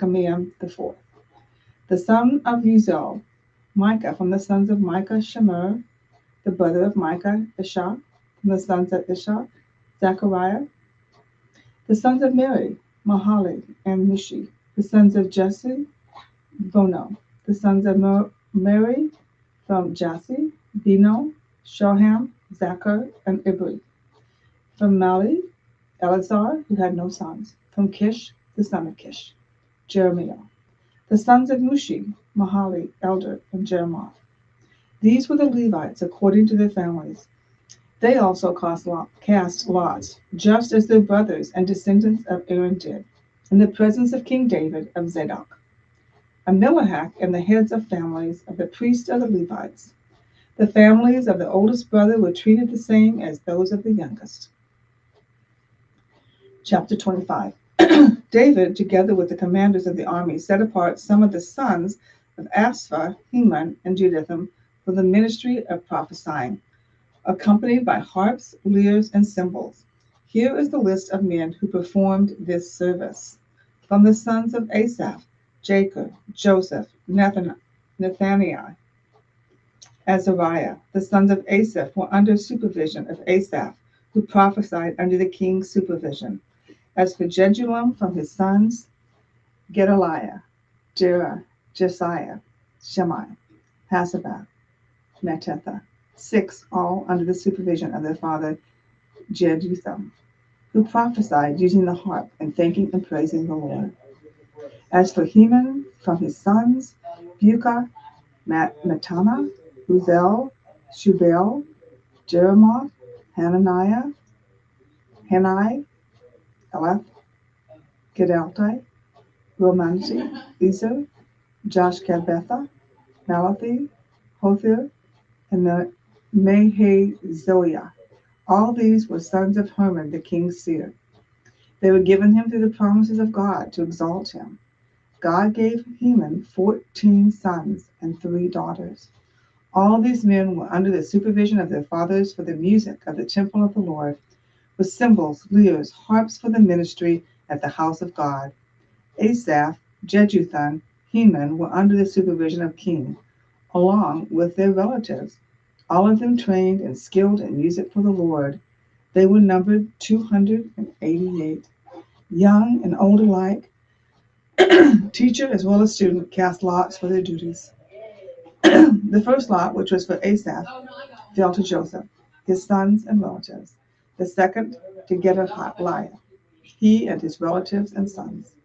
Jekameam the fourth. The son of Uzel, Micah. From the sons of Micah, Shemer, the brother of Micah, Ishah. From the sons of Ishah, Zechariah. The sons of Mary, Mahali and Mushi. The sons of Jesse, Bono. The sons of Mary from Jassy, Beno, Shoham, Zachar, and Ibri. From Mali, Eleazar, who had no sons. From Kish, the son of Kish, Jeremiah. The sons of Mushi, Mahali, Elder, and Jeremoth. These were the Levites according to their families. They also cast lots, just as their brothers and descendants of Aaron did, in the presence of King David of Zadok, Ahimelech, and the heads of families of the priests of the Levites. The families of the oldest brother were treated the same as those of the youngest. Chapter 25. David, together with the commanders of the army, set apart some of the sons of Asaph, Heman, and Jeduthun for the ministry of prophesying, accompanied by harps, lyres, and cymbals. Here is the list of men who performed this service. From the sons of Asaph, Jacob, Joseph, Nathaniah, Azariah. The sons of Asaph were under supervision of Asaph, who prophesied under the king's supervision. As for Jeduthun, from his sons, Gedaliah, Jesiah, Shemaiah, Hasabah, Mattatha, 6, all under the supervision of their father Jeduthun, who prophesied using the harp and thanking and praising the Lord. As for Heman, from his sons, Buka, Matana, Uzel, Shubel, Jeremoth, Hanani, Eleth, Gedalti, Romanti, Ezer, Joshkabetha, Malathi, Hothir, and Mehazoiah. All these were sons of Herman, the king's seer. They were given him through the promises of God to exalt him. God gave Heman 14 sons and 3 daughters. All these men were under the supervision of their fathers for the music of the temple of the Lord, with cymbals, lyres, harps for the ministry at the house of God. Asaph, Jeduthun, Heman were under the supervision of king, along with their relatives, all of them trained and skilled in music for the Lord. They were numbered 288. Young and old alike, teacher as well as student, cast lots for their duties. The first lot, which was for Asaph, fell to Joseph, his sons and relatives. The second to Gedaliah, he and his relatives and sons.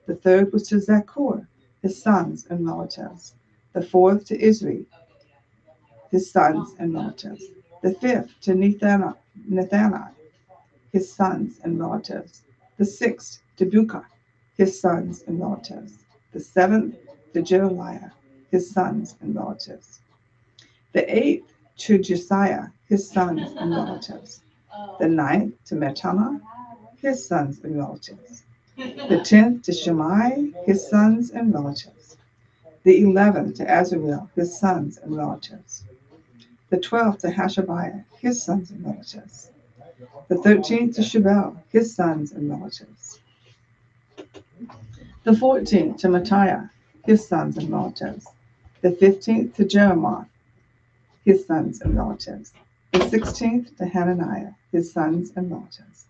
The third was to Zaccur, his sons and relatives. The fourth to Isri, his sons and relatives. The fifth to Nathani, his sons and relatives. The sixth to Buka, his sons and relatives. The seventh to Gedaliah, his sons and relatives. The eighth to Josiah, his sons and relatives. The ninth to Matana, his sons and relatives. The 10th to Shemai, his sons and relatives. The 11th to Azarel, his sons and relatives. The 12th to Hashabiah, his sons and relatives. The 13th to Shubal, his sons and relatives. The 14th to Mattiah, his sons and relatives. The 15th to Jeremoth, his sons and relatives. The 16th to Hananiah, his sons and relatives.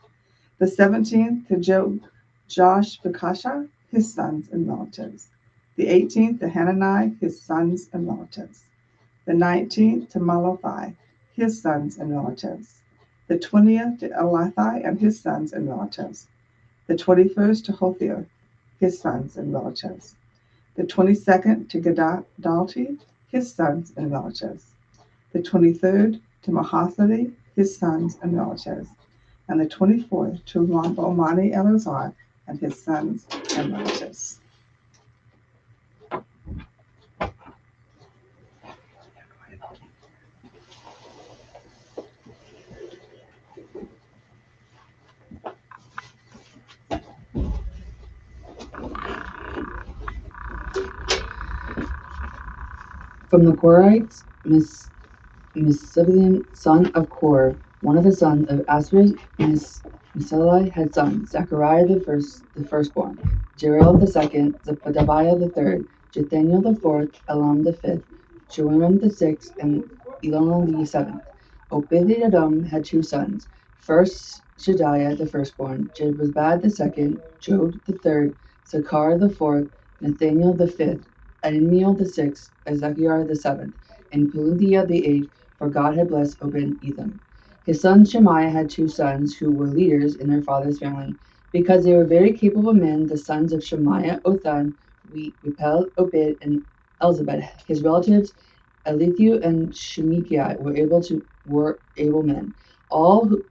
The 17th to Josh Bekasha, his sons and relatives. The 18th to Hanani, his sons and relatives. The 19th to Malathi, his sons and relatives. The 20th to Elathi and his sons and relatives. The 21st to Hothir, his sons and relatives. The 22nd to Gedalti, his sons and relatives. The 23rd to Mahathali, his sons and relatives. And the 24th to Romani Eleazar and his sons and relatives. From the Korites, Mesibian, son of Kor, one of the sons of Asrid, Misali had sons, Zechariah the firstborn, Jerel the second, Zebadiah the third, Jethaniel the fourth, Elam the fifth, Joram the sixth, and Elon the seventh. Obed-Edom had two sons. First Shediah the firstborn, Jebusbad the second, Jod the third, Sakar the fourth, Nathaniel the fifth, Amiel the sixth, Ezekiel the seventh, and Peludiah the eighth, for God had blessed Obed-Edom. His son Shemaiah had two sons who were leaders in their father's family. Because they were very capable men, the sons of Shemaiah, Othan, Repel, Obed, and Elzabad. His relatives, Elithu and Shemikiah, were able men.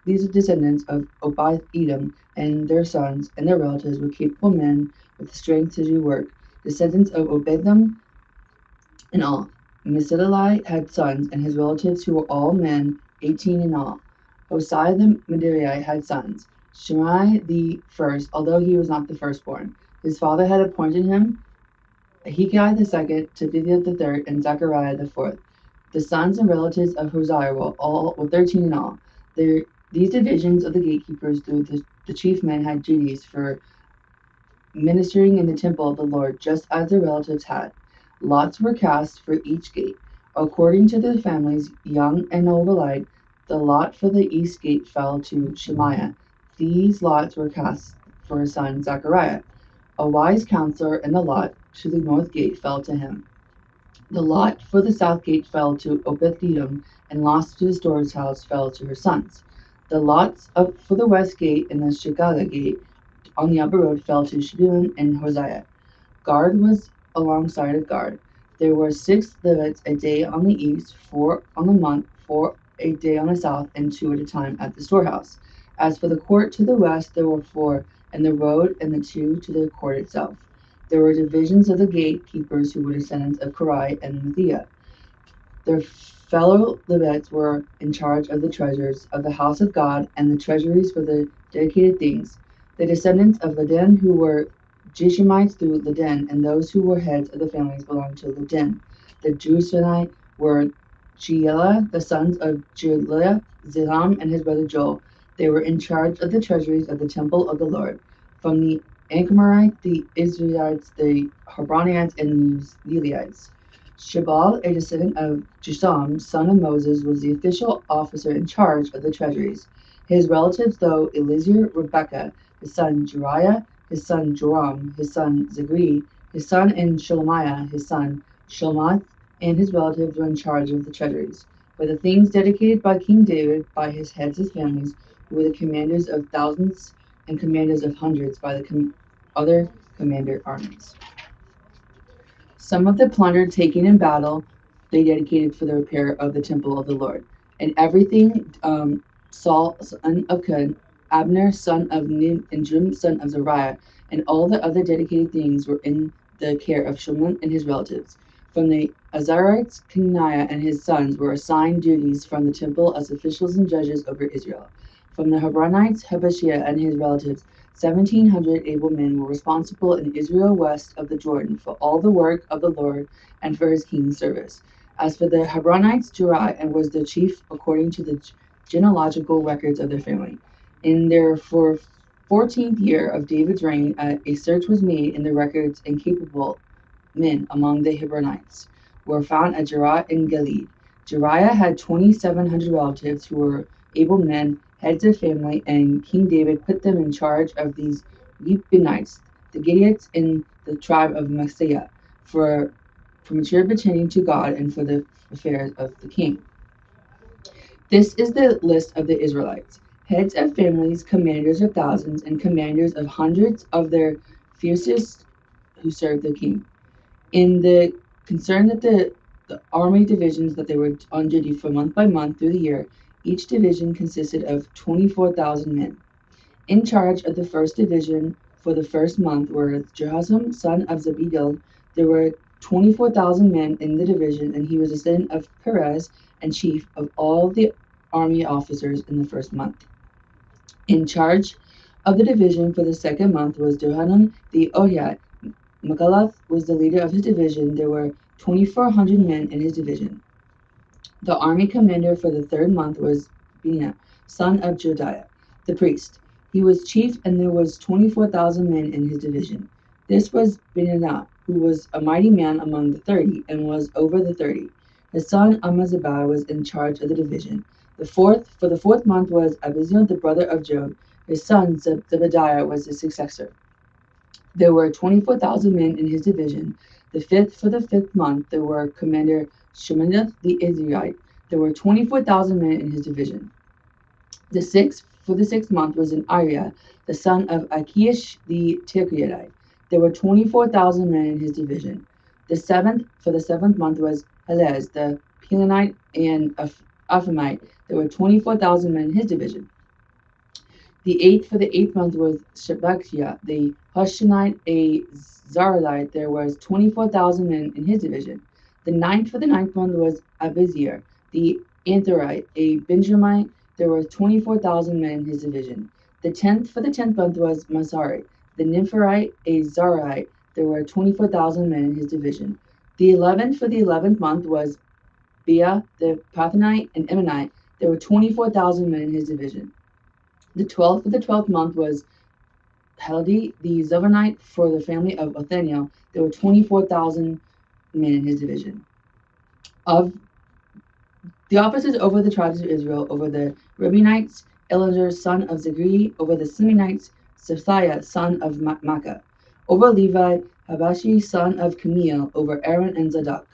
These descendants of Obed Edom and their sons and their relatives were capable men with strength to do work. Descendants of Obededom in all. Misdalai had sons and his relatives who were all men, 18 in all. Hosai the Medirai had sons. Shimei the first, although he was not the firstborn. His father had appointed him Hegai the second, Tabithiah the third, and Zechariah the fourth. The sons and relatives of Hosea were 13 in all. These divisions of the gatekeepers through the chief men had duties for ministering in the temple of the Lord, just as their relatives had. Lots were cast for each gate, according to their families, young and old alike. The lot for the east gate fell to Shemaiah. These lots were cast for his son Zechariah. A wise counselor, and the lot to the north gate fell to him. The lot for the south gate fell to Obed-Edom, and lots to the storehouse fell to her sons. The lots for the west gate and the Shigala gate on the upper road fell to Shebulun and Hosea. Guard was alongside of guard. There were 6 Levites a day on the east, 4 on the month, 4 a day on the south, and 2 at a time at the storehouse. As for the court to the west, there were 4, and the road and the 2 to the court itself. There were divisions of the gatekeepers who were descendants of Korai and Methiah. Their fellow Levites were in charge of the treasures of the house of God and the treasuries for the dedicated things. The descendants of Laden, who were Jeshimites through Laden, and those who were heads of the families belonged to Laden. The Jerusalemite were Jeilah, the sons of Jeilah, Zilham, and his brother Joel. They were in charge of the treasuries of the temple of the Lord. From the Ankmarites, the Israelites, the Hebronites, and the Uzzielites. Shabal, a descendant of Jusam, son of Moses, was the official officer in charge of the treasuries. His relatives, though Eliezer, Rebekah, his son Jeriah, his son Joram, his son Zagri, his son and Shelemiah, his son Shelomoth, and his relatives were in charge of the treasuries. For the things dedicated by King David by his heads of families, who were the commanders of thousands and commanders of hundreds by the other commander armies. Some of the plunder taken in battle they dedicated for the repair of the temple of the Lord. And everything Saul, son of Kun, Abner, son of Nin, and Jim, son of Zariah, and all the other dedicated things were in the care of Shulman and his relatives. From the Azarites, Kenaniah and his sons were assigned duties from the temple as officials and judges over Israel. From the Hebronites, Habashiah and his relatives, 1,700 able men were responsible in Israel west of the Jordan for all the work of the Lord and for his king's service. As for the Hebronites, Jeriah was the chief according to the genealogical records of their family. In their 14th year of David's reign, a search was made in the records, and capable men among the Hebronites were found at Jeriah in Gilead. Jeriah had 2,700 relatives who were able men, heads of family, and King David put them in charge of these Reubenites, the Gileadites in the tribe of Messiah, for mature pertaining to God and for the affairs of the king. This is the list of the Israelites, heads of families, commanders of thousands, and commanders of hundreds of their fiercest who served the king. In the concern that the army divisions that they were on duty for month by month through the year, each division consisted of 24,000 men. In charge of the first division for the first month were Jehosham, son of Zabdiel. There were 24,000 men in the division, and he was a son of Perez and chief of all the army officers in the first month. In charge of the division for the second month was Johanan the Ohiyat. Magalath was the leader of his division. There were 2,400 men in his division. The army commander for the third month was Bina, son of Jediah, the priest. He was chief, and there was 24,000 men in his division. This was Benaiah, who was a mighty man among the 30, and was over the 30. His son Amaziah was in charge of the division. For the fourth month was Abiziel, the brother of Job. His son Zebediah was his successor. There were 24,000 men in his division. For the fifth month, there were Commander Sheminith the Israelite. There were 24,000 men in his division. For the sixth month was in Uriah, the son of Achish the Ticreite. There were 24,000 men in his division. For the seventh month was Helez the Pelonite and Ephraimite. There were 24,000 men in his division. For the eighth month was Shebekiah the Hushionite, a Zarahite. There was 24,000 men in his division. For the ninth month was Abizer the Antherite, a Benjamite. There were 24,000 men in his division. For the tenth month was Masari the Nympharite, a Zarahite. There were 24,000 men in his division. For the 11th month was Bea the Pathonite and Ammonite. There were 24,000 men in his division. For the 12th month was Heldi the Zovonite for the family of Othniel. There were 24,000 men in his division. Of the officers over the tribes of Israel, over the Reubenites, Eleazar son of Zikri; over the Simeonites, Sephiah son of Makkah; over Levi, Habashi son of Chemiel; over Aaron and Zadok;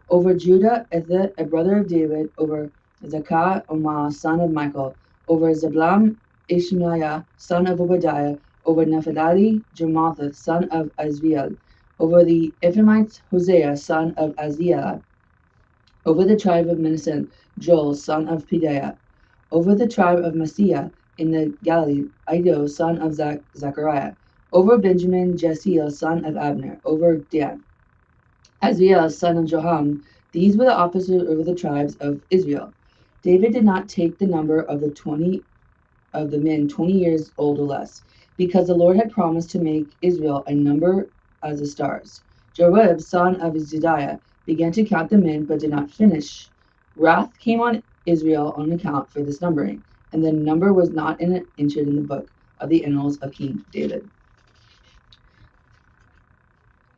over Judah, Ether, a brother of David; over Zakah, Omar son of Michael; over Zablam, Ishmaiah son of Obadiah; over Naphtali, Jermoth son of Azriel; over the Ephraimites, Hosea son of Aziel; over the tribe of Manasseh, Joel son of Pedaiah; over the tribe of Messiah in the Galilee, Iddo son of Zechariah; over Benjamin, Jesiel son of Abner; over Dan, Azriel son of Joham. These were the officers over the tribes of Israel. David did not take the number of the men 20 years old or less, because the Lord had promised to make Israel a number as the stars. Joab, son of Zediah, began to count the men, but did not finish. Wrath came on Israel on account for this numbering, and the number was not entered in the book of the annals of King David.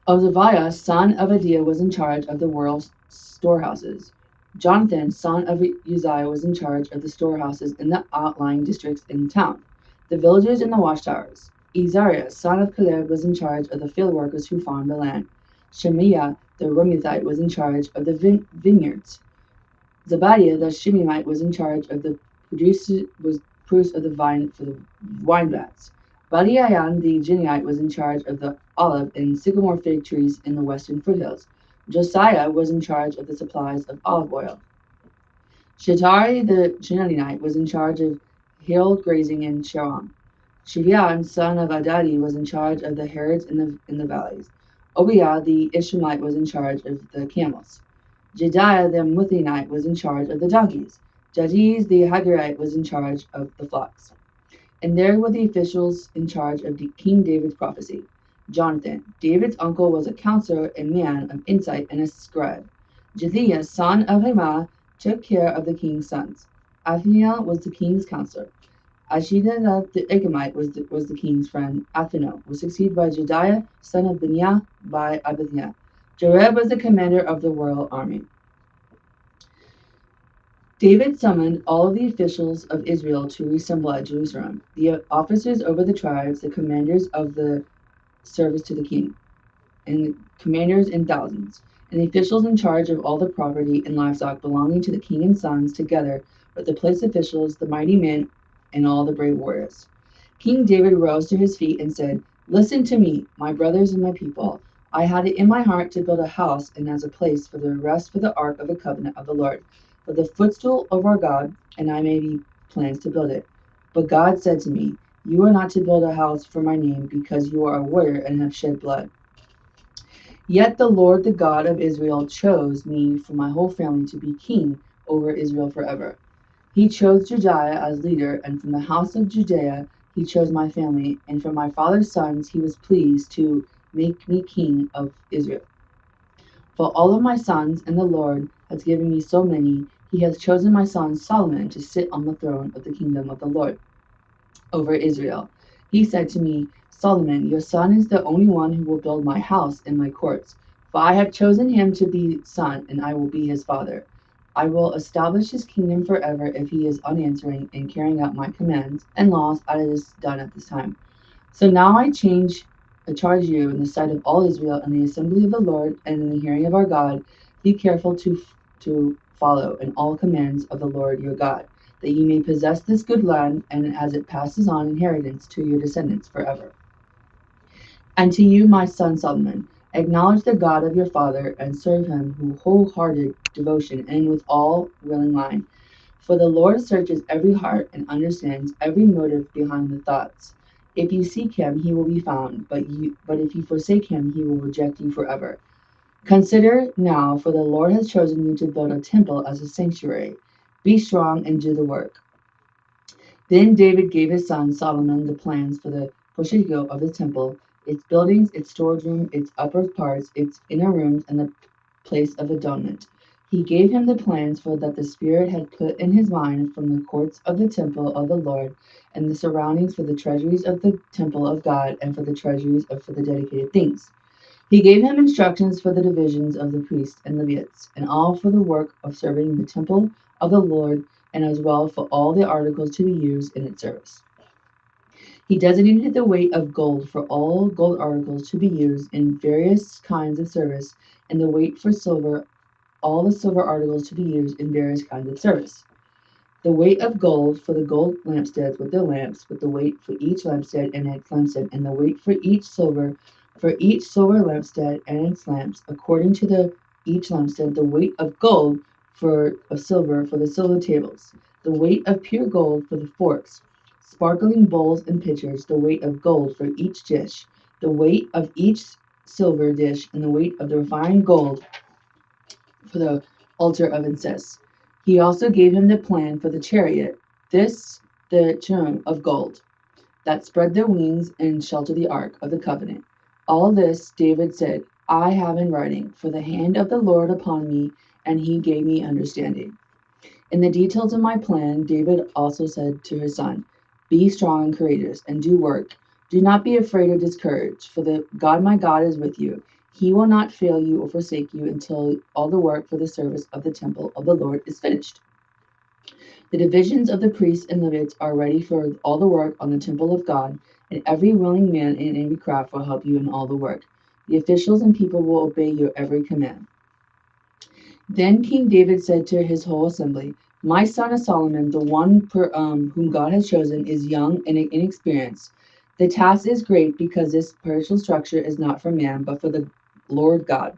Ozaviah, son of Adiah, was in charge of the royal storehouses. Jonathan, son of Uzziah, was in charge of the storehouses in the outlying districts in the town, the villages and the watchtowers. Azariah, son of Caleb, was in charge of the field workers who farmed the land. Shemaiah, the Ramathite, was in charge of the vineyards. Zebadiah, the Shimei was in charge of the produce of the vine for the wine vats. Baliayan, the Genite, was in charge of the olive and sycamore fig trees in the western foothills. Josiah was in charge of the supplies of olive oil. Shetari, the Genelite, was in charge of hill grazing in Sharon. Shivian, son of Adadi, was in charge of the herds in the valleys. Obiah, the Ishmaelite, was in charge of the camels. Jediah the Muthanite was in charge of the donkeys. Jadiz the Hagarite was in charge of the flocks. And there were the officials in charge of King David's prophecy. Jonathan, David's uncle, was a counselor, a man of insight, and a scribe. Jethiah, son of Hemah, took care of the king's sons. Athniel was the king's counselor. Ashida the Edomite was the king's friend. Athino was succeeded by Jediah, son of Beniah, by Abithiah. Joab was the commander of the royal army. David summoned all of the officials of Israel to reassemble at Jerusalem, the officers over the tribes, the commanders of the service to the king, and commanders in thousands, and the officials in charge of all the property and livestock belonging to the king and sons, together with the place officials, the mighty men, and all the brave warriors. King David rose to his feet and said, "Listen to me, my brothers and my people. I had it in my heart to build a house and as a place for the rest for the ark of the covenant of the Lord, for the footstool of our God, and I made plans to build it. But God said to me, you are not to build a house for my name because you are a warrior and have shed blood. Yet the Lord, the God of Israel, chose me from my whole family to be king over Israel forever. He chose Jediah as leader, and from the house of Judea he chose my family, and from my father's sons he was pleased to make me king of Israel. For all of my sons, and the Lord has given me so many, he has chosen my son Solomon to sit on the throne of the kingdom of the Lord over Israel. He said to me, Solomon, your son is the only one who will build my house and my courts, for I have chosen him to be son, and I will be his father. I will establish his kingdom forever if he is unanswering in carrying out my commands and laws as it is done at this time. So now I charge you in the sight of all Israel and the assembly of the Lord and in the hearing of our God, be careful to follow in all commands of the Lord your God, that ye may possess this good land, and as it passes on inheritance to your descendants forever. And to you, my son Solomon, acknowledge the God of your father, and serve him with wholehearted devotion and with all willing mind. For the Lord searches every heart and understands every motive behind the thoughts. If you seek him, he will be found, but if you forsake him, he will reject you forever. Consider now, for the Lord has chosen you to build a temple as a sanctuary. Be strong and do the work. Then David gave his son Solomon the plans for the portico of the temple, its buildings, its storage room, its upper parts, its inner rooms, and the place of atonement. He gave him the plans for that the Spirit had put in his mind from the courts of the temple of the Lord and the surroundings for the treasuries of the temple of God and for the treasuries of for the dedicated things. He gave him instructions for the divisions of the priests and Levites, and all for the work of serving in the temple of the Lord, and as well for all the articles to be used in its service. He designated the weight of gold for all gold articles to be used in various kinds of service, and the weight for silver, all the silver articles to be used in various kinds of service. The weight of gold for the gold lampstands with their lamps, with the weight for each lampstand and its lampstand, and the weight for each silver lampstand and its lamps, according to each lampstand, the weight of gold of silver for the silver tables, the weight of pure gold for the forks, sparkling bowls and pitchers, the weight of gold for each dish, the weight of each silver dish, and the weight of the refined gold for the altar of incense. He also gave him the plan for the chariot, this the cherub of gold, that spread their wings and shelter the ark of the covenant. All this David said, I have in writing, for the hand of the Lord upon me, and he gave me understanding. In the details of my plan, David also said to his son, be strong and courageous, and do work. Do not be afraid or discouraged, for the God my God is with you. He will not fail you or forsake you until all the work for the service of the temple of the Lord is finished. The divisions of the priests and Levites are ready for all the work on the temple of God, and every willing man in every craft will help you in all the work. The officials and people will obey your every command. Then King David said to his whole assembly, my son is Solomon, the one whom God has chosen, is young and inexperienced. The task is great because this spiritual structure is not for man, but for the Lord God.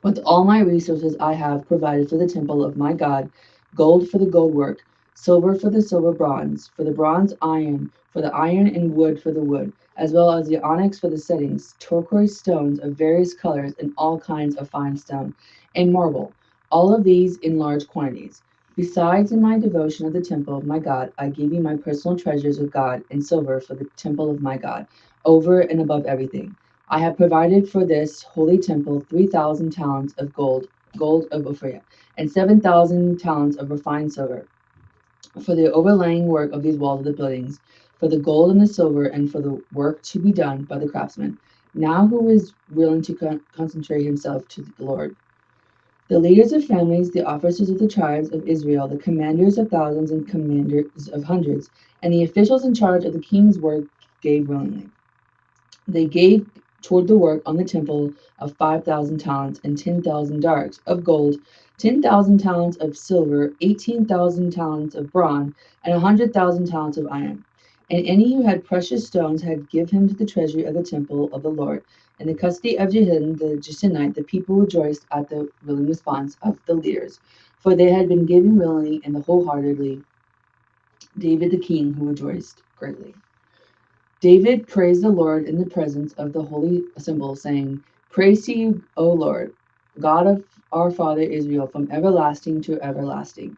With all my resources I have provided for the temple of my God, gold for the gold work, silver for the silver bronze, for the bronze iron, for the iron and wood for the wood, as well as the onyx for the settings, turquoise stones of various colors and all kinds of fine stone, and marble, all of these in large quantities. Besides, in my devotion of the temple of my God, I gave you my personal treasures of God and silver for the temple of my God, over and above everything. I have provided for this holy temple 3,000 talents of gold of Ophir, and 7,000 talents of refined silver, for the overlaying work of these walls of the buildings, for the gold and the silver, and for the work to be done by the craftsmen. Now who is willing to concentrate himself to the Lord? The leaders of families, the officers of the tribes of Israel, the commanders of thousands and commanders of hundreds, and the officials in charge of the king's work gave willingly. They gave toward the work on the temple of 5,000 talents and 10,000 darks of gold, 10,000 talents of silver, 18,000 talents of bronze, and 100,000 talents of iron. And any who had precious stones had give him to the treasury of the temple of the Lord. In the custody of Jehoiada the Jeshanite, the people rejoiced at the willing response of the leaders, for they had been given willingly and wholeheartedly. David the king, who rejoiced greatly. David praised the Lord in the presence of the holy assembly, saying, praise to you, O Lord, God of our father Israel, from everlasting to everlasting.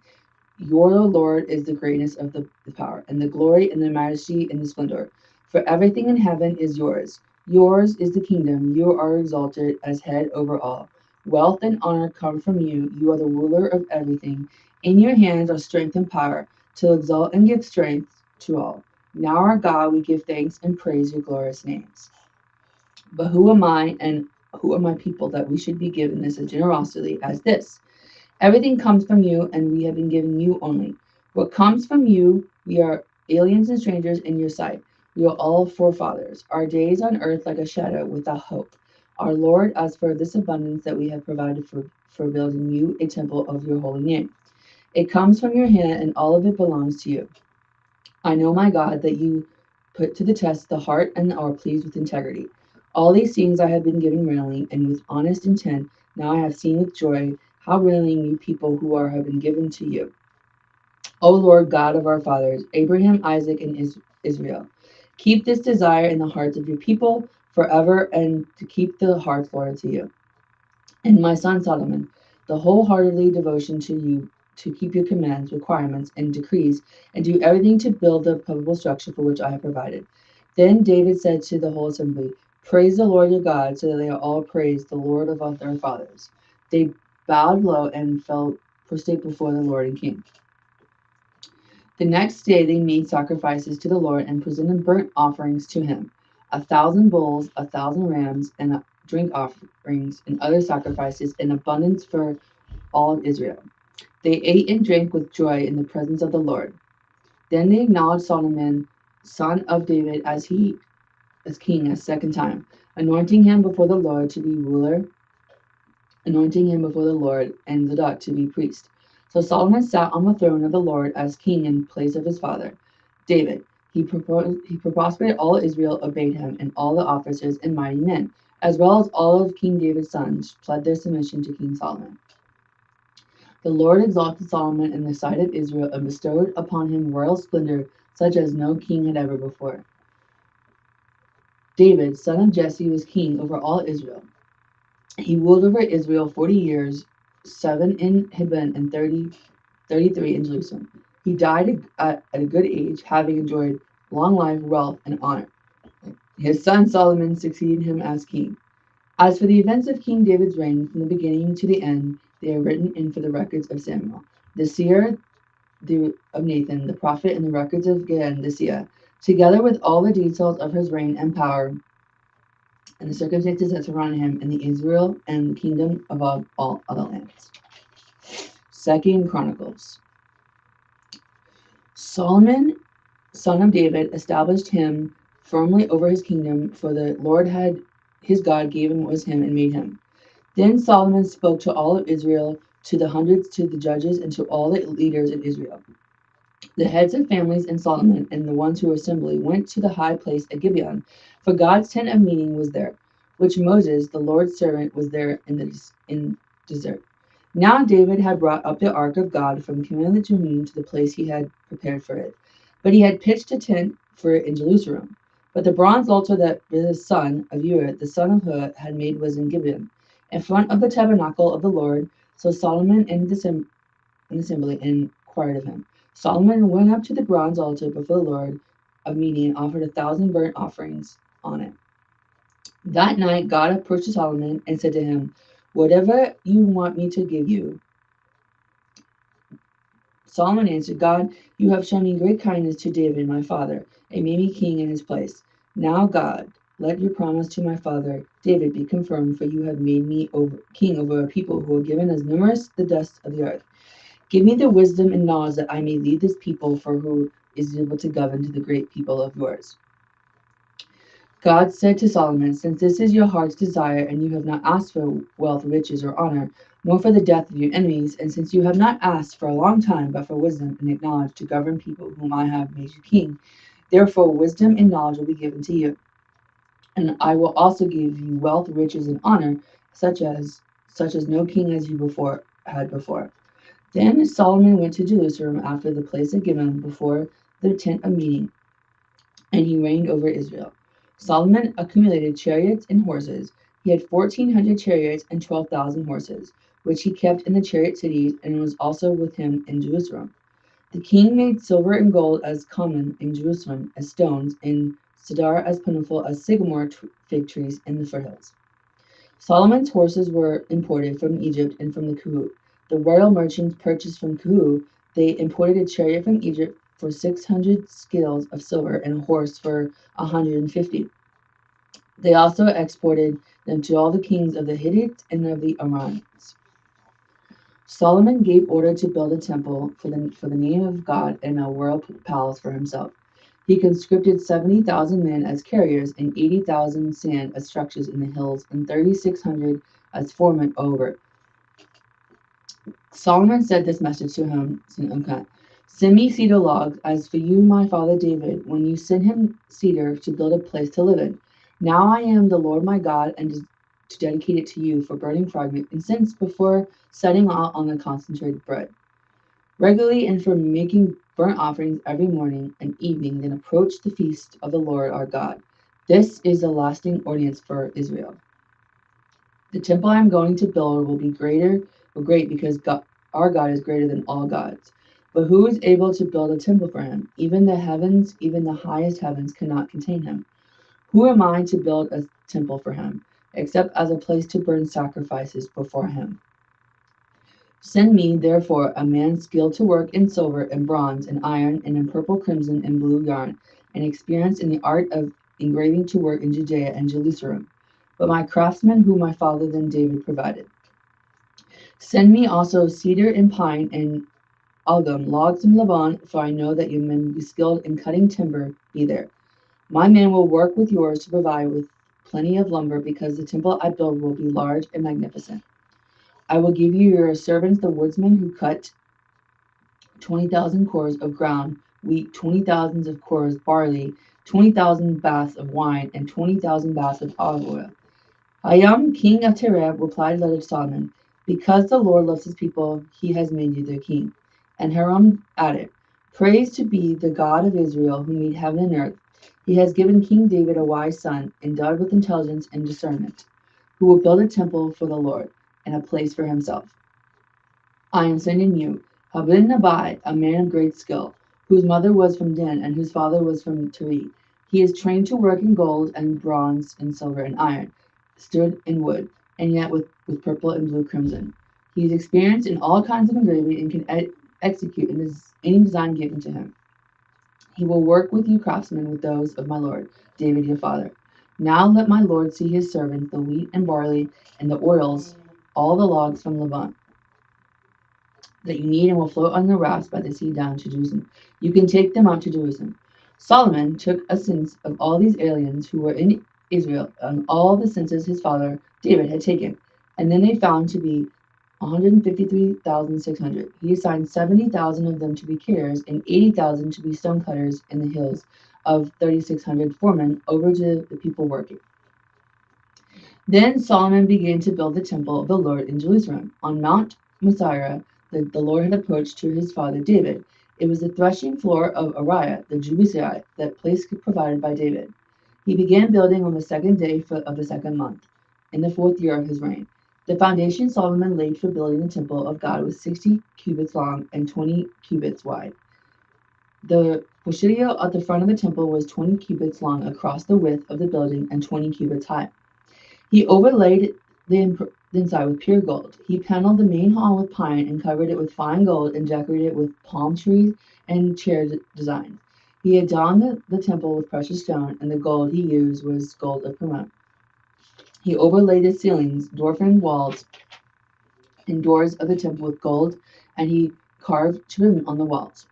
Your Lord is the greatness of the power, and the glory, and the majesty, and the splendor. For everything in heaven is yours. Yours is the kingdom. You are exalted as head over all. Wealth and honor come from you. You are the ruler of everything. In your hands are strength and power, to exalt and give strength to all. Now, our God, we give thanks and praise your glorious names. But who am I and who are my people that we should be given this generosity as this? Everything comes from you, and we have been given you only. What comes from you, we are aliens and strangers in your sight. We are all forefathers. Our days on earth like a shadow without hope. Our Lord, as for this abundance that we have provided for building you a temple of your holy name. It comes from your hand, and all of it belongs to you. I know, my God, that you put to the test the heart and are pleased with integrity. All these things I have been giving willingly and with honest intent. Now I have seen with joy how willingly you people who are have been given to you. O Lord God of our fathers, Abraham, Isaac, and Israel, keep this desire in the hearts of your people forever and to keep the hearts loyal to you. And my son Solomon, the wholeheartedly devotion to you to keep your commands, requirements, and decrees, and do everything to build the probable structure for which I have provided. Then David said to the whole assembly, praise the Lord your God, so that they are all praised the Lord of our fathers. They bowed low and fell prostrate before the Lord and King. The next day they made sacrifices to the Lord and presented burnt offerings to him, 1,000 bulls, 1,000 rams, and drink offerings and other sacrifices in abundance for all Israel. They ate and drank with joy in the presence of the Lord. Then they acknowledged Solomon, son of David, as king a second time, anointing him before the Lord to be ruler, anointing him before the Lord, and Zadok to be priest. So Solomon sat on the throne of the Lord as king in place of his father, David. He prospered all Israel obeyed him, and all the officers and mighty men, as well as all of King David's sons, pled their submission to King Solomon. The Lord exalted Solomon in the sight of Israel and bestowed upon him royal splendor such as no king had ever before. David, son of Jesse, was king over all Israel. He ruled over Israel 40 years, 7 in Hebron and 33 in Jerusalem. He died at a good age, having enjoyed long life, wealth, and honor. His son Solomon succeeded him as king. As for the events of King David's reign, from the beginning to the end, they are written in for the records of Samuel, the seer of Nathan, the prophet, and the records of Gad the seer, together with all the details of his reign and power, and the circumstances that surrounded him in the Israel and the kingdom above all other lands. Second Chronicles. Solomon, son of David, established him firmly over his kingdom, for the Lord had his God gave him was him and made him. Then Solomon spoke to all of Israel, to the hundreds, to the judges, and to all the leaders in Israel. The heads of families in Solomon and the ones who were assembly went to the high place at Gibeon, for God's tent of meeting was there, which Moses, the Lord's servant, was there in desert. Now David had brought up the ark of God from Kiriath-Jearim to the place he had prepared for it, but he had pitched a tent for it in Jerusalem. But the bronze altar that the son of Uriah, the son of Hur, had made was in Gibeon, in front of the tabernacle of the Lord. So Solomon and the assembly inquired of him. Solomon went up to the bronze altar before the Lord of meeting and offered 1,000 burnt offerings on it. That night God approached to Solomon and said to him, whatever you want me to give you. Solomon answered, God, you have shown me great kindness to David my father, and made me king in his place. Now, God, let your promise to my father David be confirmed, for you have made me king over a people who are given as numerous the dust of the earth. Give me the wisdom and knowledge that I may lead this people, for who is able to govern to the great people of yours. God said to Solomon, since this is your heart's desire, and you have not asked for wealth, riches, or honor, nor for the death of your enemies, and since you have not asked for a long time, but for wisdom and knowledge to govern people whom I have made you king, therefore wisdom and knowledge will be given to you. And I will also give you wealth, riches, and honor, such as no king as you had before. Then Solomon went to Jerusalem after the place of Gibeon before the tent of meeting, and he reigned over Israel. Solomon accumulated chariots and horses. He had 1,400 chariots and 12,000 horses, which he kept in the chariot cities, and was also with him in Jerusalem. The king made silver and gold as common in Jerusalem as stones, and cedar as plentiful as sycamore fig trees in the foothills. Solomon's horses were imported from Egypt and from the Kuhu. The royal merchants purchased from Kuhu. They imported a chariot from Egypt for 600 scales of silver and a horse for 150. They also exported them to all the kings of the Hittites and of the Amorites. Solomon gave order to build a temple for the name of God and a royal palace for himself. He conscripted 70,000 men as carriers and 80,000 sand as structures in the hills and 3,600 as foremen over. Solomon said this message to him, Send me cedar logs, as for you, my father David, when you send him cedar to build a place to live in. Now I am the Lord my God, and to dedicate it to you for burning fragment incense before setting out on the concentrated bread regularly and for making burnt offerings every morning and evening, then approach the feast of the Lord our God. This is a lasting ordinance for Israel. The temple I am going to build will be great because our God is greater than all gods. But who is able to build a temple for him? Even the heavens, even the highest heavens cannot contain him. Who am I to build a temple for him, except as a place to burn sacrifices before him? Send me, therefore, a man skilled to work in silver and bronze and iron and in purple, crimson, and blue yarn, and experienced in the art of engraving to work in Judea and Jerusalem. But my craftsmen, whom my father then David provided. Send me also cedar and pine and algum, logs from Lebanon, for I know that your men will be skilled in cutting timber be there. My men will work with yours to provide with plenty of lumber, because the temple I build will be large and magnificent. I will give you your servants the woodsmen who cut 20,000 cores of ground wheat, 20,000 of cores barley, 20,000 baths of wine, and 20,000 baths of olive oil. Hiram, king of Tyre, replied to Solomon, Because the Lord loves his people, he has made you their king. And Hiram added, Praise to be the God of Israel, who made heaven and earth. He has given King David a wise son, endowed with intelligence and discernment, who will build a temple for the Lord and a place for himself. I am sending you Habin-Nabai, a man of great skill, whose mother was from Dan and whose father was from Tyre. He is trained to work in gold and bronze and silver and iron, stirred in wood, and yet with purple and blue crimson. He is experienced in all kinds of engraving and can execute any design given to him. He will work with you craftsmen with those of my lord, David your father. Now let my lord see his servants, the wheat and barley and the oils, all the logs from Lebanon that you need and will float on the rafts by the sea down to Jerusalem. You can take them up to Jerusalem. Solomon took a census of all these aliens who were in Israel and all the census his father David had taken, and then they found to be 153,600. He assigned 70,000 of them to be carriers and 80,000 to be stonecutters in the hills, of 3,600 foremen over to the people working. Then Solomon began to build the temple of the Lord in Jerusalem. On Mount Mosiah, the Lord had approached to his father David. It was the threshing floor of Uriah the Jebusite, that place provided by David. He began building on the second day of the second month, in the 4th year of his reign. The foundation Solomon laid for building the temple of God was 60 cubits long and 20 cubits wide. The portico at the front of the temple was 20 cubits long across the width of the building and 20 cubits high. He overlaid the inside with pure gold. He paneled the main hall with pine and covered it with fine gold and decorated it with palm trees and chair designs. He adorned the temple with precious stone, and the gold he used was gold of Purman. He overlaid the ceilings, door-framed walls, and doors of the temple with gold, and he carved cherubim on the walls.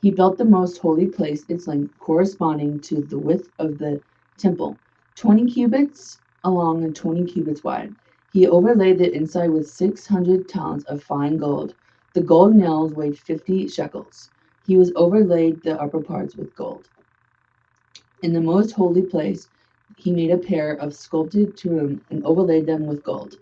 He built the most holy place, its length corresponding to the width of the temple, 20 cubits long and 20 cubits wide. He overlaid the inside with 600 talents of fine gold. The gold nails weighed 50 shekels. He was overlaid the upper parts with gold. In the most holy place, he made a pair of sculpted cherubim and overlaid them with gold.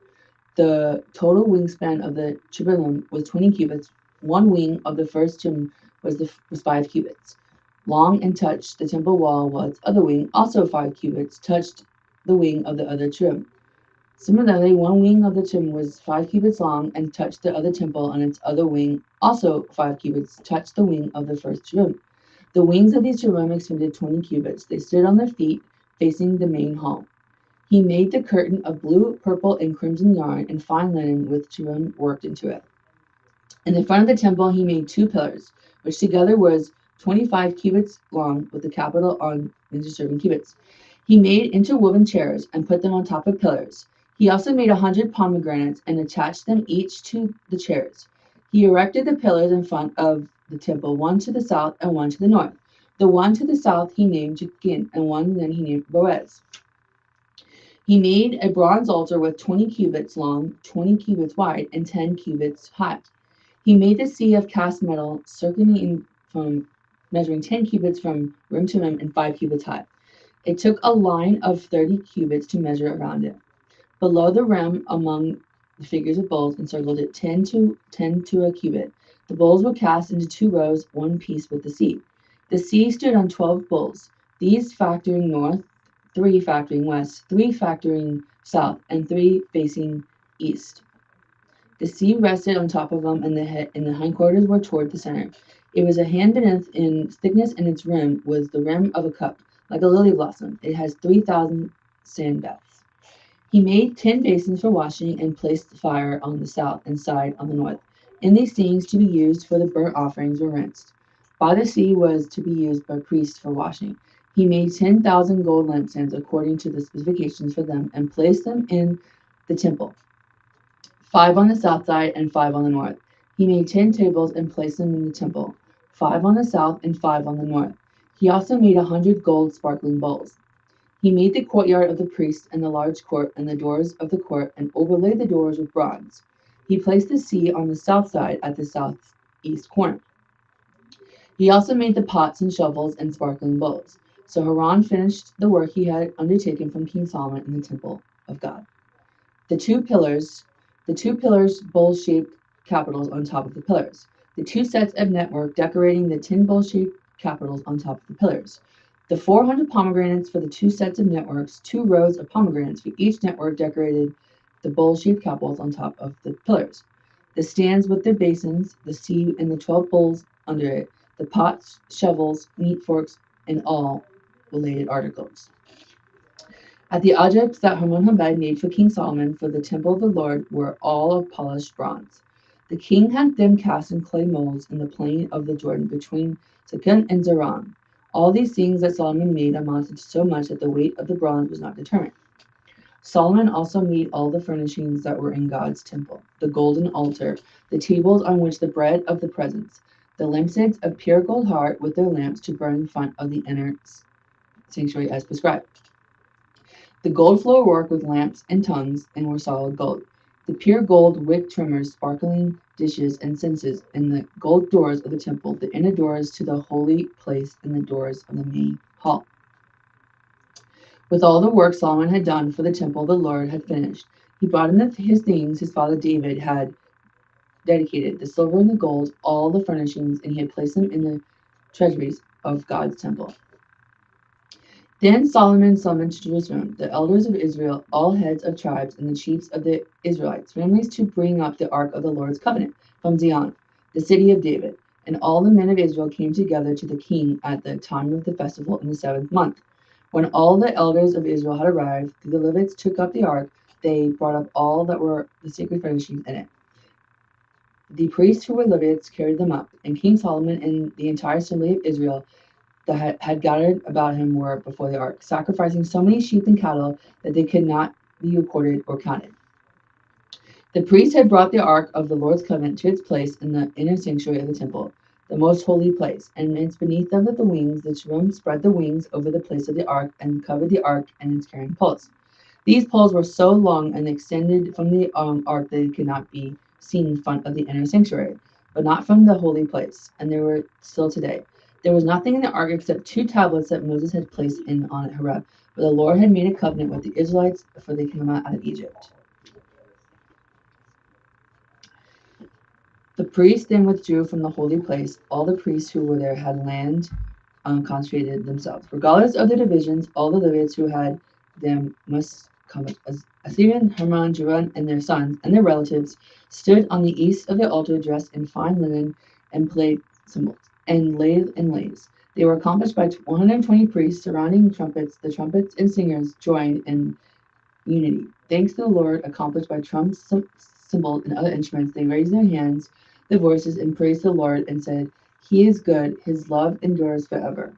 The total wingspan of the cherubim was 20 cubits. One wing of the first cherubim was 5 cubits long and touched the temple wall, while its other wing, also 5 cubits, touched the wing of the other cherubim. Similarly, one wing of the cherubim was 5 cubits long and touched the other temple, and its other wing, also 5 cubits, touched the wing of the first cherubim. The wings of these cherubim extended 20 cubits. They stood on their feet, facing the main hall. He made the curtain of blue, purple, and crimson yarn and fine linen with cherubim worked into it. In the front of the temple he made 2 pillars, which together was 25 cubits long with the capital on into serving cubits. He made interwoven chairs and put them on top of pillars. He also made 100 pomegranates and attached them each to the chairs. He erected the pillars in front of the temple, one to the south and one to the north. The one to the south he named Jachin, and one then he named Boaz. He made a bronze altar with 20 cubits long, 20 cubits wide, and 10 cubits high. He made the sea of cast metal, circling from measuring 10 cubits from rim to rim and 5 cubits high. It took a line of 30 cubits to measure around it. Below the rim, among the figures of bowls, encircled it 10 to a cubit. The bowls were cast into 2 rows, one piece with the sea. The sea stood on 12 bowls, these factoring north, 3 factoring west, 3 factoring south, and 3 facing east. The sea rested on top of them, and the head and the hindquarters were toward the center. It was a hand beneath in thickness, and its rim was the rim of a cup, like a lily blossom. It has 3,000 sand baths. He made 10 basins for washing, and placed the fire on the south and side on the north. In these things to be used for the burnt offerings were rinsed. By the sea was to be used by priests for washing. He made 10,000 gold lampstands according to the specifications for them, and placed them in the temple, 5 on the south side and 5 on the north. He made 10 tables and placed them in the temple, 5 on the south and 5 on the north. He also made 100 gold sparkling bowls. He made the courtyard of the priests and the large court and the doors of the court, and overlaid the doors with bronze. He placed the sea on the south side at the southeast corner. He also made the pots and shovels and sparkling bowls. So Haran finished the work he had undertaken from King Solomon in the temple of God. The two pillars, bowl-shaped capitals on top of the pillars. The 2 sets of network decorating the 10 bowl-shaped capitals on top of the pillars. The 400 pomegranates for the 2 sets of networks, 2 rows of pomegranates for each network decorated the bowl-shaped capitals on top of the pillars. The stands with their basins, the sea and the 12 bowls under it, the pots, shovels, meat forks, and all related articles. At the objects that Hammon-Habed made for King Solomon for the temple of the Lord were all of polished bronze. The king had them cast in clay molds in the plain of the Jordan between Sukkot and Zaran. All these things that Solomon made amounted to so much that the weight of the bronze was not determined. Solomon also made all the furnishings that were in God's temple: the golden altar, the tables on which the bread of the presence, the lampstands of pure gold heart with their lamps to burn in front of the inner sanctuary as prescribed. The gold floor work with lamps and tongues and were solid gold. The pure gold wick trimmers, sparkling dishes, and censers, and the gold doors of the temple, the inner doors to the holy place, and the doors of the main hall. With all the work Solomon had done for the temple, the Lord had finished. He brought in his things his father David had dedicated, the silver and the gold, all the furnishings, and he had placed them in the treasuries of God's temple. Then Solomon summoned to Jerusalem the elders of Israel, all heads of tribes, and the chiefs of the Israelites, families, to bring up the ark of the Lord's covenant from Zion, the city of David. And all the men of Israel came together to the king at the time of the festival in the 7th month. When all the elders of Israel had arrived, the Levites took up the ark. They brought up all that were the sacred furnishings in it. The priests who were Levites carried them up, and King Solomon and the entire assembly of Israel that had gathered about him were before the ark, sacrificing so many sheep and cattle that they could not be recorded or counted. The priests had brought the ark of the Lord's covenant to its place in the inner sanctuary of the temple, the most holy place, and it's beneath of the wings. The cherubim spread the wings over the place of the ark and covered the ark and its carrying poles. These poles were so long and extended from the ark that they could not be seen in front of the inner sanctuary, but not from the holy place, and they were still today. There was nothing in the ark except 2 tablets that Moses had placed in on it Horeb, where the Lord had made a covenant with the Israelites before they came out of Egypt. The priests then withdrew from the holy place. All the priests who were there had land consecrated themselves. Regardless of their divisions, all the Levites who had them must come. Assyrian, Hermon, Jerun, and their sons and their relatives stood on the east of the altar, dressed in fine linen and played cymbals and lathe and lays. They were accomplished by 120 priests surrounding trumpets. The trumpets and singers joined in unity. Thanks to the Lord, accomplished by trumps, cymbals, and other instruments, they raised their hands, their voices, and praised the Lord and said, He is good, his love endures forever.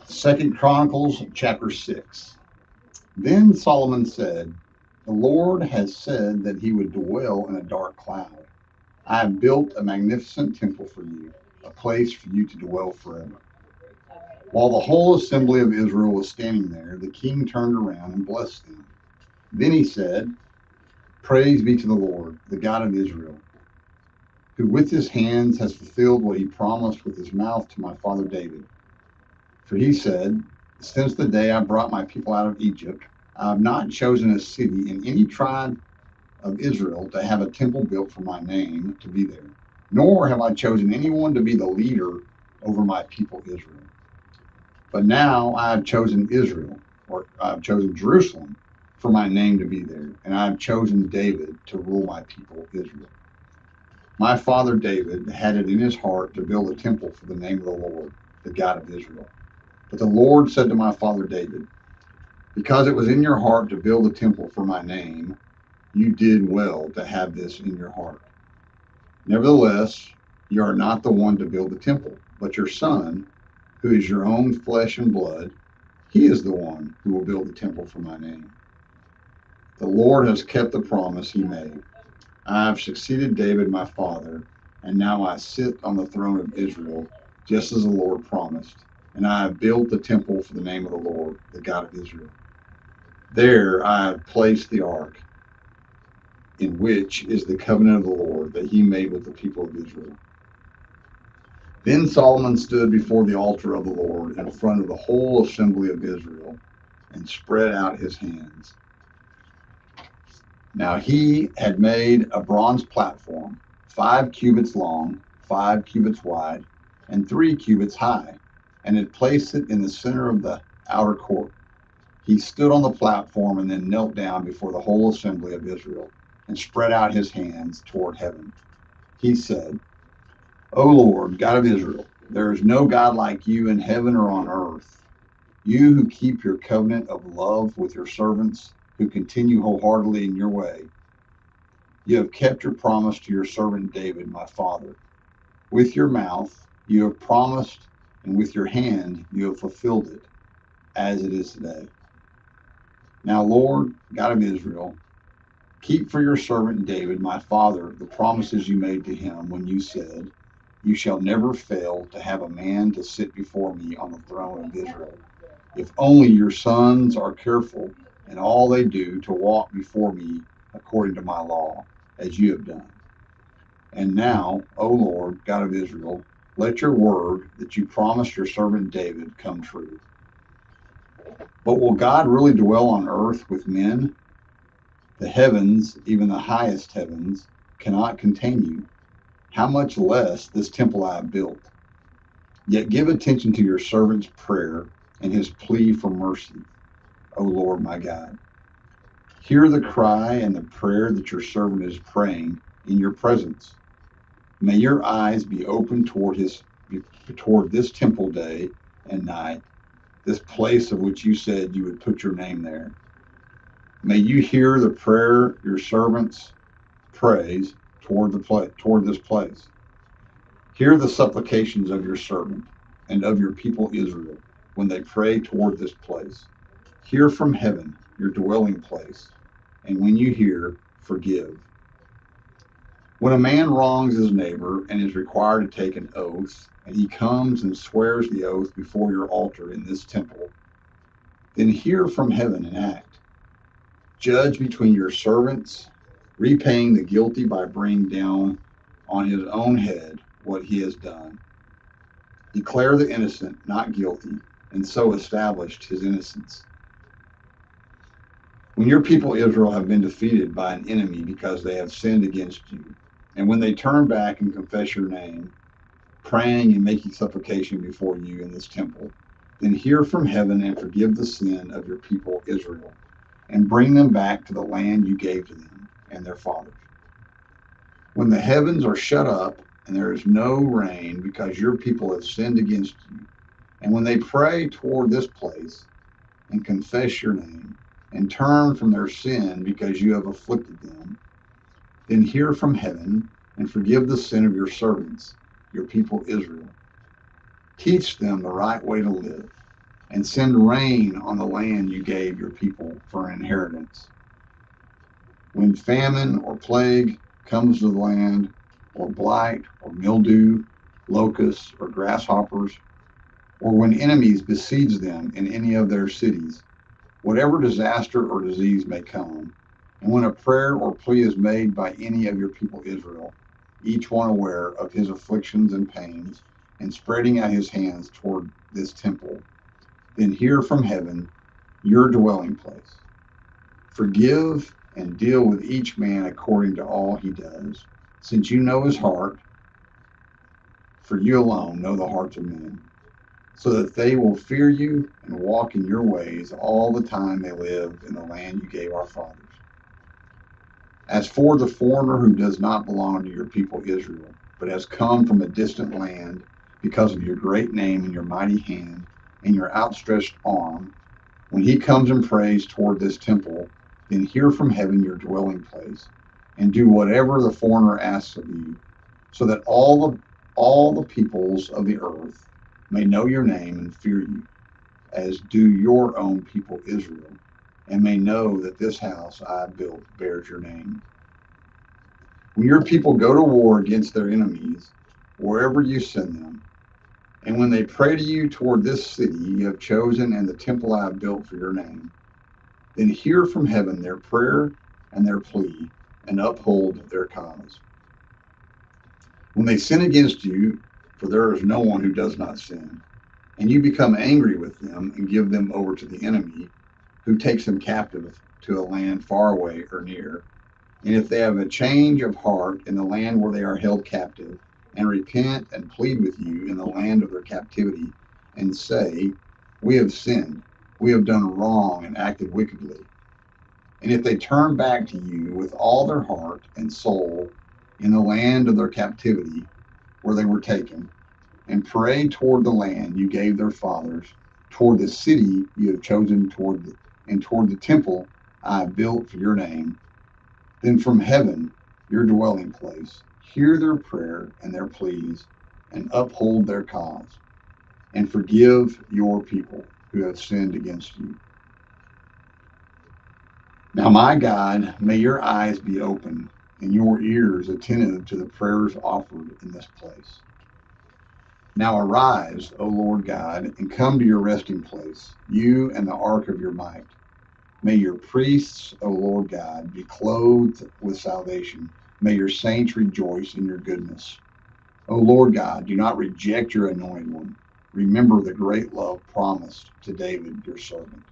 Second Chronicles chapter 6. Then Solomon said, "The Lord has said that he would dwell in a dark cloud. I have built a magnificent temple for you, a place for you to dwell forever." While the whole assembly of Israel was standing there, the king turned around and blessed them. Then he said, "Praise be to the Lord, the God of Israel, who with his hands has fulfilled what he promised with his mouth to my father David. For he said, 'Since the day I brought my people out of Egypt, I have not chosen a city in any tribe of Israel to have a temple built for my name to be there, nor have I chosen anyone to be the leader over my people Israel. But now I have chosen Israel, or I have chosen Jerusalem for my name to be there, and I have chosen David to rule my people Israel. My father David had it in his heart to build a temple for the name of the Lord, the God of Israel. But the Lord said to my father David, because it was in your heart to build a temple for my name, you did well to have this in your heart. Nevertheless, you are not the one to build the temple, but your son, who is your own flesh and blood, he is the one who will build the temple for my name. The Lord has kept the promise he made. I have succeeded David my father, and now I sit on the throne of Israel, just as the Lord promised, and I have built the temple for the name of the Lord, the God of Israel. There I have placed the ark, in which is the covenant of the Lord that he made with the people of Israel." Then Solomon stood before the altar of the Lord in front of the whole assembly of Israel and spread out his hands. Now he had made a bronze platform, 5 cubits long, 5 cubits wide, and 3 cubits high, and had placed it in the center of the outer court. He stood on the platform and then knelt down before the whole assembly of Israel and spread out his hands toward heaven. He said, "O Lord, God of Israel, there is no God like you in heaven or on earth. You who keep your covenant of love with your servants, who continue wholeheartedly in your way. You have kept your promise to your servant David, my father. With your mouth you have promised, and with your hand you have fulfilled it, as it is today. Now, Lord, God of Israel, keep for your servant David, my father, the promises you made to him when you said, 'You shall never fail to have a man to sit before me on the throne of Israel. If only your sons are careful in all they do to walk before me according to my law, as you have done. And now, O Lord, God of Israel, let your word that you promised your servant David come true.' But will God really dwell on earth with men? The heavens, even the highest heavens, cannot contain you. How much less this temple I have built? Yet give attention to your servant's prayer and his plea for mercy, O Lord my God. Hear the cry and the prayer that your servant is praying in your presence. May your eyes be open toward this temple day and night, this place of which you said you would put your name there. May you hear the prayer your servants praise toward this place. Hear the supplications of your servant and of your people Israel when they pray toward this place. Hear from heaven, your dwelling place, and when you hear, forgive. When a man wrongs his neighbor and is required to take an oath, and he comes and swears the oath before your altar in this temple, then hear from heaven and act. Judge between your servants, repaying the guilty by bringing down on his own head what he has done. Declare the innocent not guilty, and so established his innocence. When your people Israel have been defeated by an enemy because they have sinned against you, and when they turn back and confess your name, praying and making supplication before you in this temple, then hear from heaven and forgive the sin of your people Israel, and bring them back to the land you gave to them and their fathers. When the heavens are shut up and there is no rain because your people have sinned against you, and when they pray toward this place and confess your name and turn from their sin because you have afflicted them, then hear from heaven and forgive the sin of your servants, your people Israel. Teach them the right way to live, and send rain on the land you gave your people for an inheritance. When famine or plague comes to the land, or blight or mildew, locusts or grasshoppers, or when enemies besiege them in any of their cities, whatever disaster or disease may come, and when a prayer or plea is made by any of your people Israel, each one aware of his afflictions and pains, and spreading out his hands toward this temple, then hear from heaven, your dwelling place. Forgive and deal with each man according to all he does, since you know his heart, for you alone know the hearts of men, so that they will fear you and walk in your ways all the time they live in the land you gave our fathers. As for the foreigner who does not belong to your people Israel, but has come from a distant land because of your great name and your mighty hand and your outstretched arm, when he comes and prays toward this temple, then hear from heaven your dwelling place, and do whatever the foreigner asks of you, so that all the peoples of the earth may know your name and fear you, as do your own people Israel, and may know that this house I have built bears your name. When your people go to war against their enemies, wherever you send them, and when they pray to you toward this city you have chosen and the temple I have built for your name, then hear from heaven their prayer and their plea, and uphold their cause. When they sin against you, for there is no one who does not sin, and you become angry with them and give them over to the enemy, who takes them captive to a land far away or near, and if they have a change of heart in the land where they are held captive, and repent and plead with you in the land of their captivity, and say, we have sinned, we have done wrong and acted wickedly, and if they turn back to you with all their heart and soul in the land of their captivity where they were taken, and pray toward the land you gave their fathers, toward the city you have chosen and toward the temple I have built for your name, then from heaven, your dwelling place, hear their prayer and their pleas, and uphold their cause, and forgive your people who have sinned against you. Now, my God, may your eyes be open and your ears attentive to the prayers offered in this place. Now arise, O Lord God, and come to your resting place, you and the ark of your might. May your priests, O Lord God, be clothed with salvation. May your saints rejoice in your goodness. O Lord God, do not reject your anointed one. Remember the great love promised to David, your servant.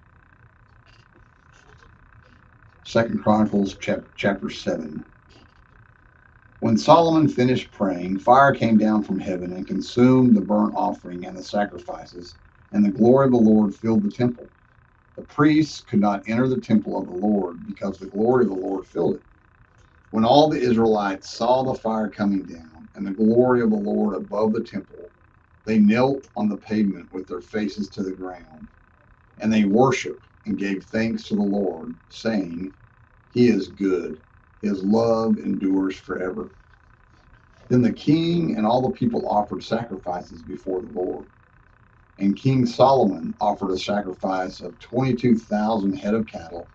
2 Chronicles chapter 7. When Solomon finished praying, fire came down from heaven and consumed the burnt offering and the sacrifices, and the glory of the Lord filled the temple. The priests could not enter the temple of the Lord because the glory of the Lord filled it. When all the Israelites saw the fire coming down and the glory of the Lord above the temple, they knelt on the pavement with their faces to the ground, and they worshiped and gave thanks to the Lord, saying, He is good. His love endures forever. Then the king and all the people offered sacrifices before the Lord. And King Solomon offered a sacrifice of 22,000 head of cattle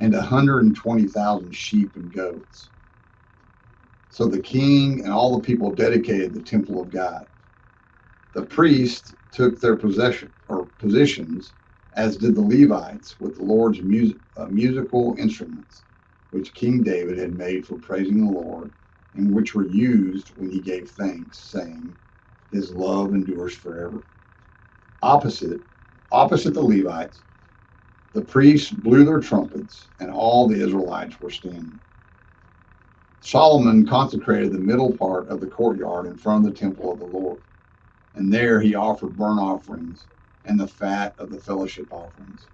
and 120,000 sheep and goats. So the king and all the people dedicated the temple of God. The priests took their positions, as did the Levites, with the Lord's musical instruments, which King David had made for praising the Lord, and which were used when he gave thanks, saying, His love endures forever. Opposite the Levites, the priests blew their trumpets, and all the Israelites were standing. Solomon consecrated the middle part of the courtyard in front of the temple of the Lord, and there he offered burnt offerings and the fat of the fellowship offerings,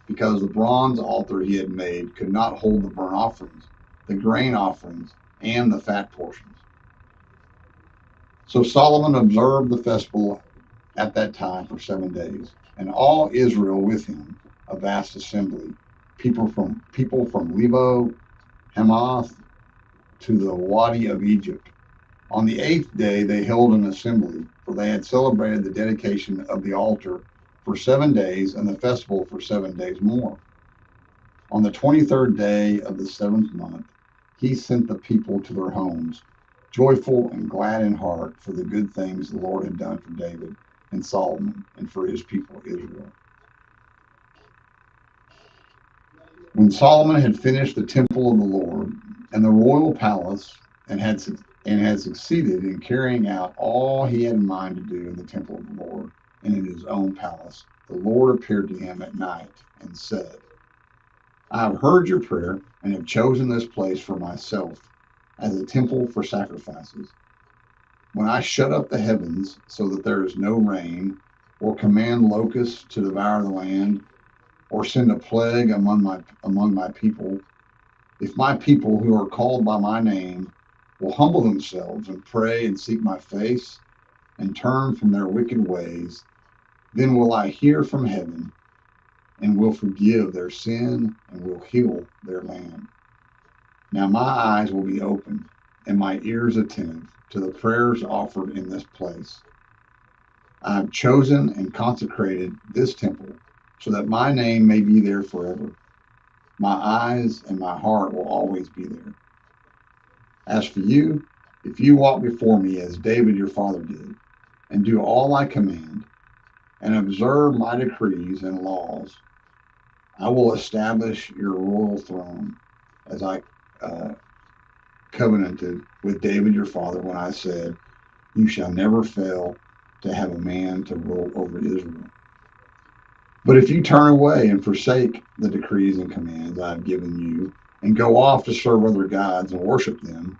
because the bronze altar he had made could not hold the burnt offerings, the grain offerings, and the fat portions. So Solomon observed the festival at that time for 7 days, and all Israel with him, a vast assembly, people from Lebo, Hamath, to the Wadi of Egypt. On the 8th day they held an assembly, for they had celebrated the dedication of the altar for 7 days, and the festival for 7 days more. On the 23rd day of the 7th month, he sent the people to their homes, joyful and glad in heart for the good things the Lord had done for David and Solomon and for his people Israel. When Solomon had finished the temple of the Lord and the royal palace, and had succeeded in carrying out all he had in mind to do in the temple of the Lord and in his own palace, the Lord appeared to him at night and said, I have heard your prayer and have chosen this place for myself as a temple for sacrifices. When I shut up the heavens so that there is no rain, or command locusts to devour the land, or send a plague among my people, if my people who are called by my name will humble themselves and pray and seek my face and turn from their wicked ways, then will I hear from heaven and will forgive their sin and will heal their land. Now my eyes will be opened and my ears attentive to the prayers offered in this place. I have chosen and consecrated this temple so that my name may be there forever. My eyes and my heart will always be there. As for you, if you walk before me as David your father did, and do all I command, and observe my decrees and laws, I will establish your royal throne as I covenanted with David your father when I said, you shall never fail to have a man to rule over Israel. But if you turn away and forsake the decrees and commands I have given you, and go off to serve other gods and worship them,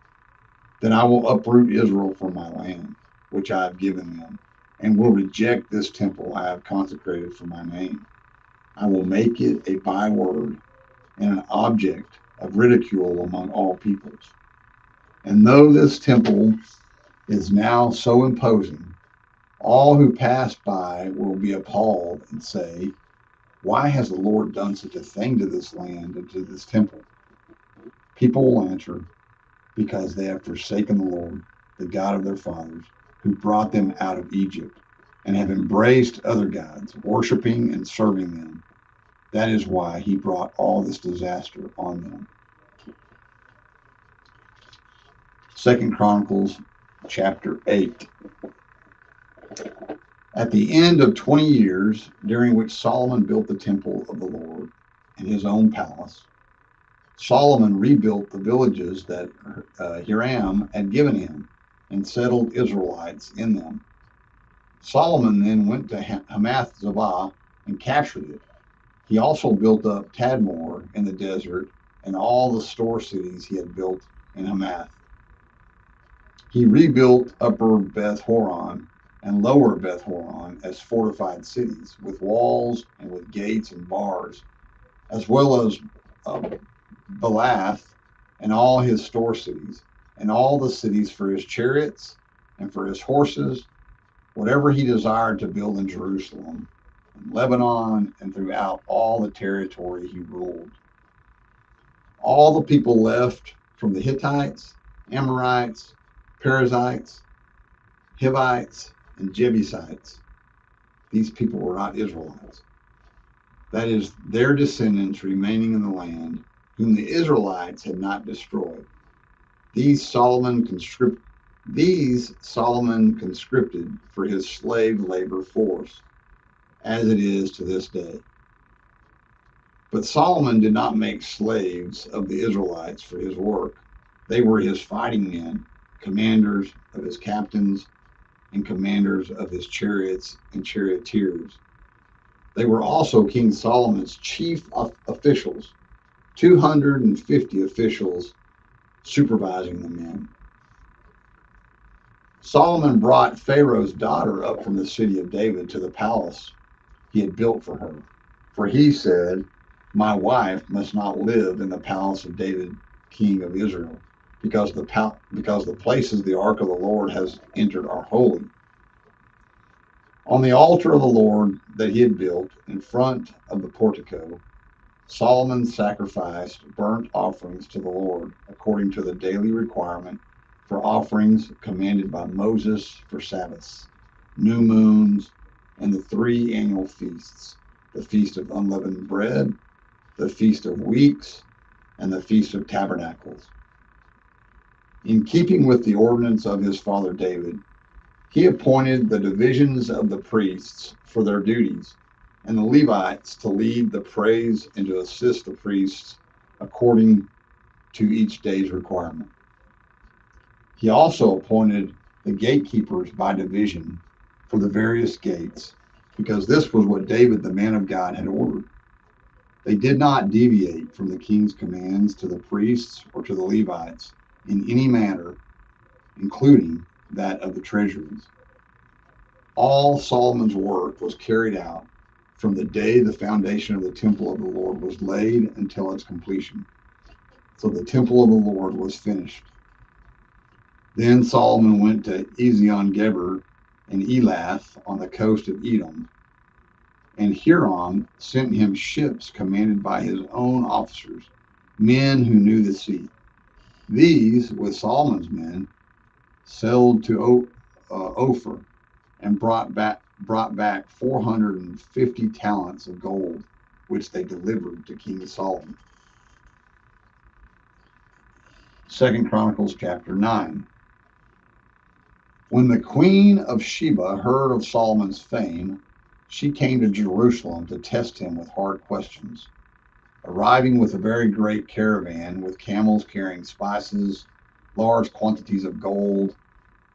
then I will uproot Israel from my land, which I have given them, and will reject this temple I have consecrated for my name. I will make it a byword and an object of ridicule among all peoples. And though this temple is now so imposing, all who pass by will be appalled and say, why has the Lord done such a thing to this land and to this temple? People will answer, because they have forsaken the Lord, the God of their fathers, who brought them out of Egypt, and have embraced other gods, worshiping and serving them. That is why he brought all this disaster on them. 2 Chronicles chapter 8. At the end of 20 years, during which Solomon built the temple of the Lord and his own palace, Solomon rebuilt the villages that Hiram had given him and settled Israelites in them. Solomon then went to Hamath Zobah and captured it. He also built up Tadmor in the desert and all the store cities he had built in Hamath. He rebuilt Upper Beth Horon and Lower Beth Horon as fortified cities with walls and with gates and bars, as well as Belath and all his store cities, and all the cities for his chariots and for his horses, whatever he desired to build in Jerusalem, in Lebanon, and throughout all the territory he ruled. All the people left from the Hittites, Amorites, Perizzites, Hivites, and Jebusites. These people were not Israelites. That is, their descendants remaining in the land, whom the Israelites had not destroyed. These Solomon conscripted for his slave labor force, as it is to this day. But Solomon did not make slaves of the Israelites for his work. They were his fighting men, commanders of his captains, and commanders of his chariots and charioteers. They were also King Solomon's chief officials, 250 officials supervising the men. Solomon brought Pharaoh's daughter up from the city of David to the palace he had built for her. For he said, "My wife must not live in the palace of David, king of Israel, because the places the ark of the Lord has entered are holy." On the altar of the Lord that he had built in front of the portico, Solomon sacrificed burnt offerings to the Lord according to the daily requirement for offerings commanded by Moses for Sabbaths, new moons, and the 3 annual feasts: the Feast of Unleavened Bread, the Feast of Weeks, and the Feast of Tabernacles. In keeping with the ordinance of his father David, he appointed the divisions of the priests for their duties, and the Levites to lead the praise and to assist the priests according to each day's requirement. He also appointed the gatekeepers by division for the various gates, because this was what David, the man of God, had ordered. They did not deviate from the king's commands to the priests or to the Levites in any matter, including that of the treasuries. All Solomon's work was carried out from the day the foundation of the temple of the Lord was laid until its completion. So the temple of the Lord was finished. Then Solomon went to Ezion-Geber and Elath on the coast of Edom, and Hiram sent him ships commanded by his own officers, men who knew the sea. These, with Solomon's men, sailed to Ophir and brought back 450 talents of gold, which they delivered to King Solomon. 2 Chronicles chapter 9. When the queen of Sheba heard of Solomon's fame, she came to Jerusalem to test him with hard questions. Arriving with a very great caravan with camels carrying spices, large quantities of gold,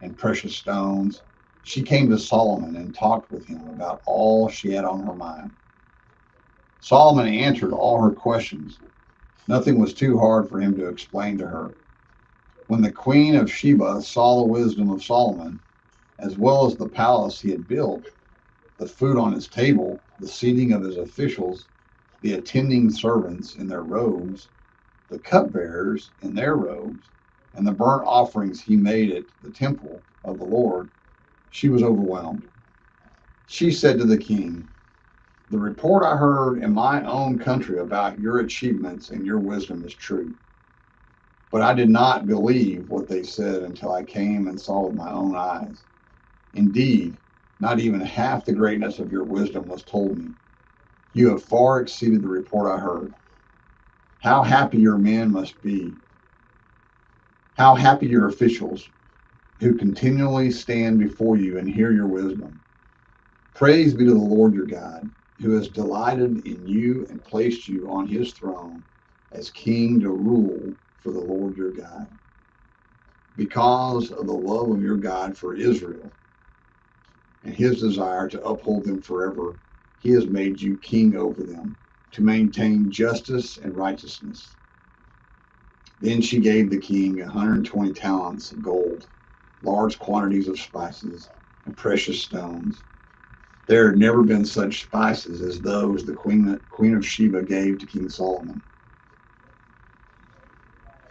and precious stones, she came to Solomon and talked with him about all she had on her mind. Solomon answered all her questions. Nothing was too hard for him to explain to her. When the queen of Sheba saw the wisdom of Solomon, as well as the palace he had built, the food on his table, the seating of his officials, the attending servants in their robes, the cupbearers in their robes, and the burnt offerings he made at the temple of the Lord, she was overwhelmed. She said to the king, "The report I heard in my own country about your achievements and your wisdom is true. But I did not believe what they said until I came and saw with my own eyes. Indeed, not even half the greatness of your wisdom was told me. You have far exceeded the report I heard. How happy your men must be. How happy your officials who continually stand before you and hear your wisdom. Praise be to the Lord your God, who has delighted in you and placed you on his throne as king to rule for the Lord your God. Because of the love of your God for Israel and his desire to uphold them forever, he has made you king over them, to maintain justice and righteousness." Then she gave the king 120 talents of gold, large quantities of spices, and precious stones. There had never been such spices as those the queen of Sheba gave to King Solomon.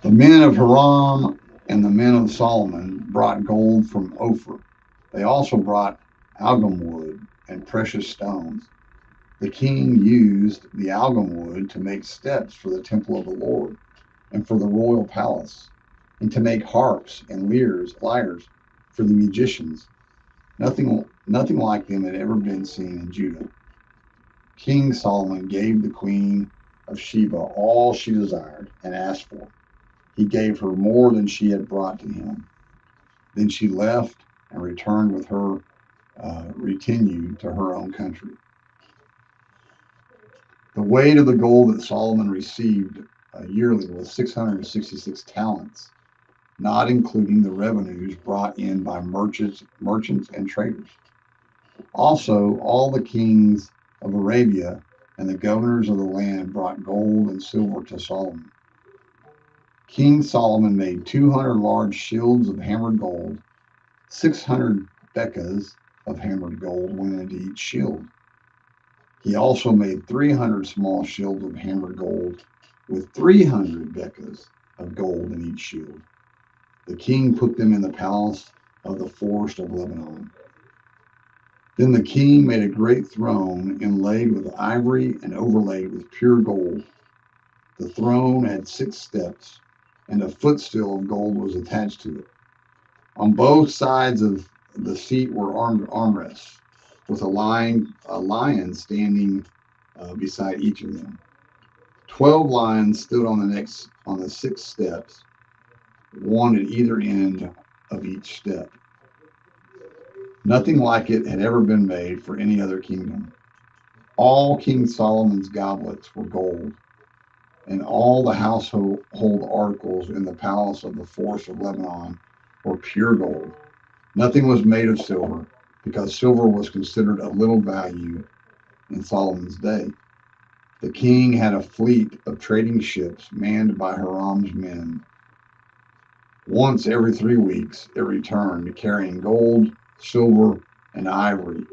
The men of Hiram and the men of Solomon brought gold from Ophir. They also brought algum wood and precious stones. The king used the algum wood to make steps for the temple of the Lord and for the royal palace, and to make harps and lyres for the musicians. Nothing like them had ever been seen in Judah. King Solomon gave the queen of Sheba all she desired and asked for. He gave her more than she had brought to him. Then she left and returned with her retinue to her own country. The weight of the gold that Solomon received yearly was 666 talents, not including the revenues brought in by merchants and traders. Also, all the kings of Arabia and the governors of the land brought gold and silver to Solomon. King Solomon made 200 large shields of hammered gold. 600 becas of hammered gold went into each shield. He also made 300 small shields of hammered gold with 300 becas of gold in each shield. The king put them in the palace of the forest of Lebanon. Then the king made a great throne inlaid with ivory and overlaid with pure gold. The throne had 6 steps, and a footstool of gold was attached to it. On both sides of the seat were armrests, with a lion standing beside each of them. 12 lions stood on the 6 steps, one at either end of each step. Nothing like it had ever been made for any other kingdom. All King Solomon's goblets were gold, and all the household articles in the palace of the forest of Lebanon were pure gold. Nothing was made of silver, because silver was considered of little value in Solomon's day. The king had a fleet of trading ships manned by Hiram's men. Once every 3 weeks, it returned carrying gold, silver, and ivory,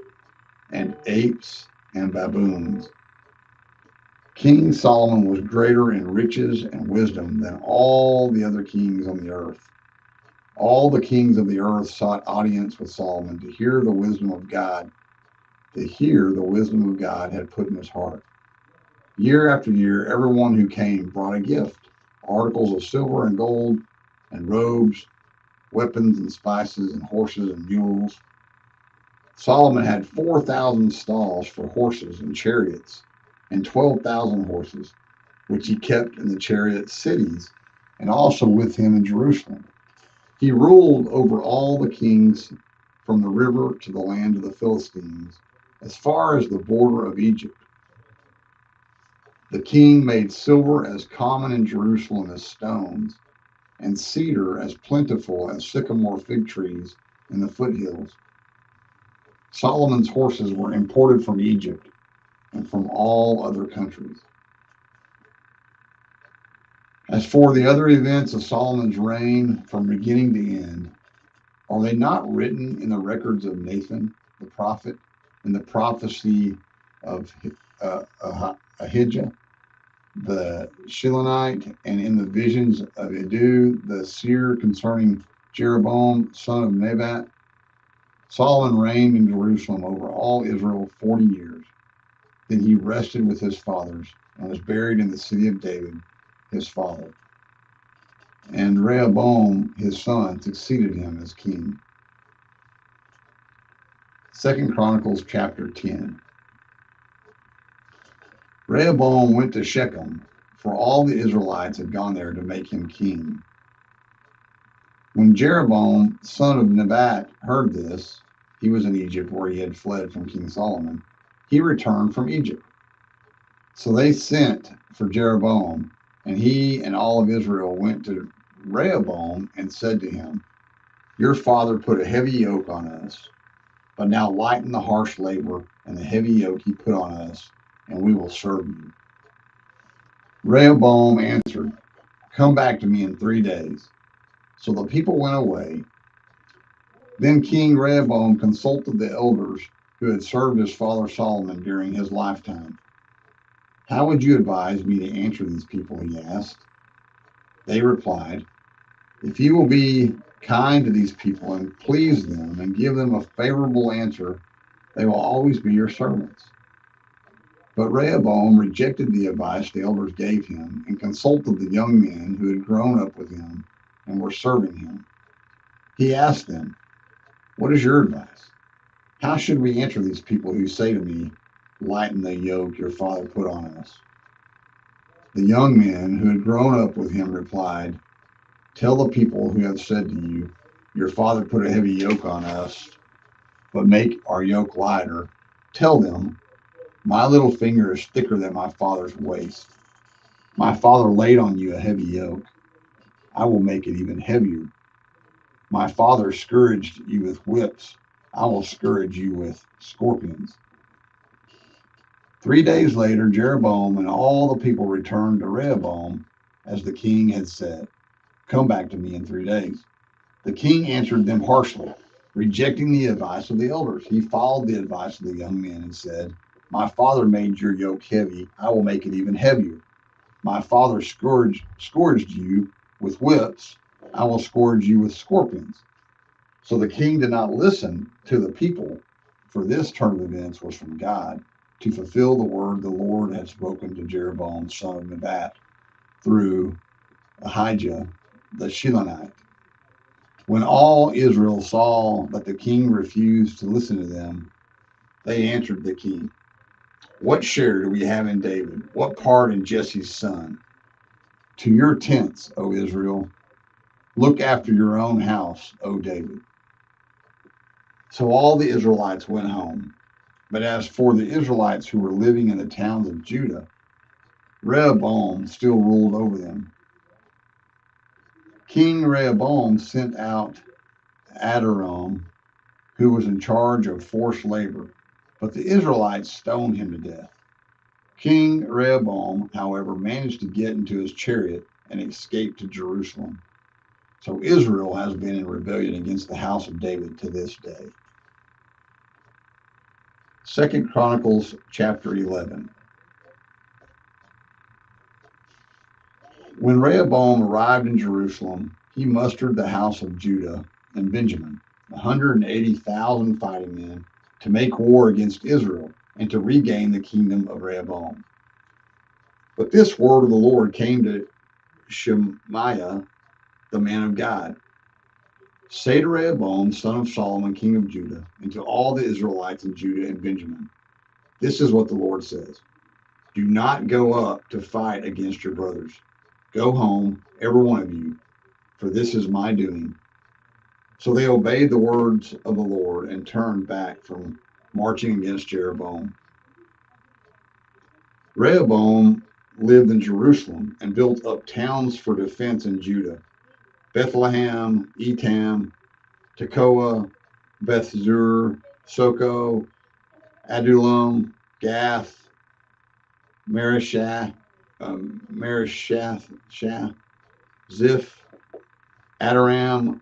and apes and baboons. King Solomon was greater in riches and wisdom than all the other kings on the earth. All the kings of the earth sought audience with Solomon to hear the wisdom of God, had put in his heart. Year after year, everyone who came brought a gift, articles of silver and gold, and robes, weapons and spices, and horses and mules. Solomon had 4,000 stalls for horses and chariots, and 12,000 horses, which he kept in the chariot cities, and also with him in Jerusalem. He ruled over all the kings from the river to the land of the Philistines, as far as the border of Egypt. The king made silver as common in Jerusalem as stones, and cedar as plentiful as sycamore fig trees in the foothills. Solomon's horses were imported from Egypt and from all other countries. As for the other events of Solomon's reign from beginning to end, are they not written in the records of Nathan the prophet, in the prophecy of Ahijah the Shilonite, and in the visions of Iddo the seer concerning Jeroboam son of Nebat? Solomon reigned in Jerusalem over all Israel 40 years. Then he rested with his fathers and was buried in the city of David, his father. And Rehoboam, his son, succeeded him as king. 2 Chronicles chapter 10. Rehoboam went to Shechem, for all the Israelites had gone there to make him king. When Jeroboam, son of Nebat, heard this, he was in Egypt where he had fled from King Solomon. He returned from Egypt. So they sent for Jeroboam, and he and all of Israel went to Rehoboam and said to him, "Your father put a heavy yoke on us, but now lighten the harsh labor and the heavy yoke he put on us, and we will serve you." Rehoboam answered, "Come back to me in 3 days." So the people went away. Then King Rehoboam consulted the elders who had served his father Solomon during his lifetime. "How would you advise me to answer these people?" he asked. They replied, "If you will be kind to these people and please them and give them a favorable answer, they will always be your servants." But Rehoboam rejected the advice the elders gave him and consulted the young men who had grown up with him and were serving him. He asked them, "What is your advice? How should we answer these people who say to me, 'Lighten the yoke your father put on us'?" The young men who had grown up with him replied, "Tell the people who have said to you, 'Your father put a heavy yoke on us, but make our yoke lighter.' Tell them, 'My little finger is thicker than my father's waist. My father laid on you a heavy yoke. I will make it even heavier. My father scourged you with whips. I will scourge you with scorpions." 3 days later, Jeroboam and all the people returned to Rehoboam as the king had said, "Come back to me in 3 days." The king answered them harshly, rejecting the advice of the elders. He followed the advice of the young men and said, My father made your yoke heavy. I will make it even heavier. My father scourged you with whips. I will scourge you with scorpions. So the king did not listen to the people, for this turn of events was from God, to fulfill the word the Lord had spoken to Jeroboam, son of Nebat, through Ahijah the Shilonite. When all Israel saw that the king refused to listen to them, they answered the king, "What share do we have in David? What part in Jesse's son? To your tents, O Israel. Look after your own house, O David." So all the Israelites went home. But as for the Israelites who were living in the towns of Judah, Rehoboam still ruled over them. King Rehoboam sent out Adoram, who was in charge of forced labor, but the Israelites stoned him to death. King Rehoboam, however, managed to get into his chariot and escape to Jerusalem. So Israel has been in rebellion against the house of David to this day. 2 Chronicles chapter 11. When Rehoboam arrived in Jerusalem, he mustered the house of Judah and Benjamin, 180,000 fighting men, to make war against Israel and to regain the kingdom of Rehoboam. But this word of the Lord came to Shemaiah, the man of God. Say to Rehoboam, son of Solomon, king of Judah, and to all the Israelites in Judah and Benjamin, this is what the Lord says. Do not go up to fight against your brothers. Go home, every one of you, for this is my doing. So they obeyed the words of the Lord and turned back from marching against Jeroboam. Rehoboam lived in Jerusalem and built up towns for defense in Judah: Bethlehem, Etam, Tekoa, Bethzur, Soko, Adullam, Gath, Marishah, Marishah, Ziph, Adoram,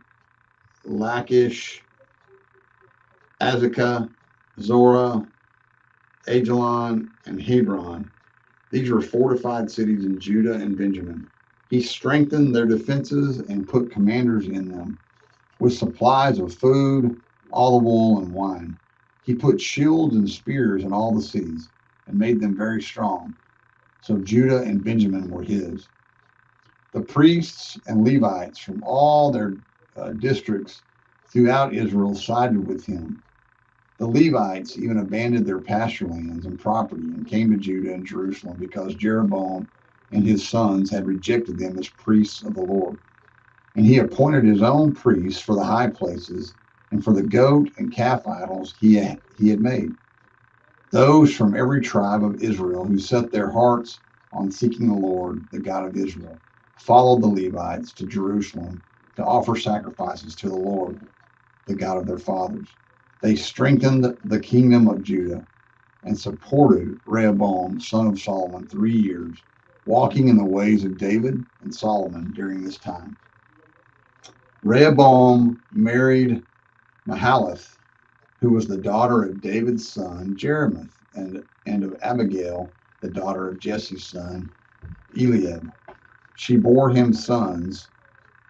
Lachish, Azekah, Zorah, Ajalon, and Hebron. These were fortified cities in Judah and Benjamin. He strengthened their defenses and put commanders in them with supplies of food, olive oil, and wine. He put shields and spears in all the cities and made them very strong. So Judah and Benjamin were his. The priests and Levites from all their districts throughout Israel sided with him. The Levites even abandoned their pasture lands and property and came to Judah and Jerusalem because Jeroboam and his sons had rejected them as priests of the Lord. And he appointed his own priests for the high places and for the goat and calf idols he had made. Those from every tribe of Israel who set their hearts on seeking the Lord, the God of Israel, followed the Levites to Jerusalem to offer sacrifices to the Lord, the God of their fathers. They strengthened the kingdom of Judah and supported Rehoboam, son of Solomon, 3 years, walking in the ways of David and Solomon during this time. Rehoboam married Mahalath, who was the daughter of David's son Jeremoth, and of Abigail, the daughter of Jesse's son Eliab. She bore him sons,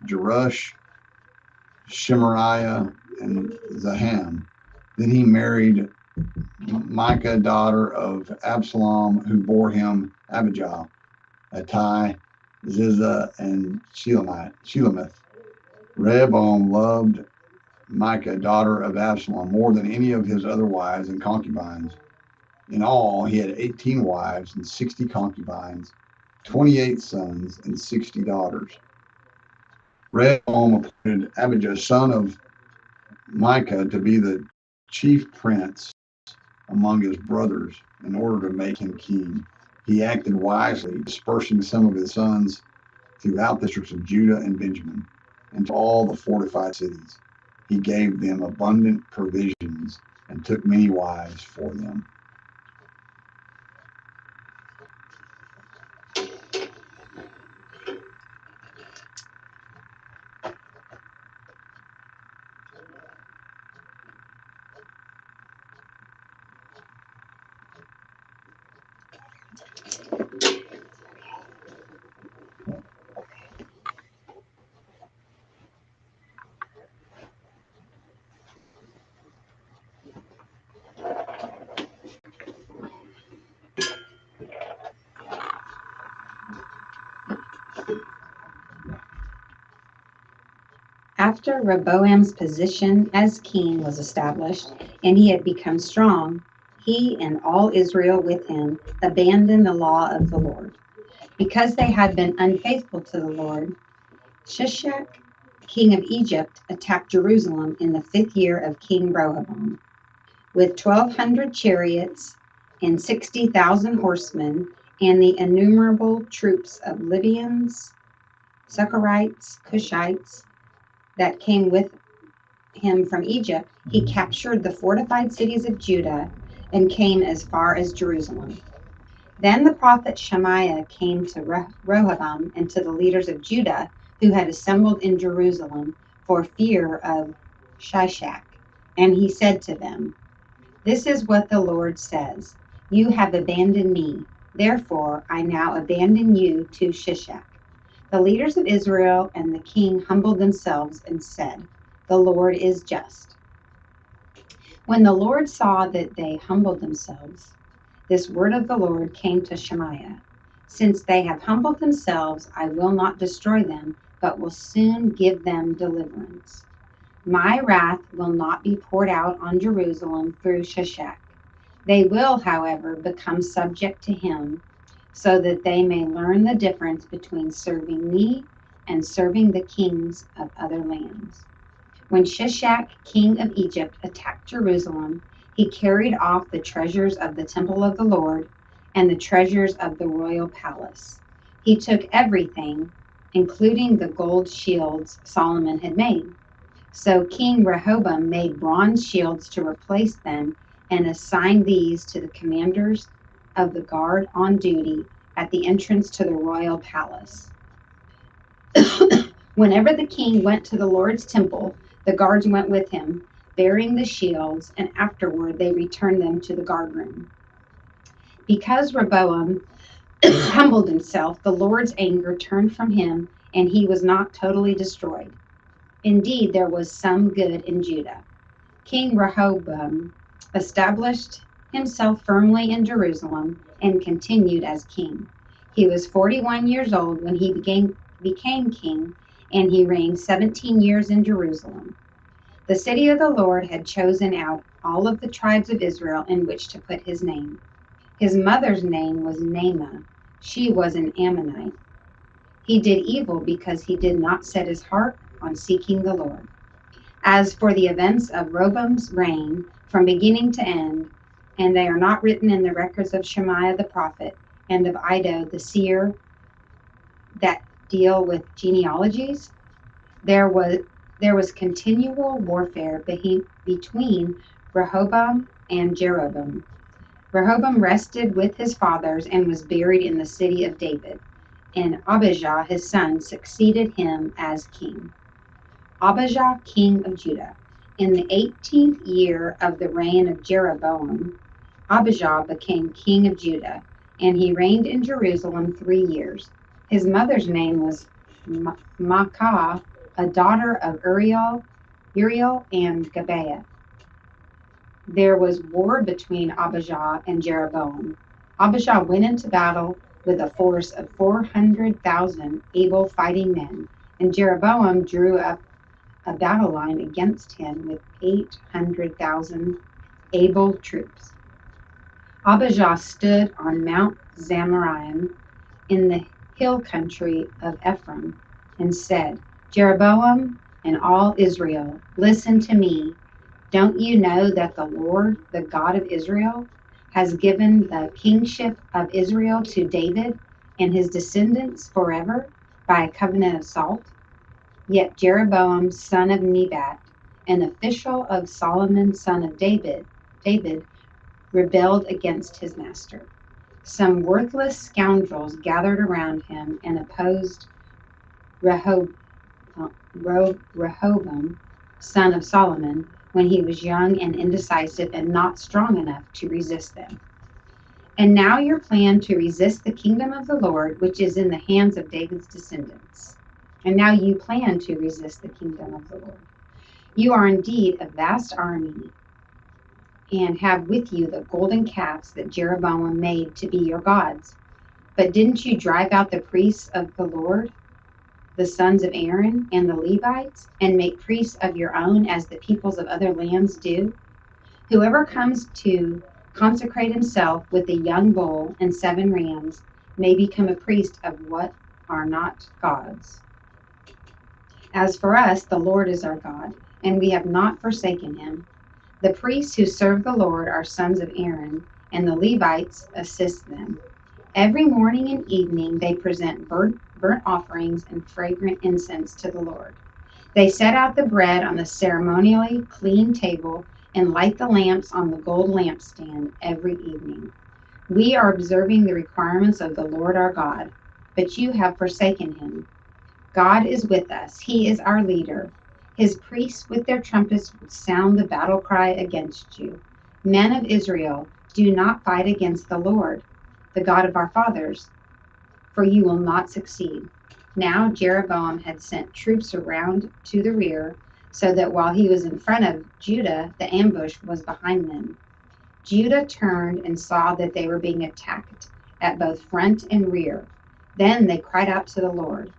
Jerush, Shemariah, and Zaham. Then he married Micah, daughter of Absalom, who bore him Abijah, Attai, Ziza, and Shelemith. Rehoboam loved Micah, daughter of Absalom, more than any of his other wives and concubines. In all, he had 18 wives and 60 concubines, 28 sons, and 60 daughters. Rehoboam appointed Abijah, son of Micah, to be the chief prince among his brothers in order to make him king. He acted wisely, dispersing some of his sons throughout the districts of Judah and Benjamin and to all the fortified cities. He gave them abundant provisions and took many wives for them. After Rehoboam's position as king was established and he had become strong, he and all Israel with him abandoned the law of the Lord. Because they had been unfaithful to the Lord, Shishak, king of Egypt, attacked Jerusalem in the 5th year of King Rehoboam. With 1,200 chariots and 60,000 horsemen, and the innumerable troops of Libyans, Succarites, Cushites that came with him from Egypt, he captured the fortified cities of Judah and came as far as Jerusalem. Then the prophet Shemaiah came to Rehoboam and to the leaders of Judah who had assembled in Jerusalem for fear of Shishak. And he said to them, "This is what the Lord says. You have abandoned me. Therefore, I now abandon you to Shishak." The leaders of Israel and the king humbled themselves and said, "The Lord is just." When the Lord saw that they humbled themselves, this word of the Lord came to Shemaiah: "Since they have humbled themselves, I will not destroy them, but will soon give them deliverance. My wrath will not be poured out on Jerusalem through Shishak. They will, however, become subject to him, so that they may learn the difference between serving me and serving the kings of other lands." When Shishak, king of Egypt, attacked Jerusalem, he carried off the treasures of the temple of the Lord and the treasures of the royal palace. He took everything, including the gold shields Solomon had made. So King Rehoboam made bronze shields to replace them and assigned these to the commanders of the guard on duty at the entrance to the royal palace. Whenever the king went to the Lord's temple, the guards went with him, bearing the shields, and afterward they returned them to the guard room. Because Rehoboam humbled himself, the Lord's anger turned from him, and he was not totally destroyed. Indeed, there was some good in Judah. King Rehoboam established himself firmly in Jerusalem and continued as king. He was 41 years old when he became king, and he reigned 17 years in Jerusalem. The city of the Lord had chosen out all of the tribes of Israel in which to put his name. His mother's name was Naamah. She was an Ammonite. He did evil because he did not set his heart on seeking the Lord. As for the events of Rehoboam's reign from beginning to end, and they are not written in the records of Shemaiah the prophet and of Iddo the seer that deal with genealogies, there was continual warfare between Rehoboam and Jeroboam. Rehoboam rested with his fathers and was buried in the city of David, and Abijah his son succeeded him as king. Abijah, king of Judah. In the 18th year of the reign of Jeroboam, Abijah became king of Judah, and he reigned in Jerusalem 3 years. His mother's name was Maacah, a daughter of Uriel and Gibeah. There was war between Abijah and Jeroboam. Abijah went into battle with a force of 400,000 able fighting men, and Jeroboam drew up a battle line against him with 800,000 able troops. Abijah stood on Mount Zemaraim in the hill country of Ephraim and said, "Jeroboam and all Israel, listen to me. Don't you know that the Lord, the God of Israel, has given the kingship of Israel to David and his descendants forever by a covenant of salt? Yet Jeroboam, son of Nebat, an official of Solomon, son of David, rebelled against his master. Some worthless scoundrels gathered around him and opposed Rehoboam, son of Solomon, when he was young and indecisive and not strong enough to resist them. And now your plan to resist the kingdom of the Lord, which is in the hands of David's descendants. And now you plan to resist the kingdom of the Lord. You are indeed a vast army and have with you the golden calves that Jeroboam made to be your gods. But didn't you drive out the priests of the Lord, the sons of Aaron and the Levites, and make priests of your own as the peoples of other lands do? Whoever comes to consecrate himself with a young bull and 7 rams may become a priest of what are not gods. As for us, the Lord is our God, and we have not forsaken him. The priests who serve the Lord are sons of Aaron, and the Levites assist them. Every morning and evening they present burnt offerings and fragrant incense to the Lord. They set out the bread on the ceremonially clean table and light the lamps on the gold lampstand every evening. We are observing the requirements of the Lord our God, but you have forsaken him. God is with us. He is our leader. His priests with their trumpets sound the battle cry against you. Men of Israel, do not fight against the Lord, the God of our fathers, for you will not succeed. Now Jeroboam had sent troops around to the rear, so that while he was in front of Judah, the ambush was behind them. Judah turned and saw that they were being attacked at both front and rear. Then they cried out to the Lord.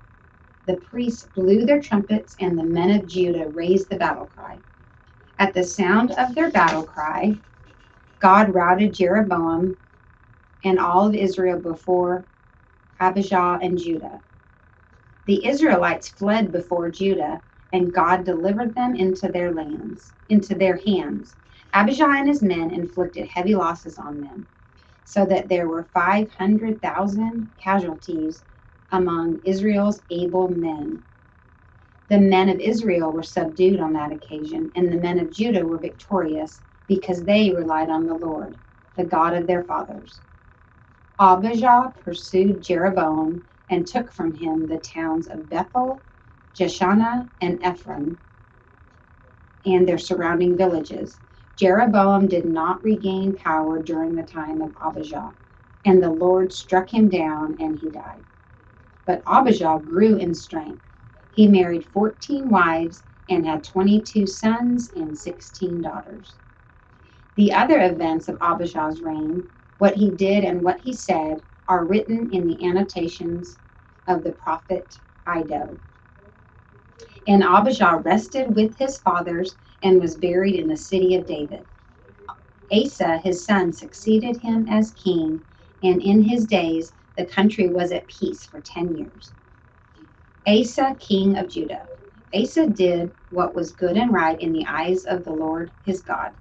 The priests blew their trumpets, and the men of Judah raised the battle cry. At the sound of their battle cry, God routed Jeroboam and all of Israel before Abijah and Judah. The Israelites fled before Judah, and God delivered them into their hands. Abijah and his men inflicted heavy losses on them, so that there were 500,000 casualties among Israel's able men. The men of Israel were subdued on that occasion, and the men of Judah were victorious because they relied on the Lord, the God of their fathers. Abijah pursued Jeroboam and took from him the towns of Bethel, Jeshanah, and Ephraim, and their surrounding villages. Jeroboam did not regain power during the time of Abijah, and the Lord struck him down, and he died. But Abijah grew in strength. He married 14 wives and had 22 sons and 16 daughters. The other events of Abijah's reign, what he did and what he said, are written in the annotations of the prophet Iddo. And Abijah rested with his fathers and was buried in the city of David. Asa, his son, succeeded him as king, and in his days the country was at peace for 10 years. Asa, king of Judah. Asa did what was good and right in the eyes of the Lord his God.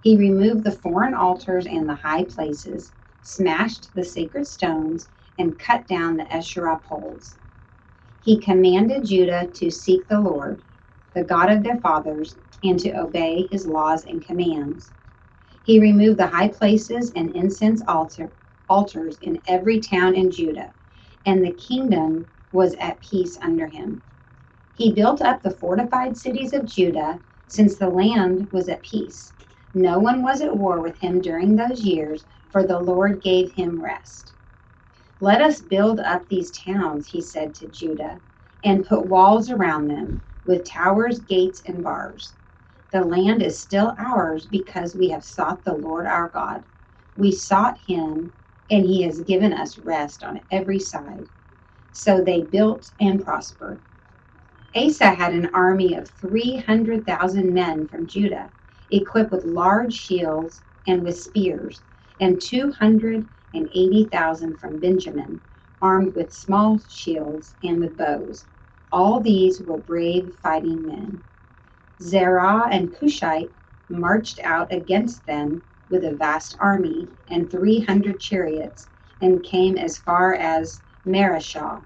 He removed the foreign altars and the high places, smashed the sacred stones, and cut down the Asherah poles. He commanded Judah to seek the Lord, the God of their fathers, and to obey his laws and commands. He removed the high places and incense altars in every town in Judah, and the kingdom was at peace under him. He built up the fortified cities of Judah, since the land was at peace. No one was at war with him during those years, for the Lord gave him rest. Let us build up these towns, he said to Judah, and put walls around them, with towers, gates, and bars. The land is still ours because we have sought the Lord our God. We sought him, and he has given us rest on every side. So they built and prospered. Asa had an army of 300,000 men from Judah, equipped with large shields and with spears, and 280,000 from Benjamin, armed with small shields and with bows. All these were brave fighting men. Zerah and Cushite marched out against them with a vast army and 300 chariots, and came as far as Mareshah.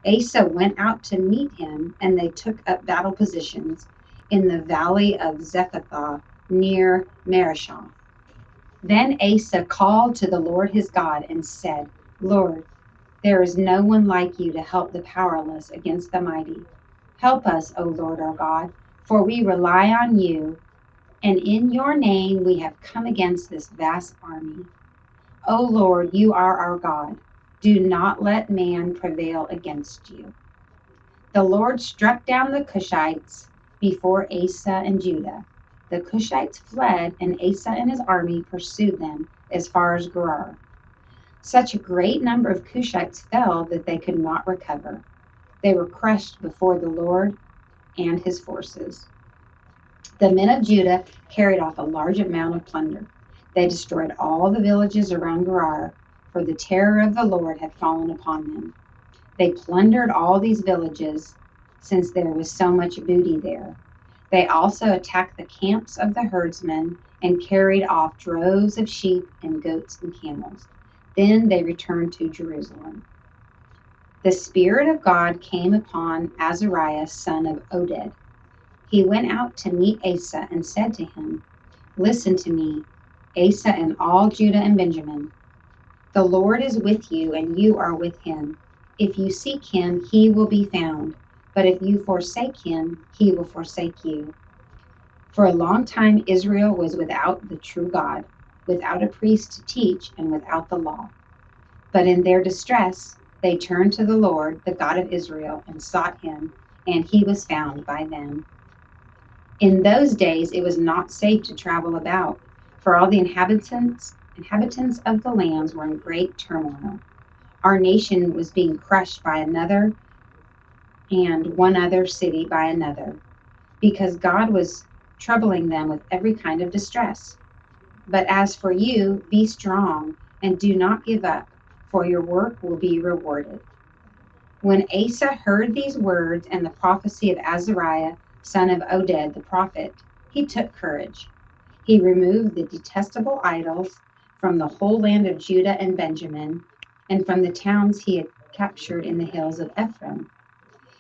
Asa went out to meet him, and they took up battle positions in the valley of Zephathah near Mareshah. Then Asa called to the Lord his God and said, Lord, there is no one like you to help the powerless against the mighty. Help us, O Lord our God, for we rely on you, and in your name we have come against this vast army. O Lord, you are our God. Do not let man prevail against you. The Lord struck down the Cushites before Asa and Judah. The Cushites fled, and Asa and his army pursued them as far as Gerar. Such a great number of Cushites fell that they could not recover. They were crushed before the Lord and his forces. The men of Judah carried off a large amount of plunder. They destroyed all the villages around Gerar, for the terror of the Lord had fallen upon them. They plundered all these villages, since there was so much booty there. They also attacked the camps of the herdsmen and carried off droves of sheep and goats and camels. Then they returned to Jerusalem. The Spirit of God came upon Azariah, son of Oded. He went out to meet Asa and said to him, Listen to me, Asa and all Judah and Benjamin. The Lord is with you, and you are with him. If you seek him, he will be found. But if you forsake him, he will forsake you. For a long time, Israel was without the true God, without a priest to teach, and without the law. But in their distress, they turned to the Lord, the God of Israel, and sought him, and he was found by them. In those days, it was not safe to travel about, for all the inhabitants of the lands were in great turmoil. Our nation was being crushed by another, and one other city by another, because God was troubling them with every kind of distress. But as for you, be strong and do not give up, for your work will be rewarded. When Asa heard these words and the prophecy of Azariah, son of Oded the prophet, he took courage. He removed the detestable idols from the whole land of Judah and Benjamin, and from the towns he had captured in the hills of Ephraim.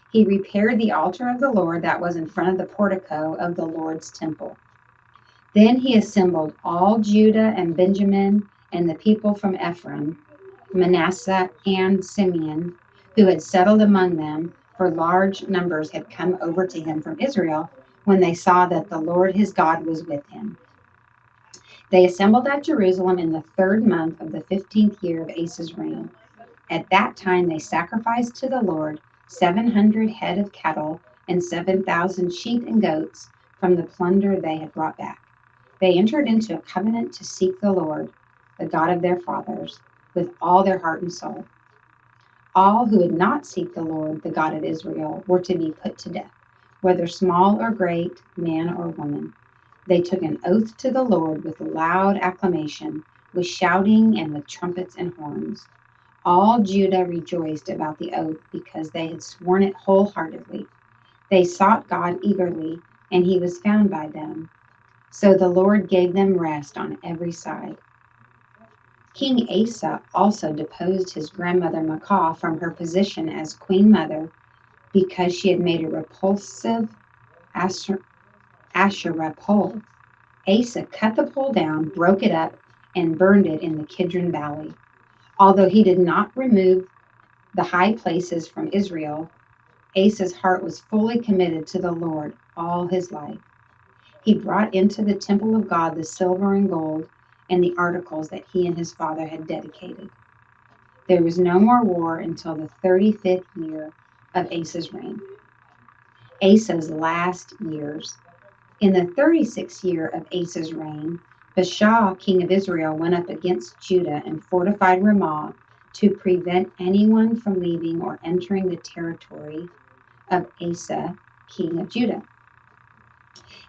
He repaired the altar of the Lord that was in front of the portico of the Lord's temple. Then he assembled all Judah and Benjamin and the people from Ephraim, Manasseh, and Simeon, who had settled among them, for large numbers had come over to him from Israel when they saw that the Lord his God was with him. They assembled at Jerusalem in the 3rd month of the 15th year of Asa's reign. At that time they sacrificed to the Lord 700 head of cattle and 7,000 sheep and goats from the plunder they had brought back. They entered into a covenant to seek the Lord, the God of their fathers, with all their heart and soul. All who would not seek the Lord, the God of Israel, were to be put to death, whether small or great, man or woman. They took an oath to the Lord with loud acclamation, with shouting and with trumpets and horns. All Judah rejoiced about the oath because they had sworn it wholeheartedly. They sought God eagerly, and he was found by them. So the Lord gave them rest on every side. King Asa also deposed his grandmother Maacah from her position as queen mother because she had made a repulsive Asherah pole. Asa cut the pole down, broke it up, and burned it in the Kidron Valley. Although he did not remove the high places from Israel, Asa's heart was fully committed to the Lord all his life. He brought into the temple of God the silver and gold and the articles that he and his father had dedicated. There was no more war until the 35th year of Asa's reign. Asa's last years. In the 36th year of Asa's reign, Baasha, king of Israel, went up against Judah and fortified Ramah to prevent anyone from leaving or entering the territory of Asa, king of Judah.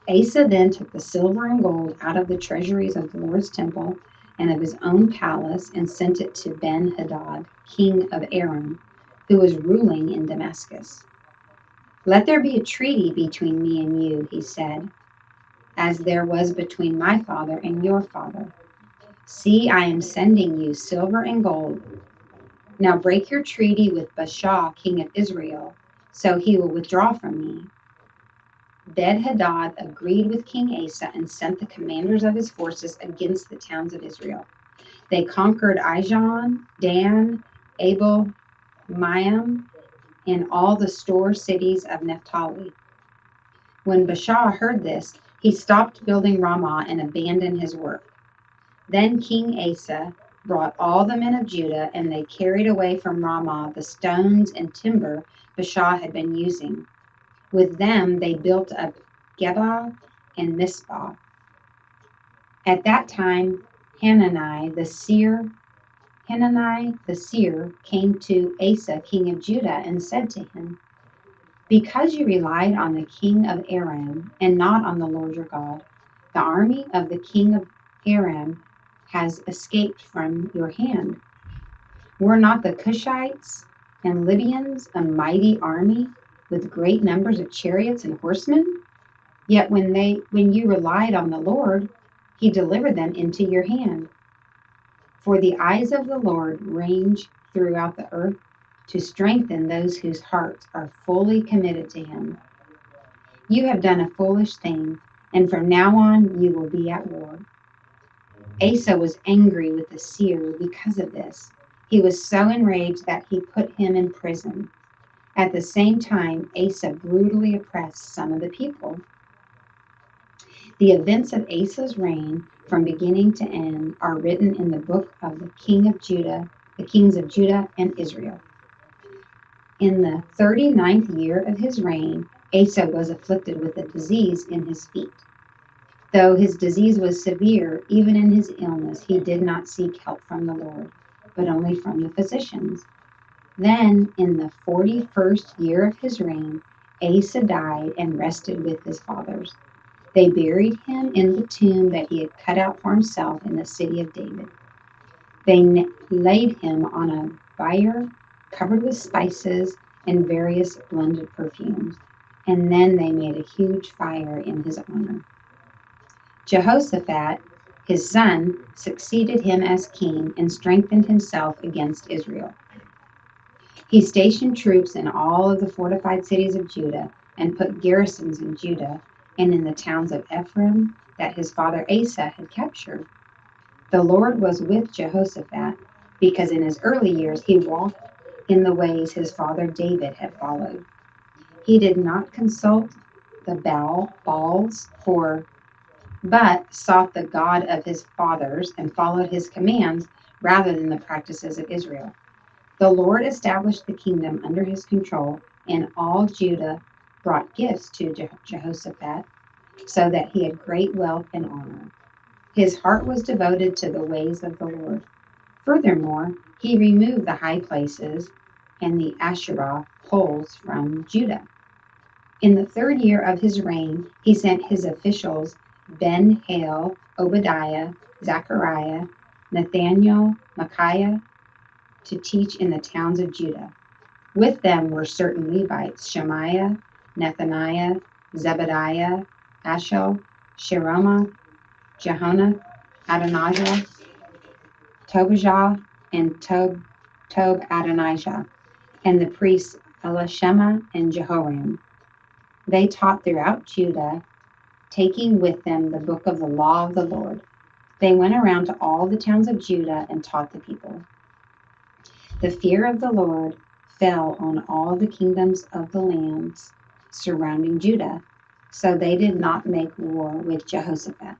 Asa then took the silver and gold out of the treasuries of the Lord's temple and of his own palace and sent it to Ben-Hadad, king of Aram, who was ruling in Damascus. Let there be a treaty between me and you, he said, as there was between my father and your father. See, I am sending you silver and gold. Now break your treaty with Baasha, king of Israel, so he will withdraw from me. Ben-Hadad agreed with King Asa and sent the commanders of his forces against the towns of Israel. They conquered Ijon, Dan, Abel, Maim, and all the store cities of Naphtali. When Baasha heard this, he stopped building Ramah and abandoned his work. Then King Asa brought all the men of Judah, and they carried away from Ramah the stones and timber Baasha had been using. With them they built up Gebal and Mizpah. At that time, Hanani the seer came to Asa, king of Judah, and said to him, "Because you relied on the king of Aram and not on the Lord your God, the army of the king of Aram has escaped from your hand. Were not the Cushites and Libyans a mighty army with great numbers of chariots and horsemen? Yet when you relied on the Lord, he delivered them into your hand. For the eyes of the Lord range throughout the earth to strengthen those whose hearts are fully committed to him. You have done a foolish thing, and from now on you will be at war." Asa was angry with the seer because of this. He was so enraged that he put him in prison. At the same time, Asa brutally oppressed some of the people. The events of Asa's reign from beginning to end are written in the book of the kings of Judah and Israel. In the 39th year of his reign, Asa was afflicted with a disease in his feet. Though his disease was severe, even in his illness, he did not seek help from the Lord, but only from the physicians. Then, in the 41st year of his reign, Asa died and rested with his fathers. They buried him in the tomb that he had cut out for himself in the city of David. They laid him on a bier covered with spices and various blended perfumes, and then they made a huge fire in his honor. Jehoshaphat, his son, succeeded him as king and strengthened himself against Israel. He stationed troops in all of the fortified cities of Judah and put garrisons in Judah and in the towns of Ephraim that his father Asa had captured. The Lord was with Jehoshaphat because in his early years he walked in the ways his father David had followed. He did not consult the Baals but sought the God of his fathers and followed his commands rather than the practices of Israel. The Lord established the kingdom under his control, and all Judah brought gifts to Jehoshaphat, so that he had great wealth and honor. His heart was devoted to the ways of the Lord. Furthermore, he removed the high places and the Asherah poles from Judah. In the 3rd year of his reign, he sent his officials Ben-Hail, Obadiah, Zechariah, Nathaniel, Micaiah, to teach in the towns of Judah. With them were certain Levites, Shemaiah, Nethaniah, Zebediah, Ashel, Sheromah, Jehonath, Adonijah, Tobijah, and Tob-Adonijah, and the priests Elishama and Jehoram. They taught throughout Judah, taking with them the book of the law of the Lord. They went around to all the towns of Judah and taught the people. The fear of the Lord fell on all the kingdoms of the lands surrounding Judah, so they did not make war with Jehoshaphat.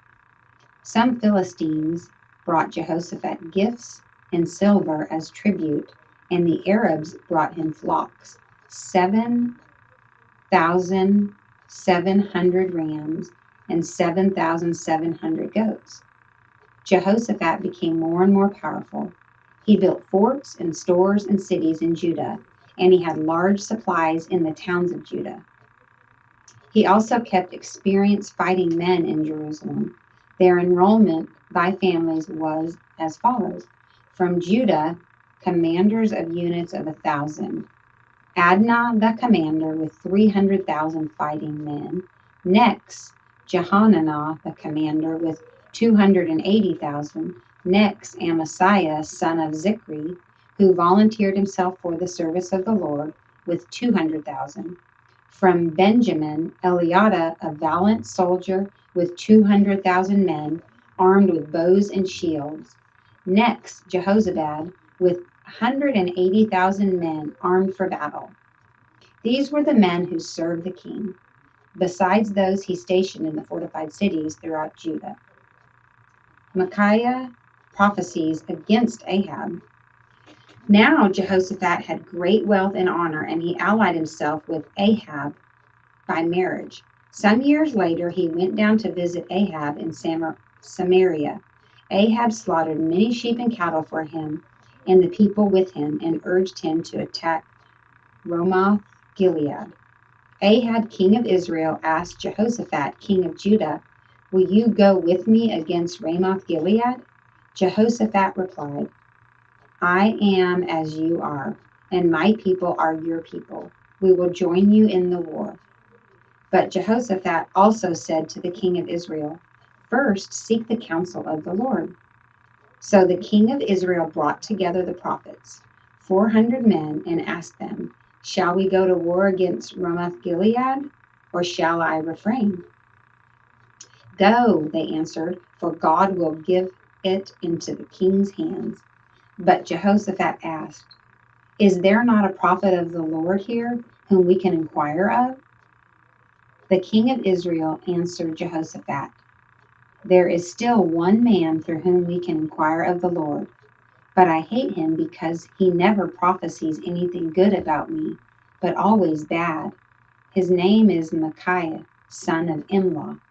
Some Philistines brought Jehoshaphat gifts and silver as tribute, and the Arabs brought him flocks, 7,700 rams and 7,700 goats. Jehoshaphat became more and more powerful. He built forts and stores and cities in Judah, and he had large supplies in the towns of Judah. He also kept experienced fighting men in Jerusalem. Their enrollment by families was as follows. From Judah, commanders of units of 1,000. Adnah the commander with 300,000 fighting men. Next, Jehananah the commander with 280,000. Next, Amasiah, son of Zikri, who volunteered himself for the service of the Lord with 200,000. From Benjamin, Eliada, a valiant soldier with 200,000 men, armed with bows and shields. Next, Jehozabad, with 180,000 men armed for battle. These were the men who served the king, besides those he stationed in the fortified cities throughout Judah. Micaiah prophecies against Ahab. Now Jehoshaphat had great wealth and honor, and he allied himself with Ahab by marriage. Some years later, he went down to visit Ahab in Samaria. Ahab slaughtered many sheep and cattle for him and the people with him, and urged him to attack Ramoth Gilead. Ahab, king of Israel, asked Jehoshaphat, king of Judah, "Will you go with me against Ramoth Gilead?" Jehoshaphat replied, "I am as you are, and my people are your people. We will join you in the war." But Jehoshaphat also said to the king of Israel, "First seek the counsel of the Lord." So the king of Israel brought together the prophets, 400 men, and asked them, "Shall we go to war against Ramoth Gilead, or shall I refrain?" "Go," they answered, "for God will give it into the king's hands." But Jehoshaphat asked, "Is there not a prophet of the Lord here whom we can inquire of?" The king of Israel answered Jehoshaphat, "There is still one man through whom we can inquire of the Lord, but I hate him because he never prophesies anything good about me, but always bad. His name is Micaiah, son of Imlah."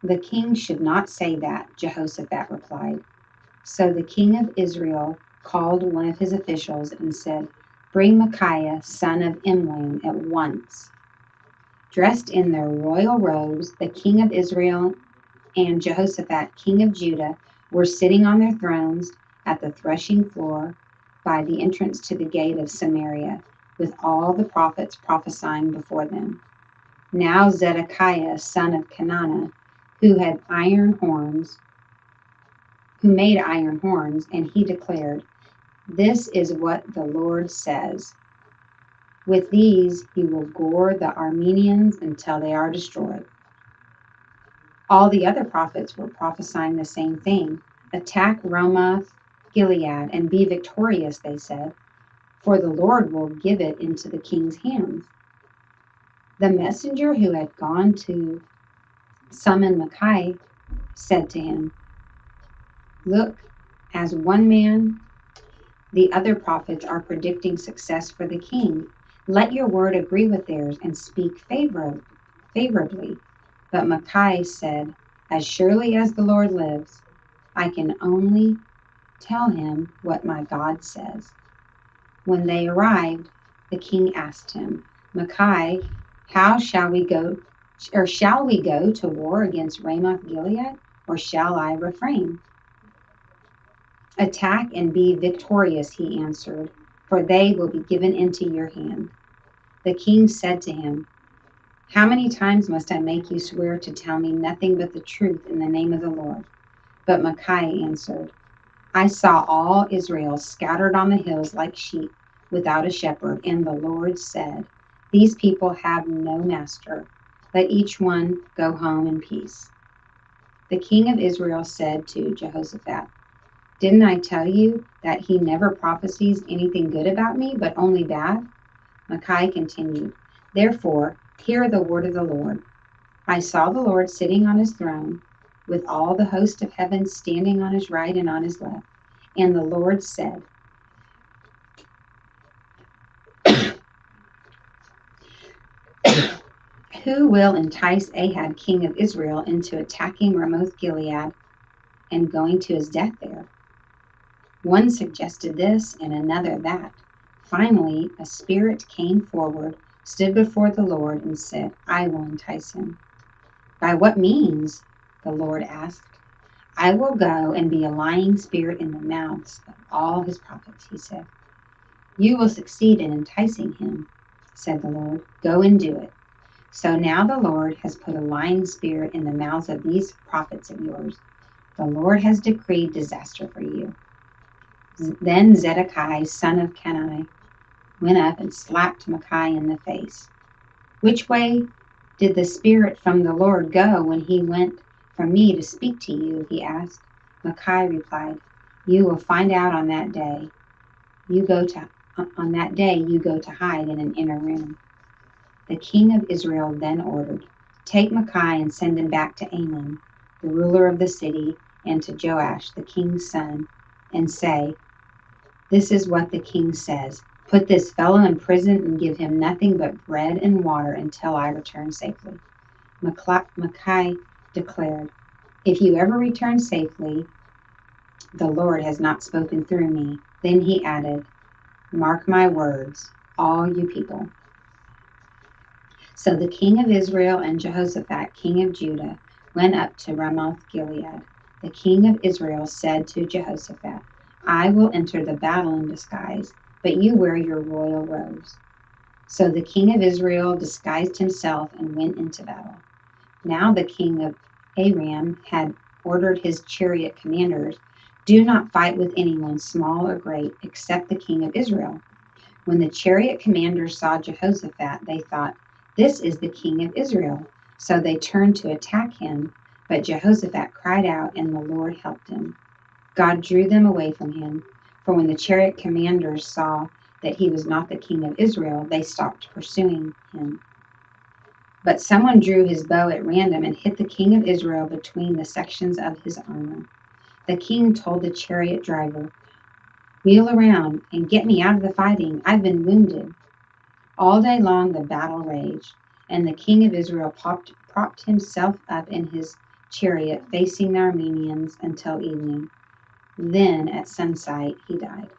"The king should not say that," Jehoshaphat replied. So the king of Israel called one of his officials and said, "Bring Micaiah, son of Imlah, at once." Dressed in their royal robes, the king of Israel and Jehoshaphat, king of Judah, were sitting on their thrones at the threshing floor by the entrance to the gate of Samaria, with all the prophets prophesying before them. Now Zedekiah, son of Kenana, who made iron horns, and he declared, "This is what the Lord says. With these he will gore the Arameans until they are destroyed." All the other prophets were prophesying the same thing. "Attack Ramoth Gilead and be victorious," they said, "for the Lord will give it into the king's hands." The messenger who had gone to summon Micaiah said to him, "Look, as one man, the other prophets are predicting success for the king. Let your word agree with theirs and speak favorably." But Micaiah said, "As surely as the Lord lives, I can only tell him what my God says." When they arrived, the king asked him, "Micaiah, shall we go to war against Ramoth Gilead, or shall I refrain?" "Attack and be victorious," he answered, "for they will be given into your hand." The king said to him, "How many times must I make you swear to tell me nothing but the truth in the name of the Lord?" But Micaiah answered, "I saw all Israel scattered on the hills like sheep without a shepherd, and the Lord said, 'These people have no master. Let each one go home in peace.'" The king of Israel said to Jehoshaphat, "Didn't I tell you that he never prophesies anything good about me, but only bad?" Micaiah continued, "Therefore, hear the word of the Lord. I saw the Lord sitting on his throne, with all the host of heaven standing on his right and on his left. And the Lord said, 'Who will entice Ahab, king of Israel, into attacking Ramoth Gilead and going to his death there?' One suggested this and another that. Finally, a spirit came forward, stood before the Lord, and said, 'I will entice him.' 'By what means?' the Lord asked. 'I will go and be a lying spirit in the mouths of all his prophets,' he said. 'You will succeed in enticing him,' said the Lord. 'Go and do it.' So now the Lord has put a lying spirit in the mouths of these prophets of yours. The Lord has decreed disaster for you." Then Zedekiah, son of Kenani, went up and slapped Micaiah in the face. "Which way did the spirit from the Lord go when he went from me to speak to you?" he asked. Micaiah replied, "You will find out on that day. You go to hide in an inner room." The king of Israel then ordered, "Take Micaiah and send him back to Amon, the ruler of the city, and to Joash, the king's son, and say, This is what the king says. Put this fellow in prison and give him nothing but bread and water until I return safely. Micaiah declared, If you ever return safely, the Lord has not spoken through me. Then he added, Mark my words, all you people. So the king of Israel and Jehoshaphat, king of Judah, went up to Ramoth Gilead. The king of Israel said to Jehoshaphat, I will enter the battle in disguise, but you wear your royal robes. So the king of Israel disguised himself and went into battle. Now the king of Aram had ordered his chariot commanders, Do not fight with anyone, small or great, except the king of Israel. When the chariot commanders saw Jehoshaphat, they thought, This is the king of Israel. So they turned to attack him, but Jehoshaphat cried out, and the Lord helped him. God drew them away from him, for when the chariot commanders saw that he was not the king of Israel, they stopped pursuing him. But someone drew his bow at random and hit the king of Israel between the sections of his armor. The king told the chariot driver, Wheel around and get me out of the fighting. I've been wounded. All day long the battle raged, and the king of Israel propped himself up in his chariot facing the Arameans until evening. Then at sunset he died.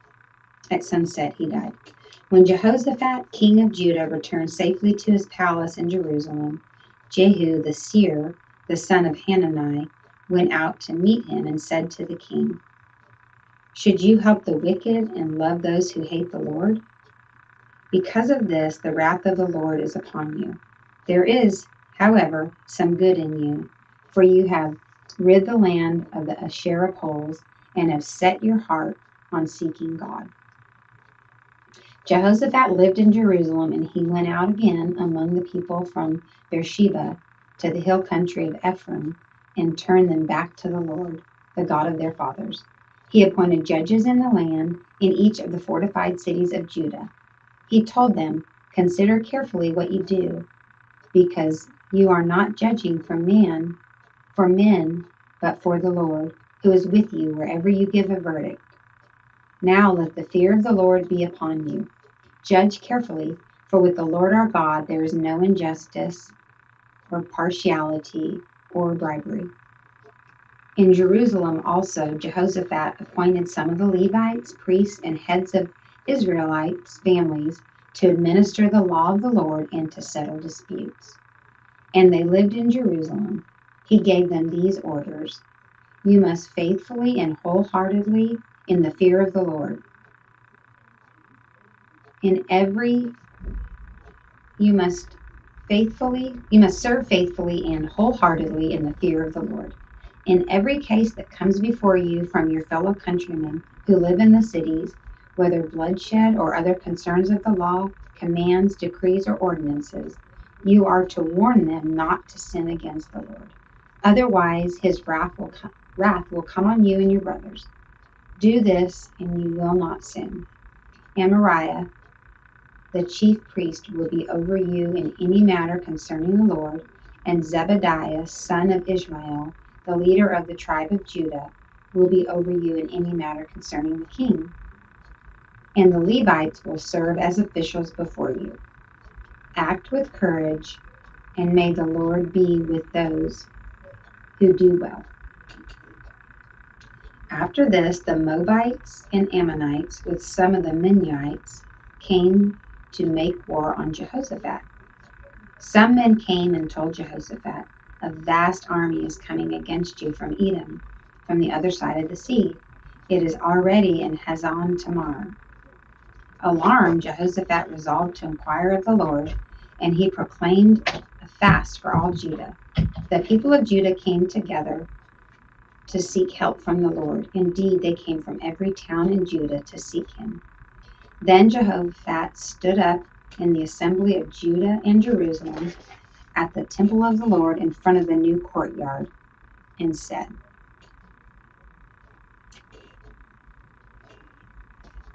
When Jehoshaphat, king of Judah, returned safely to his palace in Jerusalem, Jehu the seer, the son of Hanani, went out to meet him and said to the king, Should you help the wicked and love those who hate the Lord? Because of this, the wrath of the Lord is upon you. There is, however, some good in you, for you have rid the land of the Asherah poles and have set your heart on seeking God. Jehoshaphat lived in Jerusalem, and he went out again among the people from Beersheba to the hill country of Ephraim and turned them back to the Lord, the God of their fathers. He appointed judges in the land in each of the fortified cities of Judah. He told them, Consider carefully what you do, because you are not judging for men, but for the Lord, who is with you wherever you give a verdict. Now let the fear of the Lord be upon you. Judge carefully, for with the Lord our God there is no injustice or partiality or bribery. In Jerusalem also Jehoshaphat appointed some of the Levites, priests, and heads of Israelites' families to administer the law of the Lord and to settle disputes. And they lived in Jerusalem. He gave them these orders. You must faithfully and wholeheartedly in the fear of the Lord. You must serve faithfully and wholeheartedly in the fear of the Lord. In every case that comes before you from your fellow countrymen who live in the cities, whether bloodshed or other concerns of the law, commands, decrees, or ordinances, you are to warn them not to sin against the Lord. Otherwise, his wrath will come on you and your brothers. Do this, and you will not sin. Amariah, the chief priest, will be over you in any matter concerning the Lord, and Zebediah, son of Ishmael, the leader of the tribe of Judah, will be over you in any matter concerning the king. And the Levites will serve as officials before you. Act with courage, and may the Lord be with those who do well. After this, the Moabites and Ammonites, with some of the Mennonites, came to make war on Jehoshaphat. Some men came and told Jehoshaphat, A vast army is coming against you from Edom, from the other side of the sea. It is already in Hazan Tamar. Alarmed, Jehoshaphat resolved to inquire of the Lord, and he proclaimed a fast for all Judah. The people of Judah came together to seek help from the Lord. Indeed, they came from every town in Judah to seek him. Then Jehoshaphat stood up in the assembly of Judah and Jerusalem at the temple of the Lord in front of the new courtyard and said,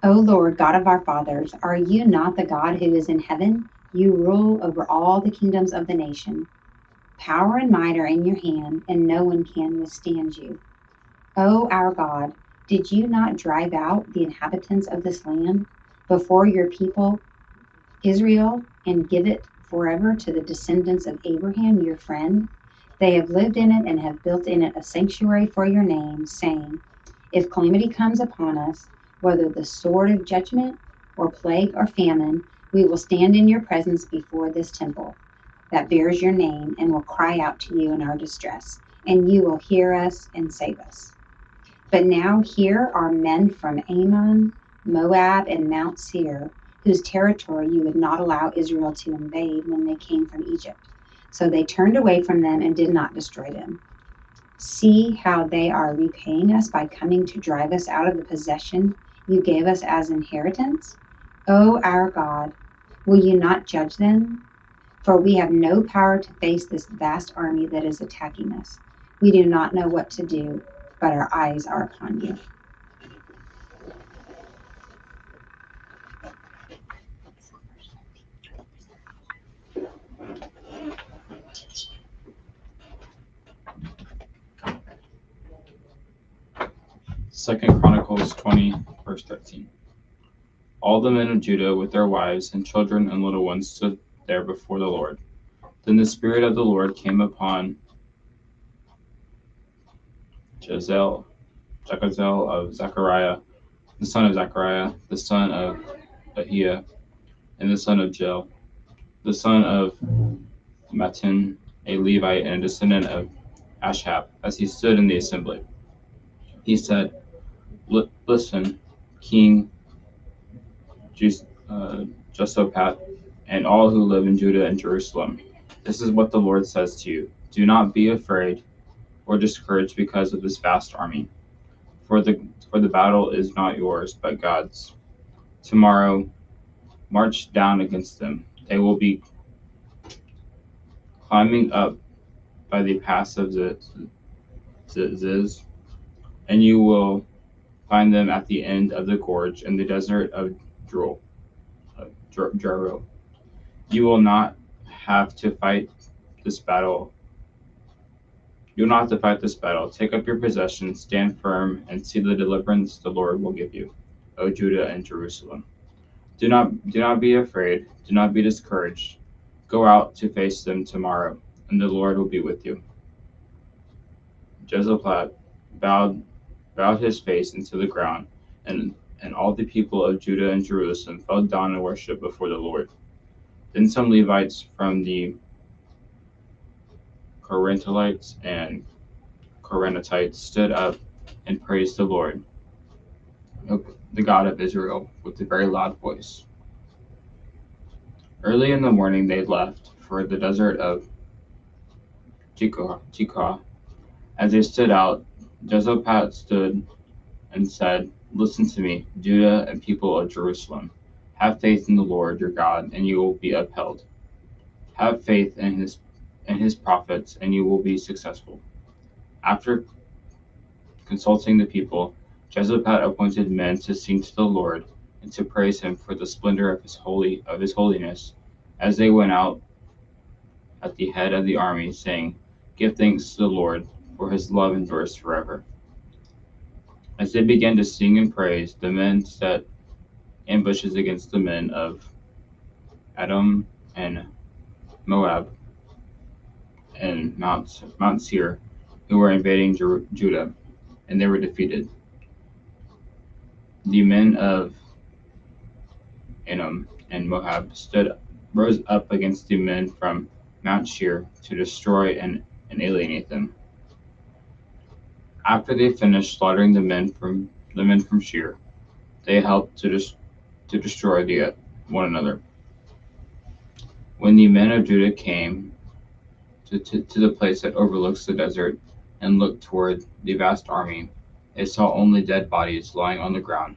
O Lord, God of our fathers, are you not the God who is in heaven? You rule over all the kingdoms of the nation. Power and might are in your hand, and no one can withstand you. O our God, did you not drive out the inhabitants of this land before your people Israel and give it forever to the descendants of Abraham, your friend? They have lived in it and have built in it a sanctuary for your name, saying, if calamity comes upon us, whether the sword of judgment or plague or famine, we will stand in your presence before this temple that bears your name and will cry out to you in our distress, and you will hear us and save us. But now here are men from Ammon, Moab, and Mount Seir, whose territory you would not allow Israel to invade when they came from Egypt. So they turned away from them and did not destroy them. See how they are repaying us by coming to drive us out of the possession you gave us as inheritance? O our God, will you not judge them? For we have no power to face this vast army that is attacking us. We do not know what to do, but our eyes are upon you. Second Chronicles 20, verse 13. All the men of Judah with their wives and children and little ones stood there before the Lord. Then the Spirit of the Lord came upon Jahaziel of Zechariah, the son of Zechariah, the son of Ahiah, and the son of Jel, the son of Mattan, a Levite and a descendant of Ashab, as he stood in the assembly. He said, listen, King Jehoshaphat, and all who live in Judah and Jerusalem. This is what the Lord says to you. Do not be afraid or discouraged because of this vast army, for the battle is not yours, but God's. Tomorrow, march down against them. They will be climbing up by the pass of Ziz, and you will find them at the end of the gorge in the desert of Jeruel. You will not have to fight this battle. You will not have to fight this battle. Take up your possessions, stand firm, and see the deliverance the Lord will give you, O Judah and Jerusalem. Do not be afraid. Do not be discouraged. Go out to face them tomorrow, and the Lord will be with you. Jehoshaphat bowed his face into the ground, and all the people of Judah and Jerusalem fell down and worshipped before the Lord. Then some Levites from the Korathite and Koranitites stood up and praised the Lord, the God of Israel, with a very loud voice. Early in the morning they left for the desert of Tekoa. As they stood out, Jehoshaphat stood and said, listen to me, Judah and people of Jerusalem. Have faith in the Lord your God, and you will be upheld. Have faith in his prophets, and you will be successful. After consulting the people, Jehoshaphat appointed men to sing to the Lord and to praise him for the splendor of his holiness, as they went out at the head of the army, saying, give thanks to the Lord, for his love endures forever. As they began to sing and praise, the men set ambushes against the men of Edom and Moab and Mount Seir, who were invading Judah, and they were defeated. The men of Edom and Moab rose up against the men from Mount Seir to destroy and alienate them. After they finished slaughtering the men from Seir, they helped to destroy one another. When the men of Judah came to the place that overlooks the desert and looked toward the vast army, they saw only dead bodies lying on the ground.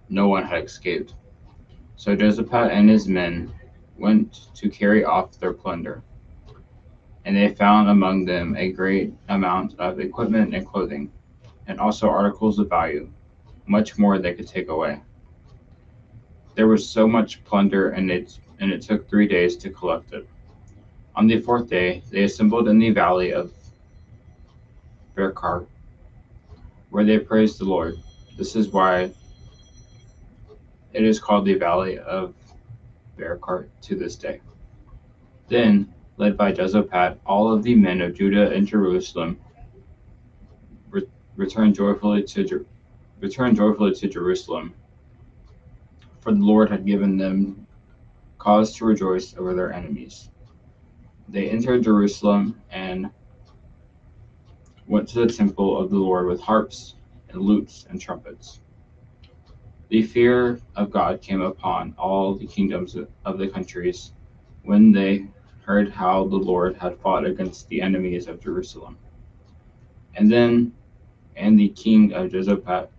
No one had escaped. So Jehoshaphat and his men went to carry off their plunder, and they found among them a great amount of equipment and clothing, and also articles of value, much more they could take away. There was so much plunder, and it took 3 days to collect it. On the fourth day, they assembled in the valley of Berkar, where they praised the Lord. This is why it is called the Valley of Bearcart to this day. Then, led by Jezebel, all of the men of Judah and Jerusalem returned joyfully to Jerusalem, for the Lord had given them cause to rejoice over their enemies. They entered Jerusalem and went to the temple of the Lord with harps and lutes and trumpets. The fear of God came upon all the kingdoms of the countries when they heard how the Lord had fought against the enemies of Jerusalem. And the king of Jezebel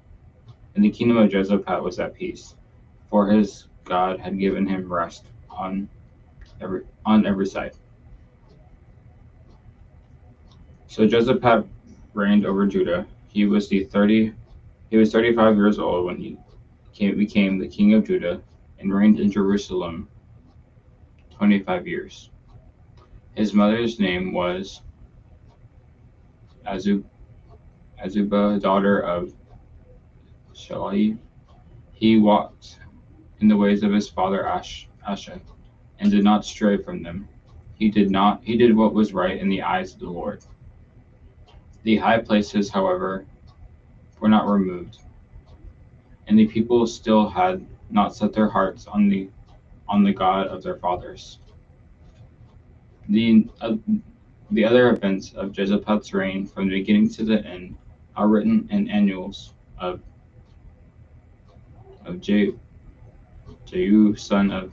and the kingdom of Jezebel was at peace, for his God had given him rest on every side. So Jezebel reigned over Judah. He was 35 years old when he became the king of Judah and reigned in Jerusalem 25 years. His mother's name was Azubah, daughter of Shalai. He walked in the ways of his father Asa, and did not stray from them. He did what was right in the eyes of the Lord. The high places, however, were not removed, and the people still had not set their hearts on the God of their fathers. The other events of Jezebel's reign from the beginning to the end are written in annals of Jehu, son of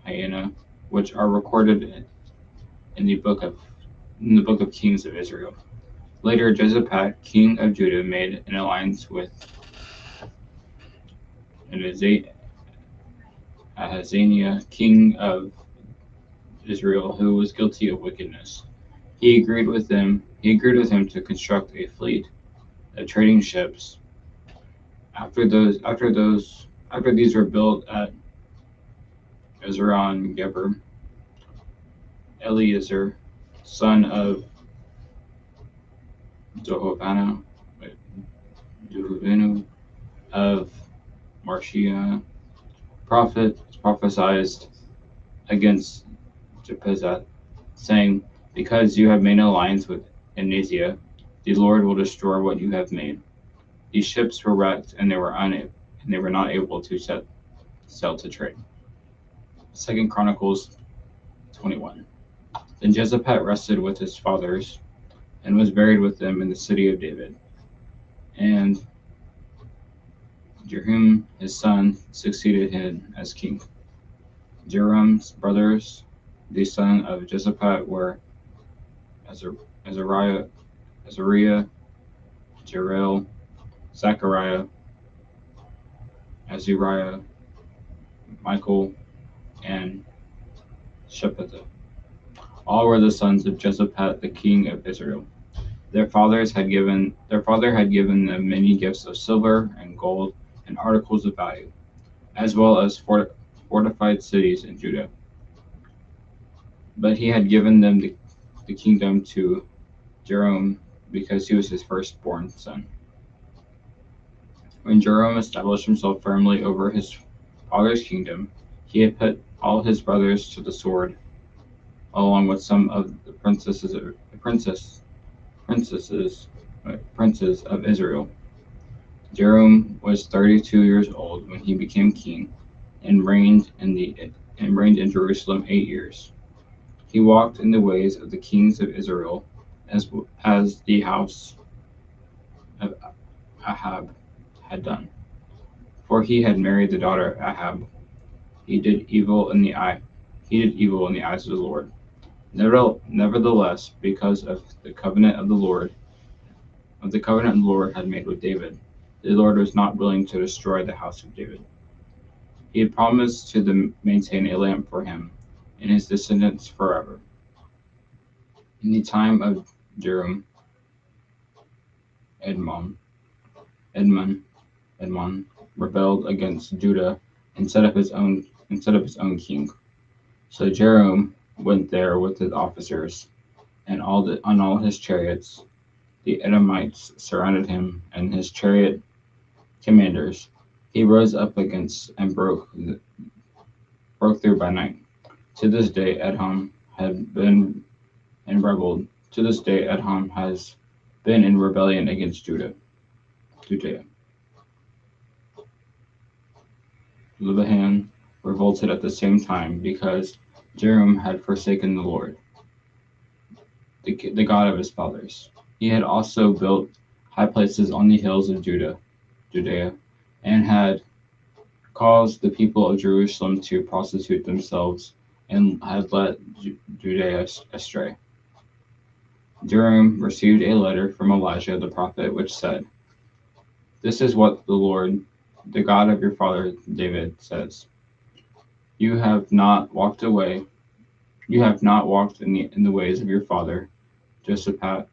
Hannah, which are recorded in the book of Kings of Israel. Later, Jezebel, king of Judah, made an alliance with Ahaziah, king of Israel, who was guilty of wickedness. He agreed with him to construct a fleet of trading ships. After these were built at Ezron Geber, Eliezer, son of Jehovanu of Marshia, prophesied against Jephthah, saying, "Because you have made an alliance with Amnesia, the Lord will destroy what you have made." These ships were wrecked, and they were not able to sail to trade. 2 Chronicles 21. Then Jezebel rested with his fathers, and was buried with them in the city of David. And Jehoram his son succeeded him as king. Joram's brothers, the son of Jezebel, were Azariah, Jerel, Zechariah, Azariah, Michael, and Shephatiah. All were the sons of Jezebel, the king of Israel. Their father had given them many gifts of silver and gold and articles of value, as well as fortified cities in Judah. But he had given them the kingdom to Joram because he was his firstborn son. When Joram established himself firmly over his father's kingdom, he had put all his brothers to the sword, along with some of the princes of Israel. Joram was 32 years old when he became king, and reigned in Jerusalem 8 years. He walked in the ways of the kings of Israel, as the house of Ahab had done. For he had married the daughter of Ahab. He did evil in the eyes of the Lord. Nevertheless, because of the covenant the Lord had made with David, the Lord was not willing to destroy the house of David. He had promised to maintain a lamp for him and his descendants forever. In the time of Joram, Edmon rebelled against Judah and set up his own king. So Joram went there with his officers and on all his chariots. the Edomites surrounded him and his chariot commanders. He rose up against and broke through by night. To this day, Edom had been and rebelled. To this day, Edom has been in rebellion against Judea. Libahan revolted at the same time because Jeroboam had forsaken the Lord, the God of his fathers. He had also built high places on the hills of Judea, and had caused the people of Jerusalem to prostitute themselves and had led Judea astray. Jeroboam received a letter from Elijah the prophet, which said, "This is what the Lord, the God of your father David, says: You have not walked in the ways of your father Josaphat,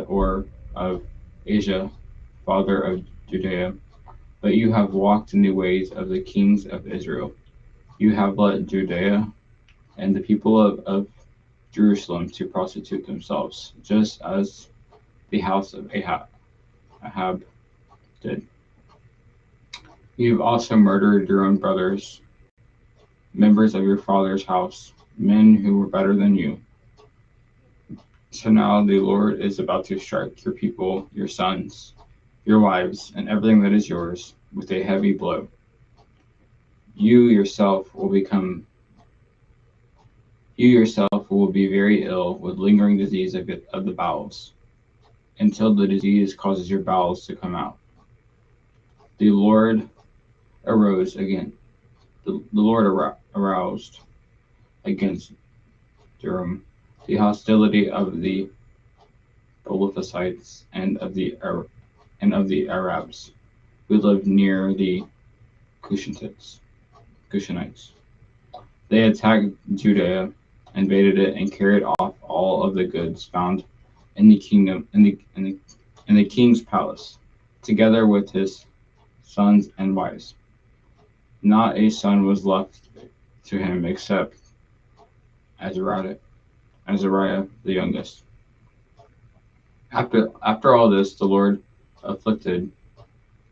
or of Asa, father of Judea, but you have walked in the ways of the kings of Israel. You have led Judea and the people of Jerusalem to prostitute themselves, just as the house of Ahab did. You have also murdered your own brothers, members of your father's house, men who were better than you. So now the Lord is about to strike your people, your sons, your wives, and everything that is yours with a heavy blow. You yourself will be very ill with lingering disease of the bowels, until the disease causes your bowels to come out." The Lord arose again. The Lord aroused against Jeroboam the hostility of the Pelethites and of the Arabs who lived near the Cushanites. They attacked Judea, invaded it, and carried off all of the goods found in the king's palace, together with his sons and wives. Not a son was left to him except Azariah the youngest. After all this, the Lord afflicted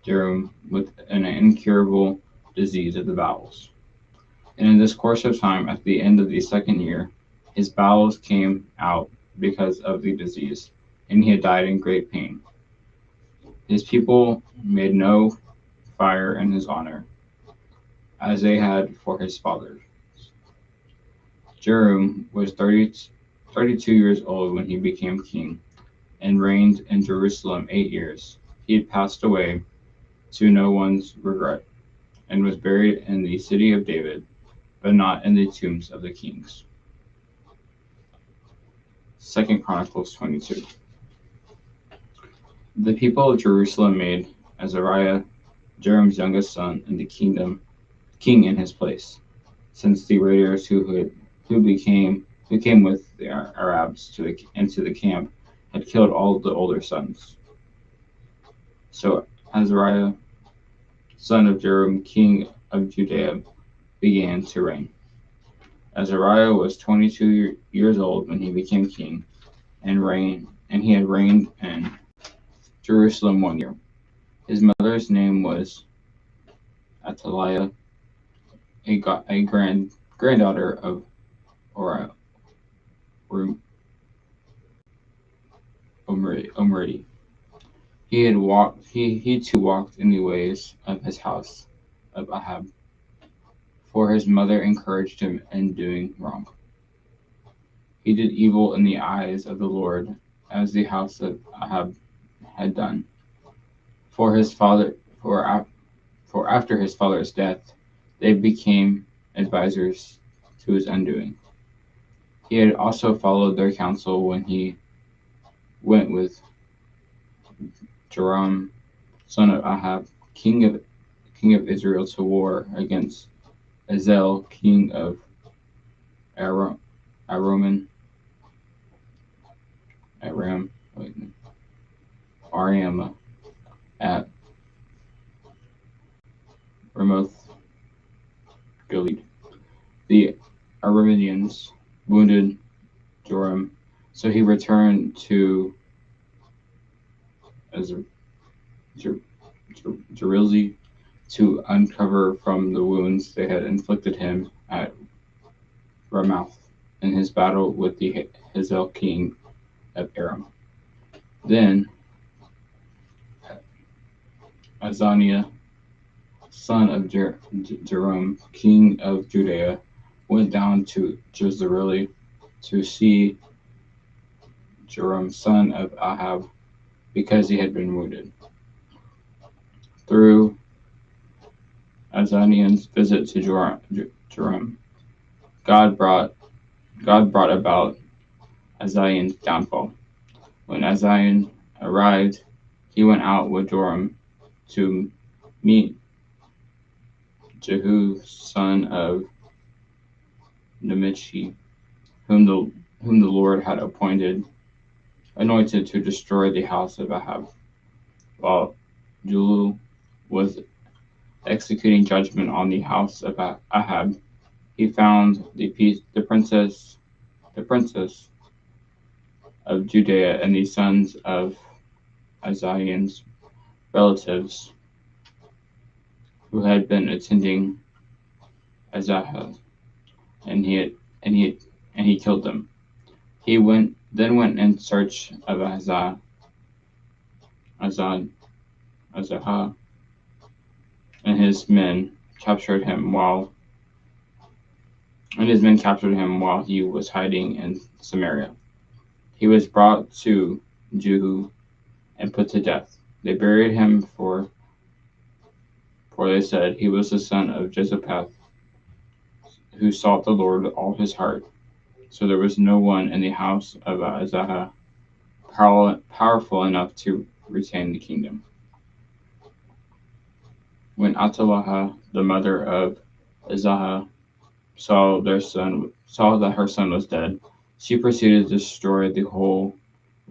Jeroboam with an incurable disease of the bowels. And in this course of time, at the end of the second year, his bowels came out because of the disease, and he had died in great pain. His people made no fire in his honor, as they had for his fathers. Jeroboam was 32 years old when he became king, and reigned in Jerusalem 8 years. He had passed away to no one's regret, and was buried in the city of David, but not in the tombs of the kings. 2 Chronicles 22. The people of Jerusalem made Azariah, Jeroboam's youngest son, and the king in his place, since the raiders who came with the Arabs into the camp had killed all the older sons. So Azariah, son of Jeroboam, king of Judea, began to reign. Azariah was 22 years old when he became king, and he had reigned in Jerusalem 1 year. His mother's name was Athaliah, a granddaughter of Omri. He too walked in the ways of his house of Ahab, for his mother encouraged him in doing wrong. He did evil in the eyes of the Lord, as the house of Ahab had done. For after his father's death, they became advisers to his undoing. He had also followed their counsel when he went with Joram, son of Ahab, king of Israel, to war against Azel, king of Aram, at Ramoth Gilead. The Arameans wounded Joram, so he returned to Jerusalem to uncover from the wounds they had inflicted him at Ramoth in his battle with the Hazael king of Aram. Then Azaniah, son of Jerome, king of Judea, went down to Jezreel to see Joram, son of Ahab, because he had been wounded. Through Azaniah's visit to Joram, God brought about Azaniah's downfall. When Azaniah arrived, he went out with Joram to meet Jehu, son of Nimshi, whom the Lord had anointed to destroy the house of Ahab. While Jehu was executing judgment on the house of Ahab, he found the princess of Judea and the sons of Azariah's relatives who had been attending Azahel, and he killed them. He then went in search of Azahah, and his men captured him while he was hiding in Samaria. He was brought to Jehu and put to death. They buried him for they said he was the son of Jehoshaphat, who sought the Lord with all his heart. So there was no one in the house of Azahah powerful enough to retain the kingdom. When Atalahah, the mother of Azahah, saw that her son was dead, she proceeded to destroy the whole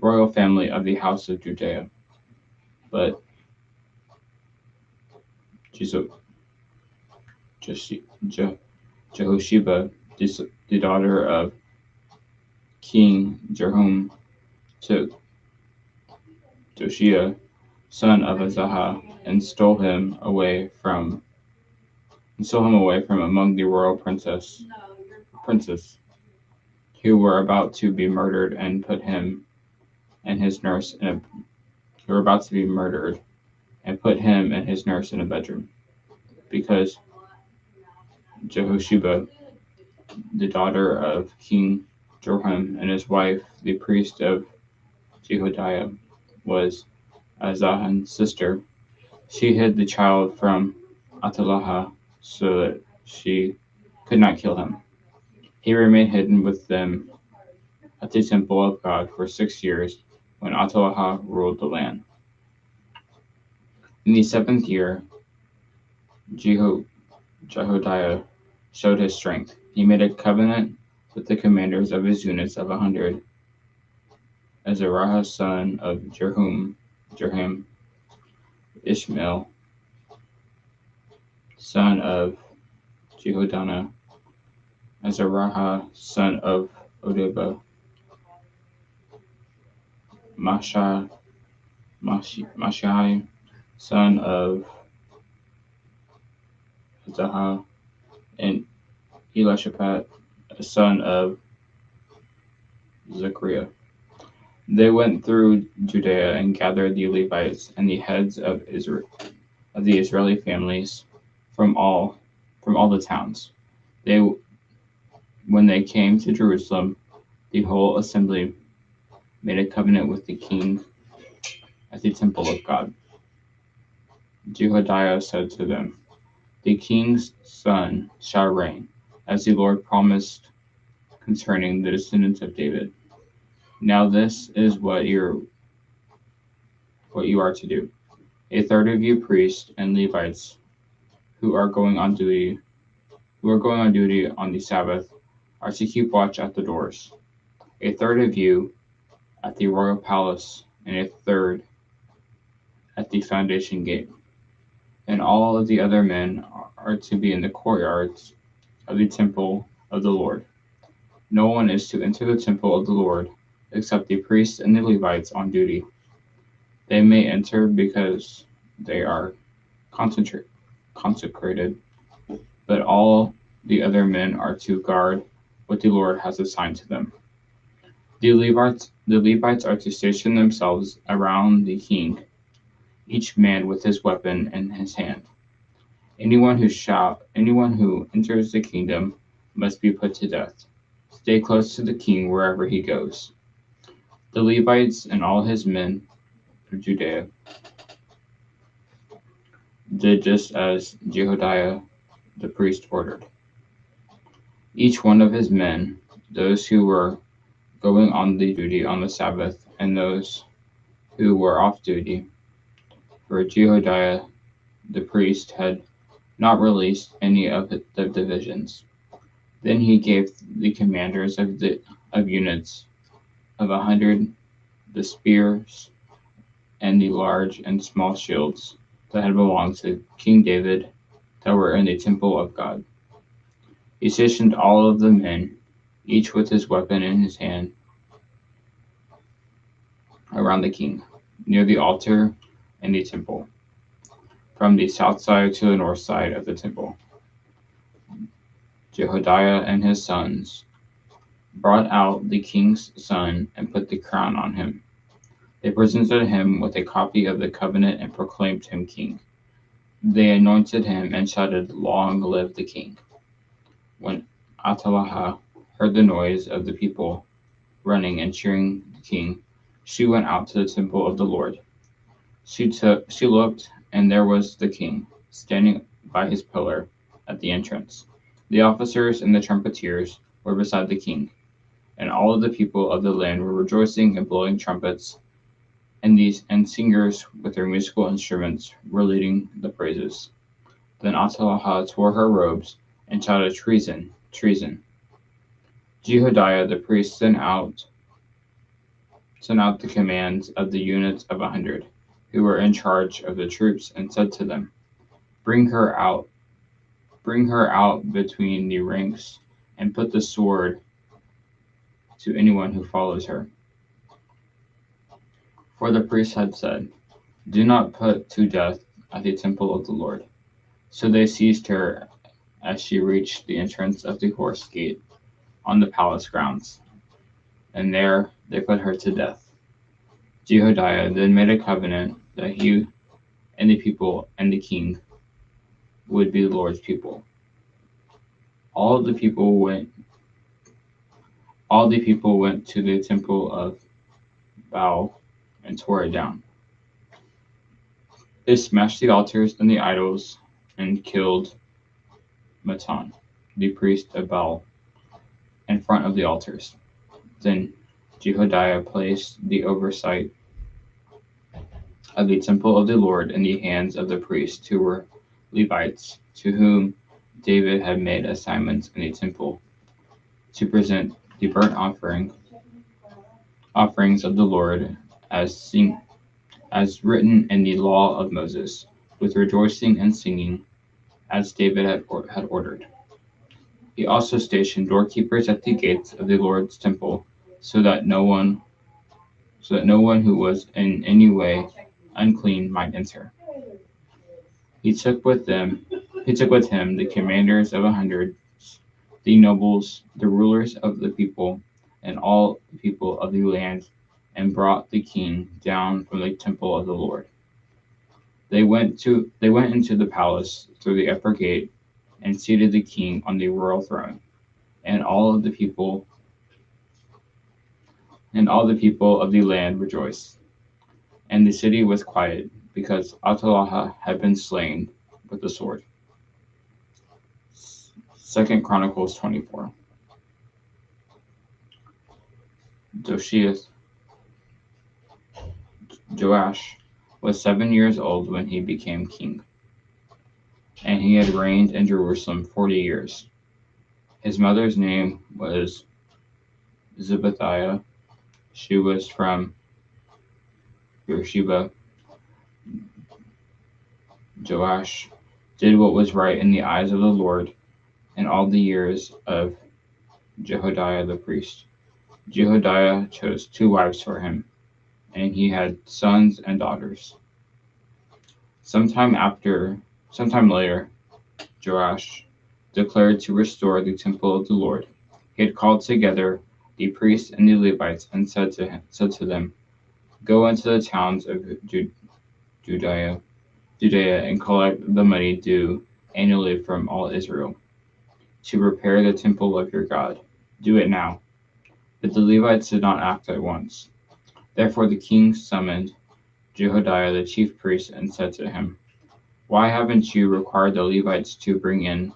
royal family of the house of Judea. But Jehosheba, the daughter of King Jehoram, took Josiah, son of Azahah, and stole him away from among the royal princes who were about to be murdered, and put him and his nurse in a bedroom, because Jehosheba, the daughter of King Joram, and his wife, the priest of Jehodiah, was Azahah's sister. She hid the child from Atalahah so that she could not kill him. He remained hidden with them at the temple of God for 6 years when Atalahah ruled the land. In the 7th year, Jehodiah showed his strength. He made a covenant with the commanders of his units of 100, Azariah son of Jerham, Ishmael son of Jehodanah, Azariah son of Odeba, Mashai son of Zahah, and Elishaphat son of Zechariah. They went through Judea and gathered the Levites and the heads of the Israeli families from all the towns. When they came to Jerusalem, the whole assembly made a covenant with the king at the temple of God. Jehodiah said to them, "The king's son shall reign, as the Lord promised concerning the descendants of David. Now this is what you are to do. A third of you priests and Levites who are going on duty on the Sabbath are to keep watch at the doors. A third of you at the royal palace, and a third at the foundation gate. And all of the other men are to be in the courtyards of the temple of the Lord. No one is to enter the temple of the Lord except the priests and the Levites on duty. They may enter because they are consecrated, but all the other men are to guard what the Lord has assigned to them. The Levites are to station themselves around the king, each man with his weapon in his hand. Anyone who enters the kingdom must be put to death. Stay close to the king wherever he goes. The Levites and all his men of Judea did just as Jehoiada the priest ordered. Each one of his men, those who were going on the duty on the Sabbath and those who were off duty, for Jehoiada the priest had not released any of the divisions. Then he gave the commanders of units of 100 the spears and the large and small shields that had belonged to King David that were in the temple of God. He stationed all of the men, each with his weapon in his hand, around the king, near the altar and the temple, from the south side to the north side of the temple. Jehoiada and his sons brought out the king's son and put the crown on him. They presented him with a copy of the covenant and proclaimed him king. They anointed him and shouted, "Long live the king." When Atalahah heard the noise of the people running and cheering the king, she went out to the temple of the Lord. She looked, and there was the king, standing by his pillar at the entrance. The officers and the trumpeters were beside the king, and all of the people of the land were rejoicing and blowing trumpets, and singers with their musical instruments were leading the praises. Then Atalahah tore her robes and shouted, "Treason! Treason!" Jehoiada the priest sent out the commands of the units of 100, who were in charge of the troops, and said to them, Bring her out between the ranks, and put the sword to anyone who follows her." For the priest had said, "Do not put to death at the temple of the Lord." So they seized her as she reached the entrance of the horse gate on the palace grounds, and there they put her to death. Jehoiada then made a covenant that he and the people and the king would be the Lord's people. All the people went to the temple of Baal and tore it down. They smashed the altars and the idols and killed Matan, the priest of Baal, in front of the altars. Then Jehoiada placed the oversight of the temple of the Lord in the hands of the priests who were Levites, to whom David had made assignments in the temple to present the burnt offerings of the Lord as written in the law of Moses, with rejoicing and singing, as David had ordered. He also stationed doorkeepers at the gates of the Lord's temple, so that no one who was in any way unclean might enter. He took with him the commanders of 100, the nobles, the rulers of the people, and all the people of the land, and brought the king down from the temple of the Lord. They went into the palace through the upper gate and seated the king on the royal throne, and all the people of the land rejoiced. And the city was quiet, because Atalahah had been slain with the sword. 2 Chronicles 24. Joash was 7 years old when he became king, and he had reigned in Jerusalem 40 years. His mother's name was Zebethiah. She was from Beersheba. Joash did what was right in the eyes of the Lord in all the years of Jehoiada the priest. Jehoiada chose 2 wives for him, and he had sons and daughters. Sometime later, Joash declared to restore the temple of the Lord. He had called together the priests and the Levites and said to them, "Go into the towns of Judea, and collect the money due annually from all Israel to repair the temple of your God. Do it now." But the Levites did not act at once. Therefore the king summoned Jehoiada the chief priest and said to him, "Why haven't you required the Levites to bring in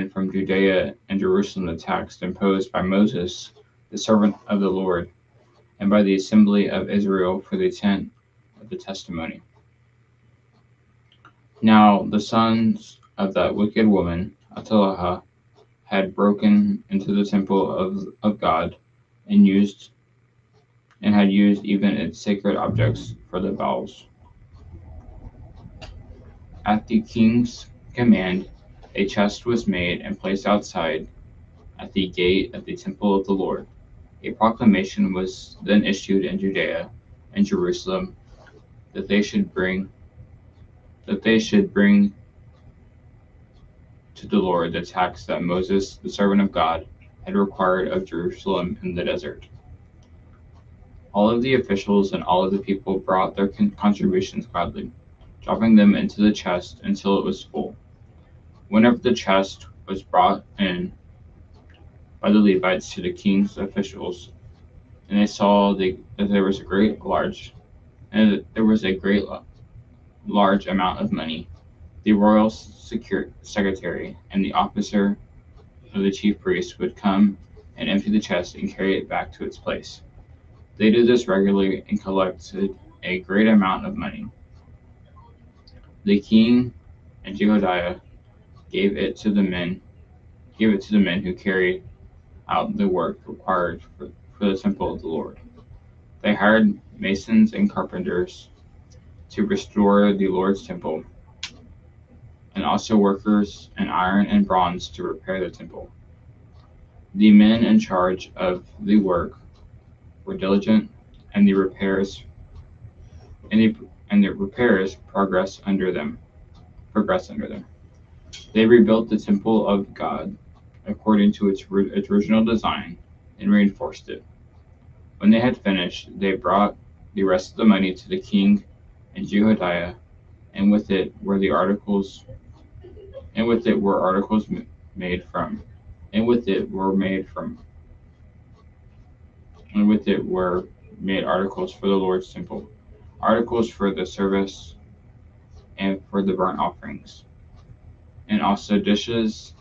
from Judea and Jerusalem the tax imposed by Moses, the servant of the Lord, and by the assembly of Israel for the tent of the testimony?" Now the sons of that wicked woman, Athaliah, had broken into the temple of God and had used even its sacred objects for the Baals. At the king's command, a chest was made and placed outside at the gate of the temple of the Lord. A proclamation was then issued in Judea and Jerusalem that they should bring to the Lord the tax that Moses, the servant of God, had required of Jerusalem in the desert. All of the officials and all of the people brought their contributions gladly, dropping them into the chest until it was full. Whenever the chest was brought in by the Levites to the king's officials, and they saw that there was a great large amount of money, the royal secretary and the officer of the chief priest would come and empty the chest and carry it back to its place. They did this regularly and collected a great amount of money. The king and Jehoiada gave it to the men who carried out the work required for the temple of the Lord. They hired masons and carpenters to restore the Lord's temple, and also workers in iron and bronze to repair the temple. The men in charge of the work were diligent, and the repairs progressed under them. They rebuilt the temple of God according to its original design and reinforced it. When they had finished, they brought the rest of the money to the king and Jehoiada, and with it were articles made from, and with it were made from, and with it were made articles for the Lord's temple, articles for the service and for the burnt offerings, and also dishes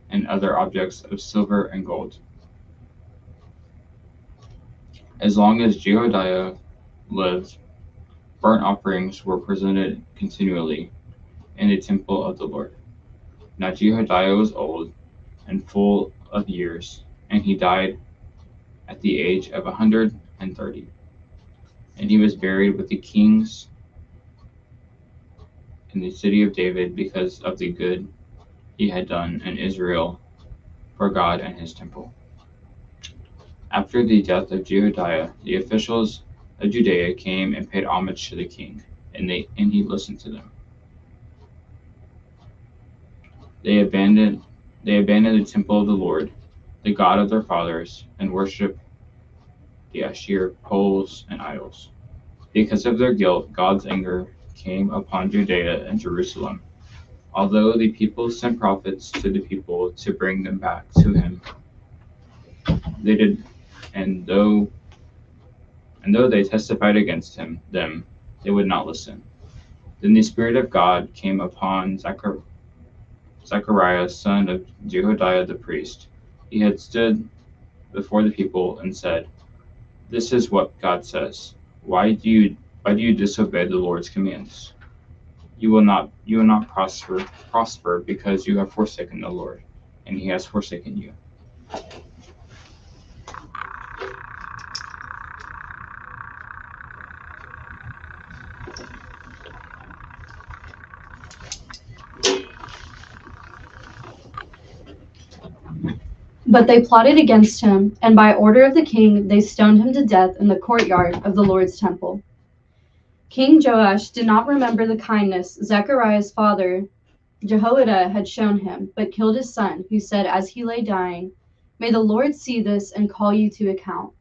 and other objects of silver and gold. As long as Jehoiada lived, burnt offerings were presented continually in the temple of the Lord. Now Jehoiada was old and full of years, and he died at the age of 130. And he was buried with the kings in the city of David because of the good he had done in Israel for God and his temple. After the death of Jehoiada, the officials of Judea came and paid homage to the king, and he listened to them. They abandoned the temple of the Lord, the God of their fathers, and worshiped the Asherah poles and idols. Because of their guilt, God's anger came upon Judea and Jerusalem. Although the people sent prophets to the people to bring them back to him, they did, and though they testified against them, they would not listen. Then the Spirit of God came upon Zechariah, son of Jehoiada the priest. He had stood before the people and said, "This is what God says. Why do you disobey the Lord's commands? You will not prosper because you have forsaken the Lord, and he has forsaken you." But they plotted against him, and by order of the king they stoned him to death in the courtyard of the Lord's temple. King Joash did not remember the kindness Zechariah's father Jehoiada had shown him, but killed his son, who said as he lay dying, "May the Lord see this and call you to account."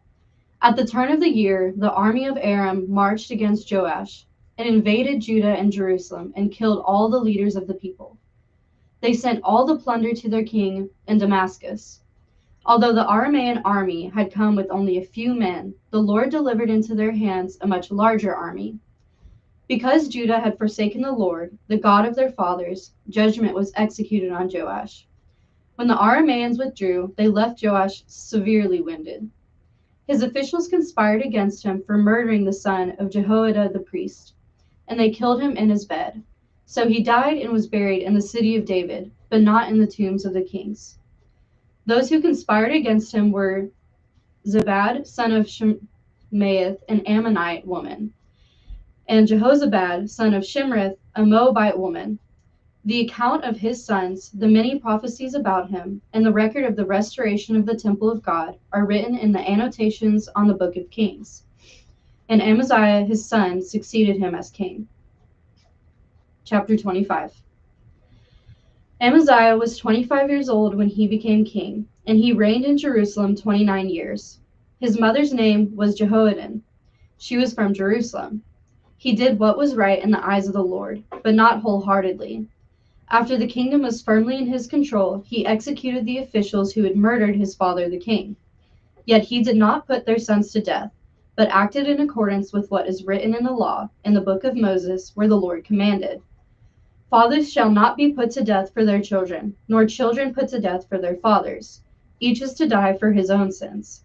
At the turn of the year, the army of Aram marched against Joash and invaded Judah and Jerusalem and killed all the leaders of the people. They sent all the plunder to their king in Damascus. Although the Aramean army had come with only a few men, the Lord delivered into their hands a much larger army. Because Judah had forsaken the Lord, the God of their fathers, judgment was executed on Joash. When the Arameans withdrew, they left Joash severely wounded. His officials conspired against him for murdering the son of Jehoiada the priest, and they killed him in his bed. So he died and was buried in the city of David, but not in the tombs of the kings. Those who conspired against him were Zabad, son of Shemaath, an Ammonite woman, and Jehozabad, son of Shimrith, a Moabite woman. The account of his sons, the many prophecies about him, and the record of the restoration of the temple of God are written in the annotations on the book of Kings. And Amaziah, his son, succeeded him as king. Chapter 25. Amaziah was 25 years old when he became king, and he reigned in Jerusalem 29 years. His mother's name was Jehoaddan. She was from Jerusalem. He did what was right in the eyes of the Lord, but not wholeheartedly. After the kingdom was firmly in his control, he executed the officials who had murdered his father the king. Yet he did not put their sons to death, but acted in accordance with what is written in the law, in the book of Moses, where the Lord commanded. Fathers shall not be put to death for their children, nor children put to death for their fathers. Each is to die for his own sins.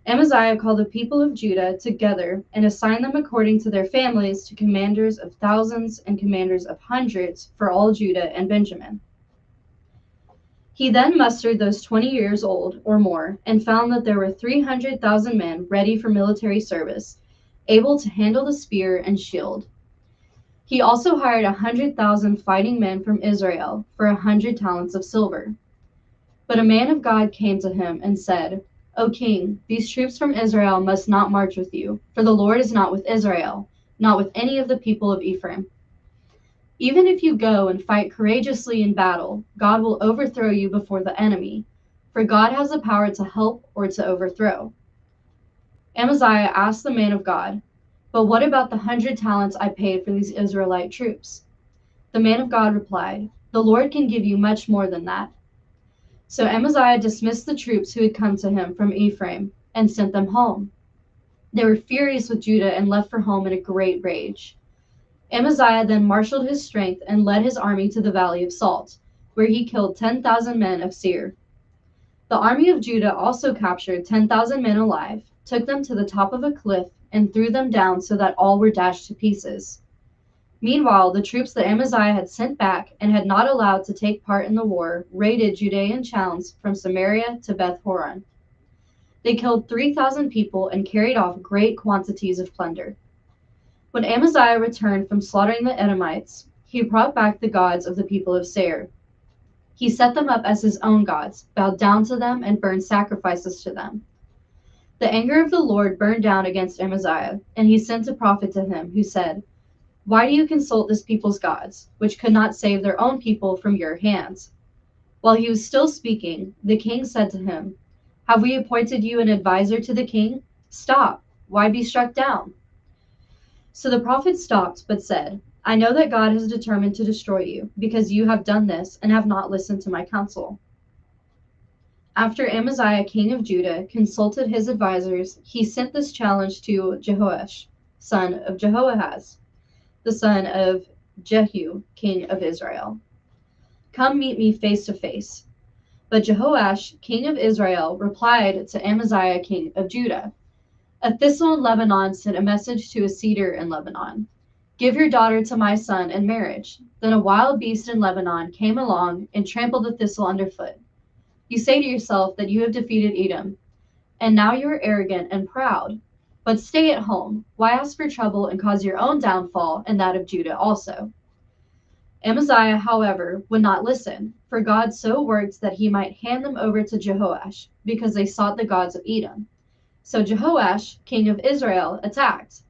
Amaziah called the people of Judah together and assigned them according to their families to commanders of thousands and commanders of hundreds for all Judah and Benjamin. He then mustered those 20 years old or more and found that there were 300,000 men ready for military service, able to handle the spear and shield. He also hired 100,000 fighting men from Israel for 100 talents of silver. But a man of God came to him and said, "O king, these troops from Israel must not march with you, for the Lord is not with Israel, not with any of the people of Ephraim. Even if you go and fight courageously in battle, God will overthrow you before the enemy, for God has the power to help or to overthrow." Amaziah asked the man of God, "But what about the 100 talents I paid for these Israelite troops?" The man of God replied, "The Lord can give you much more than that." So Amaziah dismissed the troops who had come to him from Ephraim and sent them home. They were furious with Judah and left for home in a great rage. Amaziah then marshaled his strength and led his army to the Valley of Salt, where he killed 10,000 men of Seir. The army of Judah also captured 10,000 men alive, took them to the top of a cliff, and threw them down so that all were dashed to pieces. Meanwhile, the troops that Amaziah had sent back and had not allowed to take part in the war raided Judean towns from Samaria to Beth Horon. They killed 3,000 people and carried off great quantities of plunder. When Amaziah returned from slaughtering the Edomites, he brought back the gods of the people of Seir. He set them up as his own gods, bowed down to them, and burned sacrifices to them. The anger of the Lord burned down against Amaziah, and he sent a prophet to him, who said, "Why do you consult this people's gods, which could not save their own people from your hands?" While he was still speaking, the king said to him, "Have we appointed you an advisor to the king? Stop. Why be struck down?" So the prophet stopped, but said, "I know that God has determined to destroy you, because you have done this and have not listened to my counsel." After Amaziah, king of Judah, consulted his advisors, he sent this challenge to Jehoash, son of Jehoahaz, the son of Jehu, king of Israel. "Come meet me face to face." But Jehoash, king of Israel, replied to Amaziah, king of Judah, "A thistle in Lebanon sent a message to a cedar in Lebanon. Give your daughter to my son in marriage." Then a wild beast in Lebanon came along and trampled the thistle underfoot. You say to yourself that you have defeated Edom, and now you are arrogant and proud. But stay at home. Why ask for trouble and cause your own downfall and that of Judah also? Amaziah, however, would not listen. for God so worked that he might hand them over to Jehoash, because they sought the gods of Edom. So Jehoash, king of Israel, attacked.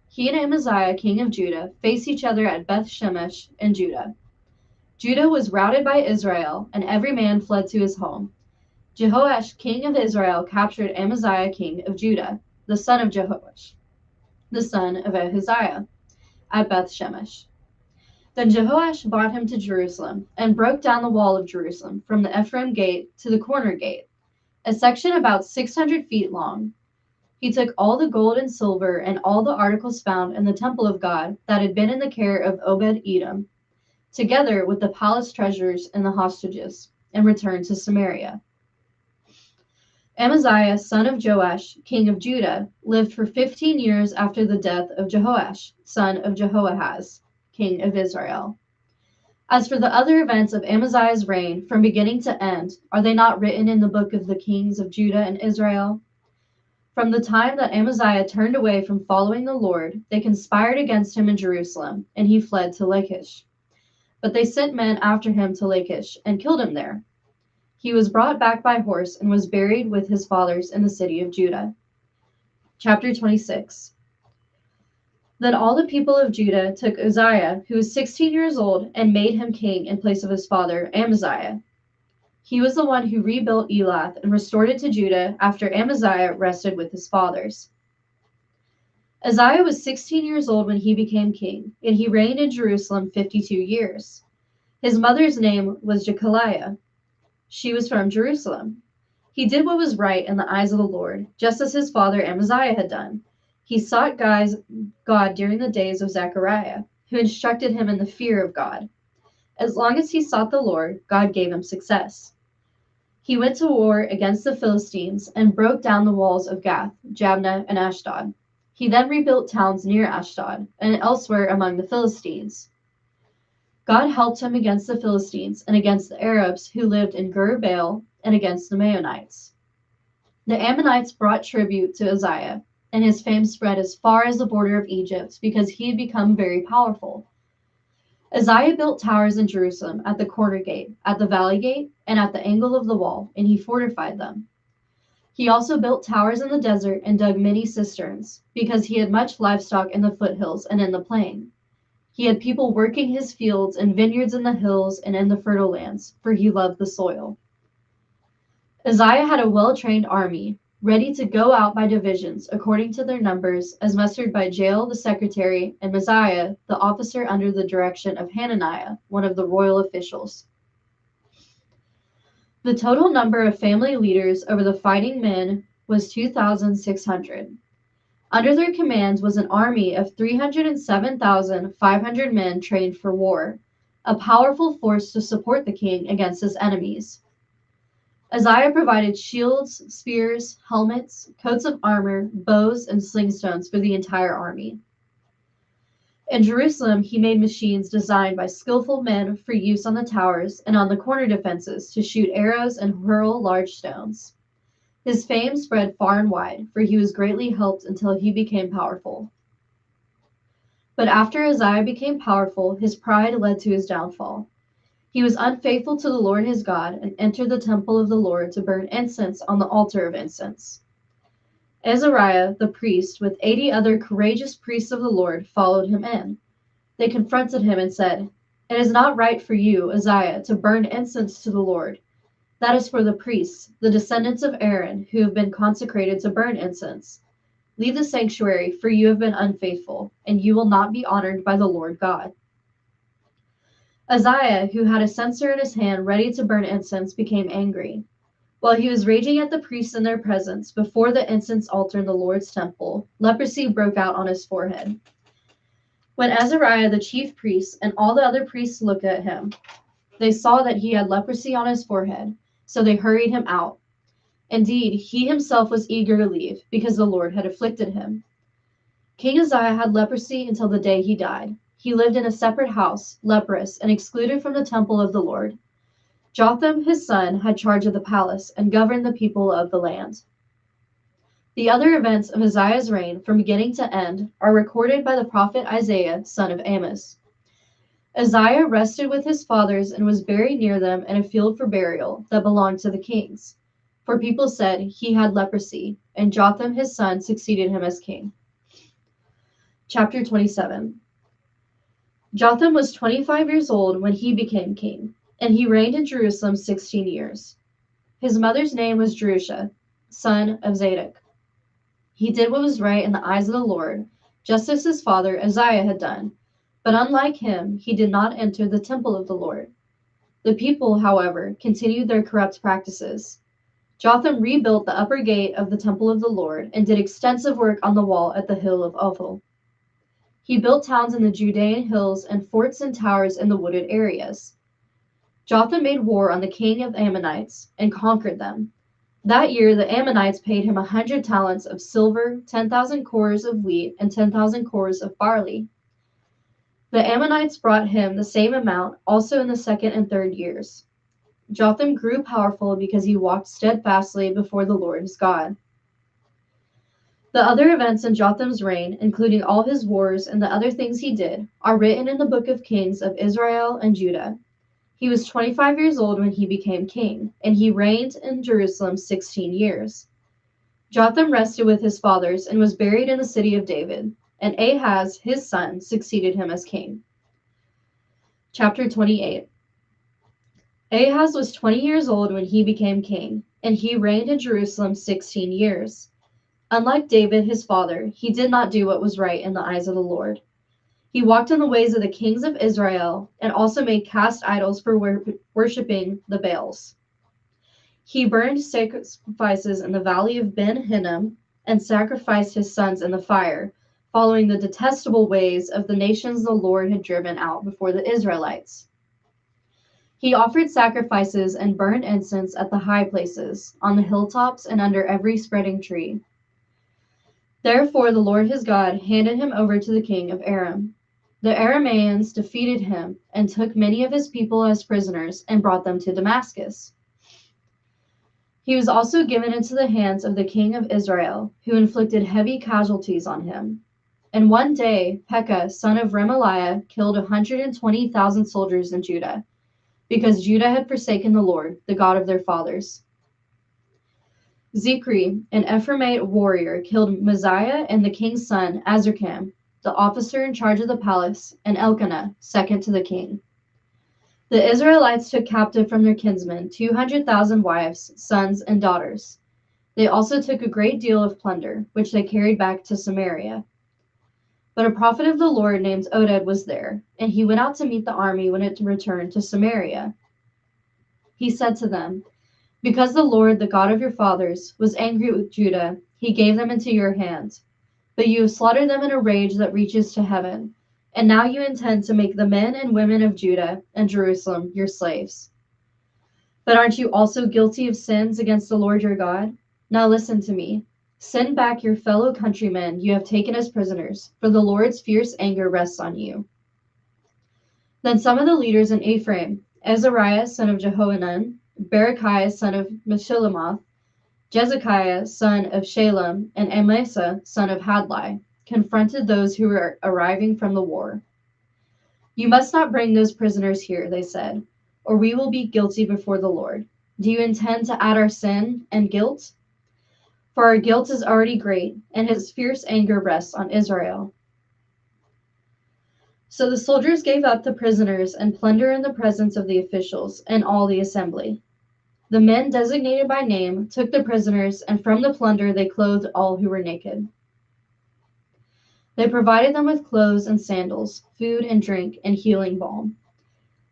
He and Amaziah, king of Judah, faced each other at Beth Shemesh in Judah. Judah was routed by Israel, and every man fled to his home. Jehoash, king of Israel, captured Amaziah, king of Judah, the son of Jehoash, the son of Ahaziah, at Beth Shemesh. Then Jehoash brought him to Jerusalem, and broke down the wall of Jerusalem from the Ephraim gate to the corner gate, a section about 600 feet long. He took all the gold and silver and all the articles found in the temple of God that had been in the care of Obed-Edom, together with the palace treasures and the hostages, and returned to Samaria. Amaziah, son of Joash, king of Judah, lived for 15 years after the death of Jehoash, son of Jehoahaz, king of Israel. As for the other events of Amaziah's reign, from beginning to end, are they not written in the book of the kings of Judah and Israel? From the time that Amaziah turned away from following the Lord, they conspired against him in Jerusalem, and he fled to Lachish. But they sent men after him to Lachish, and killed him there. He was brought back by horse, and was buried with his fathers in the city of Judah. Chapter 26. Then all the people of Judah took Uzziah, who was 16 years old, and made him king in place of his father Amaziah. He was the one who rebuilt Elath and restored it to Judah after Amaziah rested with his fathers. Uzziah was 16 years old when he became king, and he reigned in Jerusalem 52 years. His mother's name was Jechaliah. She was from Jerusalem. He did what was right in the eyes of the Lord, just as his father Amaziah had done. He sought God during the days of Zechariah, who instructed him in the fear of God. As long as he sought the Lord, God gave him success. He went to war against the Philistines and broke down the walls of Gath, Jabneh, and Ashdod. He then rebuilt towns near Ashdod and elsewhere among the Philistines. God helped him against the Philistines and against the Arabs who lived in Gur-Baal and against the Maonites. The Ammonites brought tribute to Uzziah, and his fame spread as far as the border of Egypt because he had become very powerful. Uzziah built towers in Jerusalem at the corner gate, at the valley gate, and at the angle of the wall, and he fortified them. He also built towers in the desert and dug many cisterns, because he had much livestock in the foothills and in the plain. He had people working his fields and vineyards in the hills and in the fertile lands, for he loved the soil. Uzziah had a well-trained army, ready to go out by divisions according to their numbers, as mustered by Jael the secretary and Messiah the officer under the direction of Hananiah, one of the royal officials. The total number of family leaders over the fighting men was 2,600. Under their command was an army of 307,500 men trained for war, a powerful force to support the king against his enemies. Uzziah provided shields, spears, helmets, coats of armor, bows, and slingstones for the entire army. In Jerusalem, he made machines designed by skillful men for use on the towers and on the corner defenses to shoot arrows and hurl large stones. His fame spread far and wide, for he was greatly helped until he became powerful. But after Uzziah became powerful, his pride led to his downfall. He was unfaithful to the Lord his God and entered the temple of the Lord to burn incense on the altar of incense. Azariah, the priest, with 80 other courageous priests of the Lord, followed him in. They confronted him and said, "It is not right for you, Uzziah, to burn incense to the Lord. That is for the priests, the descendants of Aaron, who have been consecrated to burn incense. Leave the sanctuary, for you have been unfaithful, and you will not be honored by the Lord God." Uzziah, who had a censer in his hand ready to burn incense, became angry. While he was raging at the priests in their presence before the incense altar in the Lord's temple, leprosy broke out on his forehead. When Azariah, the chief priest, and all the other priests looked at him, they saw that he had leprosy on his forehead, so they hurried him out. Indeed, he himself was eager to leave, because the Lord had afflicted him. King Uzziah had leprosy until the day he died. He lived in a separate house, leprous, and excluded from the temple of the Lord. Jotham, his son, had charge of the palace and governed the people of the land. The other events of Uzziah's reign, from beginning to end, are recorded by the prophet Isaiah, son of Amos. Uzziah rested with his fathers and was buried near them in a field for burial that belonged to the kings. For people said he had leprosy, and Jotham his son succeeded him as king. Chapter 27. Jotham was 25 years old when he became king, and he reigned in Jerusalem 16 years. His mother's name was Jerusha, son of Zadok. He did what was right in the eyes of the Lord, just as his father Uzziah had done. But unlike him, he did not enter the temple of the Lord. The people, however, continued their corrupt practices. Jotham rebuilt the upper gate of the temple of the Lord and did extensive work on the wall at the hill of Ophel. He built towns in the Judean hills and forts and towers in the wooded areas. Jotham made war on the king of Ammonites and conquered them. That year the Ammonites paid him 100 talents of silver, 10,000 cores of wheat, and 10,000 cores of barley. The Ammonites brought him the same amount also in the second and third years. Jotham grew powerful because he walked steadfastly before the Lord his God. The other events in Jotham's reign, including all his wars and the other things he did, are written in the book of Kings of Israel and Judah. He was 25 years old when he became king, and he reigned in Jerusalem 16 years. Jotham rested with his fathers and was buried in the city of David, and Ahaz, his son, succeeded him as king. Chapter 28. Ahaz was 20 years old when he became king, and he reigned in Jerusalem 16 years. Unlike David, his father, he did not do what was right in the eyes of the Lord. He walked in the ways of the kings of Israel and also made cast idols for worshipping the Baals. He burned sacrifices in the valley of Ben Hinnom and sacrificed his sons in the fire, following the detestable ways of the nations the Lord had driven out before the Israelites. He offered sacrifices and burned incense at the high places, on the hilltops, and under every spreading tree. Therefore the Lord his God handed him over to the king of Aram. The Arameans defeated him and took many of his people as prisoners and brought them to Damascus. He was also given into the hands of the king of Israel, who inflicted heavy casualties on him. And one day Pekah, son of Remaliah, killed 120,000 soldiers in Judah, because Judah had forsaken the Lord, the God of their fathers. Zikri, an Ephraimite warrior, killed Mizaiah and the king's son, Azrikam, the officer in charge of the palace, and Elkanah, second to the king. The Israelites took captive from their kinsmen 200,000 wives, sons, and daughters. They also took a great deal of plunder, which they carried back to Samaria. But a prophet of the Lord named Oded was there, and he went out to meet the army when it returned to Samaria. He said to them, "Because the Lord, the God of your fathers, was angry with Judah, he gave them into your hand. But you have slaughtered them in a rage that reaches to heaven, and now you intend to make the men and women of Judah and Jerusalem your slaves. But aren't you also guilty of sins against the Lord your God? Now listen to me. Send back your fellow countrymen you have taken as prisoners, for the Lord's fierce anger rests on you." Then some of the leaders in Ephraim, Azariah son of Jehohanan, Berechiah son of Meshillemoth, Jezekiah son of Shalem, and Amasa son of Hadlai, confronted those who were arriving from the war. "You must not bring those prisoners here," they said, "or we will be guilty before the Lord. Do you intend to add our sin and guilt? For our guilt is already great, and his fierce anger rests on Israel." So the soldiers gave up the prisoners and plunder in the presence of the officials and all the assembly. The men designated by name took the prisoners, and from the plunder they clothed all who were naked. They provided them with clothes and sandals, food and drink, and healing balm.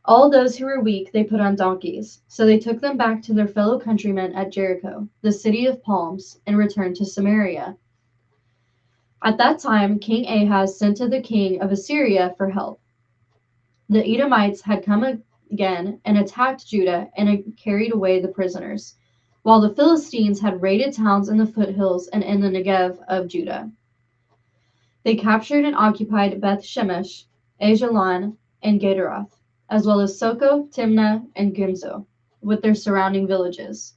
All those who were weak they put on donkeys, so they took them back to their fellow countrymen at Jericho, the city of palms, and returned to Samaria. At that time, King Ahaz sent to the king of Assyria for help. The Edomites had come again and attacked Judah and had carried away the prisoners, while the Philistines had raided towns in the foothills and in the Negev of Judah. They captured and occupied Beth Shemesh, Ajalon, and Gederoth, as well as Soko, Timnah, and Gimzo, with their surrounding villages.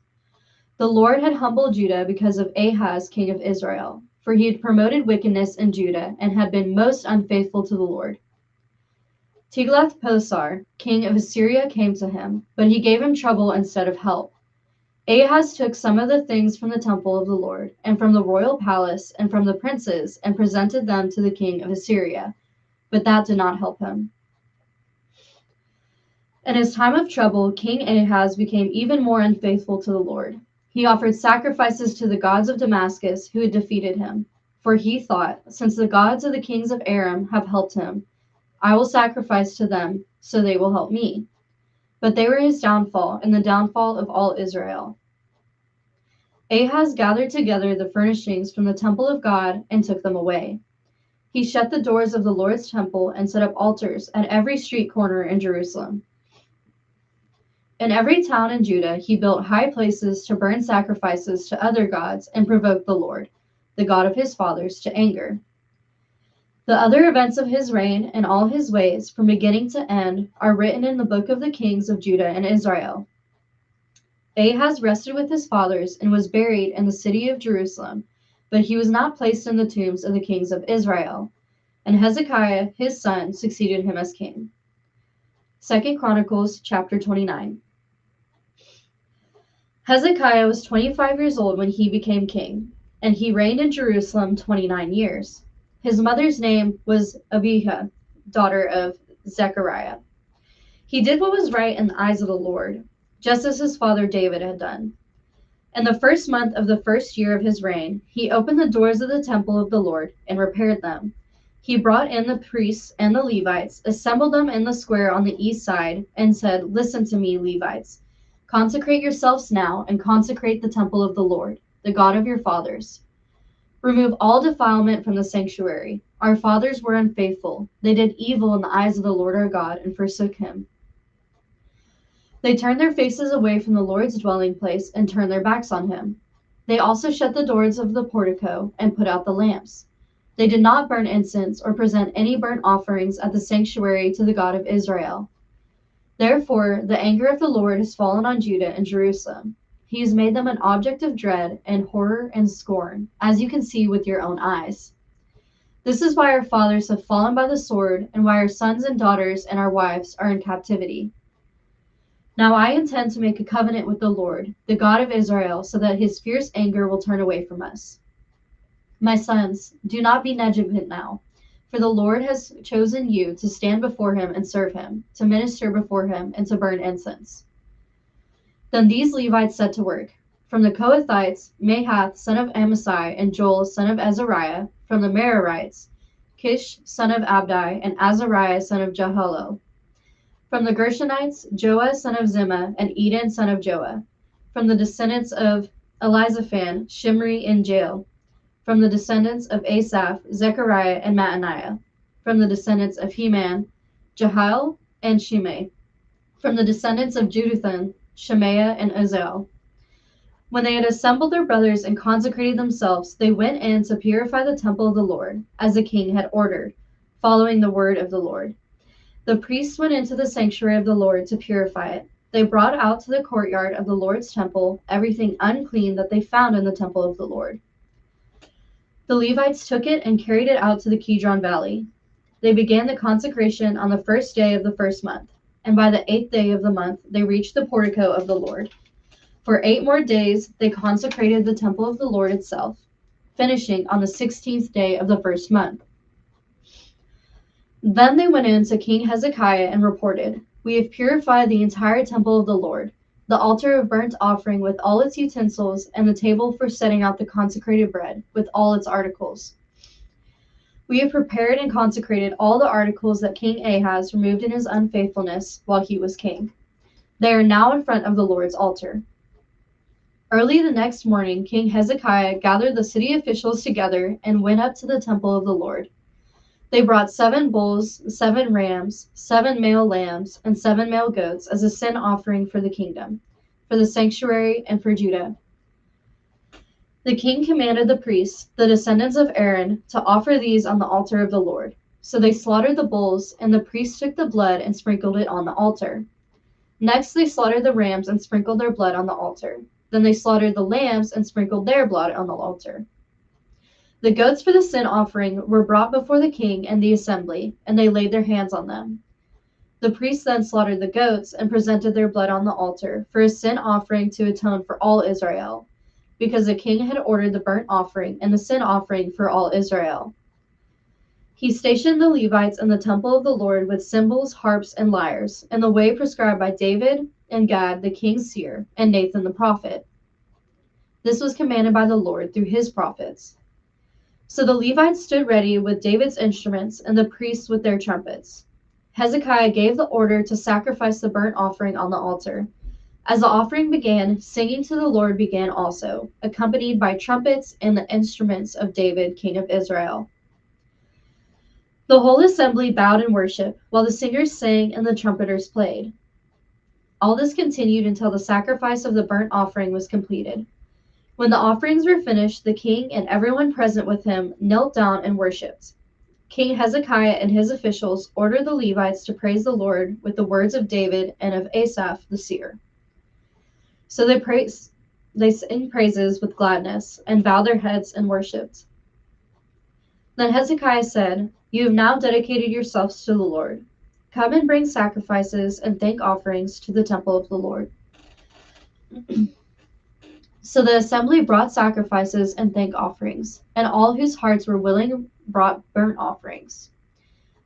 The Lord had humbled Judah because of Ahaz, king of Israel, for he had promoted wickedness in Judah and had been most unfaithful to the Lord. Tiglath-Pileser, king of Assyria, came to him, but he gave him trouble instead of help. Ahaz took some of the things from the temple of the Lord, and from the royal palace, and from the princes, and presented them to the king of Assyria, but that did not help him. In his time of trouble, King Ahaz became even more unfaithful to the Lord. He offered sacrifices to the gods of Damascus who had defeated him, for he thought, since the gods of the kings of Aram have helped him, I will sacrifice to them, so they will help me. But they were his downfall, and the downfall of all Israel. Ahaz gathered together the furnishings from the temple of God and took them away. He shut the doors of the Lord's temple and set up altars at every street corner in Jerusalem. In every town in Judah, he built high places to burn sacrifices to other gods and provoke the Lord, the God of his fathers, to anger. The other events of his reign and all his ways, from beginning to end, are written in the book of the kings of Judah and Israel. Ahaz rested with his fathers and was buried in the city of Jerusalem, but he was not placed in the tombs of the kings of Israel. And Hezekiah, his son, succeeded him as king. 2 Chronicles chapter 29. Hezekiah was 25 years old when he became king, and he reigned in Jerusalem 29 years. His mother's name was Abijah, daughter of Zechariah. He did what was right in the eyes of the Lord, just as his father David had done. In the first month of the first year of his reign, he opened the doors of the temple of the Lord and repaired them. He brought in the priests and the Levites, assembled them in the square on the east side, and said, Listen to me, Levites. Consecrate yourselves now and consecrate the temple of the Lord, the God of your fathers. Remove all defilement from the sanctuary. Our fathers were unfaithful. They did evil in the eyes of the Lord our God and forsook him. They turned their faces away from the Lord's dwelling place and turned their backs on him. They also shut the doors of the portico and put out the lamps. They did not burn incense or present any burnt offerings at the sanctuary to the God of Israel. Therefore, the anger of the Lord has fallen on Judah and Jerusalem. He has made them an object of dread and horror and scorn, as you can see with your own eyes. This is why our fathers have fallen by the sword, and why our sons and daughters and our wives are in captivity. Now I intend to make a covenant with the Lord, the God of Israel, so that his fierce anger will turn away from us. My sons, do not be negligent now, for the Lord has chosen you to stand before him and serve him, to minister before him, and to burn incense. Then these Levites set to work. From the Kohathites, Mahath son of Amasai and Joel son of Azariah. From the Merarites, Kish son of Abdi and Azariah son of Jehalel. From the Gershonites, Joah son of Zimmah and Eden son of Joah. From the descendants of Elizaphan, Shimri and Jael. From the descendants of Asaph, Zechariah and Mattaniah. From the descendants of Heman, Jehiel and Shimei. From the descendants of Jeduthun, Shemaiah and Azel. When they had assembled their brothers and consecrated themselves, they went in to purify the temple of the Lord, as the king had ordered, following the word of the Lord. The priests went into the sanctuary of the Lord to purify it. They brought out to the courtyard of the Lord's temple everything unclean that they found in the temple of the Lord. The Levites took it and carried it out to the Kidron Valley. They began the consecration on the first day of the first month, and by the 8th day of the month they reached the portico of the Lord. For 8 more days they consecrated the temple of the Lord itself, finishing on the 16th day of the first month. Then they went in to King Hezekiah and reported, We have purified the entire temple of the Lord, the altar of burnt offering with all its utensils, and the table for setting out the consecrated bread with all its articles. We have prepared and consecrated all the articles that King Ahaz removed in his unfaithfulness while he was king. They are now in front of the Lord's altar. Early the next morning, King Hezekiah gathered the city officials together and went up to the temple of the Lord. They brought 7 bulls, 7 rams, 7 male lambs, and 7 male goats as a sin offering for the kingdom, for the sanctuary, and for Judah. The king commanded the priests, the descendants of Aaron, to offer these on the altar of the Lord. So they slaughtered the bulls, and the priests took the blood and sprinkled it on the altar. Next they slaughtered the rams and sprinkled their blood on the altar. Then they slaughtered the lambs and sprinkled their blood on the altar. The goats for the sin offering were brought before the king and the assembly, and they laid their hands on them. The priests then slaughtered the goats and presented their blood on the altar for a sin offering to atone for all Israel, because the king had ordered the burnt offering and the sin offering for all Israel. He stationed the Levites in the temple of the Lord with cymbals, harps, and lyres, in the way prescribed by David and Gad the king's seer and Nathan the prophet. This was commanded by the Lord through his prophets. So the Levites stood ready with David's instruments and the priests with their trumpets. Hezekiah gave the order to sacrifice the burnt offering on the altar. As the offering began, singing to the Lord began also, accompanied by trumpets and the instruments of David, king of Israel. The whole assembly bowed in worship, while the singers sang and the trumpeters played. All this continued until the sacrifice of the burnt offering was completed. When the offerings were finished, the king and everyone present with him knelt down and worshipped. King Hezekiah and his officials ordered the Levites to praise the Lord with the words of David and of Asaph the seer. So they sang praises with gladness and bowed their heads and worshipped. Then Hezekiah said, "You have now dedicated yourselves to the Lord. Come and bring sacrifices and thank offerings to the temple of the Lord." So the assembly brought sacrifices and thank offerings, and all whose hearts were willing brought burnt offerings.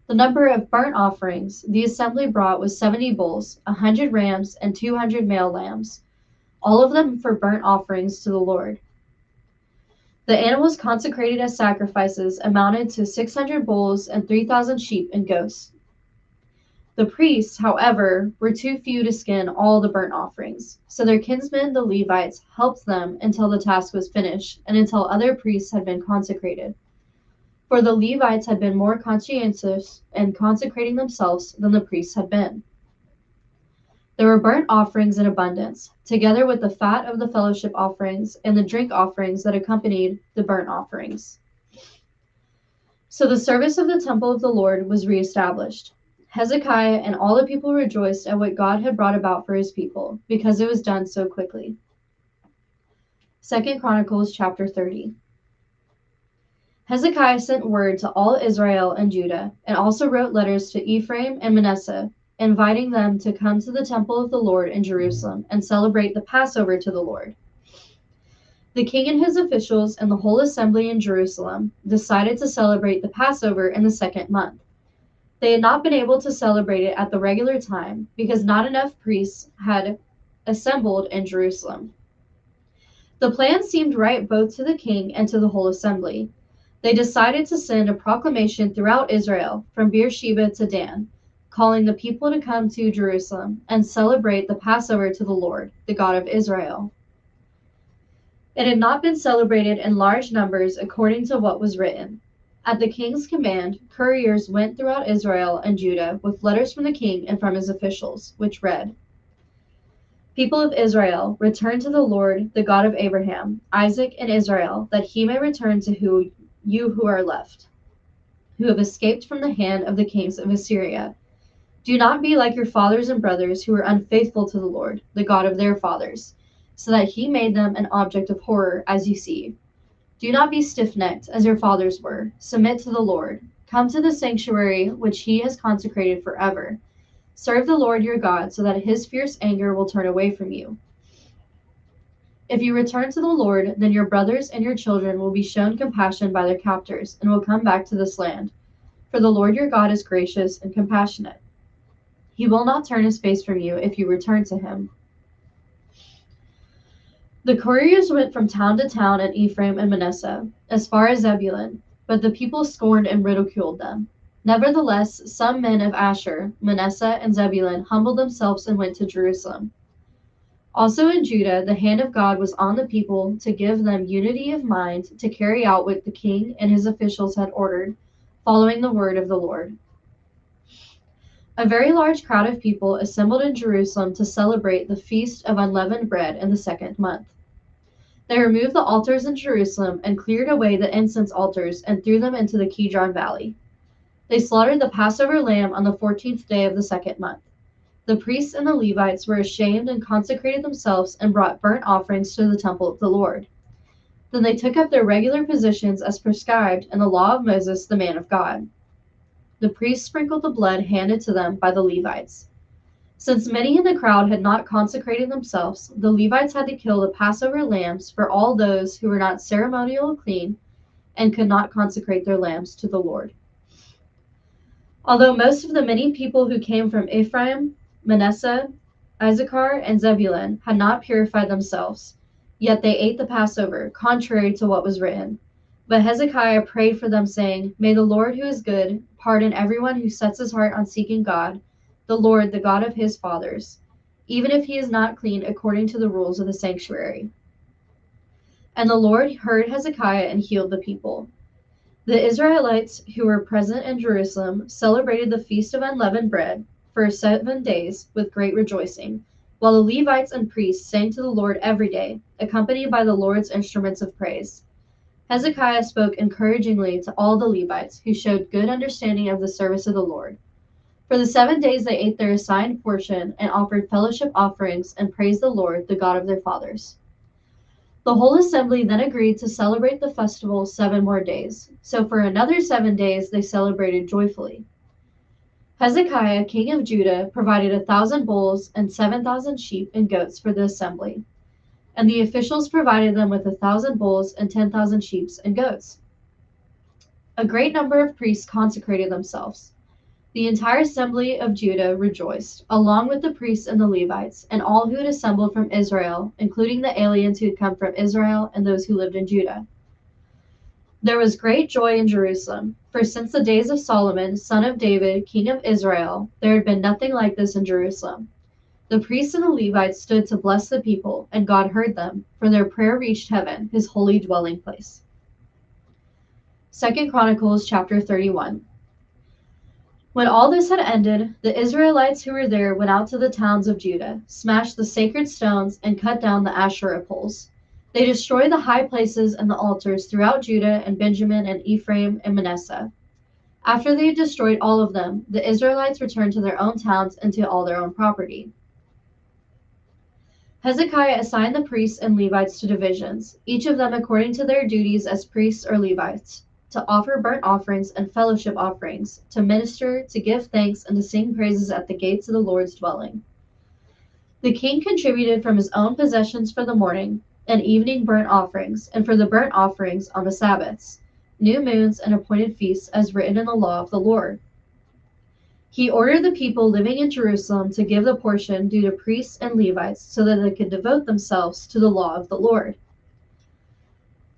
The number of burnt offerings the assembly brought was 70 bulls, 100 rams, and 200 male lambs, all of them for burnt offerings to the Lord. The animals consecrated as sacrifices amounted to 600 bulls and 3,000 sheep and goats. The priests, however, were too few to skin all the burnt offerings, so their kinsmen, the Levites, helped them until the task was finished and until other priests had been consecrated. For the Levites had been more conscientious in consecrating themselves than the priests had been. There were burnt offerings in abundance, together with the fat of the fellowship offerings and the drink offerings that accompanied the burnt offerings. So the service of the temple of the Lord was reestablished. Hezekiah and all the people rejoiced at what God had brought about for his people, because it was done so quickly. 2 Chronicles chapter 30. Hezekiah sent word to all Israel and Judah, and also wrote letters to Ephraim and Manasseh, inviting them to come to the temple of the Lord in Jerusalem and celebrate the Passover to the Lord. The king and his officials and the whole assembly in Jerusalem decided to celebrate the Passover in the second month. They had not been able to celebrate it at the regular time because not enough priests had assembled in Jerusalem. The plan seemed right both to the king and to the whole assembly. They decided to send a proclamation throughout Israel from Beersheba to Dan, calling the people to come to Jerusalem and celebrate the Passover to the Lord, the God of Israel. It had not been celebrated in large numbers according to what was written. At the king's command, couriers went throughout Israel and Judah with letters from the king and from his officials, which read, "People of Israel, return to the Lord, the God of Abraham, Isaac, and Israel, that he may return to you who are left, who have escaped from the hand of the kings of Assyria. Do not be like your fathers and brothers who were unfaithful to the Lord, the God of their fathers, so that he made them an object of horror, as you see. Do not be stiff-necked, as your fathers were. Submit to the Lord. Come to the sanctuary which he has consecrated forever. Serve the Lord your God, so that his fierce anger will turn away from you. If you return to the Lord, then your brothers and your children will be shown compassion by their captors and will come back to this land. For the Lord your God is gracious and compassionate. He will not turn his face from you if you return to him." The couriers went from town to town in Ephraim and Manasseh, as far as Zebulun, but the people scorned and ridiculed them. Nevertheless, some men of Asher, Manasseh, and Zebulun humbled themselves and went to Jerusalem. Also in Judah, the hand of God was on the people to give them unity of mind to carry out what the king and his officials had ordered, following the word of the Lord. A very large crowd of people assembled in Jerusalem to celebrate the Feast of Unleavened Bread in the second month. They removed the altars in Jerusalem and cleared away the incense altars and threw them into the Kidron Valley. They slaughtered the Passover lamb on the 14th day of the second month. The priests and the Levites were ashamed and consecrated themselves and brought burnt offerings to the temple of the Lord. Then they took up their regular positions as prescribed in the law of Moses, the man of God. the priests sprinkled the blood handed to them by the Levites. Since many in the crowd had not consecrated themselves, the Levites had to kill the Passover lambs for all those who were not ceremonially clean and could not consecrate their lambs to the Lord. Although most of the many people who came from Ephraim, Manasseh, Issachar, and Zebulun had not purified themselves, yet they ate the Passover, contrary to what was written. But Hezekiah prayed for them, saying, May the Lord, who is good, pardon everyone who sets his heart on seeking God, the Lord, the God of his fathers, even if he is not clean according to the rules of the sanctuary. And the Lord heard Hezekiah and healed the people. The Israelites who were present in Jerusalem celebrated the Feast of Unleavened Bread for 7 days with great rejoicing, while the Levites and priests sang to the Lord every day, accompanied by the Lord's instruments of praise. Hezekiah spoke encouragingly to all the Levites, who showed good understanding of the service of the Lord. For the 7 days they ate their assigned portion and offered fellowship offerings and praised the Lord, the God of their fathers. The whole assembly then agreed to celebrate the festival 7 more days. So for another 7 days they celebrated joyfully. Hezekiah, king of Judah, provided 1,000 bulls and 7,000 sheep and goats for the assembly, and the officials provided them with 1,000 bulls and 10,000 sheep and goats. A great number of priests consecrated themselves. The entire assembly of Judah rejoiced, along with the priests and the Levites, and all who had assembled from Israel, including the aliens who had come from Israel and those who lived in Judah. There was great joy in Jerusalem, for since the days of Solomon, son of David, king of Israel, there had been nothing like this in Jerusalem. The priests and the Levites stood to bless the people, and God heard them, for their prayer reached heaven, his holy dwelling place. 2 Chronicles chapter 31. When all this had ended, the Israelites who were there went out to the towns of Judah, smashed the sacred stones, and cut down the Asherah poles. They destroyed the high places and the altars throughout Judah and Benjamin and Ephraim and Manasseh. After they had destroyed all of them, the Israelites returned to their own towns and to all their own property. Hezekiah assigned the priests and Levites to divisions, each of them according to their duties as priests or Levites, to offer burnt offerings and fellowship offerings, to minister, to give thanks, and to sing praises at the gates of the Lord's dwelling. The king contributed from his own possessions for the morning and evening burnt offerings, and for the burnt offerings on the Sabbaths, new moons, and appointed feasts as written in the law of the Lord. He ordered the people living in Jerusalem to give the portion due to priests and Levites so that they could devote themselves to the law of the Lord.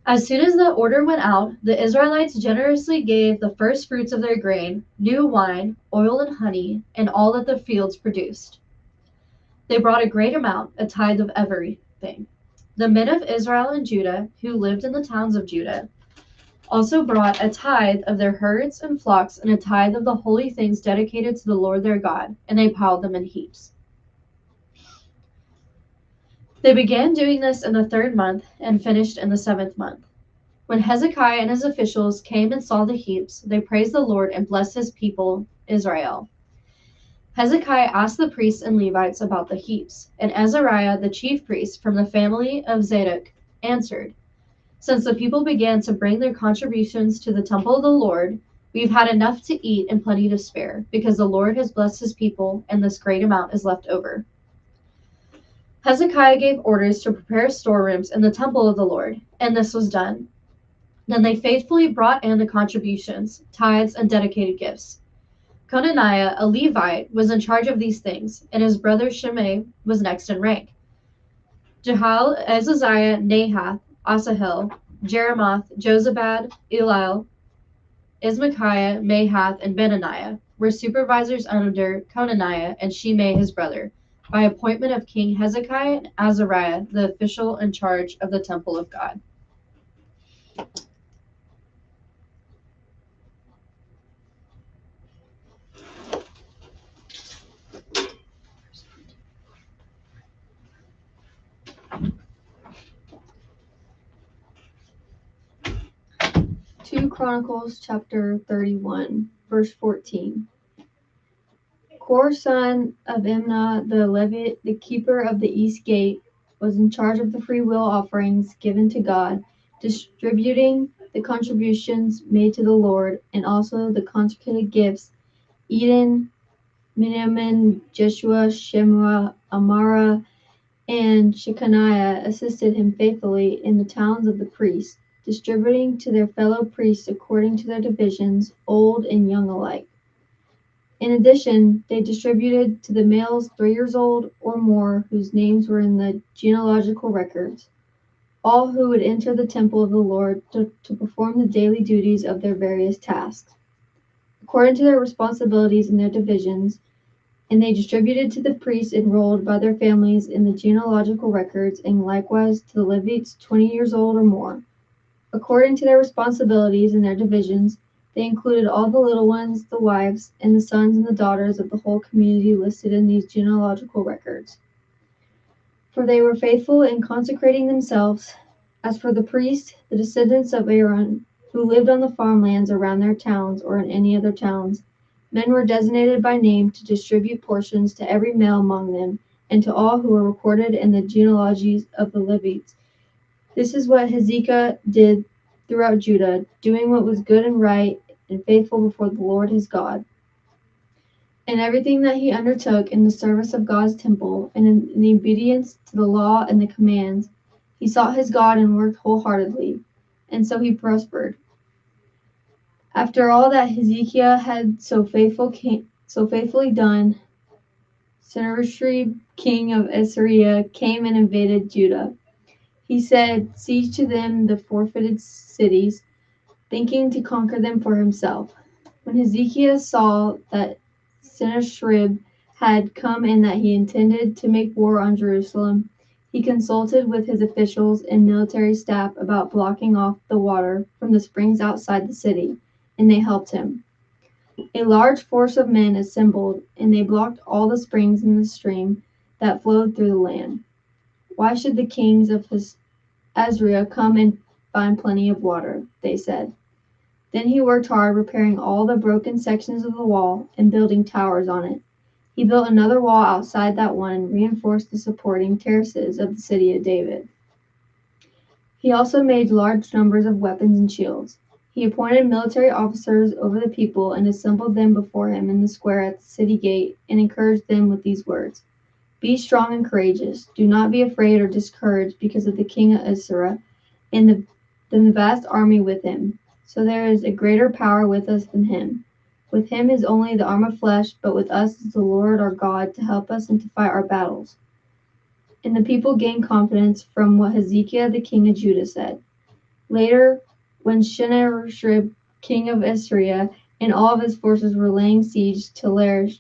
As soon as the order went out, the Israelites generously gave the first fruits of their grain, new wine, oil, and honey, and all that the fields produced. They brought a great amount, a tithe of everything. The men of Israel and Judah, who lived in the towns of Judah, also brought a tithe of their herds and flocks and a tithe of the holy things dedicated to the Lord their God, and they piled them in heaps. They began doing this in the 3rd month and finished in the 7th month. When Hezekiah and his officials came and saw the heaps, they praised the Lord and blessed his people, Israel. Hezekiah asked the priests and Levites about the heaps, and Azariah, the chief priest from the family of Zadok, answered, Since the people began to bring their contributions to the temple of the Lord, we've had enough to eat and plenty to spare, because the Lord has blessed his people, and this great amount is left over. Hezekiah gave orders to prepare storerooms in the temple of the Lord, and this was done. Then they faithfully brought in the contributions, tithes, and dedicated gifts. Conaniah, a Levite, was in charge of these things, and his brother Shimei was next in rank. Jehiel, Azaziah, Nahath, Asahel, Jeremoth, Jozabad, Eliel, Ismachiah, Mahath, and Benaniah were supervisors under Conaniah and Shimei his brother, by appointment of King Hezekiah and Azariah, the official in charge of the temple of God. Chronicles chapter 31, verse 14. Kor, son of Imnah the Levite, the keeper of the east gate, was in charge of the free will offerings given to God, distributing the contributions made to the Lord, and also the consecrated gifts, Eden, Miniamin, Jeshua, Shemua, Amara, and Shechaniah assisted him faithfully in the towns of the priests, distributing to their fellow priests according to their divisions, old and young alike. In addition, they distributed to the males 3 years old or more whose names were in the genealogical records, all who would enter the temple of the Lord to perform the daily duties of their various tasks, according to their responsibilities and their divisions, and they distributed to the priests enrolled by their families in the genealogical records, and likewise to the Levites 20 years old or more. According to their responsibilities and their divisions, they included all the little ones, the wives, and the sons and the daughters of the whole community listed in these genealogical records. For they were faithful in consecrating themselves. As for the priests, the descendants of Aaron, who lived on the farmlands around their towns or in any other towns, men were designated by name to distribute portions to every male among them, and to all who were recorded in the genealogies of the Levites. This is what Hezekiah did throughout Judah, doing what was good and right and faithful before the Lord his God. In everything that he undertook in the service of God's temple, and in the obedience to the law and the commands, he sought his God and worked wholeheartedly, and so he prospered. After all that Hezekiah had so faithfully done, Sennacherib, king of Assyria, came and invaded Judah. He set siege to them the fortified cities, thinking to conquer them for himself. When Hezekiah saw that Sennacherib had come and that he intended to make war on Jerusalem, he consulted with his officials and military staff about blocking off the water from the springs outside the city, and they helped him. A large force of men assembled, and they blocked all the springs in the stream that flowed through the land. Why should the kings of Assyria come and find plenty of water? They said. Then he worked hard repairing all the broken sections of the wall and building towers on it. He built another wall outside that one and reinforced the supporting terraces of the city of David. He also made large numbers of weapons and shields. He appointed military officers over the people and assembled them before him in the square at the city gate and encouraged them with these words: Be strong and courageous. Do not be afraid or discouraged because of the king of Assyria and the vast army with him. So there is a greater power with us than him. With him is only the arm of flesh, but with us is the Lord our God to help us and to fight our battles. And the people gained confidence from what Hezekiah the king of Judah said. Later, when Sennacherib, king of Assyria, and all of his forces were laying siege to Laish,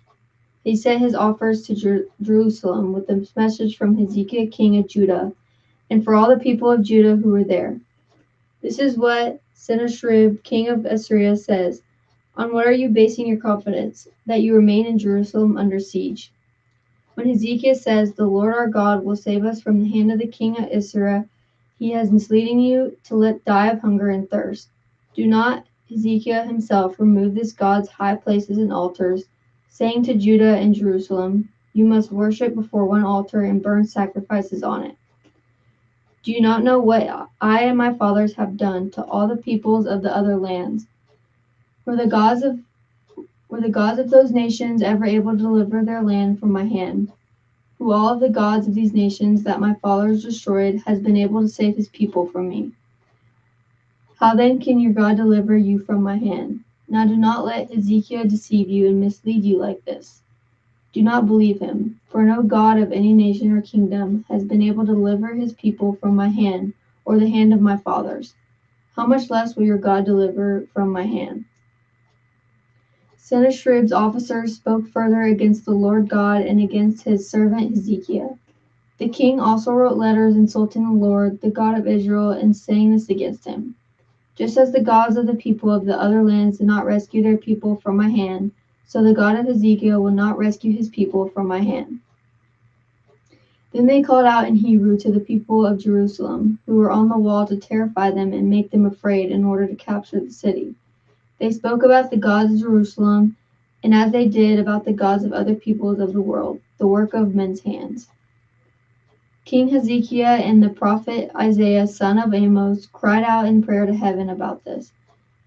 he sent his offers to Jerusalem with a message from Hezekiah, king of Judah, and for all the people of Judah who were there. This is what Sennacherib, king of Assyria, says: On what are you basing your confidence, that you remain in Jerusalem under siege? When Hezekiah says, The Lord our God will save us from the hand of the king of Assyria, he has misleading you to let die of hunger and thirst. Do not Hezekiah himself remove this God's high places and altars, saying to Judah and Jerusalem, You must worship before one altar and burn sacrifices on it. Do you not know what I and my fathers have done to all the peoples of the other lands? Were the gods of those nations ever able to deliver their land from my hand? Who all of the gods of these nations that my fathers destroyed has been able to save his people from me? How then can your God deliver you from my hand? Now do not let Hezekiah deceive you and mislead you like this. Do not believe him, for no God of any nation or kingdom has been able to deliver his people from my hand or the hand of my fathers. How much less will your God deliver from my hand? Sennacherib's officers spoke further against the Lord God and against his servant Hezekiah. The king also wrote letters insulting the Lord, the God of Israel, and saying this against him: Just as the gods of the people of the other lands did not rescue their people from my hand, so the God of Hezekiah will not rescue his people from my hand. Then they called out in Hebrew to the people of Jerusalem, who were on the wall, to terrify them and make them afraid in order to capture the city. They spoke about the gods of Jerusalem, and as they did about the gods of other peoples of the world, the work of men's hands. King Hezekiah and the prophet Isaiah, son of Amos, cried out in prayer to heaven about this.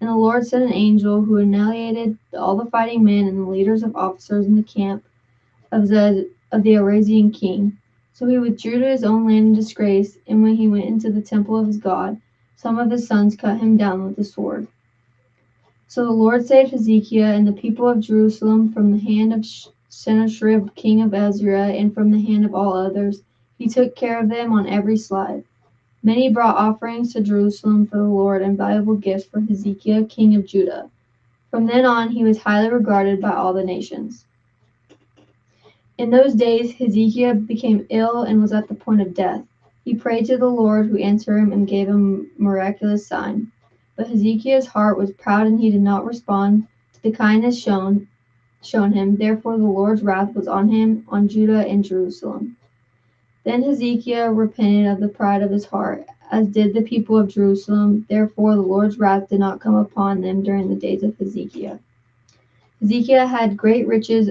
And the Lord sent an angel who annihilated all the fighting men and the leaders of officers in the camp of the Arabian king. So he withdrew to his own land in disgrace, and when he went into the temple of his God, some of his sons cut him down with the sword. So the Lord saved Hezekiah and the people of Jerusalem from the hand of Sennacherib, king of Assyria, and from the hand of all others. He took care of them on every side. Many brought offerings to Jerusalem for the Lord and valuable gifts for Hezekiah, king of Judah. From then on, he was highly regarded by all the nations. In those days, Hezekiah became ill and was at the point of death. He prayed to the Lord, who answered him and gave him a miraculous sign. But Hezekiah's heart was proud, and he did not respond to the kindness shown him. Therefore, the Lord's wrath was on him, on Judah and Jerusalem. Then Hezekiah repented of the pride of his heart, as did the people of Jerusalem. Therefore, the Lord's wrath did not come upon them during the days of Hezekiah. Hezekiah had great riches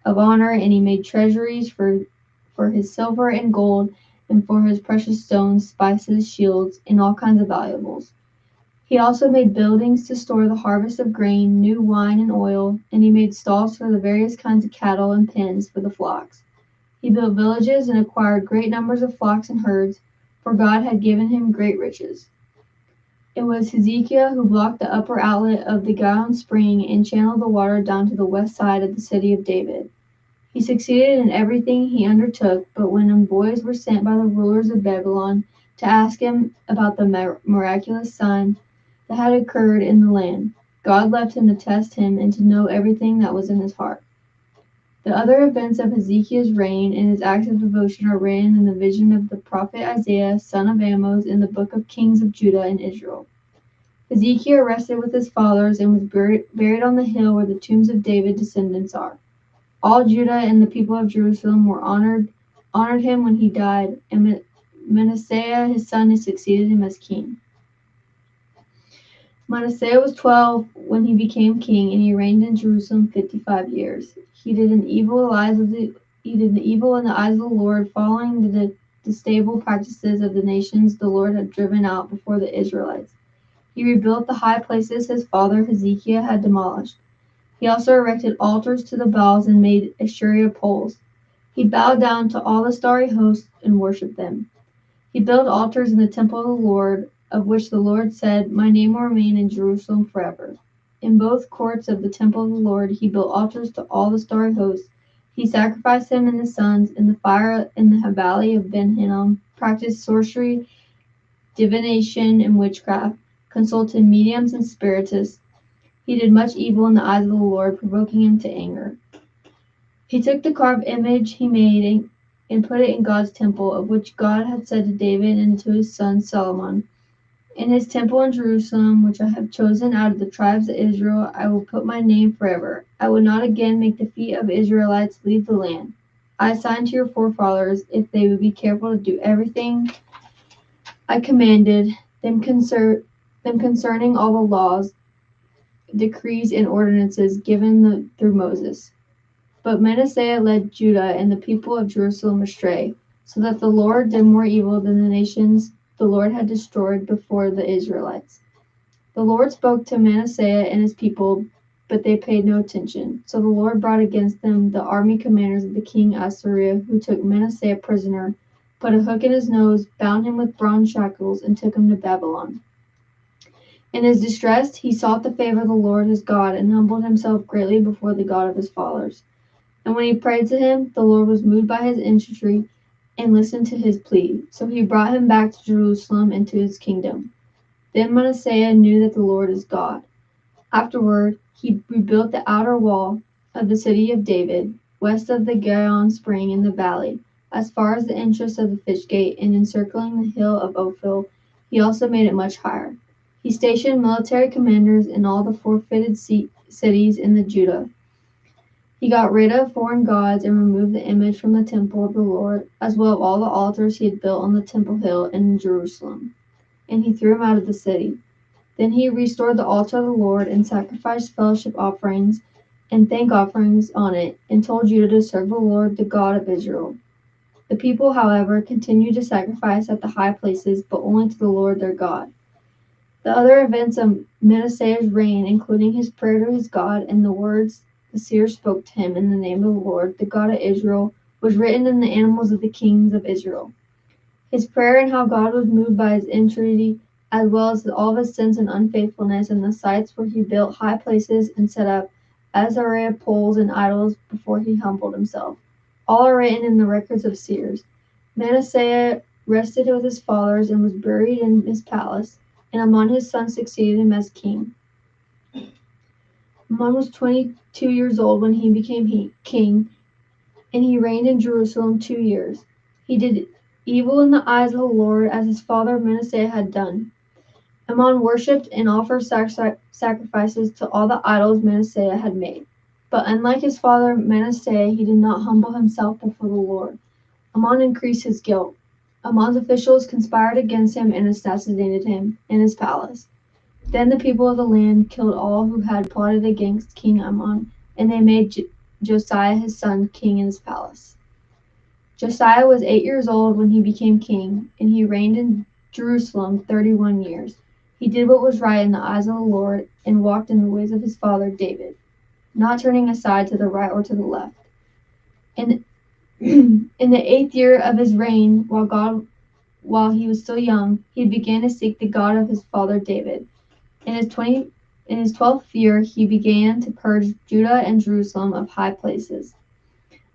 of honor, and he made treasuries for his silver and gold, and for his precious stones, spices, shields, and all kinds of valuables. He also made buildings to store the harvest of grain, new wine and oil, and he made stalls for the various kinds of cattle and pens for the flocks. He built villages and acquired great numbers of flocks and herds, for God had given him great riches. It was Hezekiah who blocked the upper outlet of the Gihon spring and channeled the water down to the west side of the city of David. He succeeded in everything he undertook, but when envoys were sent by the rulers of Babylon to ask him about the miraculous sign that had occurred in the land, God left him to test him and to know everything that was in his heart. The other events of Hezekiah's reign and his acts of devotion are written in the vision of the prophet Isaiah, son of Amos, in the book of Kings of Judah and Israel. Hezekiah rested with his fathers and was buried on the hill where the tombs of David's descendants are. All Judah and the people of Jerusalem were honored him when he died, and Manasseh his son succeeded him as king. Manasseh was 12 when he became king, and he reigned in Jerusalem 55 years. He did the evil in the eyes of the Lord, following the detestable practices of the nations the Lord had driven out before the Israelites. He rebuilt the high places his father Hezekiah had demolished. He also erected altars to the Baals and made Asherah poles. He bowed down to all the starry hosts and worshipped them. He built altars in the temple of the Lord, of which the Lord said, "My name will remain in Jerusalem forever." In both courts of the temple of the Lord he built altars to all the starry hosts. He sacrificed them in the suns, in the fire in the valley of Ben Hinnom, practiced sorcery, divination, and witchcraft, consulted mediums and spiritists. He did much evil in the eyes of the Lord, provoking him to anger. He took the carved image he made and put it in God's temple, of which God had said to David and to his son Solomon, "In his temple in Jerusalem, which I have chosen out of the tribes of Israel, I will put my name forever. I will not again make the feet of Israelites leave the land. I assigned to your forefathers, if they would be careful to do everything I commanded them concerning all the laws, decrees, and ordinances given through Moses." But Manasseh led Judah and the people of Jerusalem astray, so that the Lord did more evil than the nations the Lord had destroyed before the Israelites. The Lord spoke to Manasseh and his people, but they paid no attention. So the Lord brought against them the army commanders of the king of Assyria, who took Manasseh prisoner, put a hook in his nose, bound him with bronze shackles, and took him to Babylon. In his distress, he sought the favor of the Lord his God and humbled himself greatly before the God of his fathers. And when he prayed to him, the Lord was moved by his entreaty and listened to his plea. So he brought him back to Jerusalem and to his kingdom. Then Manasseh knew that the Lord is God. Afterward, he rebuilt the outer wall of the city of David, west of the Gihon spring in the valley, as far as the entrance of the fish gate, and encircling the hill of Ophel. He also made it much higher. He stationed military commanders in all the fortified cities in the Judah. He got rid of foreign gods and removed the image from the temple of the Lord, as well as all the altars he had built on the temple hill and in Jerusalem. And he threw them out of the city. Then he restored the altar of the Lord and sacrificed fellowship offerings and thank offerings on it, and told Judah to serve the Lord, the God of Israel. The people, however, continued to sacrifice at the high places, but only to the Lord their God. The other events of Manasseh's reign, including his prayer to his God and the words the seer spoke to him in the name of the Lord, the God of Israel, was written in the annals of the kings of Israel. His prayer and how God was moved by his entreaty, as well as all of his sins and unfaithfulness, and the sites where he built high places and set up Azariah poles and idols before he humbled himself. All are written in the records of seers. Manasseh rested with his fathers and was buried in his palace, and Amon his son succeeded him as king. Amon was 22 years old when he became king, and he reigned in Jerusalem 2 years. He did evil in the eyes of the Lord, as his father Manasseh had done. Amon worshipped and offered sacrifices to all the idols Manasseh had made. But unlike his father Manasseh, he did not humble himself before the Lord. Amon increased his guilt. Amon's officials conspired against him and assassinated him in his palace. Then the people of the land killed all who had plotted against King Amon, and they made Josiah his son king in his palace. Josiah was 8 years old when he became king, and he reigned in Jerusalem 31 years. He did what was right in the eyes of the Lord, and walked in the ways of his father David, not turning aside to the right or to the left. In in the 8th year of his reign, while he was still young, he began to seek the God of his father David. In his 12th year, he began to purge Judah and Jerusalem of high places,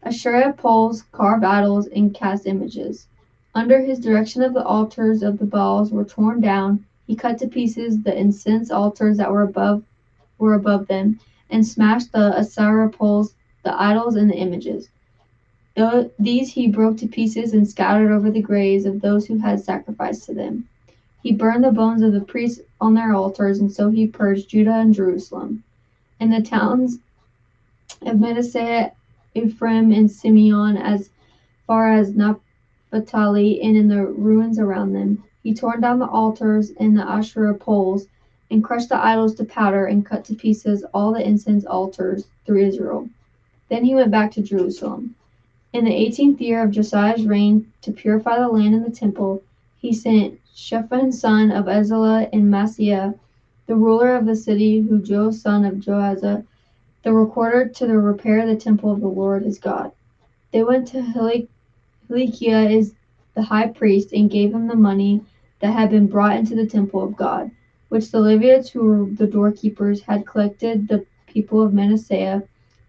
Asherah poles, carved idols, and cast images. Under his direction of the altars of the Baals were torn down. He cut to pieces the incense altars that were above them, and smashed the Asherah poles, the idols, and the images. These he broke to pieces and scattered over the graves of those who had sacrificed to them. He burned the bones of the priests on their altars, and so he purged Judah and Jerusalem. In the towns of Manasseh, Ephraim, and Simeon, as far as Naphtali, and in the ruins around them, he tore down the altars and the Asherah poles, and crushed the idols to powder, and cut to pieces all the incense altars through Israel. Then he went back to Jerusalem. In the 18th year of Josiah's reign, to purify the land and the temple, he sent Shaphan son of Azaliah and Maaseiah, the ruler of the city, Hujo son of Joazah, the recorder, to the repair of the temple of the Lord his God. They went to Hilkiah the high priest, and gave him the money that had been brought into the temple of God, which the Levites, who were the doorkeepers, had collected, the people of Manasseh,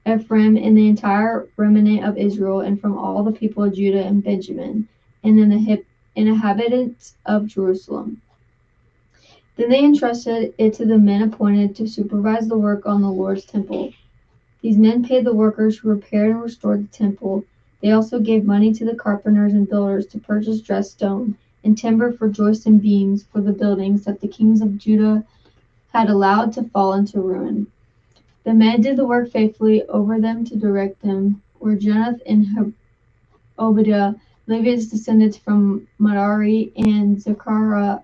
Ephraim, and the entire remnant of Israel, and from all the people of Judah and Benjamin, and then the inhabitants of Jerusalem. Then they entrusted it to the men appointed to supervise the work on the Lord's temple. These men paid the workers who repaired and restored the temple. They also gave money to the carpenters and builders to purchase dressed stone and timber for joists and beams for the buildings that the kings of Judah had allowed to fall into ruin. The men did the work faithfully. Over them to direct them were Jenath and Obadiah, Levi's descendants from Merari, and Zechariah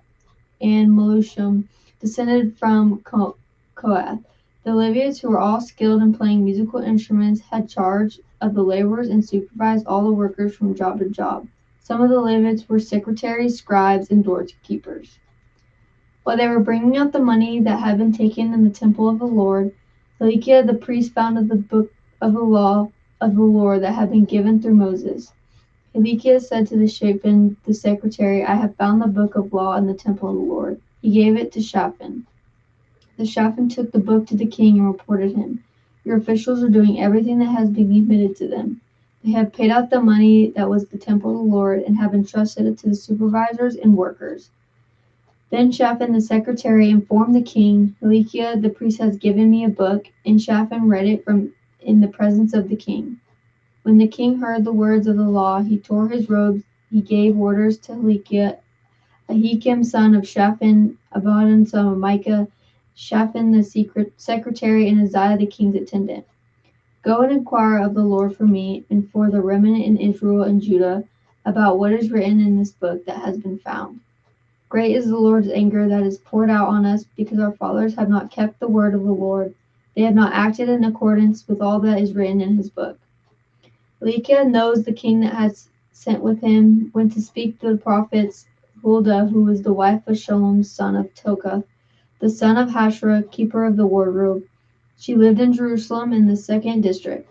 and Melusham, descended from Kohath. The Levites, who were all skilled in playing musical instruments, had charge of the laborers and supervised all the workers from job to job. Some of the Levites were secretaries, scribes, and doorkeepers. While they were bringing out the money that had been taken in the temple of the Lord, Hilkiah the priest found the book of the law of the Lord that had been given through Moses. Hilkiah said to the Shaphan the secretary, I have found the book of law in the temple of the Lord. He gave it to Shaphan. The Shaphan took the book to the king and reported him. Your officials are doing everything that has been committed to them. They have paid out the money that was the temple of the Lord, and have entrusted it to the supervisors and workers. Then Shaphan the secretary informed the king, Hilkiah the priest has given me a book, and Shaphan read it in the presence of the king. When the king heard the words of the law, he tore his robes. He gave orders to Hilkiah, Ahikam son of Shaphan, Abidan son of Micah, Shaphan the secretary, and Uzziah the king's attendant. Go and inquire of the Lord for me and for the remnant in Israel and Judah about what is written in this book that has been found. Great is the Lord's anger that is poured out on us, because our fathers have not kept the word of the Lord. They have not acted in accordance with all that is written in his book. Hilkiah knows the king that has sent with him went to speak to the prophets Huldah, who was the wife of Shalom, son of Tokath, the son of Hashra, keeper of the wardrobe. She lived in Jerusalem in the 2nd district.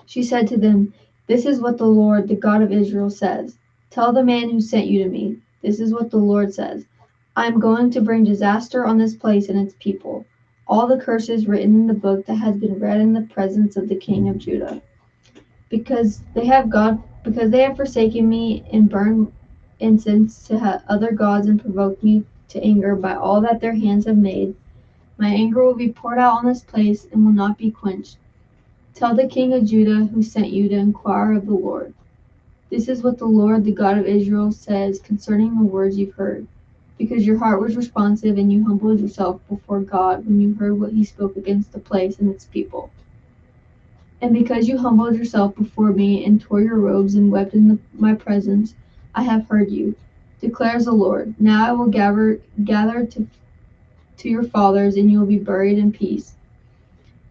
She said to them, "This is what the Lord, the God of Israel, says. Tell the man who sent you to me, this is what the Lord says. I am going to bring disaster on this place and its people. All the curses written in the book that has been read in the presence of the king of Judah. Because they have forsaken me and burned incense to other gods and provoked me to anger by all that their hands have made. My anger will be poured out on this place and will not be quenched. Tell the king of Judah who sent you to inquire of the Lord. This is what the Lord, the God of Israel, says concerning the words you've heard. Because your heart was responsive and you humbled yourself before God when you heard what he spoke against the place and its people. And because you humbled yourself before me and tore your robes and wept in my presence, I have heard you, declares the Lord. Now I will gather to your fathers, and you will be buried in peace.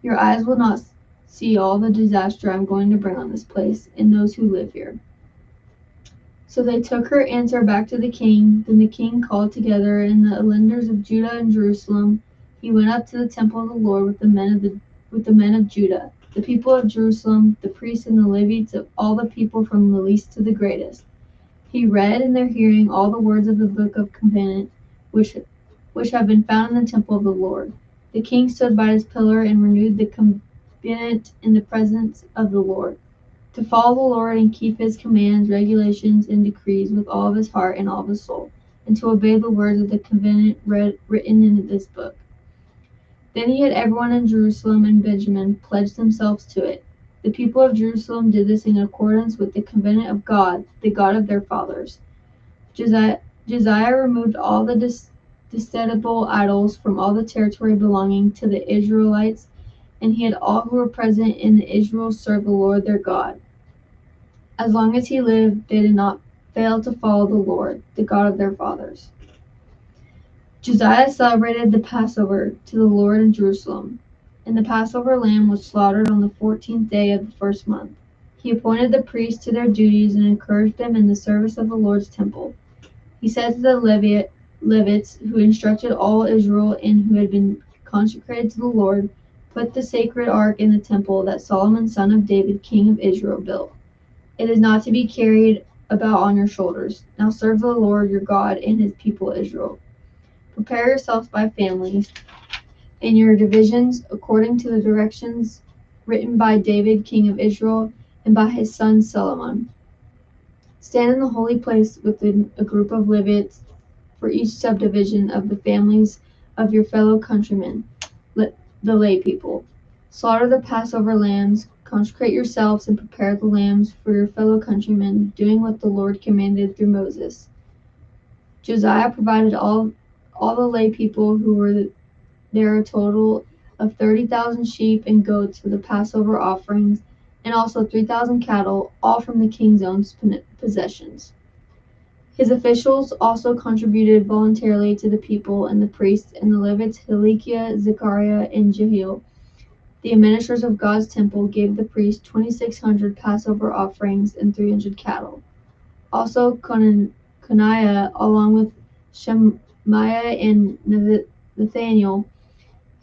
Your eyes will not see all the disaster I'm going to bring on this place and those who live here." So they took her answer back to the king. Then the king called together and the elders of Judah and Jerusalem. He went up to the temple of the Lord with the men of Judah, the people of Jerusalem, the priests and the Levites, of all the people from the least to the greatest. He read in their hearing all the words of the book of covenant, which have been found in the temple of the Lord. The king stood by his pillar and renewed the covenant in the presence of the Lord, to follow the Lord and keep his commands, regulations, and decrees with all of his heart and all of his soul, and to obey the words of the covenant written in this book. Then he had everyone in Jerusalem and Benjamin pledge themselves to it. The people of Jerusalem did this in accordance with the covenant of God, the God of their fathers. Josiah removed all the detestable idols from all the territory belonging to the Israelites, and he had all who were present in Israel serve the Lord their God. As long as he lived, they did not fail to follow the Lord, the God of their fathers. Josiah celebrated the Passover to the Lord in Jerusalem, and the Passover lamb was slaughtered on the 14th day of the first month. He appointed the priests to their duties and encouraged them in the service of the Lord's temple. He said to the Levites, who instructed all Israel and who had been consecrated to the Lord, "Put the sacred ark in the temple that Solomon son of David, king of Israel, built. It is not to be carried about on your shoulders. Now serve the Lord your God and his people Israel. Prepare yourselves by families in your divisions according to the directions written by David, king of Israel, and by his son Solomon. Stand in the holy place within a group of Levites for each subdivision of the families of your fellow countrymen, the lay people. Slaughter the Passover lambs, consecrate yourselves, and prepare the lambs for your fellow countrymen, doing what the Lord commanded through Moses." Josiah provided all the lay people who were there a total of 30,000 sheep and goats for the Passover offerings, and also 3,000 cattle, all from the king's own possessions. His officials also contributed voluntarily to the people, and the priests and the Levites Hilkiah, Zechariah, and Jehiel, the administrators of God's temple, gave the priests 2,600 Passover offerings and 300 cattle. Also Coniah, along with Shemaiah and Nathaniel,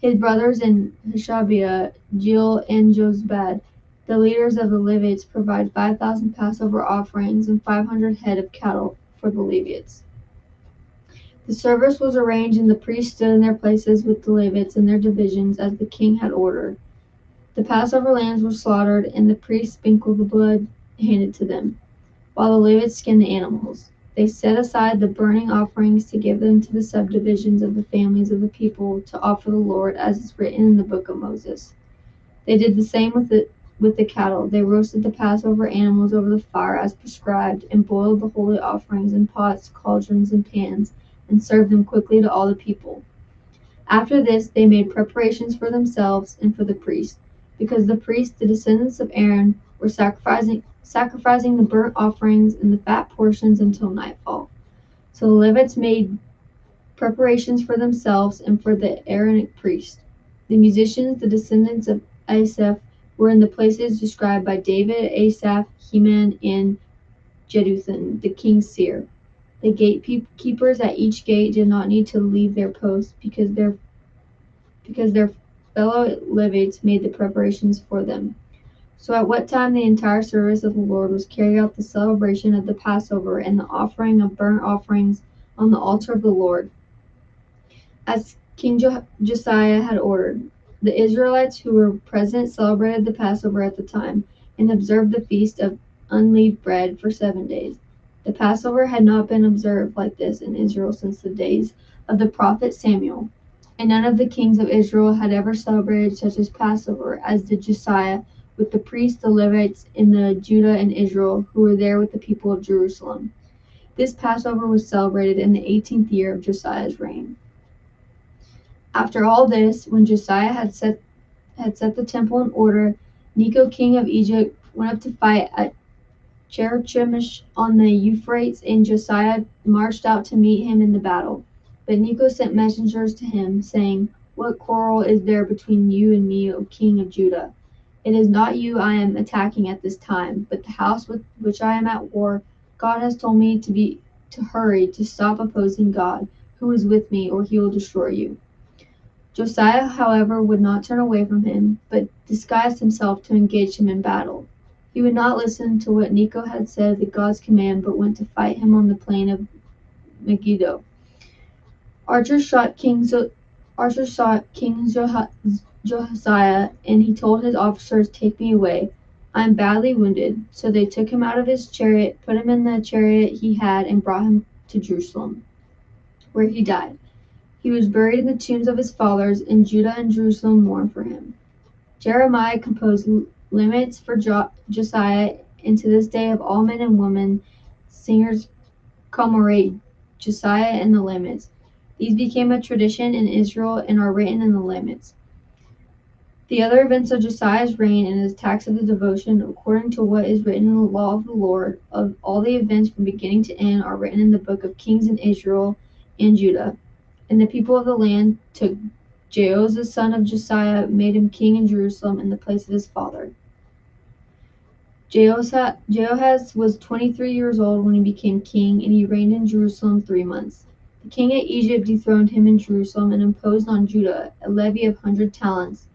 his brothers, and Hashabiah, Jeiel, and Jozabad, the leaders of the Levites, provide 5,000 Passover offerings and 500 head of cattle for the Levites. The service was arranged, and the priests stood in their places with the Levites in their divisions as the king had ordered. The Passover lambs were slaughtered, and the priests sprinkled the blood handed to them, while the Levites skinned the animals. They set aside the burning offerings to give them to the subdivisions of the families of the people to offer the Lord, as is written in the book of Moses. They did the same with the cattle. They roasted the Passover animals over the fire as prescribed, and boiled the holy offerings in pots, cauldrons, and pans, and served them quickly to all the people. After this, they made preparations for themselves and for the priests, because the priests, the descendants of Aaron, were sacrificing the burnt offerings and the fat portions until nightfall. So the Levites made preparations for themselves and for the Aaronic priests. The musicians, the descendants of Asaph, were in the places described by David, Asaph, Heman, and Jeduthun, the king's seer. The gatekeepers at each gate did not need to leave their posts because their fellow Levites made the preparations for them. So at what time the entire service of the Lord was carried out, the celebration of the Passover and the offering of burnt offerings on the altar of the Lord, as King Josiah had ordered. The Israelites who were present celebrated the Passover at the time and observed the feast of unleavened bread for 7 days. The Passover had not been observed like this in Israel since the days of the prophet Samuel, and none of the kings of Israel had ever celebrated such a Passover as did Josiah with the priests, the Levites, and the Judah and Israel who were there with the people of Jerusalem. This Passover was celebrated in the 18th year of Josiah's reign. After all this, when Josiah had set the temple in order, Necho, king of Egypt, went up to fight at Cherchemish on the Euphrates, and Josiah marched out to meet him in the battle. But Necho sent messengers to him, saying, "What quarrel is there between you and me, O king of Judah? It is not you I am attacking at this time, but the house with which I am at war. God has told me to hurry, to stop opposing God, who is with me, or he will destroy you." Josiah, however, would not turn away from him, but disguised himself to engage him in battle. He would not listen to what Necho had said at God's command, but went to fight him on the plain of Megiddo. Archers shot King Josiah, and he told his officers, "Take me away. I am badly wounded." So they took him out of his chariot, put him in the chariot he had, and brought him to Jerusalem, where he died. He was buried in the tombs of his fathers, and Judah and Jerusalem mourned for him. Jeremiah composed laments for Josiah, and to this day of all men and women, singers commemorate Josiah and the laments. These became a tradition in Israel and are written in the laments. The other events of Josiah's reign and his acts of the devotion, according to what is written in the law of the Lord, of all the events from beginning to end, are written in the book of Kings in Israel and Judah. And the people of the land took Jehoahaz the son of Josiah, made him king in Jerusalem in the place of his father. Jehoahaz was 23 years old when he became king, and he reigned in Jerusalem 3 months. The king of Egypt dethroned him in Jerusalem and imposed on Judah a levy of 100 talents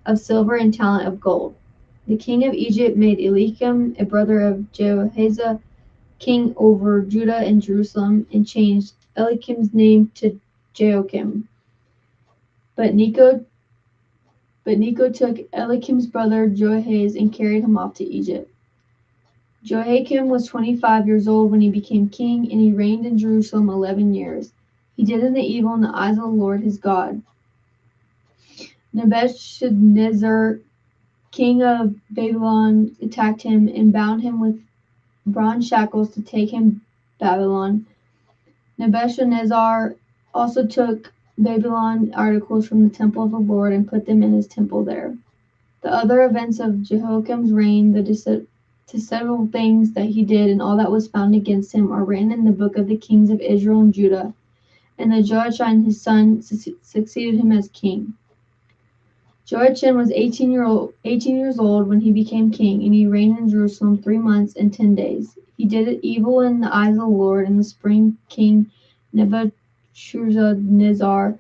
of silver and talent of gold. The king of Egypt made Eliakim, a brother of Jehoahaz, king over Judah and Jerusalem, and changed Eliakim's name to Jehoiakim. But Necho took Eliakim's brother Jehoahaz and carried him off to Egypt. Jehoiakim was 25 years old when he became king, and he reigned in Jerusalem 11 years. He did the evil in the eyes of the Lord his God. Nebuchadnezzar, king of Babylon, attacked him and bound him with bronze shackles to take him Babylon. Nebuchadnezzar also took Babylon articles from the temple of the Lord and put them in his temple there. The other events of Jehoiakim's reign, the several things that he did, and all that was found against him, are written in the book of the kings of Israel and Judah. And the Joachim his son succeeded him as king. Joachim was 18 years old when he became king, and he reigned in Jerusalem 3 months and 10 days. He did evil in the eyes of the Lord, and the spring king Nebuchadnezzar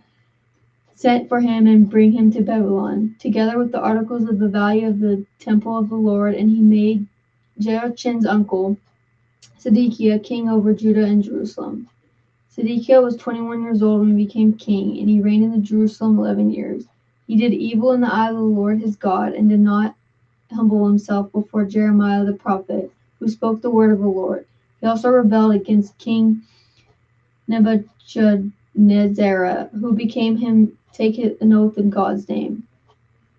sent for him and bring him to Babylon, together with the articles of the value of the temple of the Lord, and he made Joachim's uncle, Zedekiah, king over Judah and Jerusalem. Zedekiah was 21 years old when he became king, and he reigned in Jerusalem 11 years. He did evil in the eye of the Lord his God, and did not humble himself before Jeremiah the prophet, who spoke the word of the Lord. He also rebelled against King Nebuchadnezzar, who became him take an oath in God's name.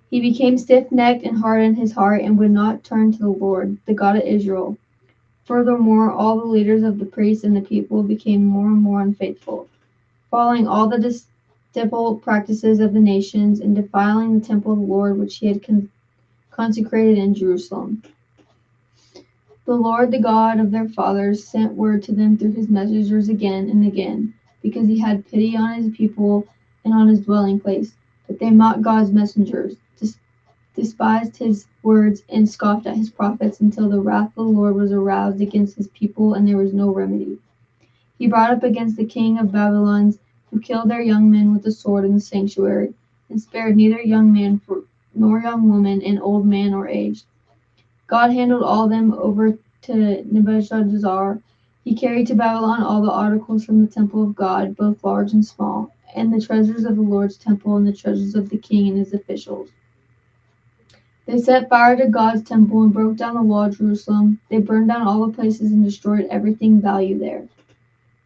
He became stiff-necked and hardened his heart, and would not turn to the Lord, the God of Israel. Furthermore, all the leaders of the priests and the people became more and more unfaithful, following all the detestable practices of the nations, and defiling the temple of the Lord which he had consecrated in Jerusalem. The Lord, the God of their fathers, sent word to them through his messengers again and again, because he had pity on his people and on his dwelling place. But they mocked God's messengers, despised his words, and scoffed at his prophets until the wrath of the Lord was aroused against his people and there was no remedy. He brought up against the king of Babylon, who killed their young men with the sword in the sanctuary, and spared neither young man nor young woman, and old man or aged. God handed all them over to Nebuchadnezzar. He carried to Babylon all the articles from the temple of God, both large and small, and the treasures of the Lord's temple, and the treasures of the king and his officials. They set fire to God's temple and broke down the wall of Jerusalem. They burned down all the places and destroyed everything valued there.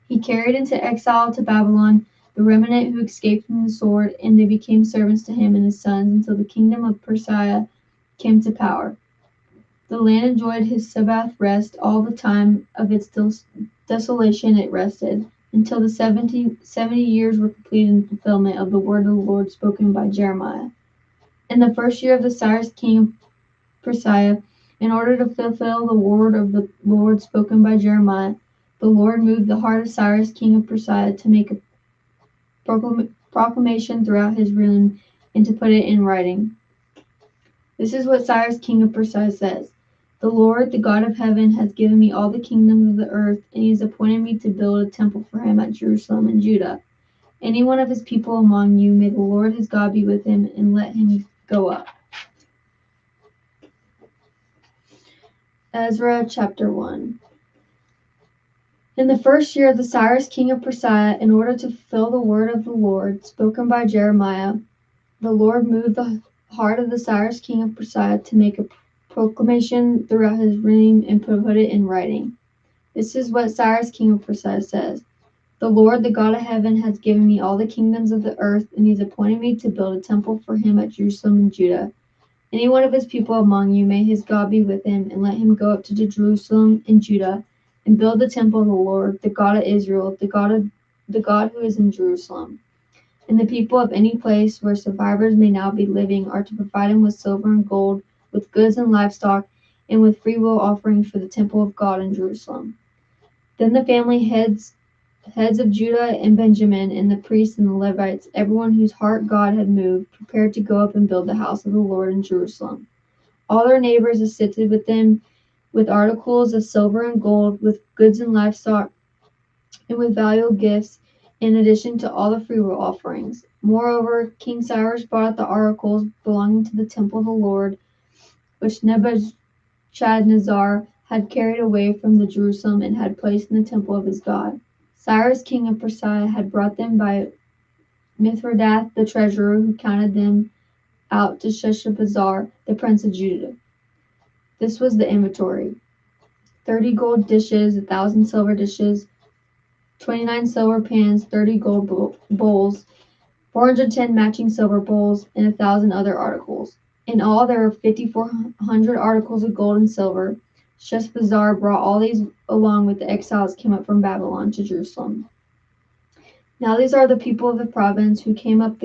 He carried into exile to Babylon the remnant who escaped from the sword, and they became servants to him and his sons until the kingdom of Persia came to power. The land enjoyed his Sabbath rest. All the time of its desolation it rested, until the 70 years were completed in fulfillment of the word of the Lord spoken by Jeremiah. In the first year of the Cyrus king of Persia, in order to fulfill the word of the Lord spoken by Jeremiah, the Lord moved the heart of Cyrus king of Persia to make a proclamation throughout his realm and to put it in writing. This is what Cyrus king of Persia says. The Lord, the God of heaven, has given me all the kingdoms of the earth, and he has appointed me to build a temple for him at Jerusalem and Judah. Any one of his people among you, may the Lord his God be with him, and let him go up. Ezra chapter 1. In the first year of the Cyrus king of Persia, in order to fulfill the word of the Lord spoken by Jeremiah, the Lord moved the heart of the Cyrus king of Persia to make a proclamation throughout his realm and put it in writing. This is what Cyrus king of Persia says. The Lord, the God of heaven, has given me all the kingdoms of the earth, and he has appointed me to build a temple for him at Jerusalem and Judah. Any one of his people among you, may his God be with him, and let him go up to Jerusalem and Judah, and build the temple of the Lord, the God of Israel, the God who is in Jerusalem. And the people of any place where survivors may now be living are to provide him with silver and gold, with goods and livestock, and with freewill offerings for the temple of God in Jerusalem. Then the family heads of Judah and Benjamin, and the priests and the Levites, everyone whose heart God had moved, prepared to go up and build the house of the Lord in Jerusalem. All their neighbors assisted with them with articles of silver and gold, with goods and livestock, and with valuable gifts, in addition to all the freewill offerings. Moreover, King Cyrus brought the articles belonging to the temple of the Lord, which Nebuchadnezzar had carried away from the Jerusalem and had placed in the temple of his God. Cyrus king of Persia had brought them by Mithredath the treasurer, who counted them out to Sheshbazzar the prince of Judah. This was the inventory: 30 gold dishes, 1,000 silver dishes, 29 silver pans, 30 gold bowls, 410 matching silver bowls, and 1,000 other articles. In all, there were 5,400 articles of gold and silver. Sheshbazzar brought all these along with the exiles came up from Babylon to Jerusalem. Now these are the people of the province who came up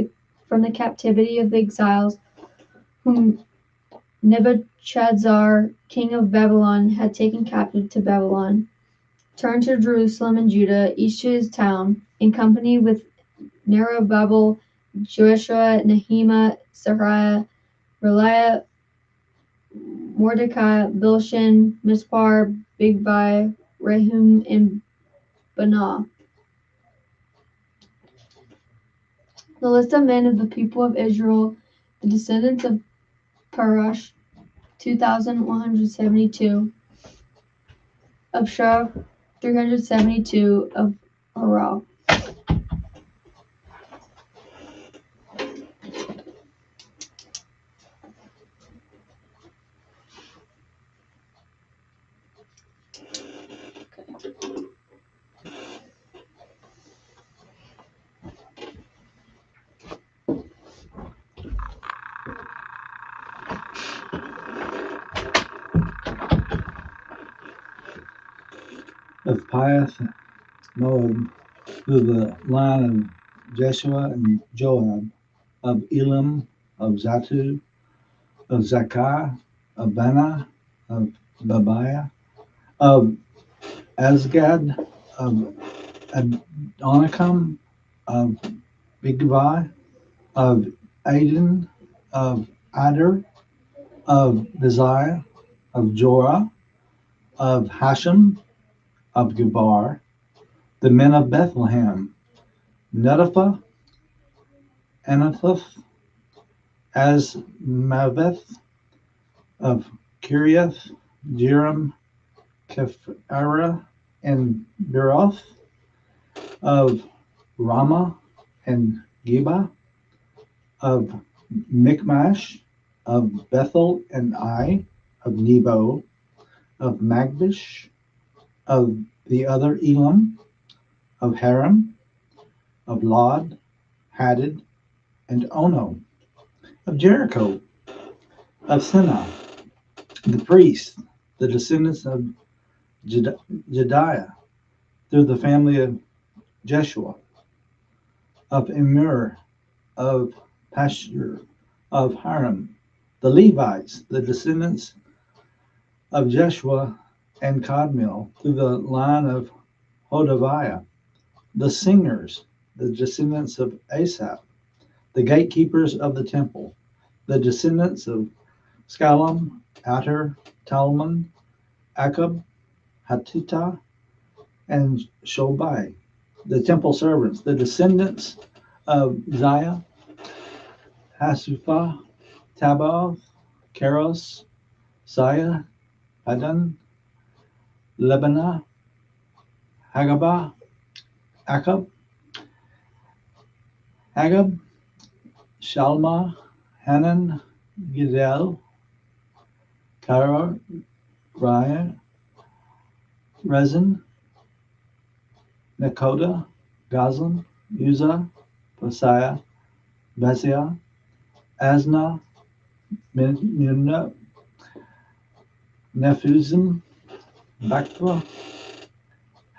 from the captivity of the exiles, whom Nebuchadnezzar, king of Babylon, had taken captive to Babylon, turned to Jerusalem and Judah, each to his town, in company with Zerubbabel, Joshua, Nehemiah, Sariah, Reliah, Mordecai, Bilshan, Mispar, Bigvai, Rehum, and Banah. The list of men of the people of Israel, the descendants of Parash, 2,172, of Shah, 372, of Harah. Of Piath, Moab, through the line of Jeshua and Joab, of Elam, of Zatu, of Zakah, of Bana, of Babiah, of Azgad, of Adonikam, of Bigvai, of Aden, of Ader, of Beziah, of Jorah, of Hashem, of Gebar, the men of Bethlehem, Netopha, Anathoth, Asmaveth, of Kiriath, Jearim, Kephira, and Beeroth, of Ramah and Geba, of Michmash, of Bethel and Ai, of Nebo, of Magbish, of the other Elam, of Haram, of Lod, Hadid, and Ono, of Jericho, of Sinah, the priests, the descendants of Jediah, through the family of Jeshua, of Immer, of Pashur, of Haram, the Levites, the descendants of Jeshua and Kadmiel, through the line of Hodaviah, the singers, the descendants of Asaph, the gatekeepers of the temple, the descendants of Scallum, Ater, Talmon, Akab, Hatita, and Shobai, the temple servants, the descendants of Ziah, Hasupha, Tabaoth, Keros, Saya, Padan, Lebanah, Hagabah, Akab, Agab, Shalma, Hanan, Gidel, Kara, Raya, Rezin, Nakoda, Gazlan, Uzzah, Hosea, Bezia, Asna, Minna, Nephuzim, Bakwa,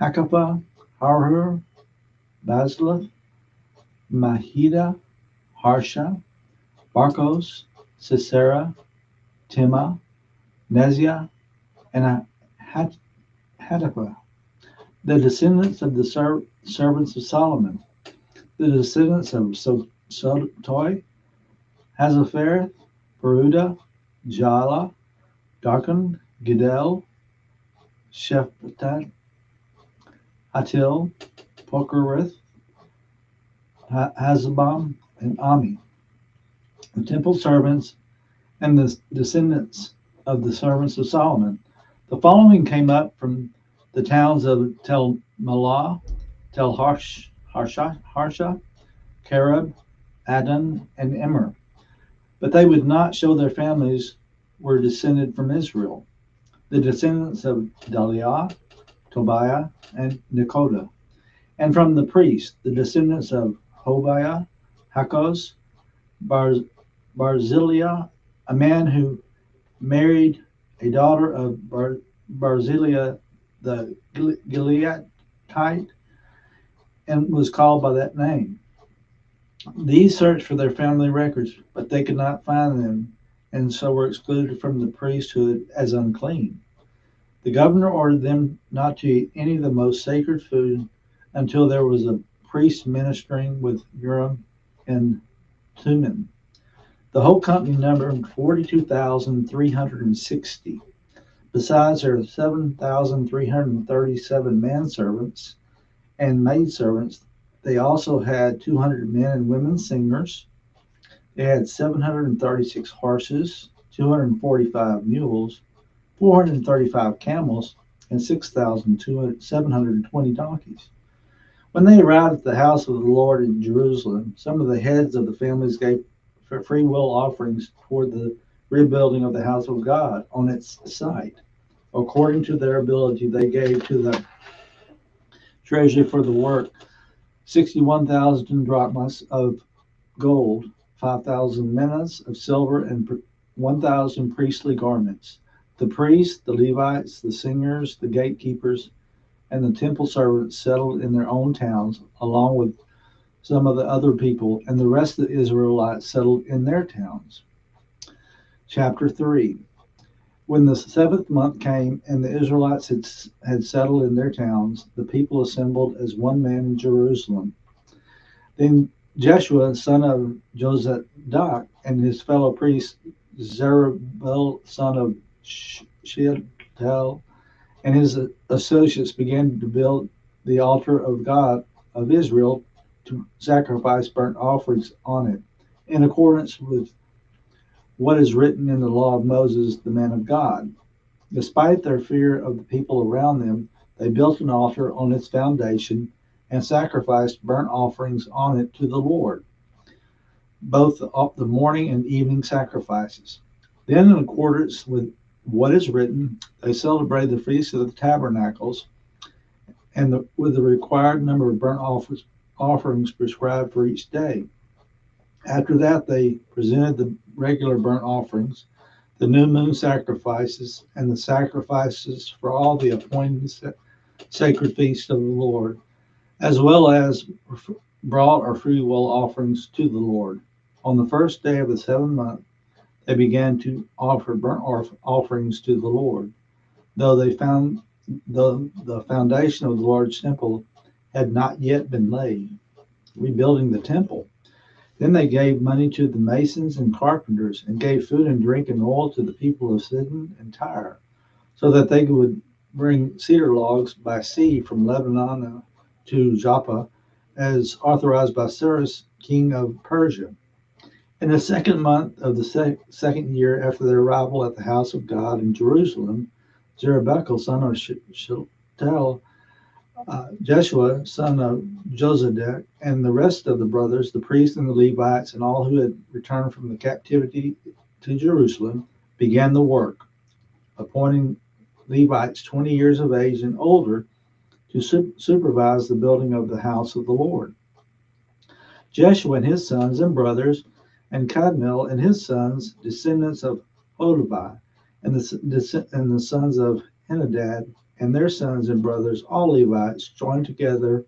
Hakapha, Harhur, Baslath, Mahida, Harsha, Barkos, Sisera, Timah, Neziah, and Hatapha, the descendants of the servants of Solomon, the descendants of Sotoi, Hazaphereth, Peruda, Jala, Darkon, Gidel, Shephatat, Hatil, Pokereth, Hazabam, and Ami, the temple servants and the descendants of the servants of Solomon. The following came up from the towns of Tel Malah, Tel Harsha, Kareb, Adon, and Immer. But they would not show their families were descended from Israel. The descendants of Daliah, Tobiah, and Nekoda. And from the priests, the descendants of Hobiah, Hakos, Barzillai, a man who married a daughter of Barzillai the Gileadite and was called by that name. These searched for their family records, but they could not find them, and so were excluded from the priesthood as unclean. The governor ordered them not to eat any of the most sacred food until there was a priest ministering with Urim and Thummim. The whole company numbered 42,360. Besides their 7,337 manservants and maidservants, they also had 200 men and women singers. They had 736 horses, 245 mules, 435 camels, and 6,720 donkeys. When they arrived at the house of the Lord in Jerusalem, some of the heads of the families gave free will offerings toward the rebuilding of the house of God on its site. According to their ability, they gave to the treasury for the work 61,000 drachmas of gold, 5,000 minas of silver, and 1,000 priestly garments. The priests, the Levites, the singers, the gatekeepers, and the temple servants settled in their own towns, along with some of the other people, and the rest of the Israelites settled in their towns. Chapter 3. When the seventh month came and the Israelites had settled in their towns, the people assembled as one man in Jerusalem. Then Jeshua, son of Jozadak, and his fellow priests Zerubbabel, son of Shealtiel, and his associates began to build the altar of God of Israel to sacrifice burnt offerings on it, in accordance with what is written in the law of Moses, the man of God. Despite their fear of the people around them, they built an altar on its foundation and sacrificed burnt offerings on it to the Lord, both the morning and evening sacrifices. Then, in accordance with what is written, they celebrated the Feast of the Tabernacles and with the required number of burnt offerings prescribed for each day. After that, they presented the regular burnt offerings, the new moon sacrifices, and the sacrifices for all the appointed sacred feasts of the Lord, as well as brought or free will offerings to the Lord. On the first day of the seventh month, they began to offer burnt offerings to the Lord, though they found the foundation of the Lord's temple had not yet been laid, rebuilding the temple. Then they gave money to the masons and carpenters, and gave food and drink and oil to the people of Sidon and Tyre, so that they would bring cedar logs by sea from Lebanon to Joppa, as authorized by Cyrus, king of Persia. In the second month of the second year after their arrival at the house of God in Jerusalem, Zerubbabel, son of Shealtiel, Jeshua, son of Jozadak, and the rest of the brothers, the priests and the Levites, and all who had returned from the captivity to Jerusalem, began the work, appointing Levites 20 years of age and older to supervise the building of the house of the Lord. Jeshua and his sons and brothers, and Kadmiel and his sons, descendants of Hodabai, and the sons of Henadad, and their sons and brothers, all Levites, joined together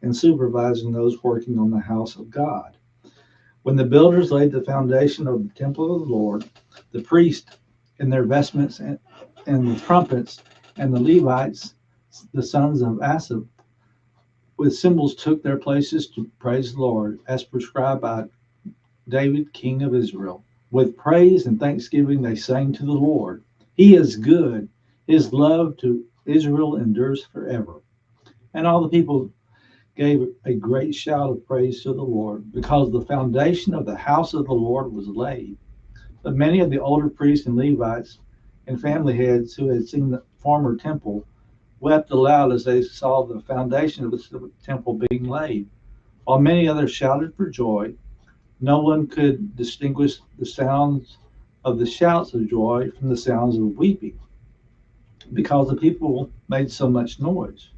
in supervising those working on the house of God. When the builders laid the foundation of the temple of the Lord, the priests in their vestments and the trumpets, and the Levites, the sons of Asaph, with cymbals took their places to praise the Lord, as prescribed by David, king of Israel. With praise and thanksgiving they sang to the Lord. He is good. His love to Israel endures forever. And all the people gave a great shout of praise to the Lord, because the foundation of the house of the Lord was laid. But many of the older priests and Levites and family heads who had seen the former temple wept aloud as they saw the foundation of the temple being laid, while many others shouted for joy. No one could distinguish the sounds of the shouts of joy from the sounds of weeping, because the people made so much noise,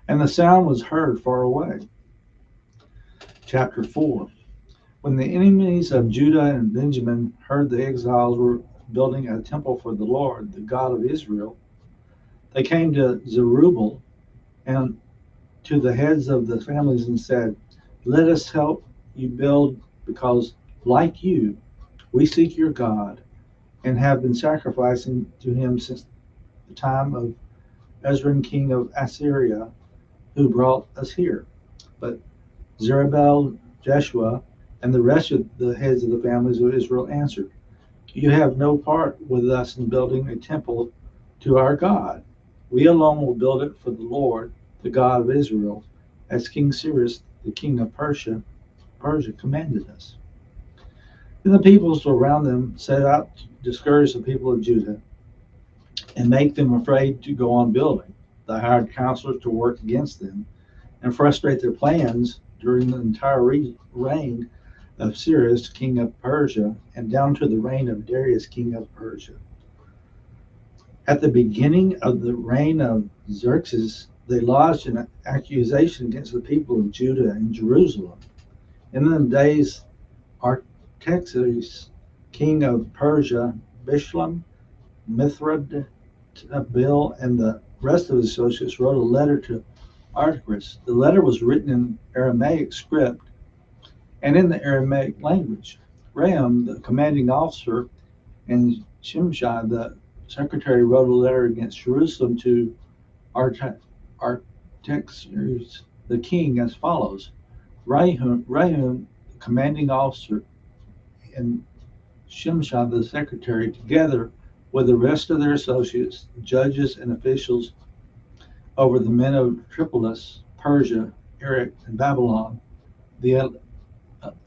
and the sound was heard far away. Chapter 4. When the enemies of Judah and Benjamin heard the exiles were building a temple for the Lord, the God of Israel, they came to Zerubbabel and to the heads of the families and said, "Let us help you build, because, like you, we seek your God and have been sacrificing to him since the time of Ezra, king of Assyria, who brought us here." But Zerubbabel, Jeshua, and the rest of the heads of the families of Israel answered, "You have no part with us in building a temple to our God. We alone will build it for the Lord, the God of Israel, as King Cyrus, the king of Persia commanded us." Then the peoples around them set out to discourage the people of Judah and make them afraid to go on building. They hired counselors to work against them and frustrate their plans during the entire reign of Cyrus, king of Persia, and down to the reign of Darius, king of Persia. At the beginning of the reign of Xerxes, they lodged an accusation against the people of Judah and Jerusalem. In the days Artaxerxes, king of Persia, Bishlam, Mithridates, Bill, and the rest of his associates wrote a letter to Artaxerxes. The letter was written in Aramaic script and in the Aramaic language. Raham, the commanding officer, and Shimshai, the secretary, wrote a letter against Jerusalem to Artaxerxes, the king, as follows. Rahum, the commanding officer, and Shimshai the secretary, together with the rest of their associates, judges, and officials over the men of Tripolis, Persia, Erech, and Babylon, the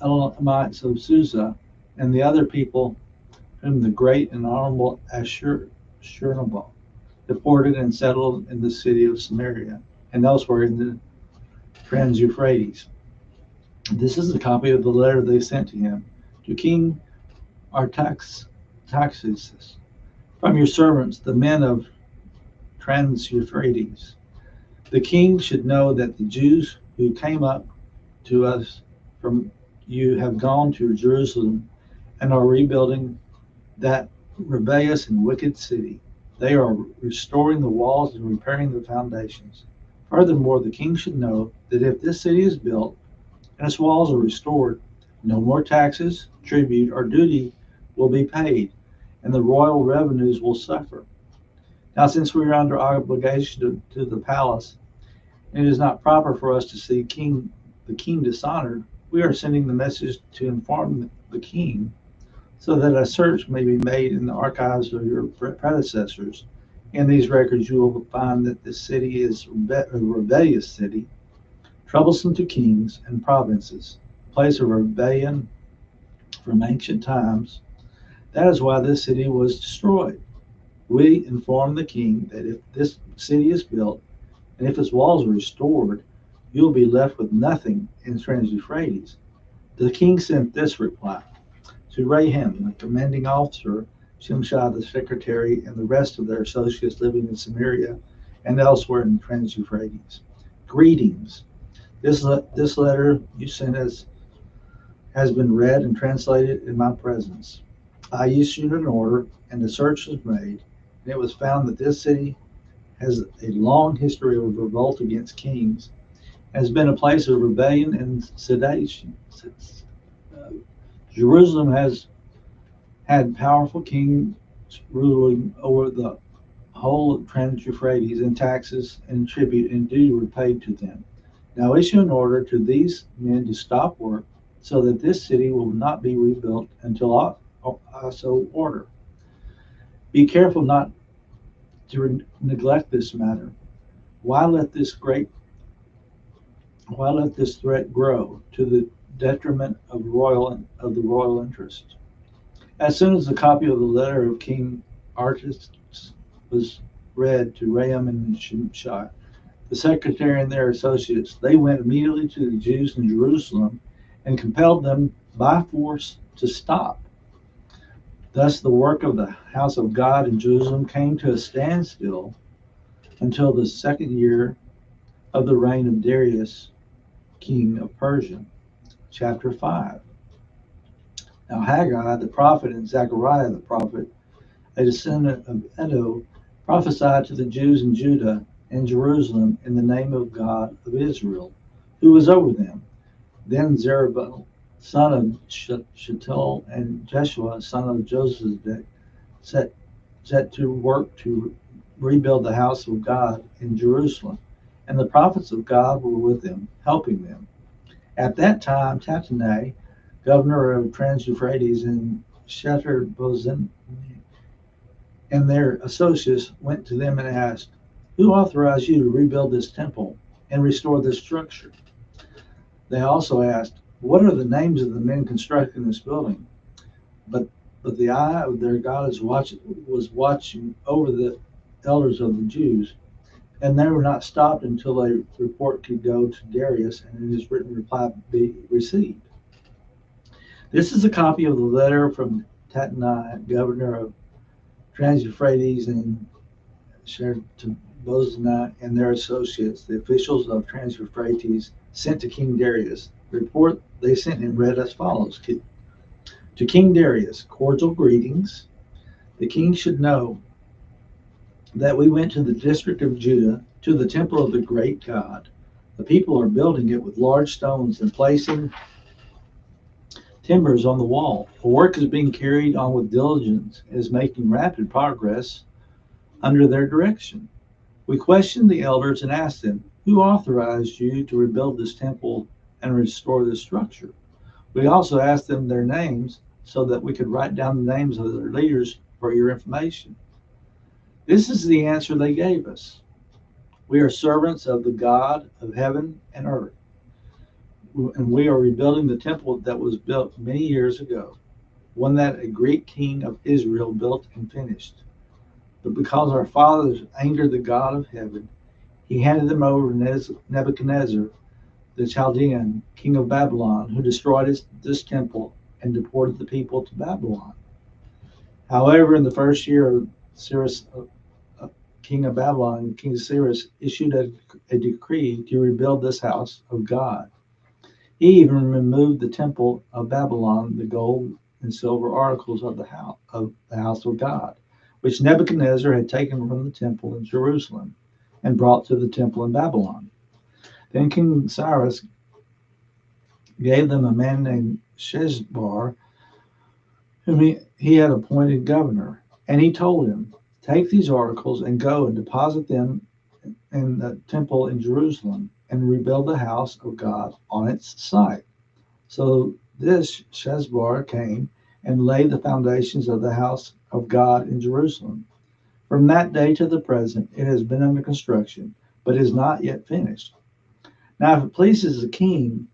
Elamites of Susa, and the other people whom the great and honorable Ashurnabal deported and settled in the city of Samaria and elsewhere in the Trans-Euphrates. This is a copy of the letter they sent to him. To King Artaxerxes, from your servants, the men of Trans-Euphrates. The king should know that the Jews who came up to us from you have gone to Jerusalem and are rebuilding that rebellious and wicked city. They are restoring the walls and repairing the foundations. Furthermore, the king should know that if this city is built and its walls are restored, no more taxes, tribute, or duty will be paid, and the royal revenues will suffer. Now, since we are under obligation to the palace, and it is not proper for us to see the king dishonored, we are sending the message to inform the king so that a search may be made in the archives of your predecessors. In these records, you will find that this city is a rebellious city, troublesome to kings and provinces, a place of rebellion from ancient times. That is why this city was destroyed. We inform the king that if this city is built and if its walls are restored, you will be left with nothing in Trans-Euphrates. The king sent this reply to Raham, the commanding officer, Shimshai the secretary, and the rest of their associates living in Samaria and elsewhere in Trans-Euphrates. Greetings. This letter you sent us has been read and translated in my presence. I issued an order, and the search was made, and it was found that this city has a long history of revolt against kings, has been a place of rebellion and sedition. Jerusalem has had powerful kings ruling over the whole of Trans-Euphrates, and taxes and tribute and duty were paid to them. Now issue an order to these men to stop work, so that this city will not be rebuilt until I so order. Be careful not to neglect this matter. Why let this threat grow to the detriment of the royal interest? As soon as the copy of the letter of King Artaxerxes was read to Raham and Shimshai, the secretary and their associates, they went immediately to the Jews in Jerusalem and compelled them by force to stop. Thus the work of the house of God in Jerusalem came to a standstill until the second year of the reign of Darius, king of Persia. Chapter 5. Now Haggai the prophet and Zechariah the prophet, a descendant of Edo, prophesied to the Jews in Judah and Jerusalem in the name of God of Israel, who was over them. Then Zerubbabel, son of Shealtiel, and Jeshua, son of Josedek, set to work to rebuild the house of God in Jerusalem, and the prophets of God were with them, helping them. At that time, Tattenai, governor of Trans-Euphrates, and Shetharboznai and their associates went to them and asked, "Who authorized you to rebuild this temple and restore this structure?" They also asked, "What are the names of the men constructing this building?" But the eye of their God was watching over the elders of the Jews, and they were not stopped until a report could go to Darius and his written reply be received. This is a copy of the letter from Tattenai, governor of Trans-Euphrates, and Shetharboznai and their associates, the officials of Trans-Euphrates, sent to King Darius. The report they sent him read as follows. To King Darius, cordial greetings. The king should know that we went to the district of Judah, to the temple of the great God. The people are building it with large stones and placing timbers on the wall. The work is being carried on with diligence and is making rapid progress under their direction. We questioned the elders and asked them, "Who authorized you to rebuild this temple and restore this structure?" We also asked them their names so that we could write down the names of their leaders for your information. This is the answer they gave us. We are servants of the God of heaven and earth, and we are rebuilding the temple that was built many years ago, one that a great king of Israel built and finished. But because our fathers angered the God of heaven, he handed them over to Nebuchadnezzar, the Chaldean, king of Babylon, who destroyed this temple and deported the people to Babylon. However, in the first year of Cyrus, king of Babylon, King Cyrus issued a decree to rebuild this house of God. He even removed the temple of Babylon, the gold and silver articles of the house of God, which Nebuchadnezzar had taken from the temple in Jerusalem and brought to the temple in Babylon. Then King Cyrus gave them a man named Sheshbazzar, whom he had appointed governor, and he told him, "Take these articles and go and deposit them in the temple in Jerusalem and rebuild the house of God on its site." So this Sheshbazzar came and laid the foundations of the house of God in Jerusalem. From that day to the present, it has been under construction, but is not yet finished. Now, if it pleases the king,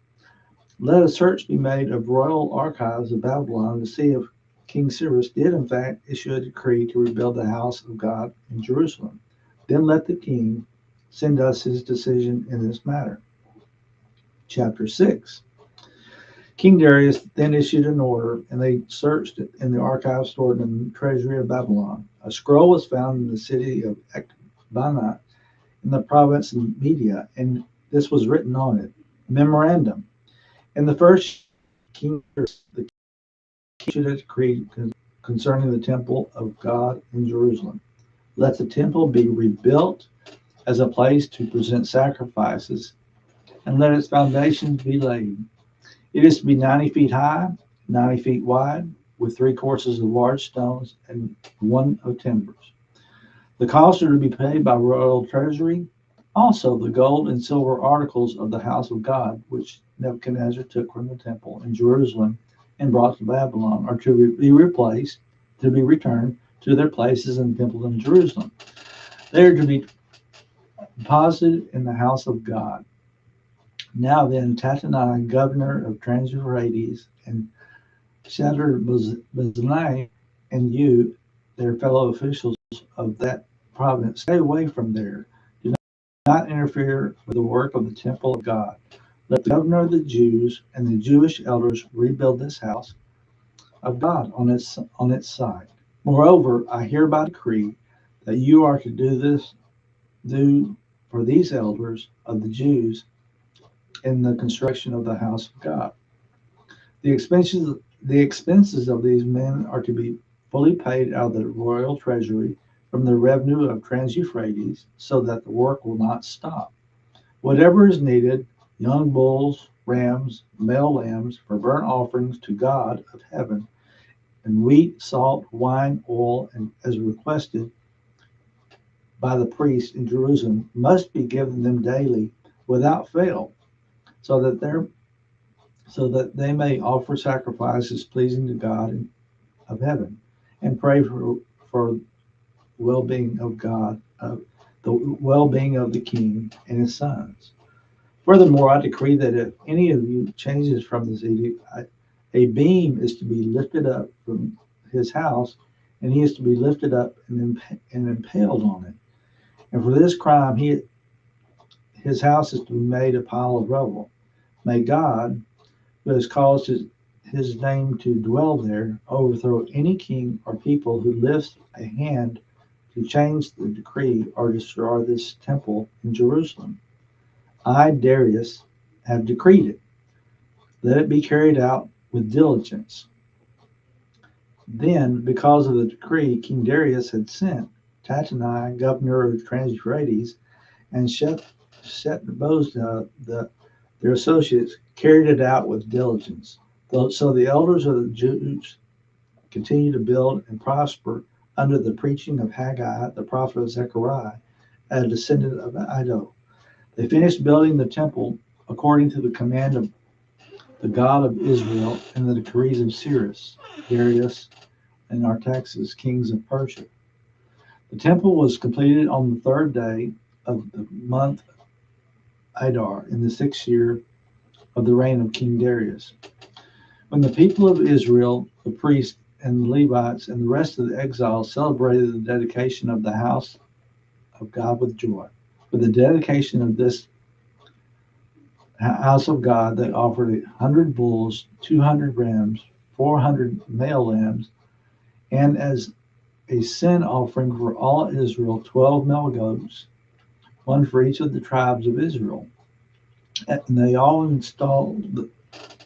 let a search be made of royal archives of Babylon to see if King Cyrus did in fact issue a decree to rebuild the house of God in Jerusalem. Then let the king send us his decision in this matter. Chapter 6. King Darius then issued an order, and they searched it in the archives stored in the treasury of Babylon. A scroll was found in the city of Ecbatana in the province of Media, and this was written on it. Memorandum. In the first King Darius, the king issued a decree concerning the temple of God in Jerusalem. Let the temple be rebuilt as a place to present sacrifices, and let its foundations be laid. It is to be 90 feet high, 90 feet wide, with 3 courses of large stones and 1 of timbers. The costs are to be paid by royal treasury. Also, the gold and silver articles of the house of God, which Nebuchadnezzar took from the temple in Jerusalem and brought to Babylon, are to be replaced, to be returned to their places in the temple in Jerusalem. They are to be deposited in the house of God. Now then, Tattenai, governor of Trans-Euphrates, and Shadar-Boznai, and you, their fellow officials of that province, stay away from there. Do not interfere with the work of the temple of God. Let the governor of the Jews and the Jewish elders rebuild this house of God on its site. Moreover, I hereby decree that you are to do for these elders of the Jews in the construction of the house of God. The expenses of these men are to be fully paid out of the royal treasury from the revenue of Trans-Euphrates, so that the work will not stop. Whatever is needed, young bulls, rams, male lambs for burnt offerings to God of heaven, and wheat, salt, wine, oil, and as requested by the priests in Jerusalem, must be given them daily without fail, so that they may offer sacrifices pleasing to God of heaven, and pray for well-being of God, the well-being of the king and his sons. Furthermore, I decree that if any of you changes from this edict, a beam is to be lifted up from his house, and he is to be lifted up and impaled on it. And for this crime, his house is to be made a pile of rubble. May God, who has caused his name to dwell there, overthrow any king or people who lifts a hand to change the decree or destroy this temple in Jerusalem. I, Darius, have decreed it. Let it be carried out with diligence. Then, because of the decree, King Darius had sent Tattenai, governor of Trans-Euphrates, and Shethar-Boznai, their associates, carried it out with diligence. So the elders of the Jews continued to build and prosper under the preaching of Haggai, the prophet of Zechariah, a descendant of Iddo. They finished building the temple according to the command of the God of Israel, and the decrees of Cyrus, Darius, and Artaxerxes, kings of Persia. The temple was completed on the third day of the month Adar in the 6th year of the reign of King Darius. When the people of Israel, the priests and the Levites, and the rest of the exiles celebrated the dedication of the house of God with joy. For the dedication of this house of God, they offered 100 bulls, 200 rams, 400 male lambs, and as a sin offering for all Israel, 12 male goats, one for each of the tribes of Israel. And they all installed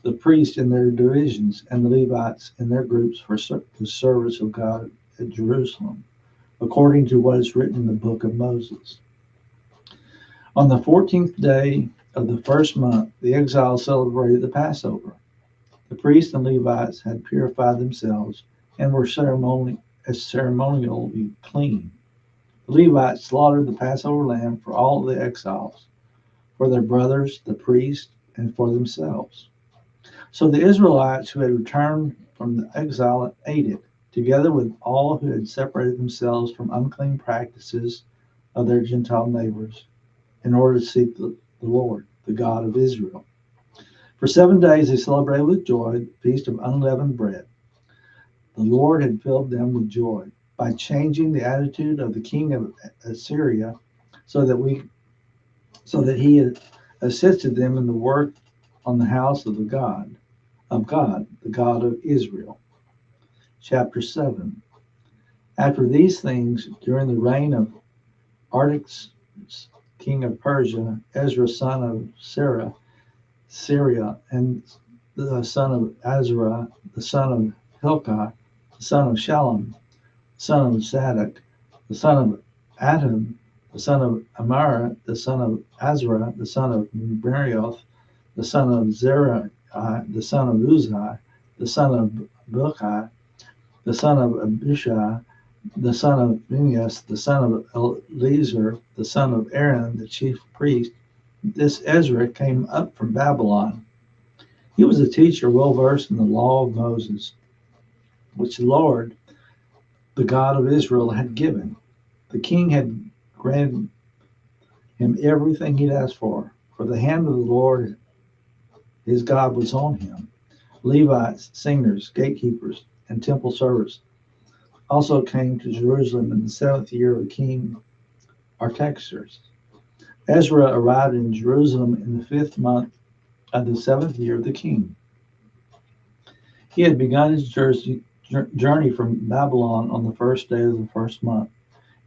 the priests in their divisions and the Levites in their groups for the service of God at Jerusalem, according to what is written in the book of Moses. On the 14th day of the first month, the exiles celebrated the Passover. The priests and Levites had purified themselves and were ceremonially clean. The Levites slaughtered the Passover lamb for all the exiles, for their brothers, the priests, and for themselves. So the Israelites who had returned from the exile ate it, together with all who had separated themselves from unclean practices of their Gentile neighbors, in order to seek the Lord, the God of Israel. For 7 days they celebrated with joy the feast of unleavened bread. The Lord had filled them with joy by changing the attitude of the king of Assyria, so that he had assisted them in the work on the house of God, the God of Israel. Chapter 7. After these things, during the reign of Artaxerxes, king of Persia, Ezra, son of Syria, and the son of Azariah, the son of Hilkiah, the son of Shallum, the son of Zadok, the son of Adam, the son of Amara, the son of Azariah, the son of Merioth, the son of Zerah, the son of Uzziah, the son of Bilhah, the son of Abishai, the son of Phinehas, the son of Eleazar, the son of Aaron, the chief priest. This Ezra came up from Babylon. He was a teacher well versed in the law of Moses, which the Lord, the God of Israel, had given. The king had granted him everything he'd asked for the hand of the Lord, his God, was on him. Levites, singers, gatekeepers, and temple servants also came to Jerusalem in the 7th year of King Artaxerxes. Ezra arrived in Jerusalem in the 5th month of the 7th year of the king. He had begun his journey from Babylon on the 1st day of the 1st month,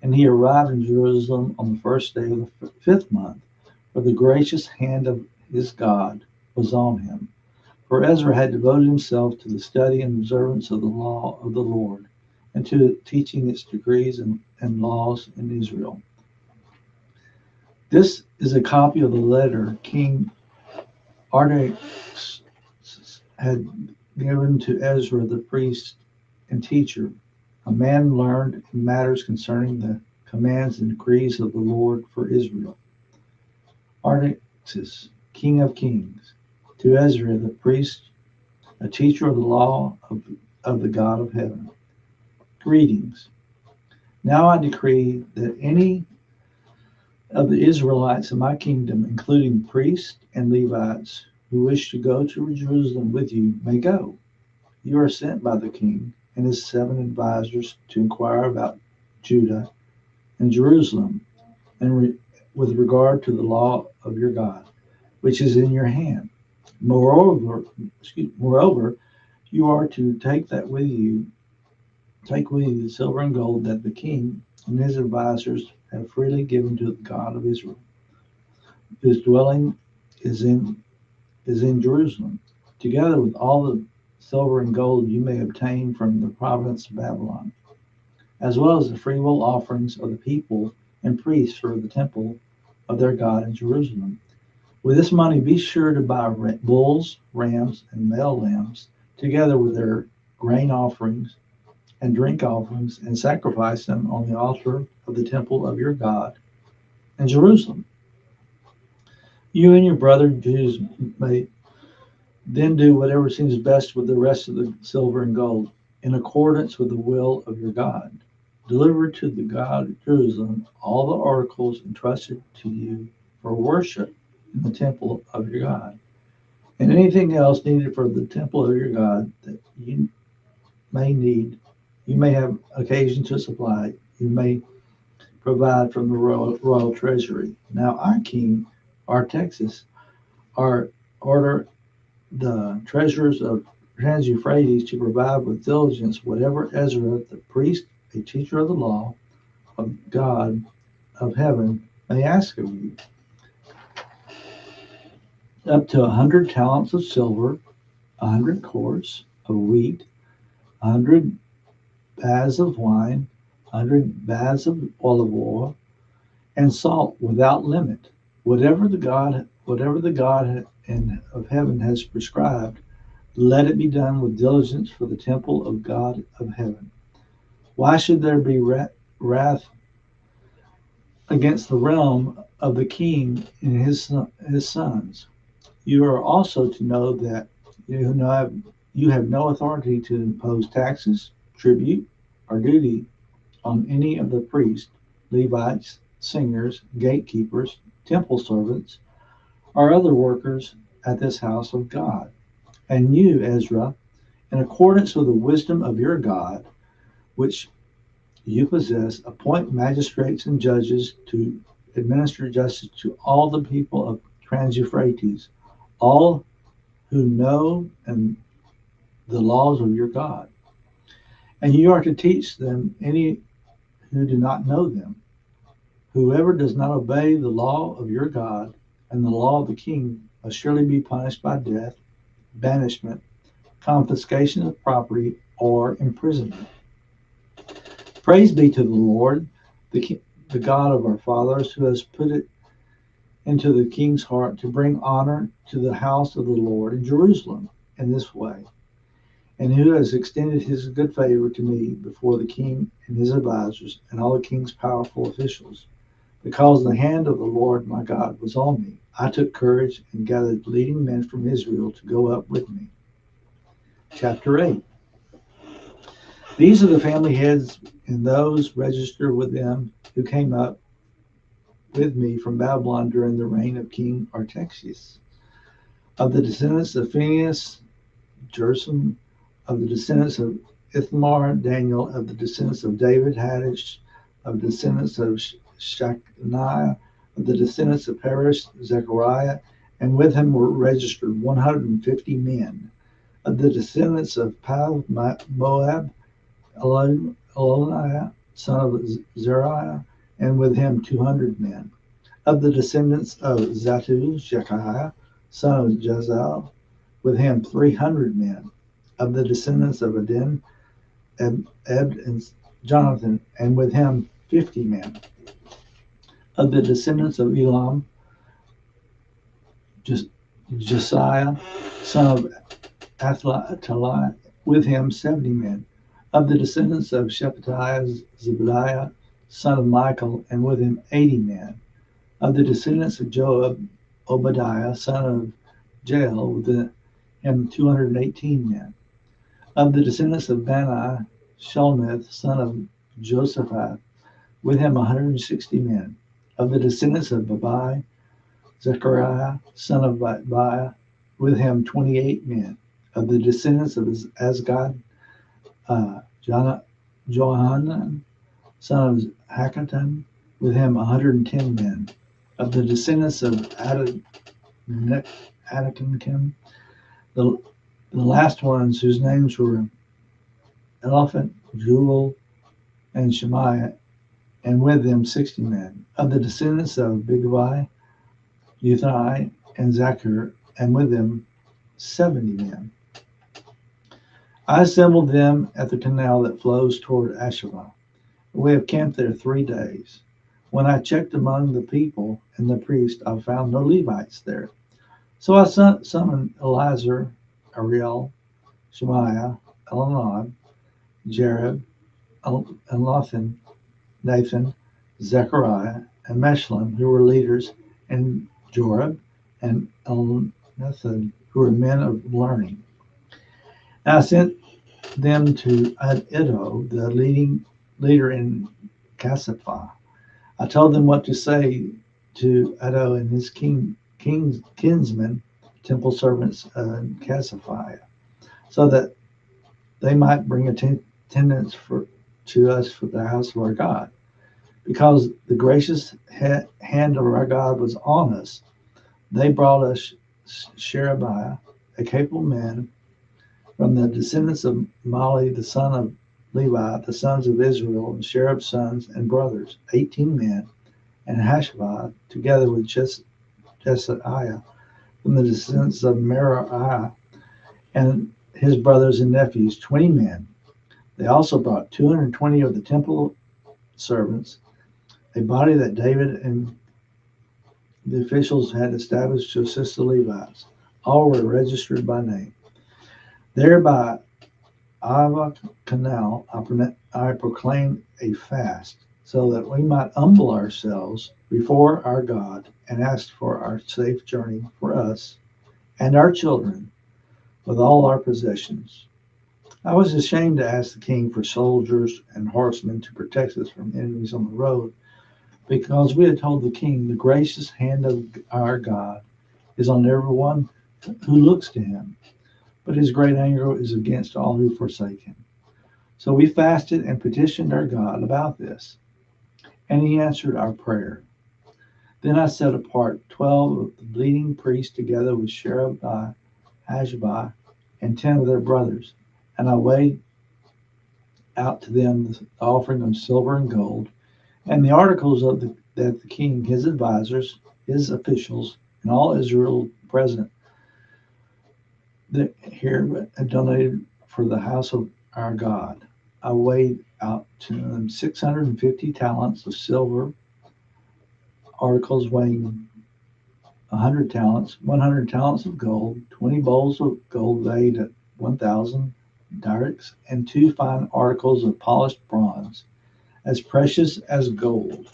and he arrived in Jerusalem on the 1st day of the 5th month, for the gracious hand of his God was on him. For Ezra had devoted himself to the study and observance of the law of the Lord, and to teaching its decrees and laws in Israel. This is a copy of the letter King Artaxerxes had given to Ezra the priest and teacher, a man learned in matters concerning the commands and decrees of the Lord for Israel. Artaxerxes, king of kings, to Ezra the priest, a teacher of the law of the God of heaven. Greetings. Now I decree that any of the Israelites in my kingdom, including priests and Levites, who wish to go to Jerusalem with you, may go. You are sent by the king and his 7 advisors to inquire about Judah and Jerusalem, and with regard to the law of your God, which is in your hand. Moreover, you are to take with you the silver and gold that the king and his advisors have freely given to the God of Israel, whose dwelling is in Jerusalem, together with all the silver and gold you may obtain from the province of Babylon, as well as the freewill offerings of the people and priests for the temple of their God in Jerusalem. With this money, be sure to buy bulls, rams, and male lambs, together with their grain offerings and drink offerings, and sacrifice them on the altar of the temple of your God in Jerusalem. You and your brother Jews may Then do whatever seems best with the rest of the silver and gold, in accordance with the will of your God. Deliver to the God of Jerusalem all the articles entrusted to you for worship in the temple of your God, and anything else needed for the temple of your God that may need, you may have occasion to supply. You may provide from the royal treasury. Now our king, Artaxerxes, our order the treasurers of Trans-Euphrates to provide with diligence whatever Ezra, the priest, a teacher of the law of God of heaven, may ask of you, up to 100 talents of silver, 100 cors of wheat, 100 baths of wine, 100 baths of olive oil, and salt without limit. Whatever the God of heaven has prescribed, let it be done with diligence for the temple of God of heaven. Why should there be wrath against the realm of the king and his sons? You are also to know that you have no authority to impose taxes, tribute, or duty on any of the priests, Levites, singers, gatekeepers, temple servants, or other workers at this house of God. And you, Ezra, in accordance with the wisdom of your God, which you possess, appoint magistrates and judges to administer justice to all the people of Trans-Euphrates, all who know and the laws of your God. And you are to teach them any who do not know them. Whoever does not obey the law of your God and the law of the king must surely be punished by death, banishment, confiscation of property, or imprisonment. Praise be to the Lord, the God of our fathers, who has put it into the king's heart to bring honor to the house of the Lord in Jerusalem in this way, and who has extended his good favor to me before the king and his advisors and all the king's powerful officials. Because the hand of the Lord my God was on me, I took courage and gathered leading men from Israel to go up with me. Chapter 8. These are the family heads and those registered with them who came up with me from Babylon during the reign of King Artaxerxes. Of the descendants of Phinehas, Gershom; of the descendants of Ithamar, Daniel; of the descendants of David, Haddish; of the descendants of Shechaniah; of the descendants of Perish, Zechariah; and with him were registered 150 men. Of the descendants of Moab, Eloniah, son of Zeriah, and with him 200 men. Of the descendants of Zatu, Shekiah, son of Jezal, with him 300 men. Of the descendants of Adin, Eb and Jonathan, and with him 50 men. Of the descendants of Elam, Josiah, son of Athaliah, with him 70 men. Of the descendants of Shephatiah, Zebediah, son of Michael, and with him 80 men. Of the descendants of Joab, Obadiah, son of Jael, with him 218 men. Of the descendants of Bani, Shelomith, son of Josaphat, with him 160 men. Of the descendants of Babai, Zechariah, son of Babai, with him 28 men. Of the descendants of Azgad, Johanan, son of Hakatan, with him 110 men. Of the descendants of Adakim, the last ones whose names were Elephant, Jewel, and Shemaiah, and with them 60 men. Of the descendants of Bigvai, Uthai, and Zachar, and with them 70 men. I assembled them at the canal that flows toward Ashevah. We have camped there 3 days. When I checked among the people and the priests, I found no Levites there. So I summoned Elazar, Ariel, Shemaiah, Elonad, Jareb, Elnathan, Nathan, Zechariah, and Meshullam, who were leaders, and Jorab and Elnathan, who were men of learning. And I sent them to Iddo, the leader in Cassapha. I told them what to say to Iddo and his kinsmen, temple servants in Cassapha, so that they might bring attendance to us for the house of our God. Because the gracious hand of our God was on us, they brought us Sherebiah, a capable man, from the descendants of Mali, the son of Levi, the sons of Israel, and Shereb's sons and brothers, 18 men, and Hashabah, together with Jesiah, from the descendants of Merariah, and his brothers and nephews, 20 men. They also brought 220 of the temple servants, a body that David and the officials had established to assist the Levites. All were registered by name. Thereby, Ava Canal, I proclaimed a fast, so that we might humble ourselves before our God and ask for our safe journey for us and our children with all our possessions. I was ashamed to ask the king for soldiers and horsemen to protect us from enemies on the road, because we had told the king, the gracious hand of our God is on everyone who looks to him, but his great anger is against all who forsake him. So we fasted and petitioned our God about this, and he answered our prayer. Then I set apart 12 of the leading priests together with Sherebiah, Hashabah, and 10 of their brothers, and I weighed out to them the offering of silver and gold, and the articles that the king, his advisors, his officials, and all Israel present here had donated for the house of our God. I weighed out to them 650 talents of silver, articles weighing 100 talents, 100 talents of gold, 20 bowls of gold weighed at 1,000 darics, and 2 fine articles of polished bronze, as precious as gold.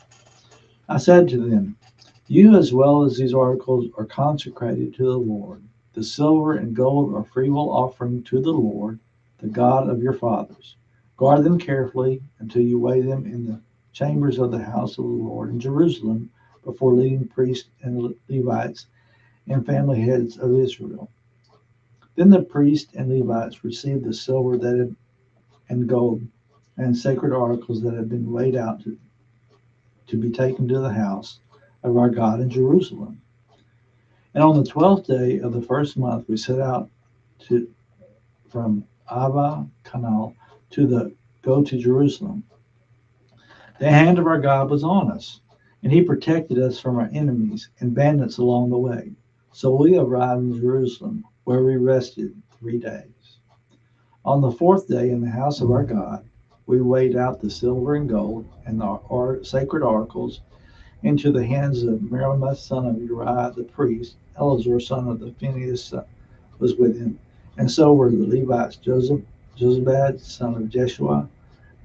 I said to them, you as well as these articles are consecrated to the Lord. The silver and gold are freewill offering to the Lord, the God of your fathers. Guard them carefully until you weigh them in the chambers of the house of the Lord in Jerusalem before leading priests and Levites and family heads of Israel. Then the priests and Levites received the silver and gold and sacred articles that had been weighed out to be taken to the house of our God in Jerusalem. And on the 12th day of the first month, we set out from Abba Canal to go to Jerusalem. The hand of our God was on us, and he protected us from our enemies and bandits along the way. So we arrived in Jerusalem, where we rested 3 days. On the 4th day, in the house of our God, we weighed out the silver and gold and the sacred articles into the hands of Meremoth, son of Uriah the priest. Eleazar, son of the Phinehas, was with him, and so were the Levites, Jozabad, son of Jeshua,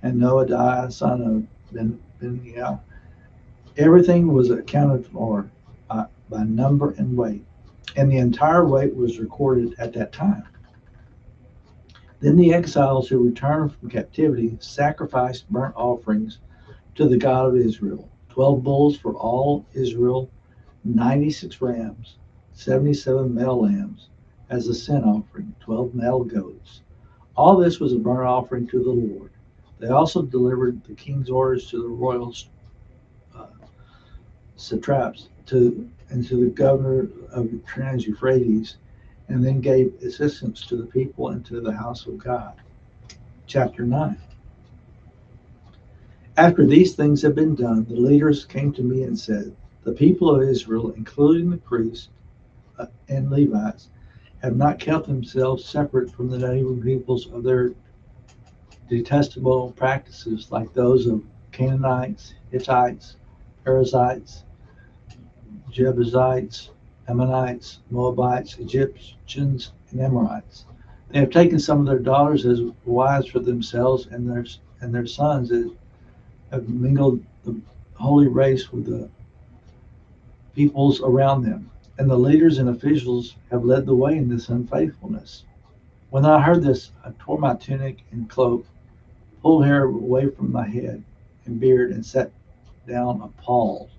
and Noadiah, son of Beniel. Everything was accounted for by number and weight, and the entire weight was recorded at that time. Then the exiles who returned from captivity sacrificed burnt offerings to the God of Israel, 12 bulls for all Israel, 96 rams, 77 male lambs, as a sin offering, 12 male goats. All this was a burnt offering to the Lord. They also delivered the king's orders to the royal satraps and to the governor of the Trans-Euphrates, and then gave assistance to the people and to the house of God. Chapter 9. After these things had been done, the leaders came to me and said, the people of Israel, including the priests and Levites, have not kept themselves separate from the neighboring peoples of their detestable practices, like those of Canaanites, Hittites, Perizzites, Jebusites, Ammonites, Moabites, Egyptians, and Amorites. They have taken some of their daughters as wives for themselves, and their sons have mingled the holy race with the peoples around them. and the leaders and officials have led the way in this unfaithfulness. When I heard this, I tore my tunic and cloak, pulled hair away from my head and beard, and sat down appalled.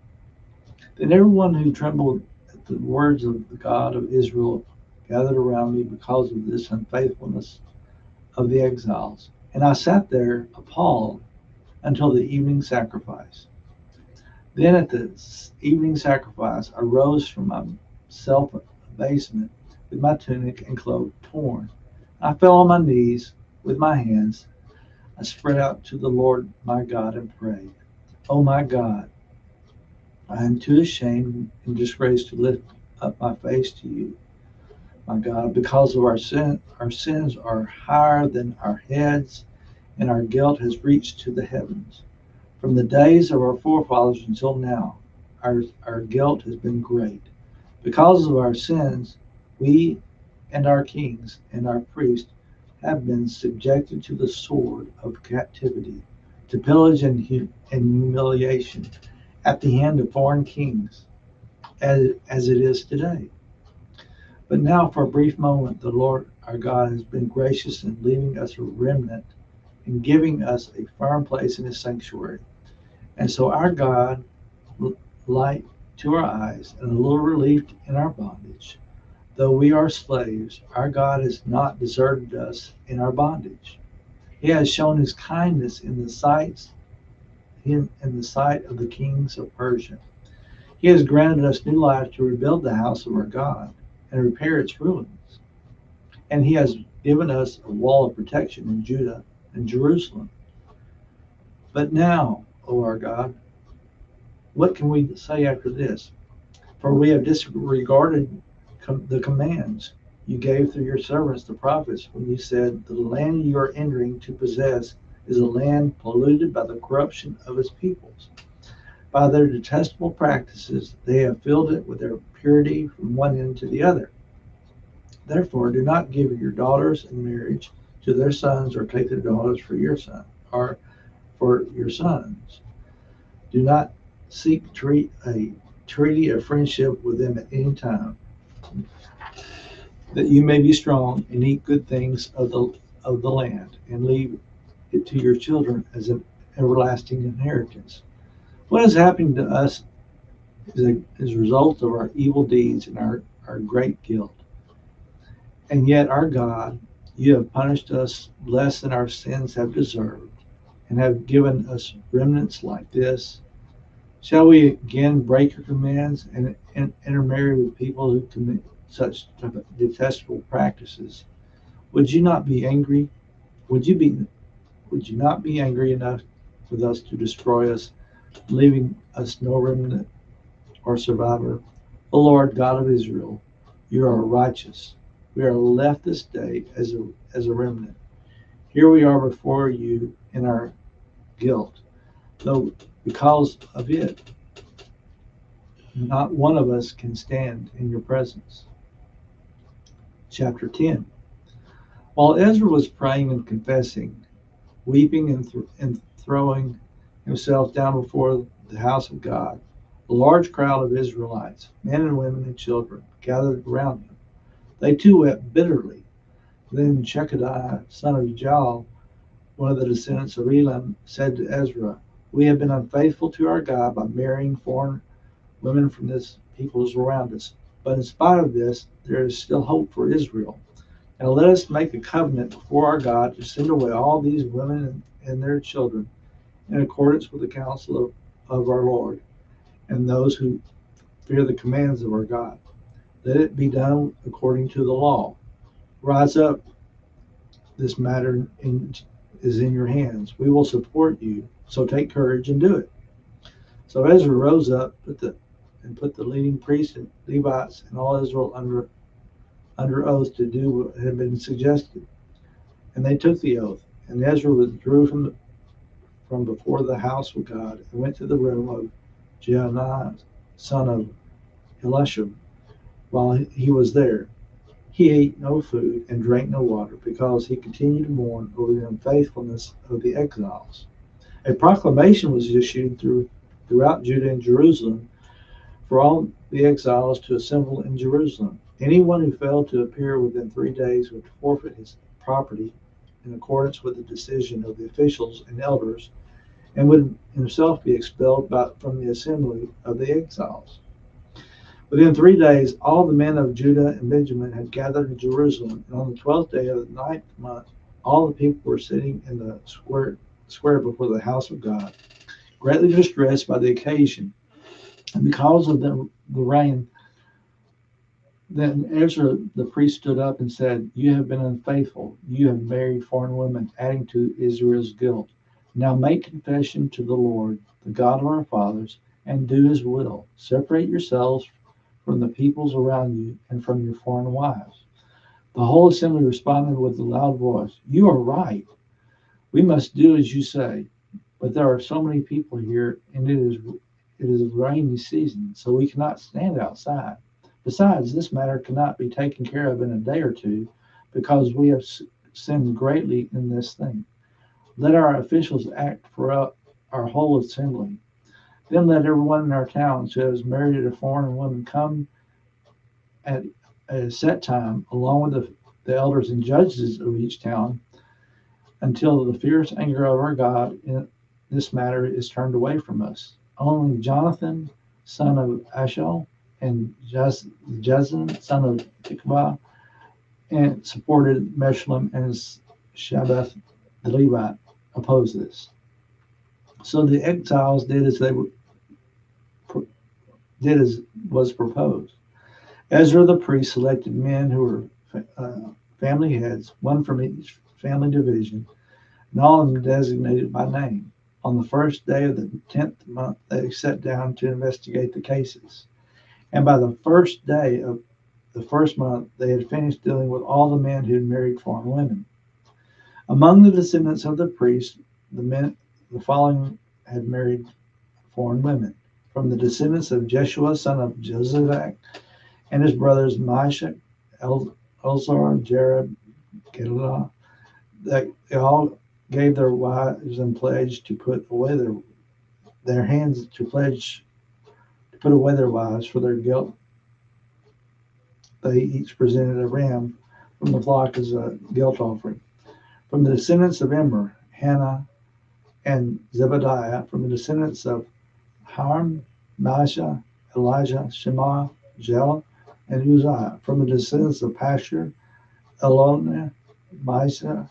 Then everyone who trembled at the words of the God of Israel gathered around me because of this unfaithfulness of the exiles. And I sat there appalled until the evening sacrifice. Then at the evening sacrifice, I rose from my self abasement with my tunic and cloak torn. I fell on my knees with my hands. I spread out to the Lord my God and prayed, "Oh my God, I am too ashamed and disgraced to lift up my face to you, my God, because of our sin. Our sins are higher than our heads, and our guilt has reached to the heavens. From the days of our forefathers until now, our guilt has been great. Because of our sins, we and our kings and our priests have been subjected to the sword of captivity, to pillage and humiliation at the hand of foreign kings, as it is today. But now, for a brief moment, the Lord our God has been gracious in leaving us a remnant and giving us a firm place in his sanctuary. And so our God, light to our eyes and a little relief in our bondage. Though we are slaves, our God has not deserted us in our bondage. He has shown his kindness in the sight of the kings of Persia. He has granted us new life to rebuild the house of our God and repair its ruins. And he has given us a wall of protection in Judah and Jerusalem. But now, O our God, what can we say after this? For we have disregarded the commands you gave through your servants, the prophets, when you said, "The land you are entering to possess is a land polluted by the corruption of its peoples. By their detestable practices, they have filled it with their purity from one end to the other. Therefore, do not give your daughters in marriage to their sons, or take their daughters for your son, or for your sons. Do not seek a treaty of friendship with them at any time, that you may be strong and eat good things of the land, and leave it to your children as an everlasting inheritance." What is happening to us is a result of our evil deeds and our great guilt. And yet, our God, you have punished us less than our sins have deserved, and have given us remnants like this. Shall we again break your commands and intermarry with people who commit such detestable practices? Would you not be angry? Would you be would you not be angry enough with us to destroy us, leaving us no remnant or survivor? O Lord God of Israel, you are righteous. We are left this day as a remnant. Here we are before you in our guilt, though because of it, not one of us can stand in your presence. Chapter 10. While Ezra was praying and confessing, weeping and throwing himself down before the house of God, a large crowd of Israelites, men and women and children, gathered around him. They too wept bitterly. Then Shechadiah, son of Jael, one of the descendants of Elam, said to Ezra, "We have been unfaithful to our God by marrying foreign women from this peoples around us. But in spite of this, there is still hope for Israel. Now let us make a covenant before our God to send away all these women and their children in accordance with the counsel of our Lord and those who fear the commands of our God. Let it be done according to the law. Rise up, this matter is in your hands. We will support you, so take courage and do it." So Ezra rose up put the leading priests and Levites and all Israel under oath to do what had been suggested. And they took the oath. And Ezra withdrew from before the house of God and went to the room of Jehananiah, son of Elishab, while he was there. He ate no food and drank no water, because he continued to mourn over the unfaithfulness of the exiles. A proclamation was issued throughout Judah and Jerusalem for all the exiles to assemble in Jerusalem. Anyone who failed to appear within 3 days would forfeit his property in accordance with the decision of the officials and elders, and would himself be expelled from the assembly of the exiles. Within 3 days, all the men of Judah and Benjamin had gathered in Jerusalem, and on the 12th day of the 9th month, all the people were sitting in the square before the house of God, greatly distressed by the occasion. And because of the rain, then Ezra the priest stood up and said, "You have been unfaithful. You have married foreign women, adding to Israel's guilt. Now make confession to the Lord, the God of our fathers, and do his will. Separate yourselves from the peoples around you and from your foreign wives." The whole assembly responded with a loud voice, "You are right. We must do as you say. But there are so many people here, and it is a rainy season, so we cannot stand outside. Besides, this matter cannot be taken care of in a day or two, because we have sinned greatly in this thing. Let our officials act for our whole assembly. Then let everyone in our towns who has married a foreign woman come at a set time, along with the elders and judges of each town, until the fierce anger of our God in this matter is turned away from us. Only Jonathan, son of Ashel, and Jezin, son of Tikvah, and supported Meshullam and Shabbath the Levite, opposed this. So the exiles did as was proposed. Ezra the priest selected men who were family heads, one from each family division, and all of them designated by name. On the first day of the 10th month, they sat down to investigate the cases. And by the first day of the first month, they had finished dealing with all the men who had married foreign women. Among the descendants of the priests, the following had married foreign women. From the descendants of Jeshua, son of Jozadak, and his brothers Mishak, Elzar, Jared, Gedaliah, they all gave their wives and pledged to put away their hands to pledge to put away their wives for their guilt. They each presented a ram from the flock as a guilt offering. From the descendants of Immer, Hannah and Zebediah. From the descendants of Haram, Maasha, Elijah, Shema, Jela, and Uzziah. From the descendants of Pashur, Elonah, Misa,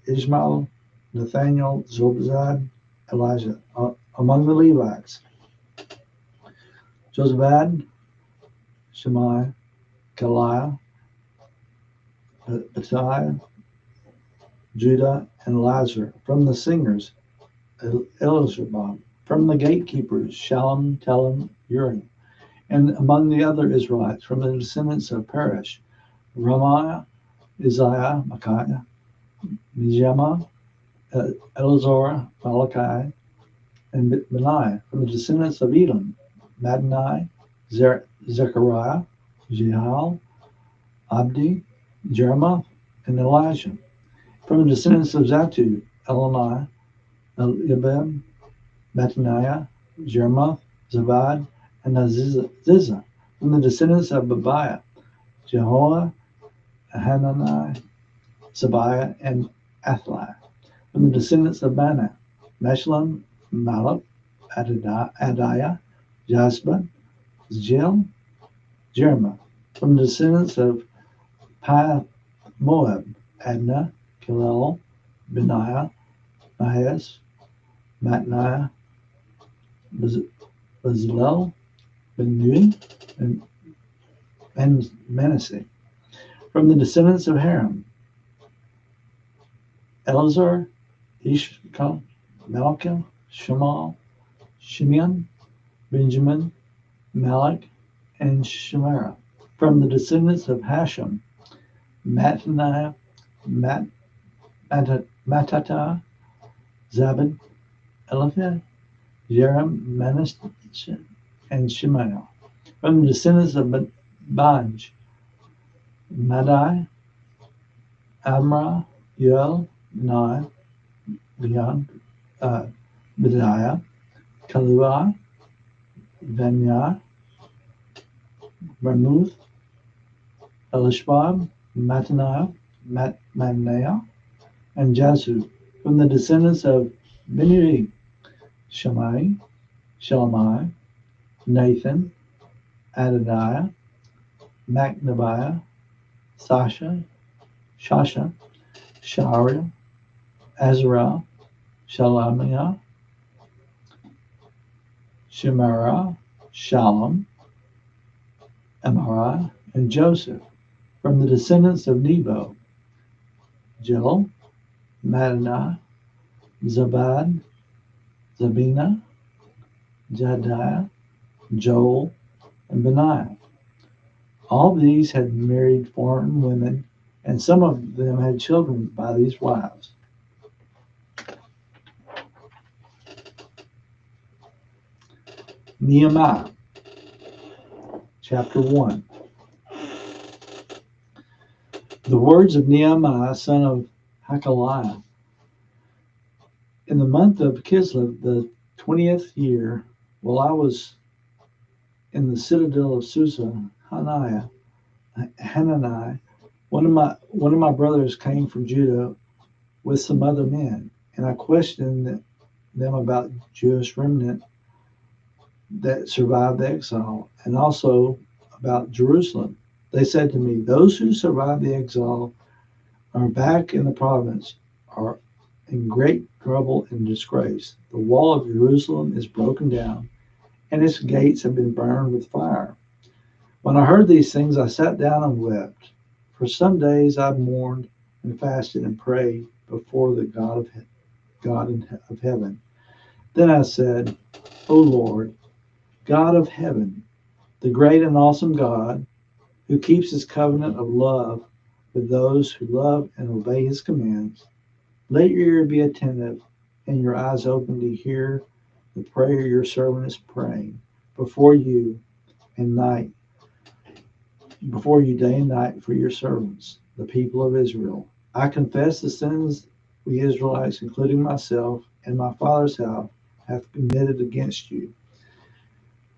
Ishmael, Nathaniel, Zobazad, Elijah. Among the Levites, Josabad, Shemaiah, Kaliah, Attai, Judah, and Lazar. From the singers, Elizabah. From the gatekeepers, Shalom, Telem, Uri. And among the other Israelites, from the descendants of Perish, Ramiah, Isaiah, Micaiah, Mijama, Elazar, Malachi, and Benaiah. From the descendants of Edom, Madani, Zechariah, Jehal, Abdi, Jeremoth, and Elijah. From the descendants of Zatu, Elonai, Eliab, Mattaniah, Jeremoth, Zabad, and Ziza. From the descendants of Babiah, Jehoah, Hanani, Sabiah, and Athli. From the descendants of Bana, Meshullam, Malach, Adiah, Jasban, Jil, Jeremoth. From the descendants of Path Moab, Adnah, Kilel, Benaiah, Mahes, Mattaniah, Bezalel, Benui, and Manasseh. From the descendants of Haram, Elazar, Ishkal, Malachim, Shemal, Shimeon, Benjamin, Malach, and Shemara. From the descendants of Hashem, Mattaniah, Mattata, Zabad, Eliphaz, Jerem, Manasseh, and Shemaiah. From the descendants of Banj, Madai, Amra, Yoel, Nai, Leon, Bediah, Kalua, Venya, Ramuth, Elishbab, Mataniah, and Jasu. From the descendants of Benui, Shammai, Shalomai, Nathan, Adadiah, Macnabiah, Shasha, Shariah, Azariah, Shalamiah, Shemariah, Shalom, Amariah, and Joseph. From the descendants of Nebo, Jill, Madaniah, Zabad, Zabina, Jadiah, Joel, and Benaiah. All these had married foreign women, and some of them had children by these wives. Nehemiah, chapter 1. The words of Nehemiah, son of Hakaliah. In the month of Kislev, the 20th year, while I was in the citadel of Susa, Hanani, one of my brothers came from Judah with some other men, and I questioned them about Jewish remnant that survived the exile, and also about Jerusalem. They said to me, "Those who survived the exile are back in the province, are in great trouble and disgrace. The wall of Jerusalem is broken down, and its gates have been burned with fire." When I heard these things, I sat down and wept. For some days I mourned and fasted and prayed before the God of heaven. Then I said, "O Lord, God of heaven, the great and awesome God, who keeps his covenant of love with those who love and obey his commands, let your ear be attentive and your eyes open to hear the prayer your servant is praying before you and night, before you day and night for your servants, the people of Israel. I confess the sins we Israelites, including myself and my father's house, have committed against you.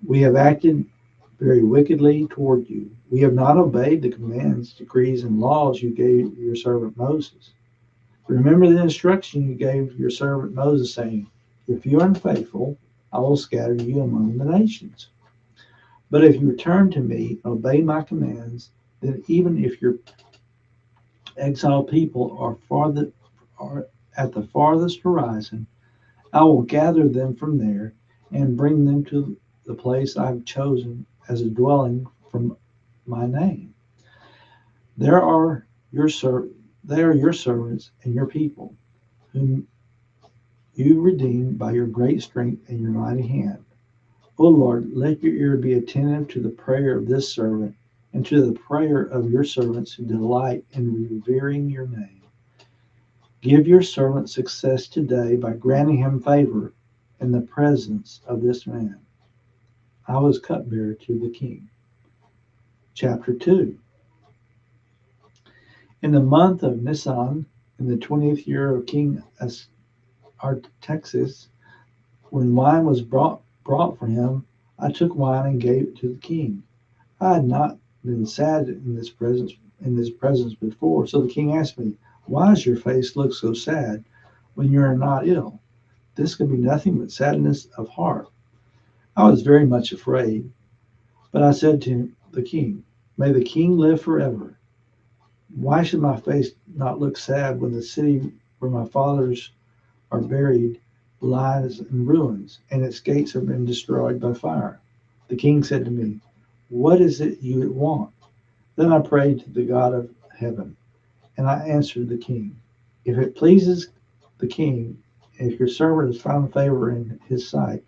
We have acted very wickedly toward you. We have not obeyed the commands, decrees, and laws you gave your servant Moses. Remember the instruction you gave your servant Moses, saying, 'If you are unfaithful, I will scatter you among the nations. But if you return to me and obey my commands, then even if your exiled people are at the farthest horizon, I will gather them from there and bring them to the place I have chosen as a dwelling from my name. There are your they are your servants and your people, whom you redeemed by your great strength and your mighty hand. O Lord, let your ear be attentive to the prayer of this servant and to the prayer of your servants who delight in revering your name. Give your servant success today by granting him favor in the presence of this man." I was cupbearer to the king. Chapter 2. In the month of Nisan, in the 20th year of King Artaxerxes, when wine was brought for him, I took wine and gave it to the king. I had not been sad in this presence before, so the king asked me, "Why does your face look so sad when you are not ill? This could be nothing but sadness of heart." I was very much afraid, but I said to the king, "May the king live forever. Why should my face not look sad when the city where my fathers are buried lies in ruins, and its gates have been destroyed by fire?" The king said to me, "What is it you want?" Then I prayed to the God of heaven, and I answered the king, "If it pleases the king, if your servant has found favor in his sight,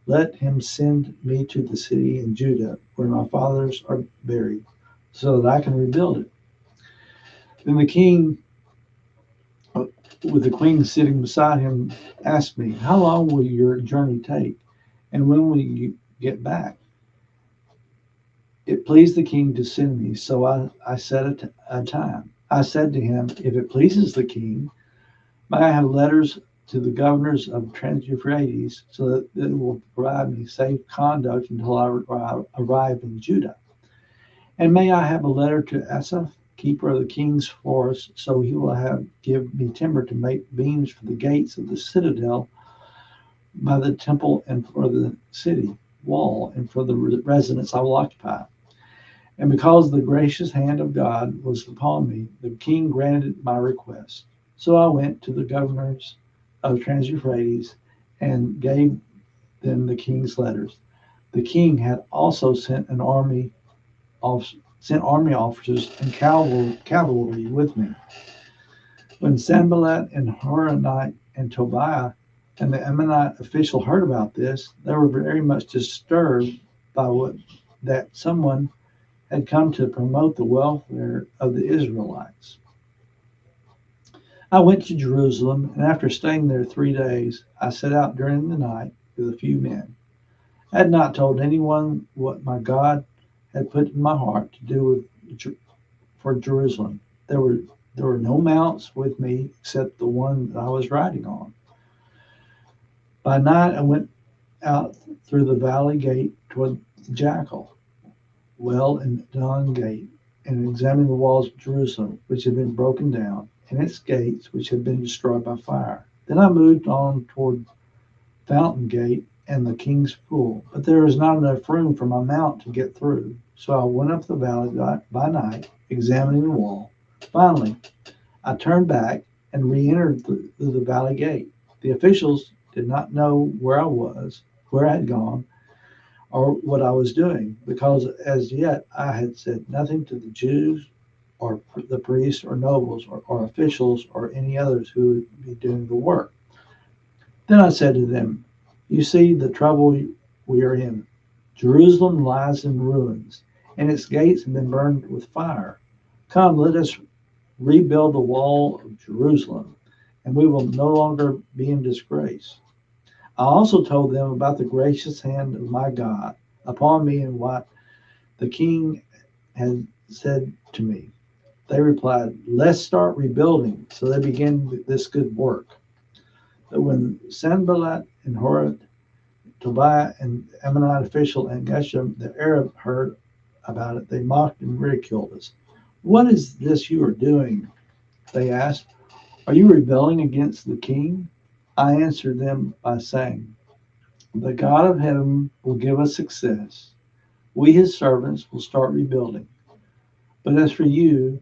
let him send me to the city in Judah where my fathers are buried, so that I can rebuild it." Then the king, with the queen sitting beside him, asked me, "How long will your journey take, and when will you get back?" It pleased the king to send me, so I set a time. I said to him, "If it pleases the king, may I have letters to the governors of Trans-Euphrates so that it will provide me safe conduct until I arrive in Judah?" And may I have a letter to Asaph, keeper of the king's forest, so he will give me timber to make beams for the gates of the citadel by the temple and for the city wall and for the residence I will occupy. And because the gracious hand of God was upon me, the king granted my request. So I went to the governors of Trans-Euphrates and gave them the king's letters. The king had also sent army officers and cavalry with me. When Sanballat and Horonite and Tobiah and the Ammonite official heard about this, they were very much disturbed by that someone had come to promote the welfare of the Israelites. I went to Jerusalem, and after staying there 3 days, I set out during the night with a few men. I had not told anyone what my God had put in my heart to do for Jerusalem. There were no mounts with me except the one that I was riding on. By night, I went out through the valley gate toward the Jackal Well and Dawn Gate, and examined the walls of Jerusalem, which had been broken down, and its gates, which had been destroyed by fire. Then I moved on toward Fountain Gate and the King's Pool, but there was not enough room for my mount to get through, so I went up the valley by night, examining the wall. Finally, I turned back and re-entered the valley gate. The officials did not know where I had gone, or what I was doing, because as yet I had said nothing to the Jews or the priests or nobles or officials or any others who would be doing the work. Then I said to them, "You see the trouble we are in. Jerusalem lies in ruins, and its gates have been burned with fire. Come, let us rebuild the wall of Jerusalem, and we will no longer be in disgrace." I also told them about the gracious hand of my God upon me and what the king had said to me. They replied, "Let's start rebuilding." So they began this good work. But when Sanballat and Horonite, Tobiah and Ammonite official and Geshem the Arab heard about it, they mocked and ridiculed us. "What is this you are doing?" they asked. "Are you rebelling against the king?" I answered them by saying, "The God of heaven will give us success. We, his servants, will start rebuilding. But as for you,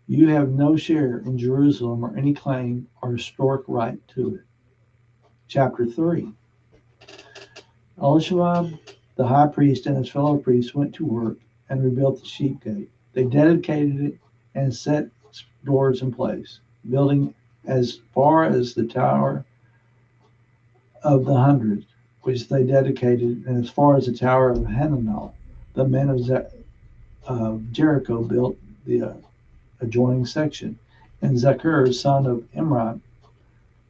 you have no share in Jerusalem or any claim or historic right to it." Chapter 3. Elishab, the high priest, and his fellow priests went to work and rebuilt the sheep gate. They dedicated it and set its doors in place, building as far as the Tower of the Hundred, which they dedicated, and as far as the Tower of Hananel. The men of Jericho built the adjoining section, and Zachar, son of Imran,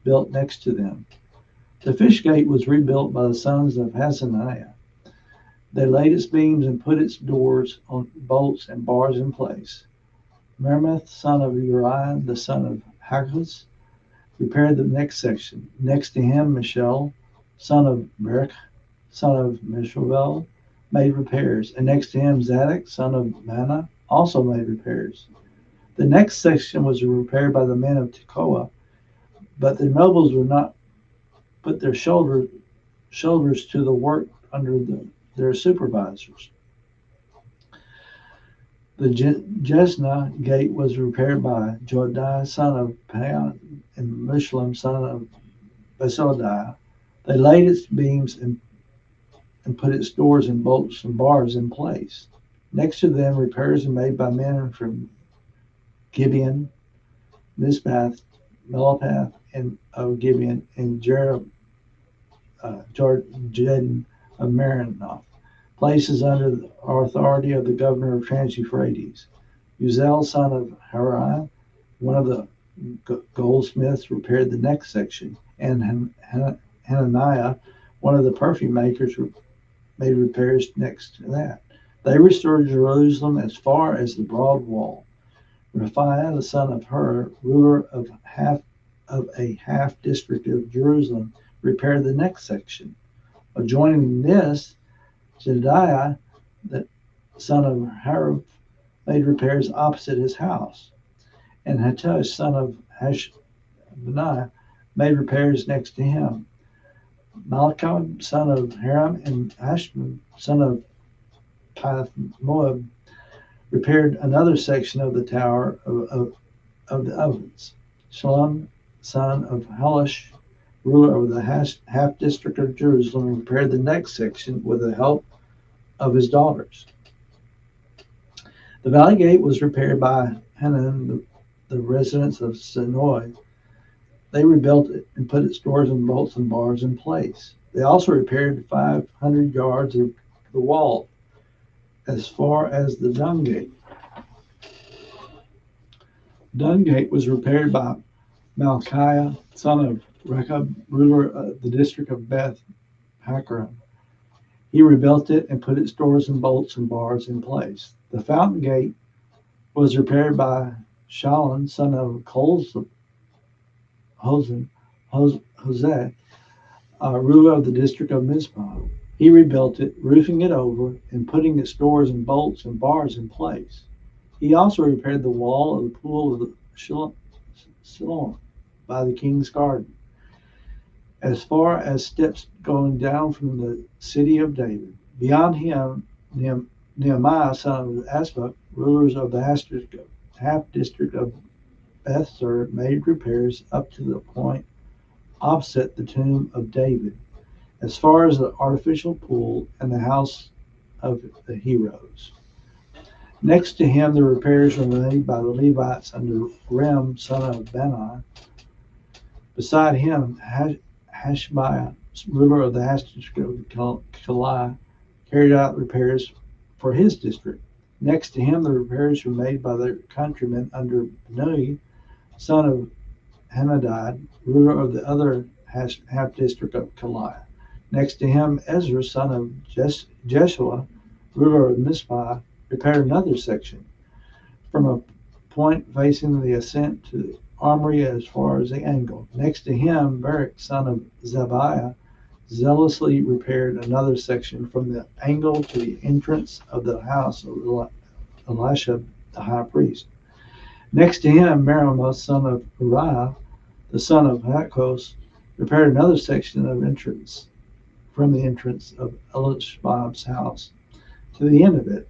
built next to them. The fish gate was rebuilt by the sons of Hasaniah. They laid its beams and put its doors on bolts and bars in place. Meremoth, son of Uriah, the son of Hakkoz, repaired the next section. Next to him, Michel, son of Barak, son of Meshuvel, made repairs. And next to him, Zadok, son of Mana, also made repairs. The next section was repaired by the men of Tekoa, but the nobles would not put their shoulders to the work under their supervisors. The Jesna gate was repaired by Jodiah, son of Paon, and Meshullam, son of Besodiah. They laid its beams and put its doors and bolts and bars in place. Next to them, repairs were made by men from Gibeon, Mizpath, Melapath, and of Gibeon, and Jordan of Maranoth, places under the authority of the governor of Trans-Euphrates. Uzel, son of Hariah, one of the goldsmiths, repaired the next section, and Hananiah, one of the perfume makers, made repairs next to that. They restored Jerusalem as far as the broad wall. Raphiah, the son of Hur, ruler of a half district of Jerusalem, repaired the next section. Adjoining this, Jedediah, son of Haruf, made repairs opposite his house. And Hattush, son of Hashbaniah, made repairs next to him. Malcham, son of Haram, and Hashman, son of Moab, repaired another section of the tower of the ovens. Shalom, son of Halash, ruler of the half district of Jerusalem, repaired the next section with the help of his daughters. The valley gate was repaired by Hanan, the residents of Senoi. They rebuilt it and put its doors and bolts and bars in place. They also repaired 500 yards of the wall as far as the dung gate. Dung gate was repaired by Malchiah, son of Rechab, ruler of the district of Beth Hakram. He rebuilt it and put its doors and bolts and bars in place. The fountain gate was repaired by Shalom, son of Hosea, ruler of the district of Mizpah. He rebuilt it, roofing it over and putting its doors and bolts and bars in place. He also repaired the wall of the pool of the Siloam by the king's garden, as far as steps going down from the city of David. Beyond him, Nehemiah, son of Asaph, rulers of the half district of Bethser, made repairs up to the point opposite the tomb of David, as far as the artificial pool and the house of the heroes. Next to him, the repairs were made by the Levites under Rem, son of Bani. Beside him, Hashabiah, ruler of the half district of Kaliah, carried out repairs for his district. Next to him, the repairs were made by their countrymen under Benui, son of Henadad, ruler of the other half district of Kaliah. Next to him, Ezra, son of Jeshua, ruler of Mizpah, repaired another section from a point facing the ascent to the armory as far as the angle. Next to him, Barak, son of Zabiah, zealously repaired another section from the angle to the entrance of the house of Elisha, the high priest. Next to him, Meremoth, son of Uriah, the son of Hakos, repaired another section of entrance from the entrance of Elishbab's house to the end of it.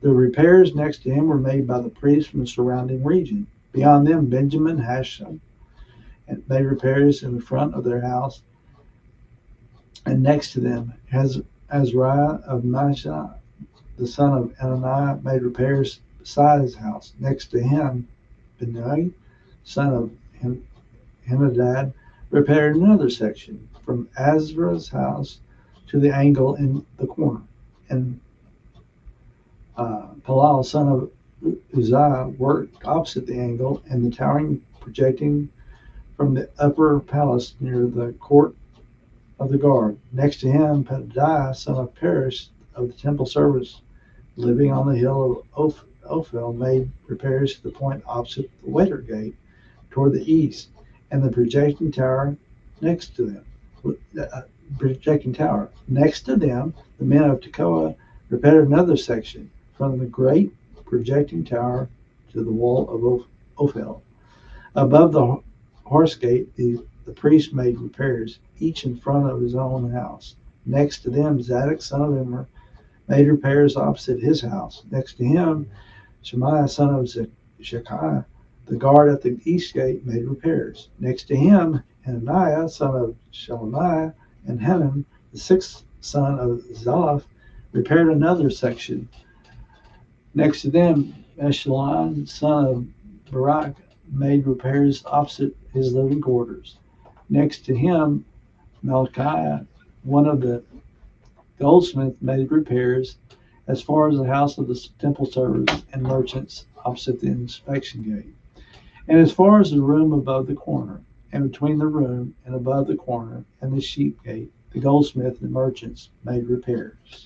The repairs next to him were made by the priests from the surrounding region. Beyond them, Benjamin, Hashem, made repairs in the front of their house, and next to them, Azariah of Mashah, the son of Ananiah, made repairs beside his house. Next to him, Benai, son of Henadad, repaired another section from Azra's house to the angle in the corner. And Palal, son of Uzziah, worked opposite the angle and the towering projecting from the upper palace near the court of the guard. Next to him, Pedadiah, son of Perish of the temple service, living on the hill of Ophel, made repairs to the point opposite the waiter gate toward the east and the projecting tower next to them. Projecting tower. Next to them, the men of Tekoa repaired another section from the great projecting tower to the wall of Ophel. Above the horse gate, the priest made repairs, each in front of his own house. Next to them, Zadok, son of Immer, made repairs opposite his house. Next to him, Shemaiah, son of Shekiah, the guard at the east gate, made repairs. Next to him, Hananiah, son of Shelemiah, and Hanan, the sixth son of Zalaph, repaired another section. Next to them, Meshullam, son of Barak, made repairs opposite his living quarters. Next to him, Malchiah, one of the goldsmiths, made repairs as far as the house of the temple servants and merchants opposite the inspection gate, and as far as the room above the corner, and between the room and above the corner and the sheep gate, the goldsmith and merchants made repairs.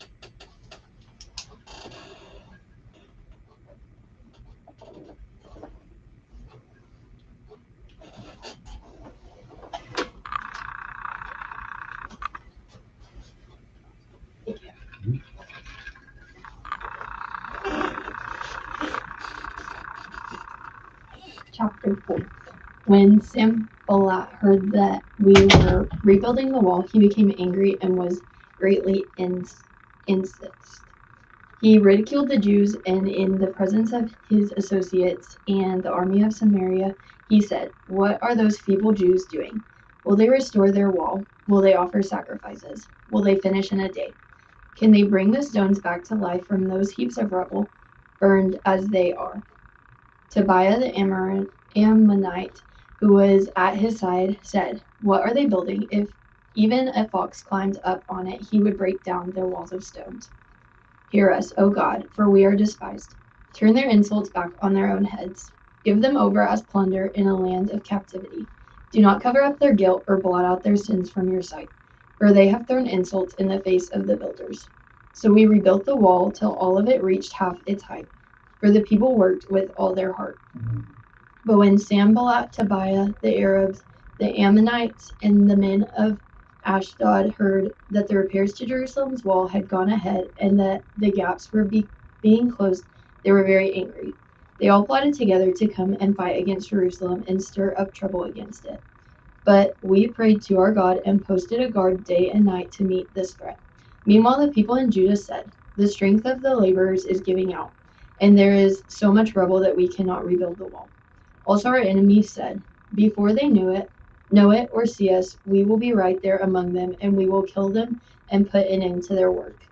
Chapter 4. When Sanballat heard that we were rebuilding the wall, he became angry and was greatly incensed. He ridiculed the Jews, and in the presence of his associates and the army of Samaria, he said, "What are those feeble Jews doing? Will they restore their wall? Will they offer sacrifices? Will they finish in a day? Can they bring the stones back to life from those heaps of rubble, burned as they are?" Tobiah the Ammonite, who was at his side, said, "What are they building? If even a fox climbed up on it, he would break down their walls of stones. Hear us, O God, for we are despised. Turn their insults back on their own heads. Give them over as plunder in a land of captivity. Do not cover up their guilt or blot out their sins from your sight, for they have thrown insults in the face of the builders." So we rebuilt the wall till all of it reached half its height, for the people worked with all their heart. But when Sanballat, Tobiah, the Arabs, the Ammonites, and the men of Ashdod heard that the repairs to Jerusalem's wall had gone ahead and that the gaps were being closed, they were very angry. They all plotted together to come and fight against Jerusalem and stir up trouble against it. But we prayed to our God and posted a guard day and night to meet this threat. Meanwhile, the people in Judah said, "The strength of the laborers is giving out, and there is so much rubble that we cannot rebuild the wall." Also our enemies said, "Before they know it or see us, we will be right there among them, and we will kill them and put an end to their work."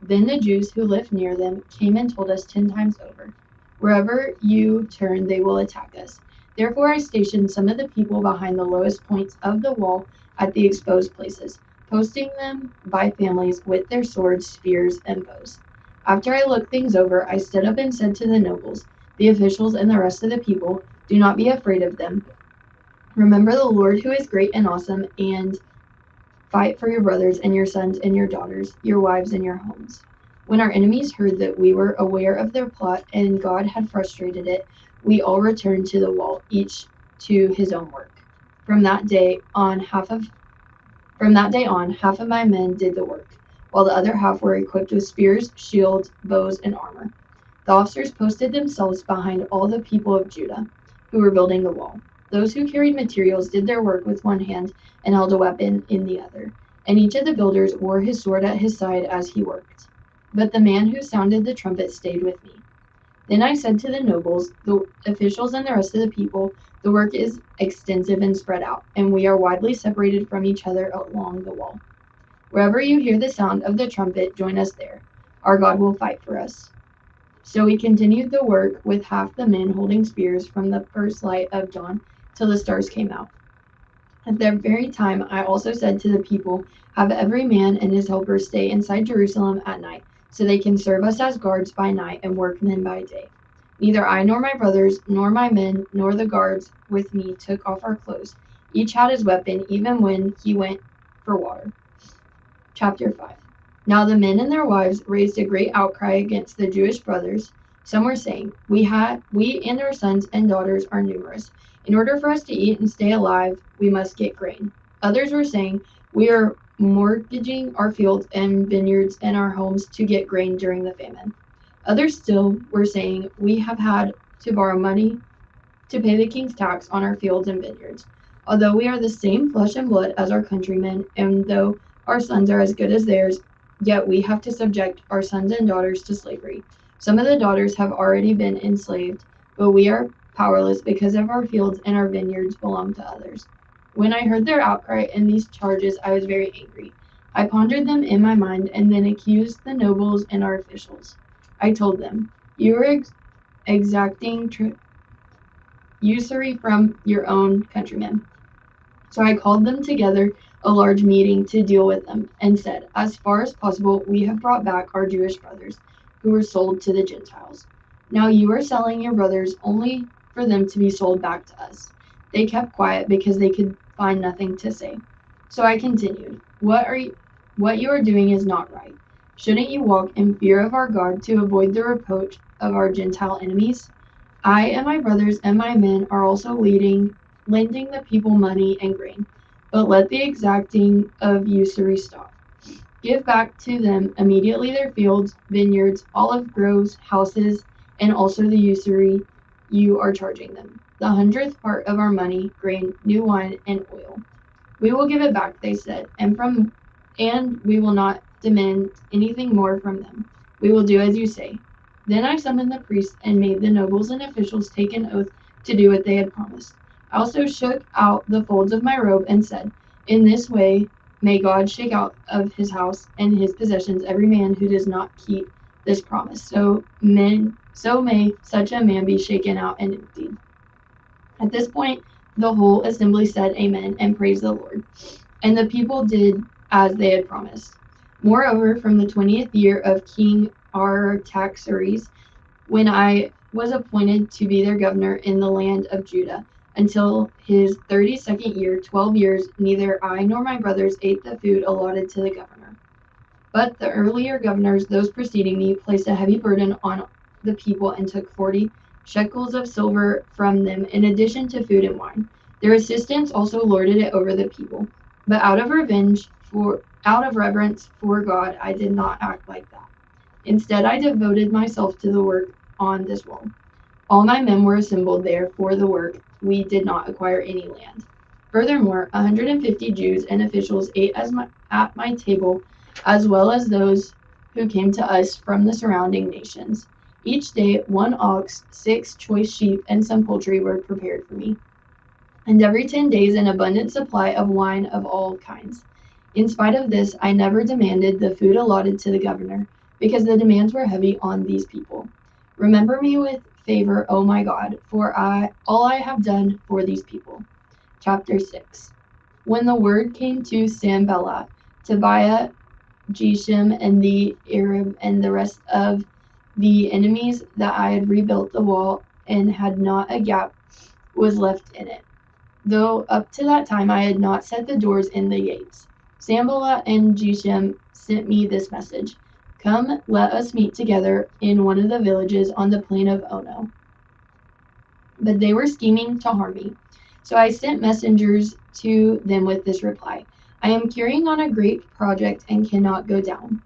Then the Jews who lived near them came and told us 10 times over, "Wherever you turn, they will attack us." Therefore I stationed some of the people behind the lowest points of the wall at the exposed places, posting them by families with their swords, spears, and bows. After I looked things over, I stood up and said to the nobles, the officials, and the rest of the people, "Do not be afraid of them. Remember the Lord who is great and awesome, and fight for your brothers and your sons and your daughters, your wives and your homes." When our enemies heard that we were aware of their plot and God had frustrated it, we all returned to the wall, each to his own work. From that day on, half of my men did the work, while the other half were equipped with spears, shields, bows, and armor. The officers posted themselves behind all the people of Judah who were building the wall. Those who carried materials did their work with one hand and held a weapon in the other, and each of the builders wore his sword at his side as he worked. But the man who sounded the trumpet stayed with me. Then I said to the nobles, the officials, and the rest of the people, "The work is extensive and spread out, and we are widely separated from each other along the wall. Wherever you hear the sound of the trumpet, join us there. Our God will fight for us." So we continued the work with half the men holding spears from the first light of dawn till the stars came out. At that very time, I also said to the people, "Have every man and his helper stay inside Jerusalem at night, so they can serve us as guards by night and workmen by day." Neither I nor my brothers, nor my men, nor the guards with me took off our clothes. Each had his weapon, even when he went for water. Chapter 5. Now the men and their wives raised a great outcry against the Jewish brothers. Some were saying, We and our sons and daughters are numerous. In order for us to eat and stay alive, we must get grain." Others were saying, "We are mortgaging our fields and vineyards and our homes to get grain during the famine." Others still were saying, "We have had to borrow money to pay the king's tax on our fields and vineyards. Although we are the same flesh and blood as our countrymen, and though our sons are as good as theirs, yet we have to subject our sons and daughters to slavery. Some of the daughters have already been enslaved, but we are powerless because of our fields and our vineyards belong to others." When I heard their outcry and these charges, I was very angry. I pondered them in my mind and then accused the nobles and our officials. I told them, "You are exacting usury from your own countrymen." So I called them together a large meeting to deal with them, and said, "As far as possible, we have brought back our Jewish brothers, who were sold to the Gentiles. Now you are selling your brothers only for them to be sold back to us." They kept quiet because they could find nothing to say. So I continued, What you are doing is not right. Shouldn't you walk in fear of our God to avoid the reproach of our Gentile enemies? I and my brothers and my men are also lending the people money and grain, but let the exacting of usury stop. Give back to them immediately their fields, vineyards, olive groves, houses, and also the usury you are charging them. the 100th part of our money, grain, new wine, and oil. We will give it back, they said, and we will not demand anything more from them. We will do as you say. Then I summoned the priests and made the nobles and officials take an oath to do what they had promised. I also shook out the folds of my robe and said, in this way may God shake out of his house and his possessions every man who does not keep this promise. So may such a man be shaken out and emptied. At this point, the whole assembly said amen and praised the Lord. And the people did as they had promised. Moreover, from the 20th year of King Artaxerxes, when I was appointed to be their governor in the land of Judah, until his 32nd year, 12 years, neither I nor my brothers ate the food allotted to the governor. But the earlier governors, those preceding me, placed a heavy burden on the people and took 40 shekels of silver from them, in addition to food and wine. Their assistants also lorded it over the people. But out of reverence for God, I did not act like that. Instead, I devoted myself to the work on this wall. All my men were assembled there for the work. We did not acquire any land. Furthermore, 150 Jews and officials ate at my table, as well as those who came to us from the surrounding nations. Each day, 1 ox, 6 choice sheep, and some poultry were prepared for me. And every 10 days, an abundant supply of wine of all kinds. In spite of this, I never demanded the food allotted to the governor, because the demands were heavy on these people. Remember me with favor, O my God, for all I have done for these people. Chapter 6. When the word came to Sanballat, Tobiah, Geshem, and the Arab, and the rest of the enemies, that I had rebuilt the wall and had not a gap was left in it, though up to that time I had not set the doors in the gates. Sanballat and Geshem sent me this message: come, let us meet together in one of the villages on the plain of Ono. But they were scheming to harm me. So I sent messengers to them with this reply: I am carrying on a great project and cannot go down.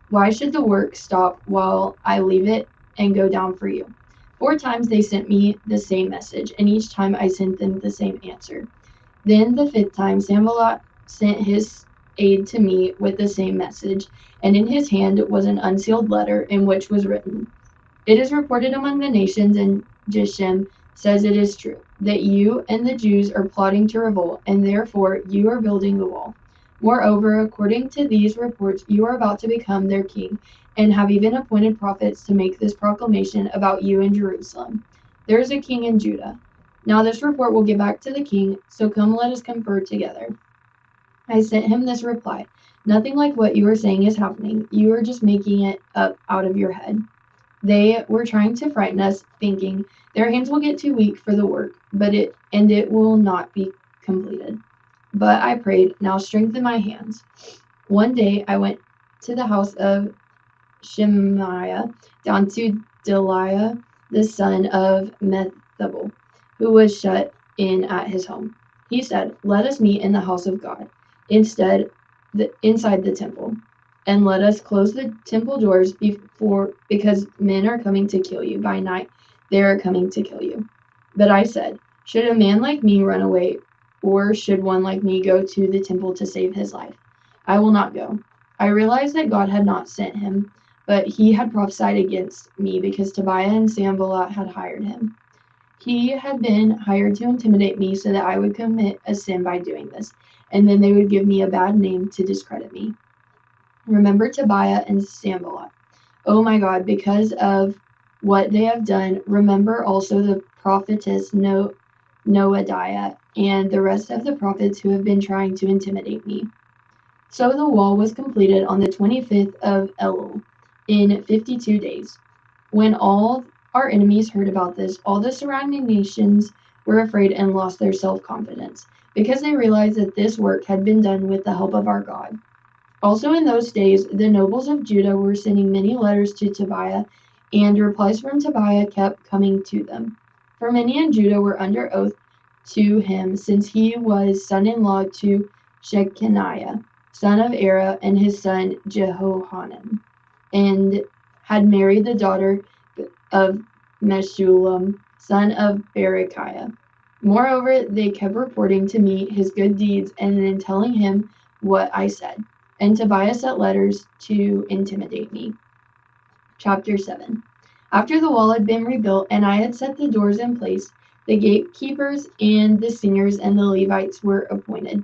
Why should the work stop while I leave it and go down for you? 4 times they sent me the same message, and each time I sent them the same answer. Then the 5th time, Sanballat sent his aide to me with the same message, and in his hand was an unsealed letter in which was written, it is reported among the nations, and Geshem says it is true, that you and the Jews are plotting to revolt, and therefore you are building the wall. Moreover, according to these reports, you are about to become their king, and have even appointed prophets to make this proclamation about you in Jerusalem. There is a king in Judah. Now this report will get back to the king, so come let us confer together. I sent him this reply: nothing like what you are saying is happening. You are just making it up out of your head. They were trying to frighten us, thinking their hands will get too weak for the work, it will not be completed. But I prayed, now strengthen my hands. One day I went to the house of Shemaiah, down to Deliah, the son of Methabel, who was shut in at his home. He said, let us meet in the house of God, inside the temple, and let us close the temple doors because men are coming to kill you. By night they are coming to kill you. But I said, should a man like me run away, or should one like me go to the temple to save his life? I will not go. I realized that God had not sent him, but he had prophesied against me because Tobiah and Sanballat had hired him. He had been hired to intimidate me so that I would commit a sin by doing this, and then they would give me a bad name to discredit me. Remember Tobiah and Sanballat. Oh my God, because of what they have done, remember also the prophetess Noadiah and the rest of the prophets who have been trying to intimidate me. So the wall was completed on the 25th of Elul in 52 days. When all our enemies heard about this, all the surrounding nations were afraid and lost their self-confidence, because they realized that this work had been done with the help of our God. Also in those days, the nobles of Judah were sending many letters to Tobiah, and replies from Tobiah kept coming to them. For many in Judah were under oath to him, since he was son-in-law to Shechaniah, son of Era, and his son Jehohanan, and had married the daughter of Meshullam, son of Berechiah. Moreover, they kept reporting to me his good deeds and then telling him what I said. And Tobiah sent letters to intimidate me. Chapter 7. After the wall had been rebuilt and I had set the doors in place, the gatekeepers and the singers and the Levites were appointed.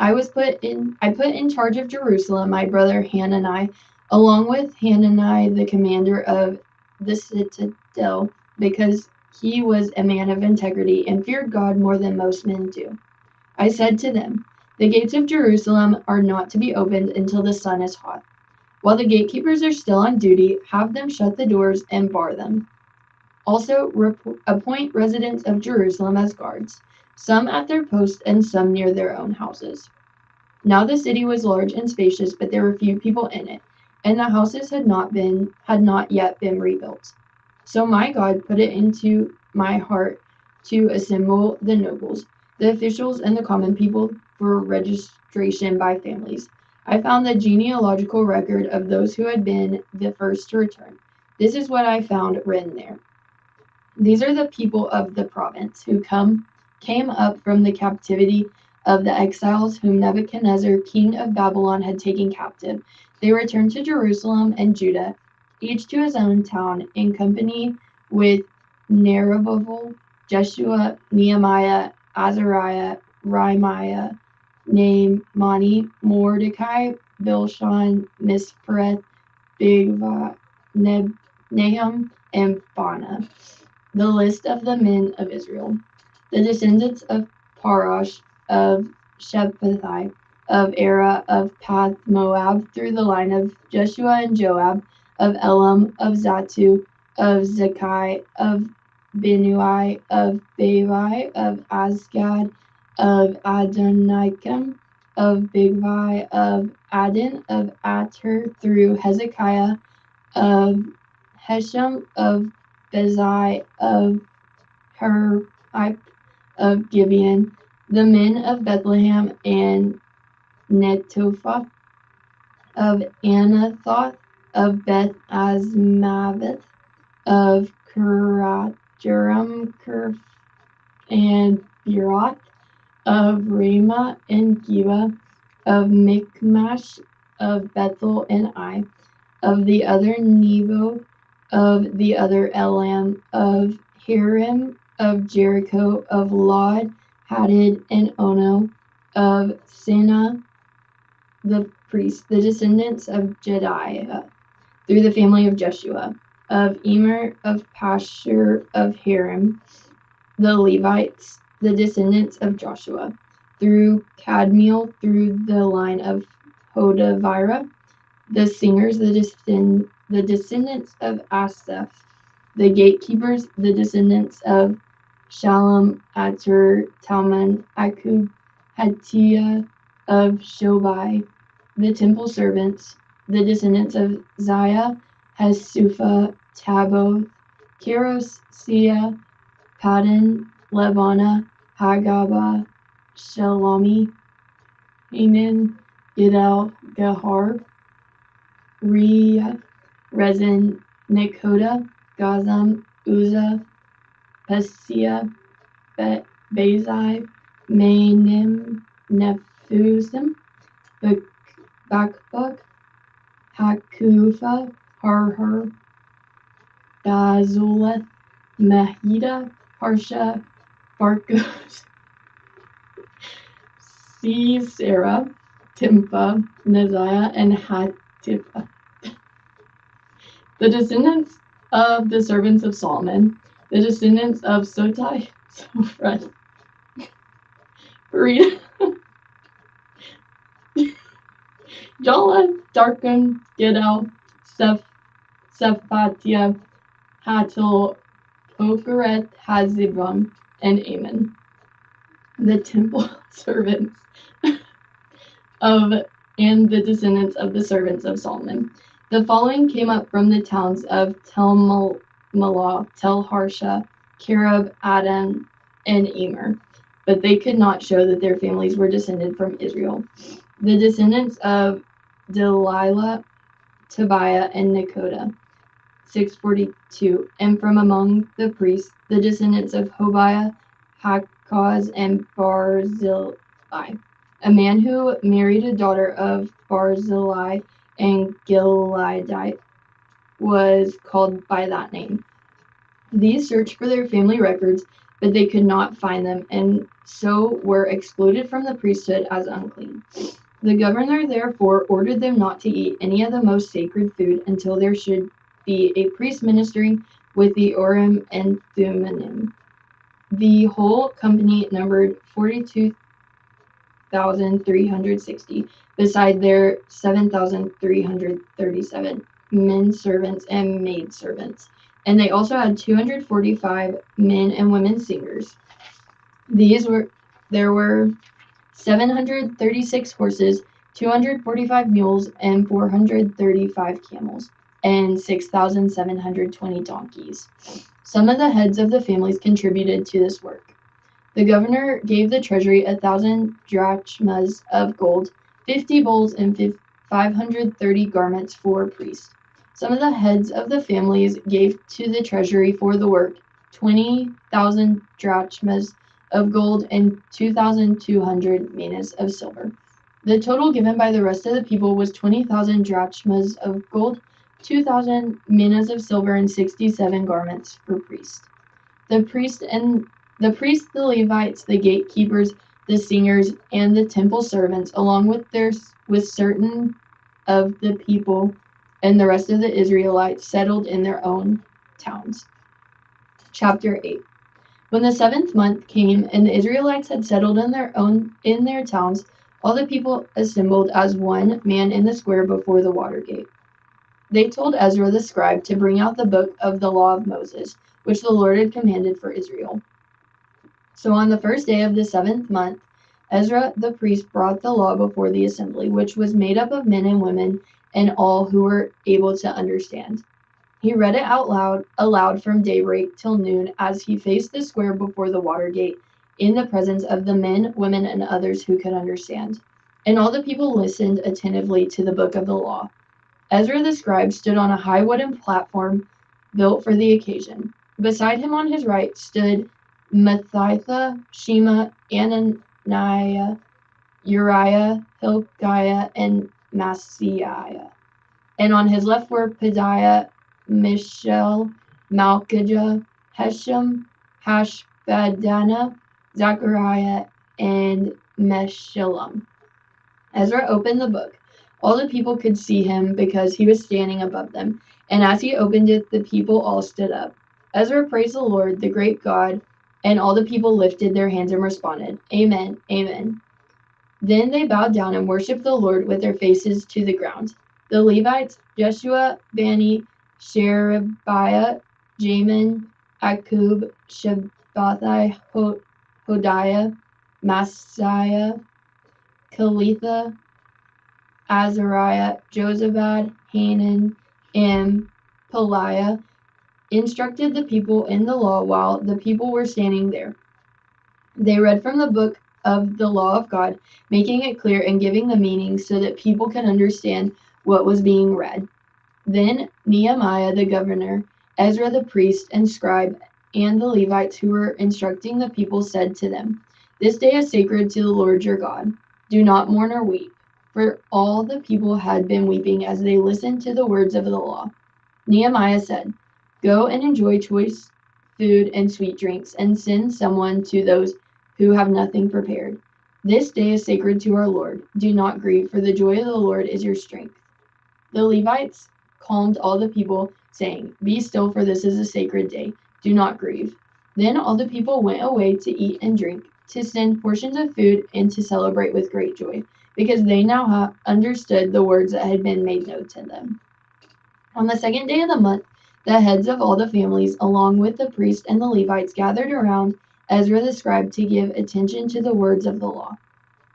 I put in charge of Jerusalem my brother Hanani, along with Hanani the commander of the citadel, because he was a man of integrity and feared God more than most men do. I said to them, the gates of Jerusalem are not to be opened until the sun is hot. While the gatekeepers are still on duty, have them shut the doors and bar them. Also, appoint residents of Jerusalem as guards, some at their posts and some near their own houses. Now the city was large and spacious, but there were few people in it, and the houses had not yet been rebuilt. So my God put it into my heart to assemble the nobles, the officials, and the common people for registration by families. I found the genealogical record of those who had been the first to return. This is what I found written there. These are the people of the province who came up from the captivity of the exiles whom Nebuchadnezzar, king of Babylon, had taken captive. They returned to Jerusalem and Judah, each to his own town, in company with Zerubbabel, Jeshua, Nehemiah, Azariah, Ramiah, Naamani, Mordecai, Bilshan, Mispereth, Bigvai, Nahum, and Bana. The list of the men of Israel. The descendants of Parash, of Shephethai, of Era, of Path Moab, through the line of Jeshua and Joab, of Elam, of Zatu, of Zakai, of Binui, of Bevi, of Asgad, of Adonikam, of Bigvai, of Adin, of Ater, through Hezekiah, of Heshem, of Bezai, of Herip, of Gibeon, the men of Bethlehem and Netophah, of Anathoth, of Beth Azmaveth, of Kirajarim, and Beeroth, of Ramah and Geba, of Michmash, of Bethel and Ai, of the other Nebo, of the other Elam, of Hiram, of Jericho, of Lod, Hadid, and Ono, of Sinah, the priest, the descendants of Jediah, through the family of Jeshua, of Emer, of Pashur, of Hiram, the Levites, the descendants of Joshua, through Kadmiel, through the line of Hodaviah, the singers, the descendants of Asaph, the gatekeepers, the descendants of Shalom, Ater, Talman, Akub, Hatiah of Shobai, the temple servants, the descendants of Ziah, Hasufa, Taboth, Keros, Sia, Paddan, Lebana, Hagaba, Shalomi, Hanan, Gidal, Gahar, Riyah, Rezin, Nekoda, Gazam, Uzzah, Paseah, Bezai, Mainim, Nephusim, Bakbuk, Hakufa, Harhur, Dazuleth, Mahida, Harsha, Barkos, Sisera, Timpa, Neziah, and Hatipha. The descendants of the servants of Solomon, the descendants of Sotai, Sophret, Farida, Jala, Darkon, Gidal, Sephatia, Hatil, Pokeret, Hazibam, and Ammon. The temple servants and the descendants of the servants of Solomon. The following came up from the towns of Tel Malah, Tel Harsha, Kerub, Adam, and Emer, but they could not show that their families were descended from Israel. The descendants of Delilah, Tobiah, and Nekoda, 642, and from among the priests, the descendants of Hobiah, Hakaz, and Barzillai. A man who married a daughter of Barzillai and Gileadite was called by that name. These searched for their family records, but they could not find them, and so were excluded from the priesthood as unclean. The governor therefore ordered them not to eat any of the most sacred food until there should be a priest ministering with the Urim and Thummim. The whole company numbered 42,360, beside their 7,337 men servants and maid servants. And they also had 245 men and women singers. There were 736 horses, 245 mules, and 435 camels, and 6,720 donkeys. Some of the heads of the families contributed to this work. The governor gave the treasury 1,000 drachmas of gold, 50 bowls, and 530 garments for priests. Some of the heads of the families gave to the treasury for the work 20,000 drachmas of gold and 2,200 minas of silver. The total given by the rest of the people was 20,000 drachmas of gold, 2,000 minas of silver, and 67 garments for priests. The priests, the Levites, the gatekeepers, the singers, and the temple servants, along with certain of the people and the rest of the Israelites, settled in their own towns. Chapter 8. When the 7th month came and the Israelites had settled in their towns, all the people assembled as one man in the square before the water gate. They told Ezra the scribe to bring out the book of the law of Moses, which the Lord had commanded for Israel. So on the first day of the 7th month, Ezra the priest brought the law before the assembly, which was made up of men and women and all who were able to understand. He read it aloud from daybreak till noon as he faced the square before the water gate in the presence of the men, women, and others who could understand. And all the people listened attentively to the book of the law. Ezra the scribe stood on a high wooden platform built for the occasion. Beside him on his right stood Mattitha, Shema, Ananiah, Uriah, Hilkiah, and Maaseiah. And on his left were Pedaiah, Mishael, Malchijah, Hashem, Hashbaddanah, Zechariah, and Meshullam. Ezra opened the book. All the people could see him because he was standing above them. And as he opened it, the people all stood up. Ezra praised the Lord, the great God, and all the people lifted their hands and responded, Amen, Amen. Then they bowed down and worshipped the Lord with their faces to the ground. The Levites, Jeshua, Bani, Sherebiah, Jamin, Akub, Shabbathai, Hodiah, Maaseiah, Kelitha, Azariah, Jozabad, Hanan, and Peliah, instructed the people in the law while the people were standing there. They read from the book of the law of God, making it clear and giving the meaning so that people could understand what was being read. Then Nehemiah the governor, Ezra the priest and scribe, and the Levites who were instructing the people said to them, This day is sacred to the Lord your God. Do not mourn or weep. For all the people had been weeping as they listened to the words of the law. Nehemiah said, Go and enjoy choice food and sweet drinks, and send someone to those who have nothing prepared. This day is sacred to our Lord. Do not grieve, for the joy of the Lord is your strength. The Levites calmed all the people, saying, Be still, for this is a sacred day. Do not grieve. Then all the people went away to eat and drink, to send portions of food, and to celebrate with great joy, because they now understood the words that had been made known to them. On the 2nd day of the month, the heads of all the families, along with the priests and the Levites, gathered around Ezra the scribe to give attention to the words of the law.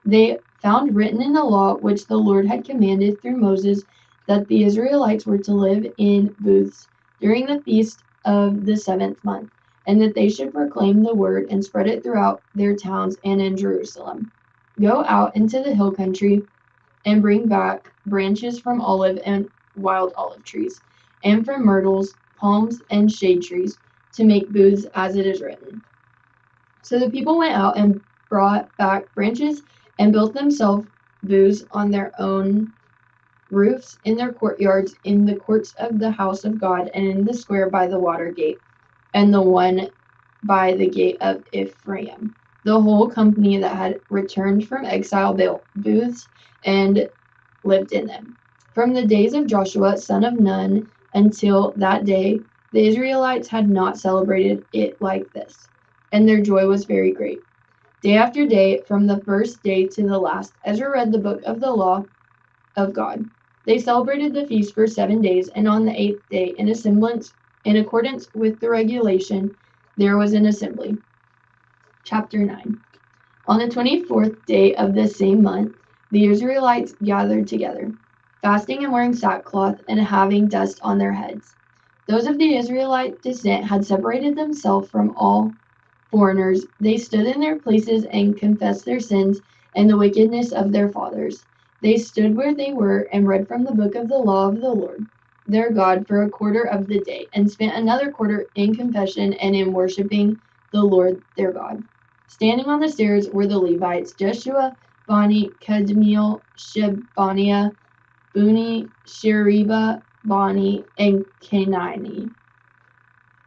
They found written in the law, which the Lord had commanded through Moses, that the Israelites were to live in booths during the feast of the 7th month, and that they should proclaim the word and spread it throughout their towns and in Jerusalem. Go out into the hill country and bring back branches from olive and wild olive trees, and from myrtles, palms, and shade trees, to make booths as it is written. So the people went out and brought back branches and built themselves booths on their own roofs, in their courtyards, in the courts of the house of God, and in the square by the water gate, and the one by the gate of Ephraim. The whole company that had returned from exile built booths and lived in them. From the days of Joshua, son of Nun, until that day, the Israelites had not celebrated it like this, and their joy was very great. Day after day, from the first day to the last, Ezra read the book of the law of God. They celebrated the feast for 7 days, and on the 8th day, in accordance with the regulation, there was an assembly. Chapter 9. On the 24th day of the same month, the Israelites gathered together, fasting and wearing sackcloth and having dust on their heads. Those of the Israelite descent had separated themselves from all foreigners. They stood in their places and confessed their sins and the wickedness of their fathers. They stood where they were and read from the book of the law of the Lord, their God, for a quarter of the day, and spent another quarter in confession and in worshiping the Lord their God. Standing on the stairs were the Levites, Jeshua, Bani, Kadmiel, Shebaniah, Buni, Sheriba, Bani, and Kenani,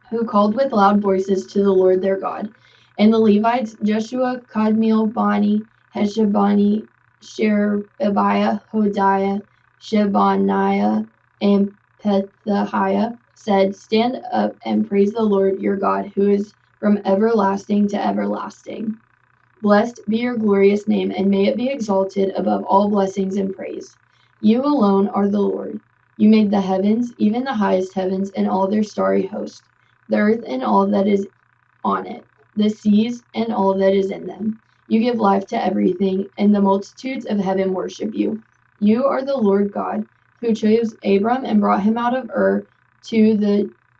who called with loud voices to the Lord their God. And the Levites, Jeshua, Kadmiel, Bani, Heshabani, Sherebiah, Hodiah, Shebaniah, and Pethahiah, said, Stand up and praise the Lord your God, who is from everlasting to everlasting. Blessed be your glorious name, and may it be exalted above all blessings and praise. You alone are the Lord. You made the heavens, even the highest heavens, and all their starry host, the earth and all that is on it, the seas and all that is in them. You give life to everything, and the multitudes of heaven worship you. You are the Lord God, who chose Abram and brought him out of Ur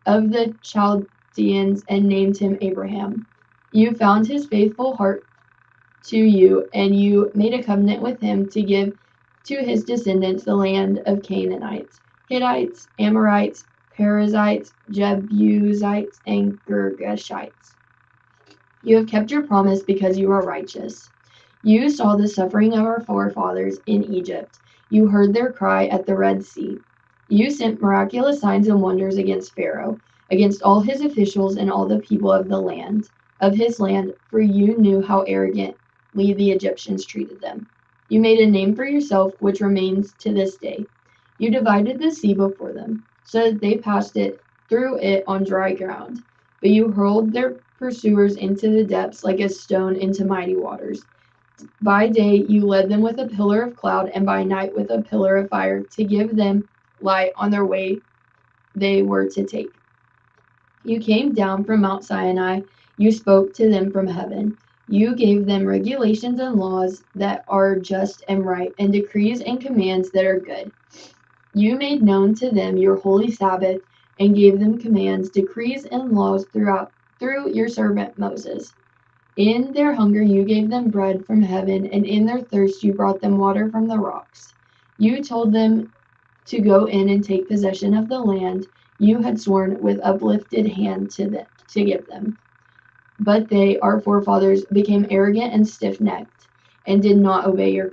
of the Chaldeans and named him Abraham. You found his faithful heart to you, and you made a covenant with him to give to his descendants the land of Canaanites, Hittites, Amorites, Perizzites, Jebusites, and Girgashites. You have kept your promise because you are righteous. You saw the suffering of our forefathers in Egypt. You heard their cry at the Red Sea. You sent miraculous signs and wonders against Pharaoh, against all his officials and all the people of his land, for you knew how arrogantly the Egyptians treated them. You made a name for yourself, which remains to this day. You divided the sea before them, so that they passed through it on dry ground. But you hurled their pursuers into the depths like a stone into mighty waters. By day you led them with a pillar of cloud, and by night with a pillar of fire, to give them light on their way they were to take. You came down from Mount Sinai. You spoke to them from heaven. You gave them regulations and laws that are just and right, and decrees and commands that are good. You made known to them your holy Sabbath, and gave them commands, decrees, and laws through your servant Moses. In their hunger you gave them bread from heaven, and in their thirst you brought them water from the rocks. You told them to go in and take possession of the land you had sworn with uplifted hand to give them. But they, our forefathers, became arrogant and stiff-necked, and did not obey your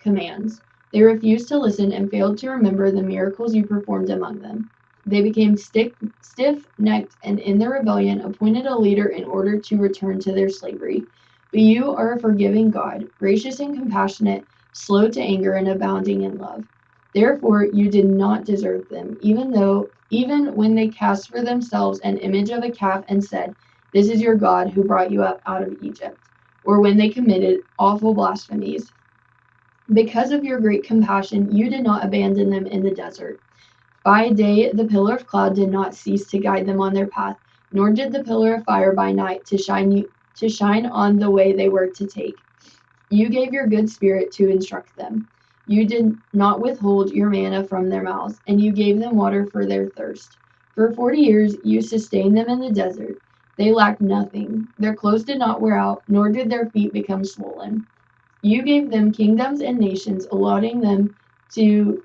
commands. They refused to listen and failed to remember the miracles you performed among them. They became stiff-necked, and in their rebellion appointed a leader in order to return to their slavery. But you are a forgiving God, gracious and compassionate, slow to anger and abounding in love. Therefore you did not desert them, even when they cast for themselves an image of a calf and said, This is your God who brought you up out of Egypt, or when they committed awful blasphemies. Because of your great compassion, you did not abandon them in the desert. By day the pillar of cloud did not cease to guide them on their path, nor did the pillar of fire by night to shine on the way they were to take. You gave your good spirit to instruct them. You did not withhold your manna from their mouths, and you gave them water for their thirst. For 40 years you sustained them in the desert. They lacked nothing. Their clothes did not wear out, nor did their feet become swollen. You gave them kingdoms and nations, allotting to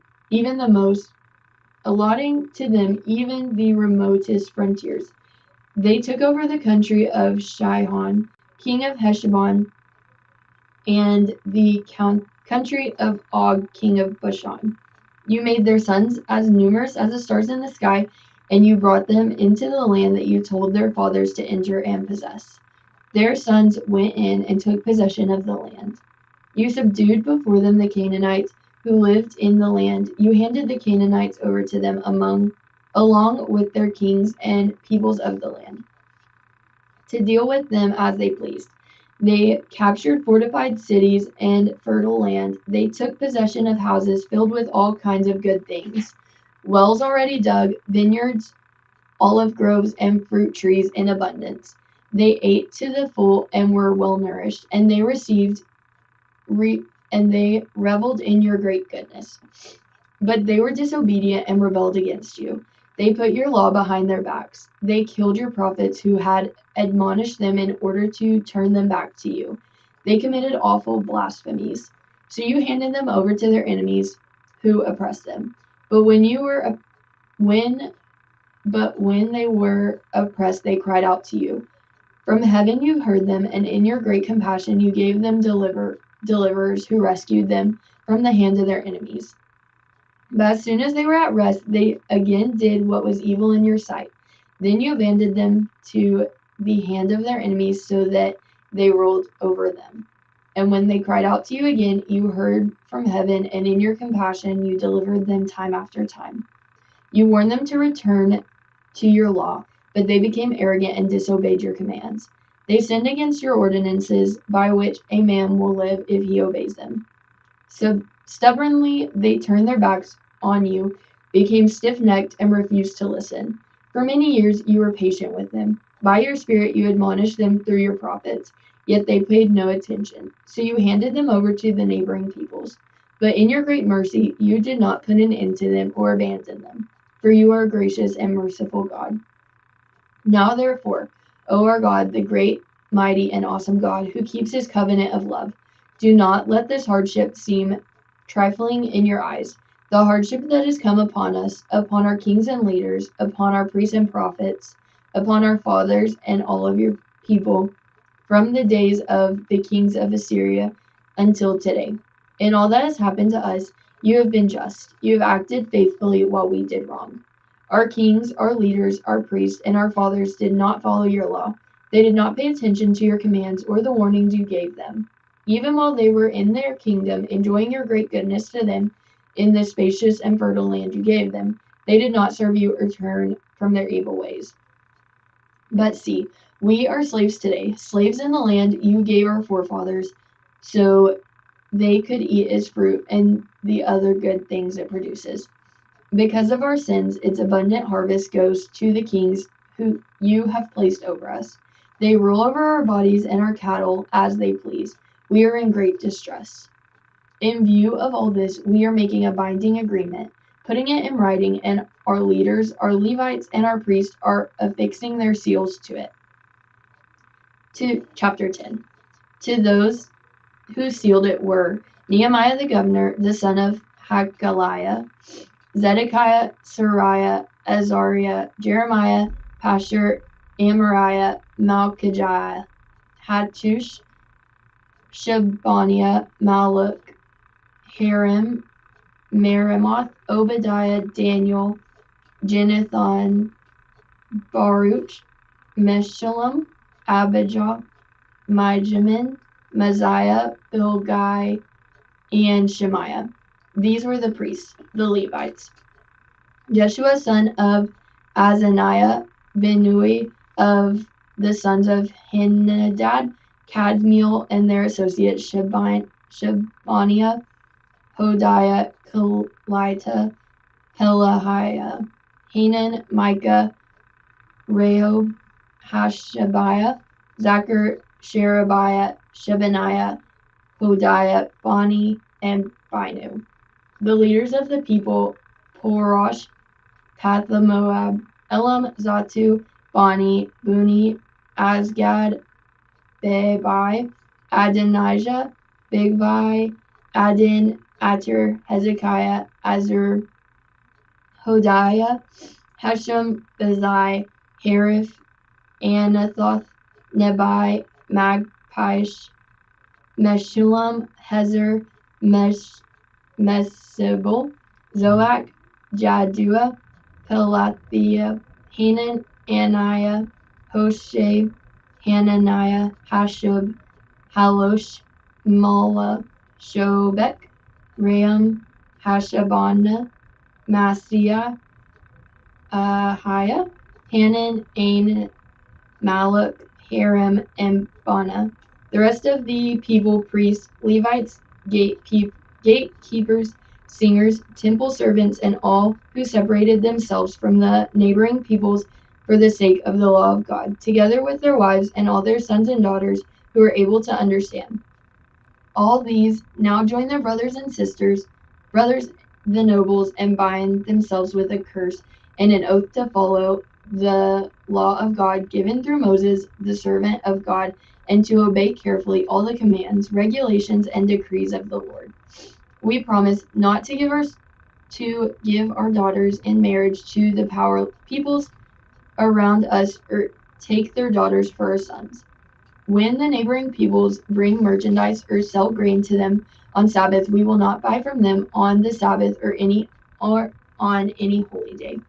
them even the remotest frontiers. They took over the country of Shihon, king of Heshbon, and the country of Og, king of Bashan. You made their sons as numerous as the stars in the sky, and you brought them into the land that you told their fathers to enter and possess. Their sons went in and took possession of the land. You subdued before them the Canaanites who lived in the land. You handed the Canaanites over to them along with their kings and peoples of the land, to deal with them as they pleased. They captured fortified cities and fertile land. They took possession of houses filled with all kinds of good things, wells already dug, vineyards, olive groves, and fruit trees in abundance. They ate to the full and were well nourished, and they and they reveled in your great goodness. But they were disobedient and rebelled against you. They put your law behind their backs. They killed your prophets who had admonished them in order to turn them back to you. They committed awful blasphemies. So you handed them over to their enemies who oppressed them. But when they were oppressed, they cried out to you. From heaven you heard them, and in your great compassion you gave them deliverers who rescued them from the hands of their enemies. But as soon as they were at rest, they again did what was evil in your sight. Then you abandoned them to the hand of their enemies so that they ruled over them. And when they cried out to you again, you heard from heaven, and in your compassion you delivered them time after time. You warned them to return to your law, but they became arrogant and disobeyed your commands. They sinned against your ordinances, by which a man will live if he obeys them. So stubbornly they turned their backs on you, became stiff-necked, and refused to listen. For many years you were patient with them. By your Spirit you admonished them through your prophets, yet they paid no attention. So you handed them over to the neighboring peoples. But in your great mercy you did not put an end to them or abandon them, for you are a gracious and merciful God. Now therefore, O our God, the great, mighty, and awesome God, who keeps his covenant of love, do not let this hardship seem trifling in your eyes, the hardship that has come upon us, upon our kings and leaders, upon our priests and prophets, upon our fathers and all of your people, from the days of the kings of Assyria until today. In all that has happened to us, you have been just. You have acted faithfully while we did wrong. Our kings, our leaders, our priests, and our fathers did not follow your law. They did not pay attention to your commands or the warnings you gave them. Even while they were in their kingdom, enjoying your great goodness to them in the spacious and fertile land you gave them, they did not serve you or turn from their evil ways. But see, we are slaves today, slaves in the land you gave our forefathers, so they could eat its fruit and the other good things it produces. Because of our sins, its abundant harvest goes to the kings who you have placed over us. They rule over our bodies and our cattle as they please. We are in great distress. In view of all this, we are making a binding agreement, putting it in writing, and our leaders, our Levites, and our priests are affixing their seals to it. To chapter 10. To those who sealed it were Nehemiah the governor, the son of Hakaliah, Zedekiah, Sariah, Azariah, Jeremiah, Pashur, Amariah, Malchijah, Hattush, Shebaniah, Maluk, Harim, Meremoth, Obadiah, Daniel, Jenathan, Baruch, Meshullam, Abijah, Mijamin, Messiah, Bilgai, and Shemaiah. These were the priests, the Levites. Jeshua, son of Azaniah, Benui of the sons of Henadad, Kadmiel and their associates Shebaniah, Hodiah, Kelita, Pelahiah, Hanan, Micah, Rehob, Hashabiah, Zachar, Sherebiah, Shebaniah, Hodiah, Bani, and Binu. The leaders of the people, Porosh, Pathamoab, Elam, Zatu, Bani, Buni, Asgad, Bebai, Adonijah, Bigvai, Adin, Ater, Hezekiah, Azur, Hodiah, Hashem, Bezai, Harif, Anathoth, Nebai, Magpish, Meshullam, Hezer, Mesibel, Zoak, Jadua, Pelathiah, Hanan, Ananiah, Hoshea, Hananiah, Hashub, Halosh, Mala, Shobek, Ram, Hashabana, Masiah, Ahiah, Hanan, Ain, Maluk, Haram, and Bana. The rest of the people, priests, Levites, gatekeepers, singers, temple servants, and all who separated themselves from the neighboring peoples for the sake of the law of God, together with their wives and all their sons and daughters who were able to understand. All these now join their brothers and sisters, brothers the nobles, and bind themselves with a curse and an oath to follow the law of God given through Moses, the servant of God, and to obey carefully all the commands, regulations, and decrees of the Lord. We promise not to give our daughters in marriage to the peoples around us or take their daughters for our sons. When the neighboring peoples bring merchandise or sell grain to them on Sabbath, we will not buy from them on the Sabbath or on any holy day.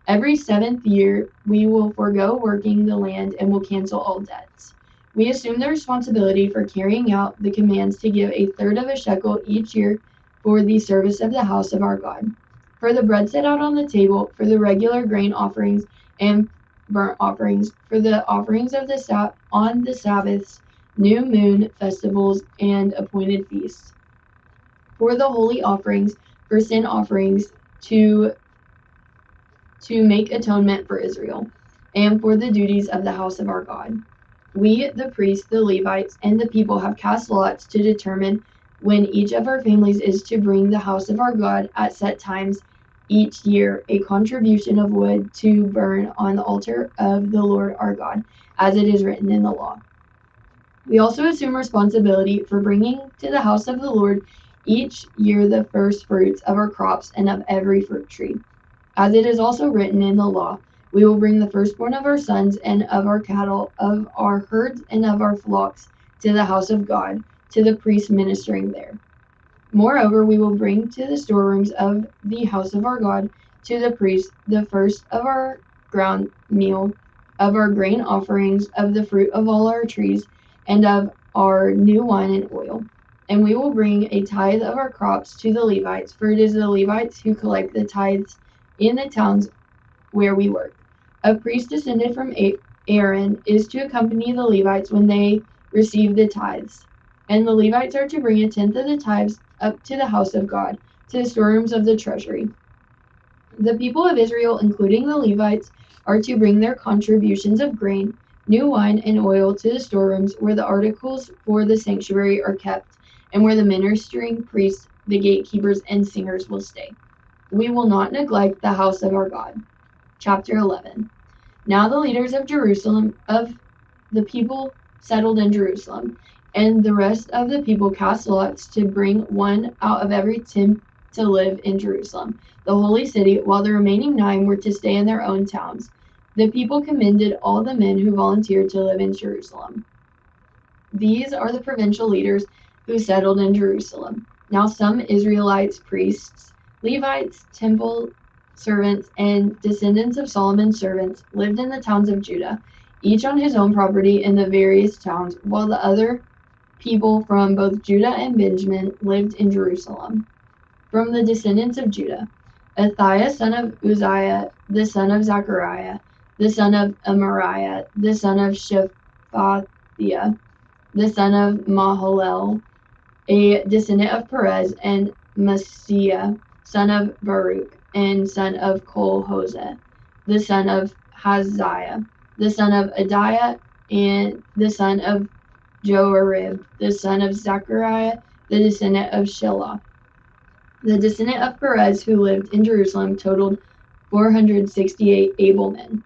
Every 7th year, we will forego working the land and will cancel all debts. We assume the responsibility for carrying out the commands to give a third of a shekel each year for the service of the house of our God, for the bread set out on the table, for the regular grain offerings and burnt offerings, for the offerings of on the Sabbaths, new moon festivals, and appointed feasts, for the holy offerings, for sin offerings, to make atonement for Israel, and for the duties of the house of our God. We, the priests, the Levites, and the people have cast lots to determine when each of our families is to bring the house of our God at set times each year a contribution of wood to burn on the altar of the Lord our God, as it is written in the law. We also assume responsibility for bringing to the house of the Lord each year the first fruits of our crops and of every fruit tree. As it is also written in the law, we will bring the firstborn of our sons and of our cattle, of our herds and of our flocks to the house of God, to the priests ministering there. Moreover, we will bring to the storerooms of the house of our God, to the priests, the first of our ground meal, of our grain offerings, of the fruit of all our trees, and of our new wine and oil. And we will bring a tithe of our crops to the Levites, for it is the Levites who collect the tithes in the towns where we work. A priest descended from Aaron is to accompany the Levites when they receive the tithes. And the Levites are to bring 1/10 of the tithes up to the house of God, to the storerooms of the treasury. The people of Israel, including the Levites, are to bring their contributions of grain, new wine, and oil to the storerooms where the articles for the sanctuary are kept, and where the ministering priests, the gatekeepers, and singers will stay. We will not neglect the house of our God. Chapter 11. Now the leaders of the people settled in Jerusalem, and the rest of the people cast lots to bring one out of every 10 to live in Jerusalem, the holy city, while the remaining 9 were to stay in their own towns. The people commended all the men who volunteered to live in Jerusalem. These are the provincial leaders who settled in Jerusalem. Now some Israelites, priests, Levites, temple servants, and descendants of Solomon's servants lived in the towns of Judah, each on his own property in the various towns, while the other people from both Judah and Benjamin lived in Jerusalem. From the descendants of Judah, Athaiah, son of Uzziah, the son of Zechariah, the son of Amariah, the son of Shephatiah, the son of Mahalalel, a descendant of Perez, and Messiah, son of Baruch, and son of Kol-Hoseh, the son of Haziah, the son of Adiah, and the son of Joarib, the son of Zechariah, the descendant of Shelah. The descendant of Perez who lived in Jerusalem totaled 468 able men.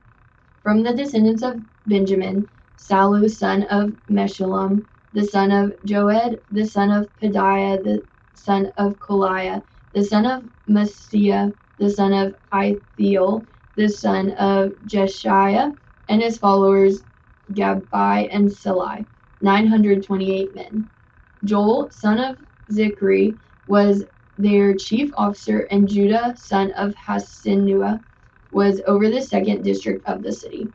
From the descendants of Benjamin, Salu, son of Meshullam, the son of Joed, the son of Pedaiah, the son of Koliah, the son of Messiah, the son of Ithiel, the son of Jeshiah, and his followers Gabbai and Silai. 928 men. Joel, son of Zichri, was their chief officer, and Judah, son of Hasenua, was over the second district of the city.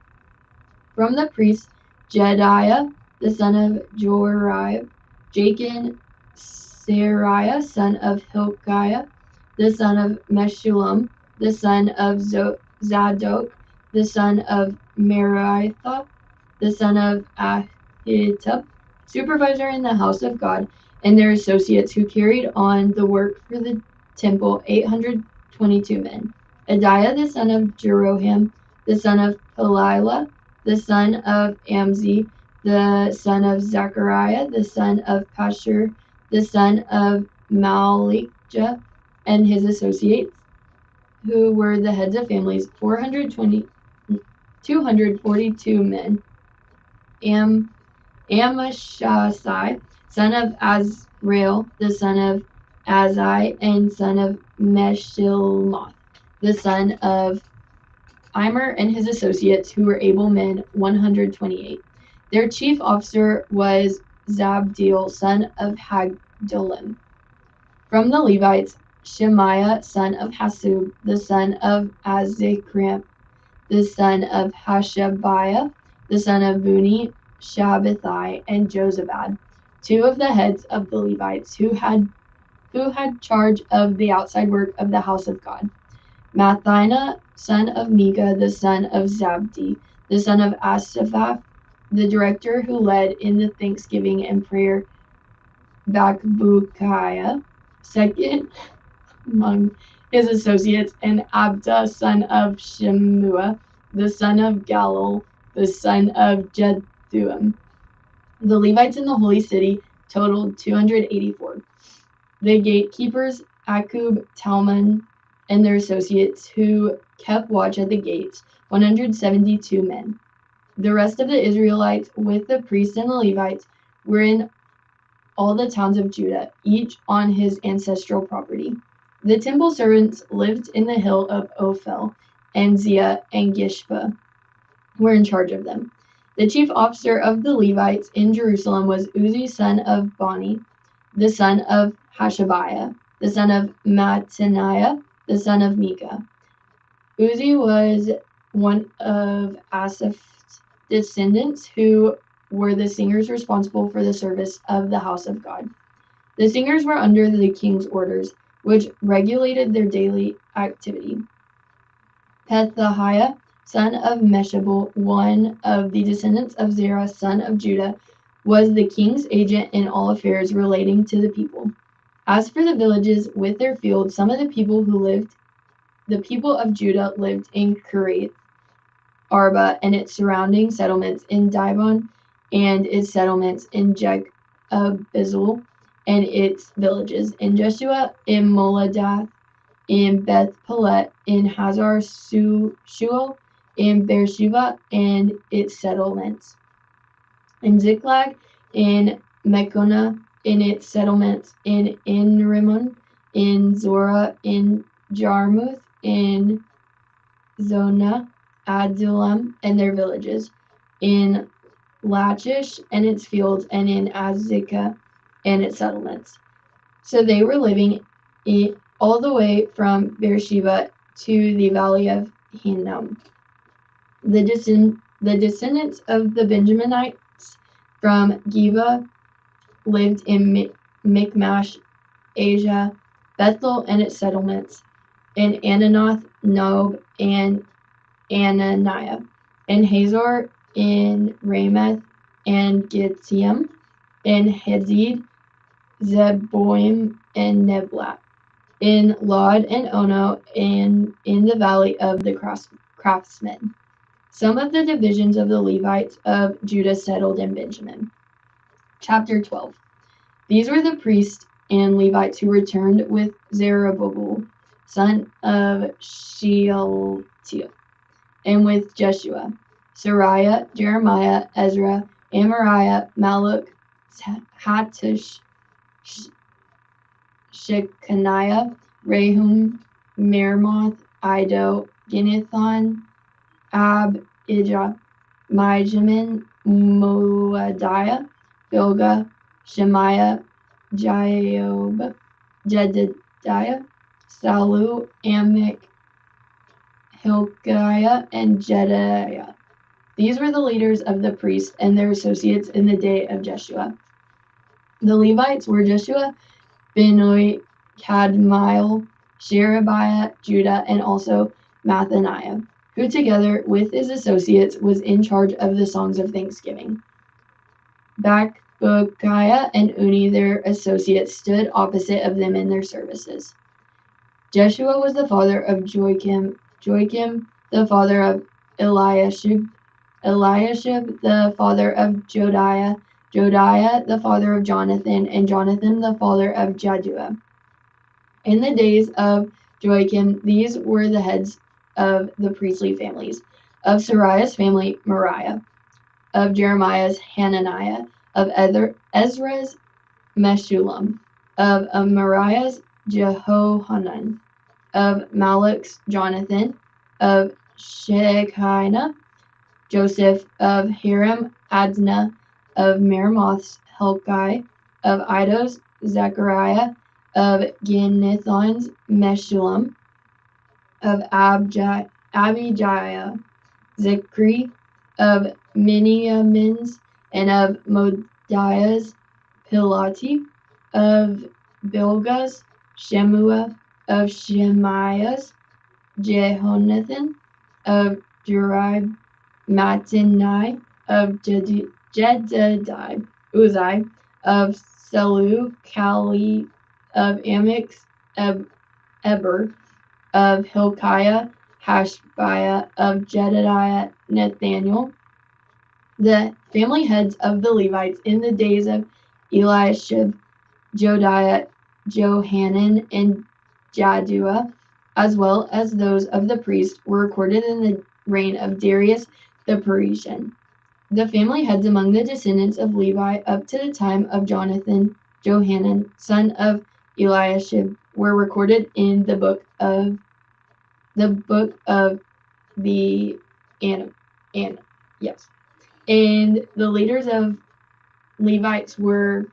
From the priests, Jediah, the son of Joarib, Jachin, Sariah, son of Hilkiah, the son of Meshullam, the son of Zadok, the son of Meraioth, the son of Ahitub, supervisor in the house of God, and their associates who carried on the work for the temple, 822 men. Adiah, the son of Jeroham, the son of Pelilah, the son of Amzi, the son of Zechariah, the son of Pashur, the son of Malikah, and his associates, who were the heads of families, 242 men. Amashasai, son of Azrael, the son of Azai, and son of Meshillemoth, the son of Immer, and his associates, who were able men, 128. Their chief officer was Zabdiel, son of Hagdalim. From the Levites, Shemaiah, son of Hasub, the son of Azikram, the son of Hashabiah, the son of Buni, Shabbathai, and Josabad, two of the heads of the Levites who had charge of the outside work of the house of God. Mathina, son of Mika, the son of Zabdi, the son of Asaph, the director who led in the thanksgiving and prayer, Bakbukiah, second among his associates, and Abda, son of Shemua, the son of Galal, the son of Jethuim. The Levites in the holy city totaled 284. The gatekeepers, Akub, Talmon, and their associates who kept watch at the gates, 172 men. The rest of the Israelites, with the priests and the Levites, were in all the towns of Judah, each on his ancestral property. The temple servants lived in the hill of Ophel, and Zia and Gishpa were in charge of them. The chief officer of the Levites in Jerusalem was Uzi, son of Bani, the son of Hashabiah, the son of Mattaniah, the son of Mika. Uzi was one of Asaph's descendants who were the singers responsible for the service of the house of God. The singers were under the king's orders, which regulated their daily activity. Pethahiah, son of Meshabel, one of the descendants of Zerah, son of Judah, was the king's agent in all affairs relating to the people. As for the villages with their fields, some of the people of Judah lived in Kiriath Arba and its surrounding settlements, in Dibon and its settlements, in Jekabizul and its villages, in Jeshua, in Moladath, in Beth Pelet, in Hazar Shual, in Beersheba and its settlements, in Ziklag, in Mechonah, in its settlements, in Rimmon, in Zorah, in Jarmuth, in Zonah, Adullam and their villages, in Lachish and its fields, and in Azekah and its settlements. So they were living all the way from Beersheba to the valley of Hinnom. The descendants of the Benjaminites from Geba lived in Michmash, Asia, Bethel and its settlements, in Ananoth, Nob, and Ananiah, in Hazor, in Ramoth, and Gittim, in Hezid, Zeboim, and Neblat, in Lod and Ono, and in the valley of the craftsmen. Some of the divisions of the Levites of Judah settled in Benjamin. Chapter 12. These were the priests and Levites who returned with Zerubbabel, son of Shealtiel, and with Jeshua, Sariah, Jeremiah, Ezra, Amariah, Maluk, Hattush, Shechaniah, Rehum, Meremoth, Ido, Ginnethon, Abijah, Mijamin, Moadiah, Bilgah, Shemaiah, Job, Jedediah, Salu, Amik, Hilkiah, and Jedaiah. These were the leaders of the priests and their associates in the day of Jeshua. The Levites were Jeshua, Benoi, Kadmiel, Sherebiah, Judah, and also Mathaniah, who together with his associates was in charge of the songs of thanksgiving. Bakbukiah and Uni, their associates, stood opposite of them in their services. Jeshua was the father of Joachim, Joachim the father of Eliashib, Eliashib the father of Jodiah, Jodiah the father of Jonathan, and Jonathan the father of Jaddua. In the days of Joachim, these were the heads of the priestly families. Of Sariah's family, Moriah. Of Jeremiah's, Hananiah. Of Ezra's, Meshullam. Of Amariah's, Jehohanan. Of Malach's, Jonathan. Of Shekinah, Joseph. Of Hiram, Adnah. Of Meremoth's, Helkai. Of Iddo's, Zechariah. Of Ginnethon's, Meshullam. Of Abijah, Zikri. Of Miniamin's, and of Modiah's, Pilati. Of Bilgah's, Shemua. Of Shemaiah's, Jehonathan. Of Jerib, Mattenai. Of Jedediah, Uzai. Of Selu, Kali. Of Amix, Eber. Of Hilkiah, Hashbiah. Of Jedediah, Nathaniel. The family heads of the Levites in the days of Eliashib, Jodiah, Johanan, and Jaddua, as well as those of the priests, were recorded in the reign of Darius the Persian. The family heads among the descendants of Levi up to the time of Jonathan, Johanan, son of Eliashib, were recorded in the book of the yes. And the leaders of Levites were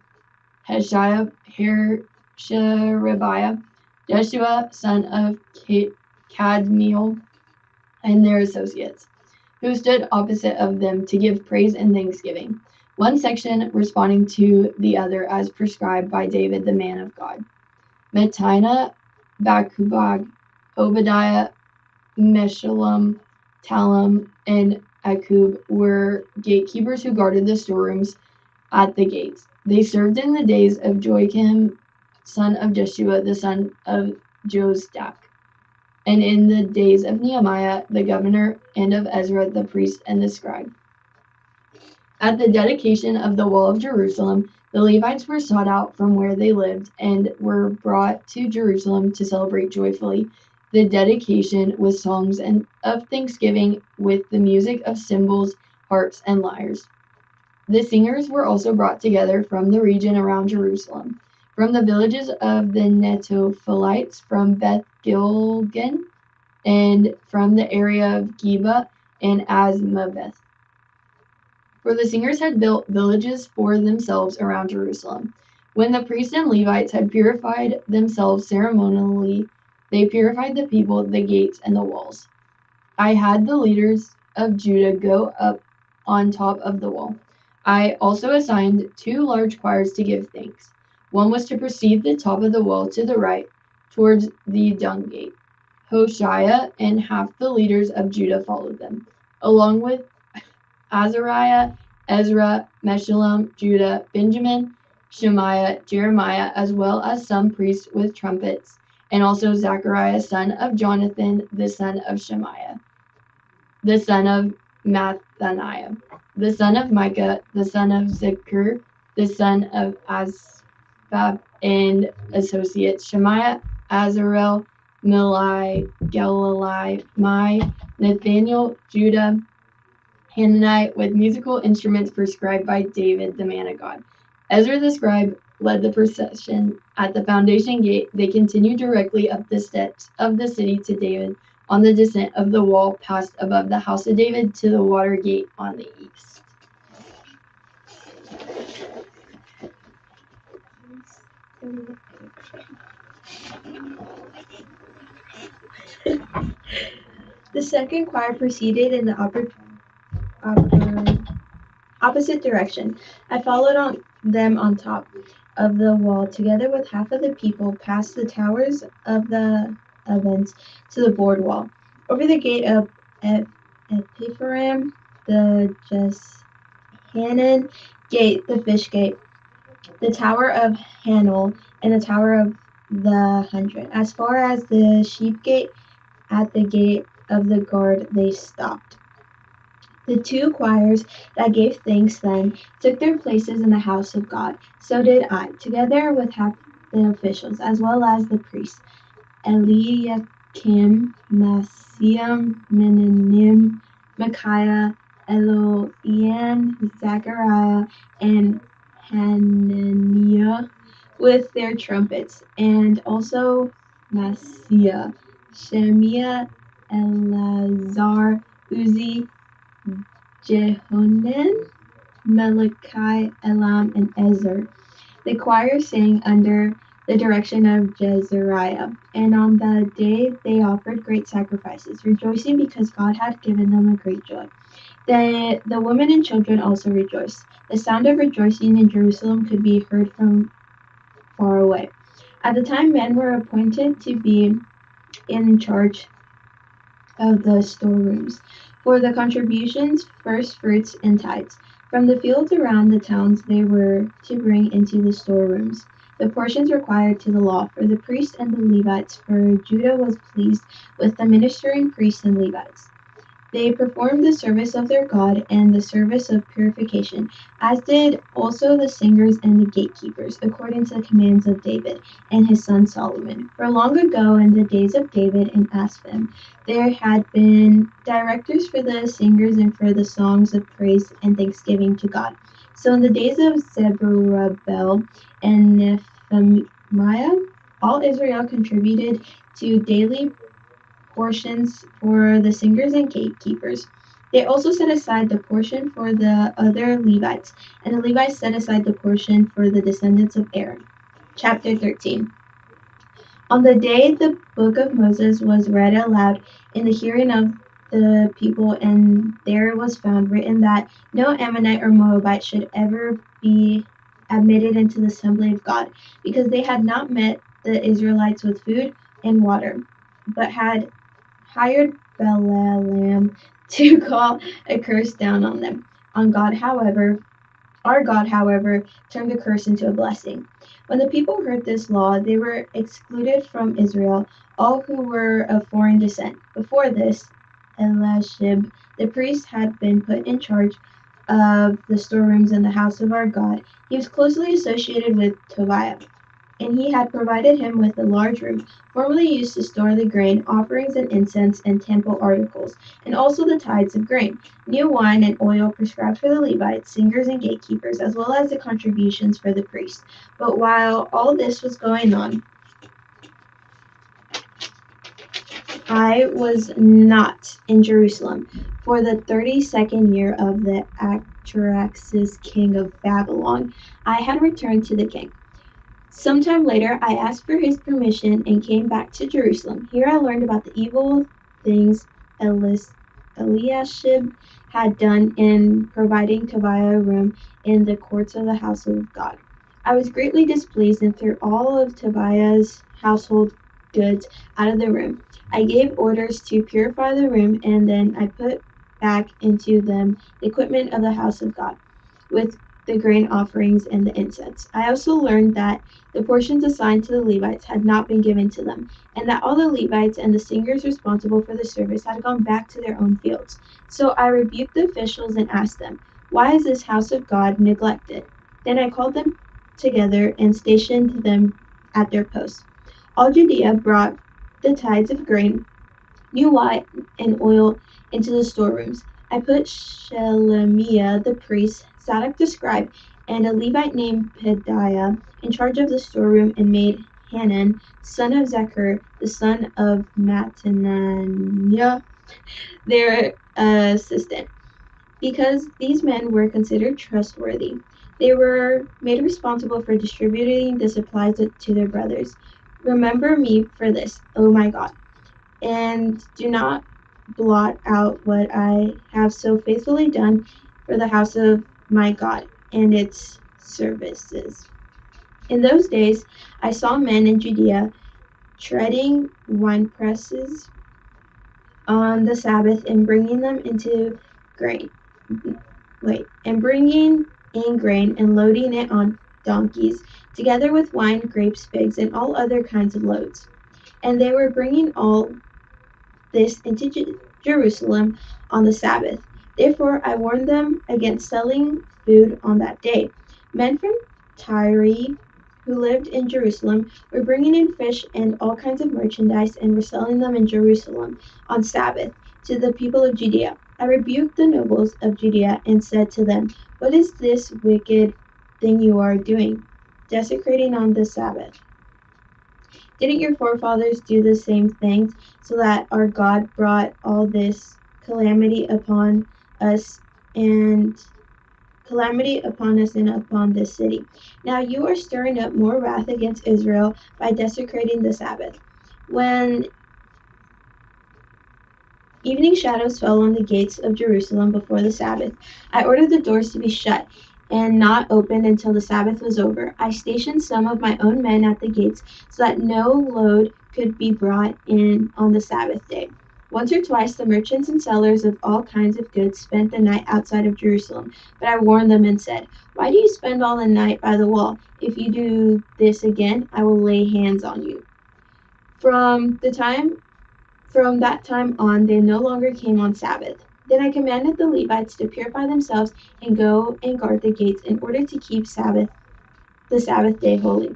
Heshiah, Sherebiah, Jeshua, son of Kadmiel, and their associates, who stood opposite of them to give praise and thanksgiving, one section responding to the other as prescribed by David, the man of God. Mattaniah, Bakubag, Obadiah, Meshullam, Talum, and Akub were gatekeepers who guarded the storerooms at the gates. They served in the days of Joachim, son of Jeshua, the son of Josdak, and in the days of Nehemiah, the governor, and of Ezra, the priest and the scribe. At the dedication of the wall of Jerusalem, the Levites were sought out from where they lived and were brought to Jerusalem to celebrate joyfully the dedication with songs and of thanksgiving with the music of cymbals, harps, and lyres. The singers were also brought together from the region around Jerusalem, from the villages of the Netophilites, from Beth Gilgan, and from the area of Geba and Asmaveth. For the singers had built villages for themselves around Jerusalem. When the priests and Levites had purified themselves ceremonially, they purified the people, the gates, and the walls. I had the leaders of Judah go up on top of the wall. I also assigned 2 large choirs to give thanks. One was to precede the top of the wall to the right, towards the dung gate. Hoshea and half the leaders of Judah followed them, along with Azariah, Ezra, Meshullam, Judah, Benjamin, Shemaiah, Jeremiah, as well as some priests with trumpets, and also Zechariah, son of Jonathan, the son of Shemaiah, the son of Mathaniah, the son of Micah, the son of Zikr, the son of Asbab, and associates Shemaiah, Azarel, Milai, Galilai, Mai, Nathaniel, Judah, Hanani, with musical instruments prescribed by David, the man of God. Ezra the scribe led the procession at the foundation gate. They continued directly up the steps of the city to David on the descent of the wall, passed above the house of David to the water gate on the east. The second choir proceeded in the opposite direction. I followed them on top of the wall, together with half of the people, past the towers of the ovens to the board wall. Over the gate of Epipharim, the Jeshanan gate, the fish gate, the tower of Hanel, and the tower of the 100. As far as the sheep gate, at the gate of the guard, they stopped. The two choirs that gave thanks then took their places in the house of God. So did I, together with half the officials, as well as the priests, Eliakim, Maaseiah, Menahem, Micaiah, Eloian, Zechariah, and Hananiah, with their trumpets, and also Maaseiah, Shemiah, Eleazar, Uzi, Jehonan, Malachi, Elam, and Ezer. The choir sang under the direction of Jezariah, and on the day they offered great sacrifices, rejoicing because God had given them a great joy. The women and children also rejoiced. The sound of rejoicing in Jerusalem could be heard from far away. At the time, men were appointed to be in charge of the storerooms for the contributions, first fruits, and tithes. From the fields around the towns they were to bring into the storerooms the portions required to the law for the priests and the Levites, for Judah was pleased with the ministering priests and Levites. They performed the service of their God and the service of purification, as did also the singers and the gatekeepers, according to the commands of David and his son Solomon. For long ago, in the days of David and Asaph, there had been directors for the singers and for the songs of praise and thanksgiving to God. So in the days of Zerubbabel and Nehemiah, all Israel contributed to daily portions for the singers and gatekeepers. They also set aside the portion for the other Levites, and the Levites set aside the portion for the descendants of Aaron. Chapter 13. On the day the book of Moses was read aloud in the hearing of the people, and there was found written that no Ammonite or Moabite should ever be admitted into the assembly of God, because they had not met the Israelites with food and water, but had hired Balaam to call a curse down on them. Our God, however, turned the curse into a blessing. When the people heard this law, they were excluded from Israel, all who were of foreign descent. Before this, Eliashib, the priest, had been put in charge of the storerooms in the house of our God. He was closely associated with Tobiah, and he had provided him with a large room, formerly used to store the grain, offerings and incense and temple articles, and also the tithes of grain, new wine and oil prescribed for the Levites, singers and gatekeepers, as well as the contributions for the priests. But while all this was going on, I was not in Jerusalem, for the 32nd year of the Artaxerxes king of Babylon. I had returned to the king. Sometime later, I asked for his permission and came back to Jerusalem. Here I learned about the evil things Eliashib had done in providing Tobiah a room in the courts of the house of God. I was greatly displeased and threw all of Tobiah's household goods out of the room. I gave orders to purify the room, and then I put back into them the equipment of the house of God, with the grain offerings and the incense. I also learned that the portions assigned to the Levites had not been given to them, and that all the Levites and the singers responsible for the service had gone back to their own fields. So I rebuked the officials and asked them, "Why is this house of God neglected?" Then I called them together and stationed them at their posts. All Judea brought the tithes of grain, new wine, and oil into the storerooms. I put Shelemiah the priest, Zadok the scribe, and a Levite named Pedaiah in charge of the storeroom, and made Hanan, son of Zechar, the son of Mattaniah, their assistant. Because these men were considered trustworthy, they were made responsible for distributing the supplies to their brothers. Remember me for this, oh my God, and do not blot out what I have so faithfully done for the house of my God and its services. In those days, I saw men in Judea treading winepresses on the Sabbath and bringing them into grain. And bringing in grain and loading it on donkeys, together with wine, grapes, figs, and all other kinds of loads. And they were bringing all this into Jerusalem on the Sabbath. Therefore, I warned them against selling food on that day. Men from Tyre who lived in Jerusalem were bringing in fish and all kinds of merchandise and were selling them in Jerusalem on Sabbath to the people of Judea. I rebuked the nobles of Judea and said to them, "What is this wicked thing you are doing, desecrating on the Sabbath? Didn't your forefathers do the same things, so that our God brought all this us and calamity upon us and upon this city? Now you are stirring up more wrath against Israel by desecrating the Sabbath." When evening shadows fell on the gates of Jerusalem before the Sabbath, I ordered the doors to be shut and not opened until the Sabbath was over. I stationed some of my own men at the gates so that no load could be brought in on the Sabbath day. Once or twice the merchants and sellers of all kinds of goods spent the night outside of Jerusalem, but I warned them and said, "Why do you spend all the night by the wall? If you do this again, I will lay hands on you." From the time from that time on, they no longer came on Sabbath. Then I commanded the Levites to purify themselves and go and guard the gates in order to keep the Sabbath day holy.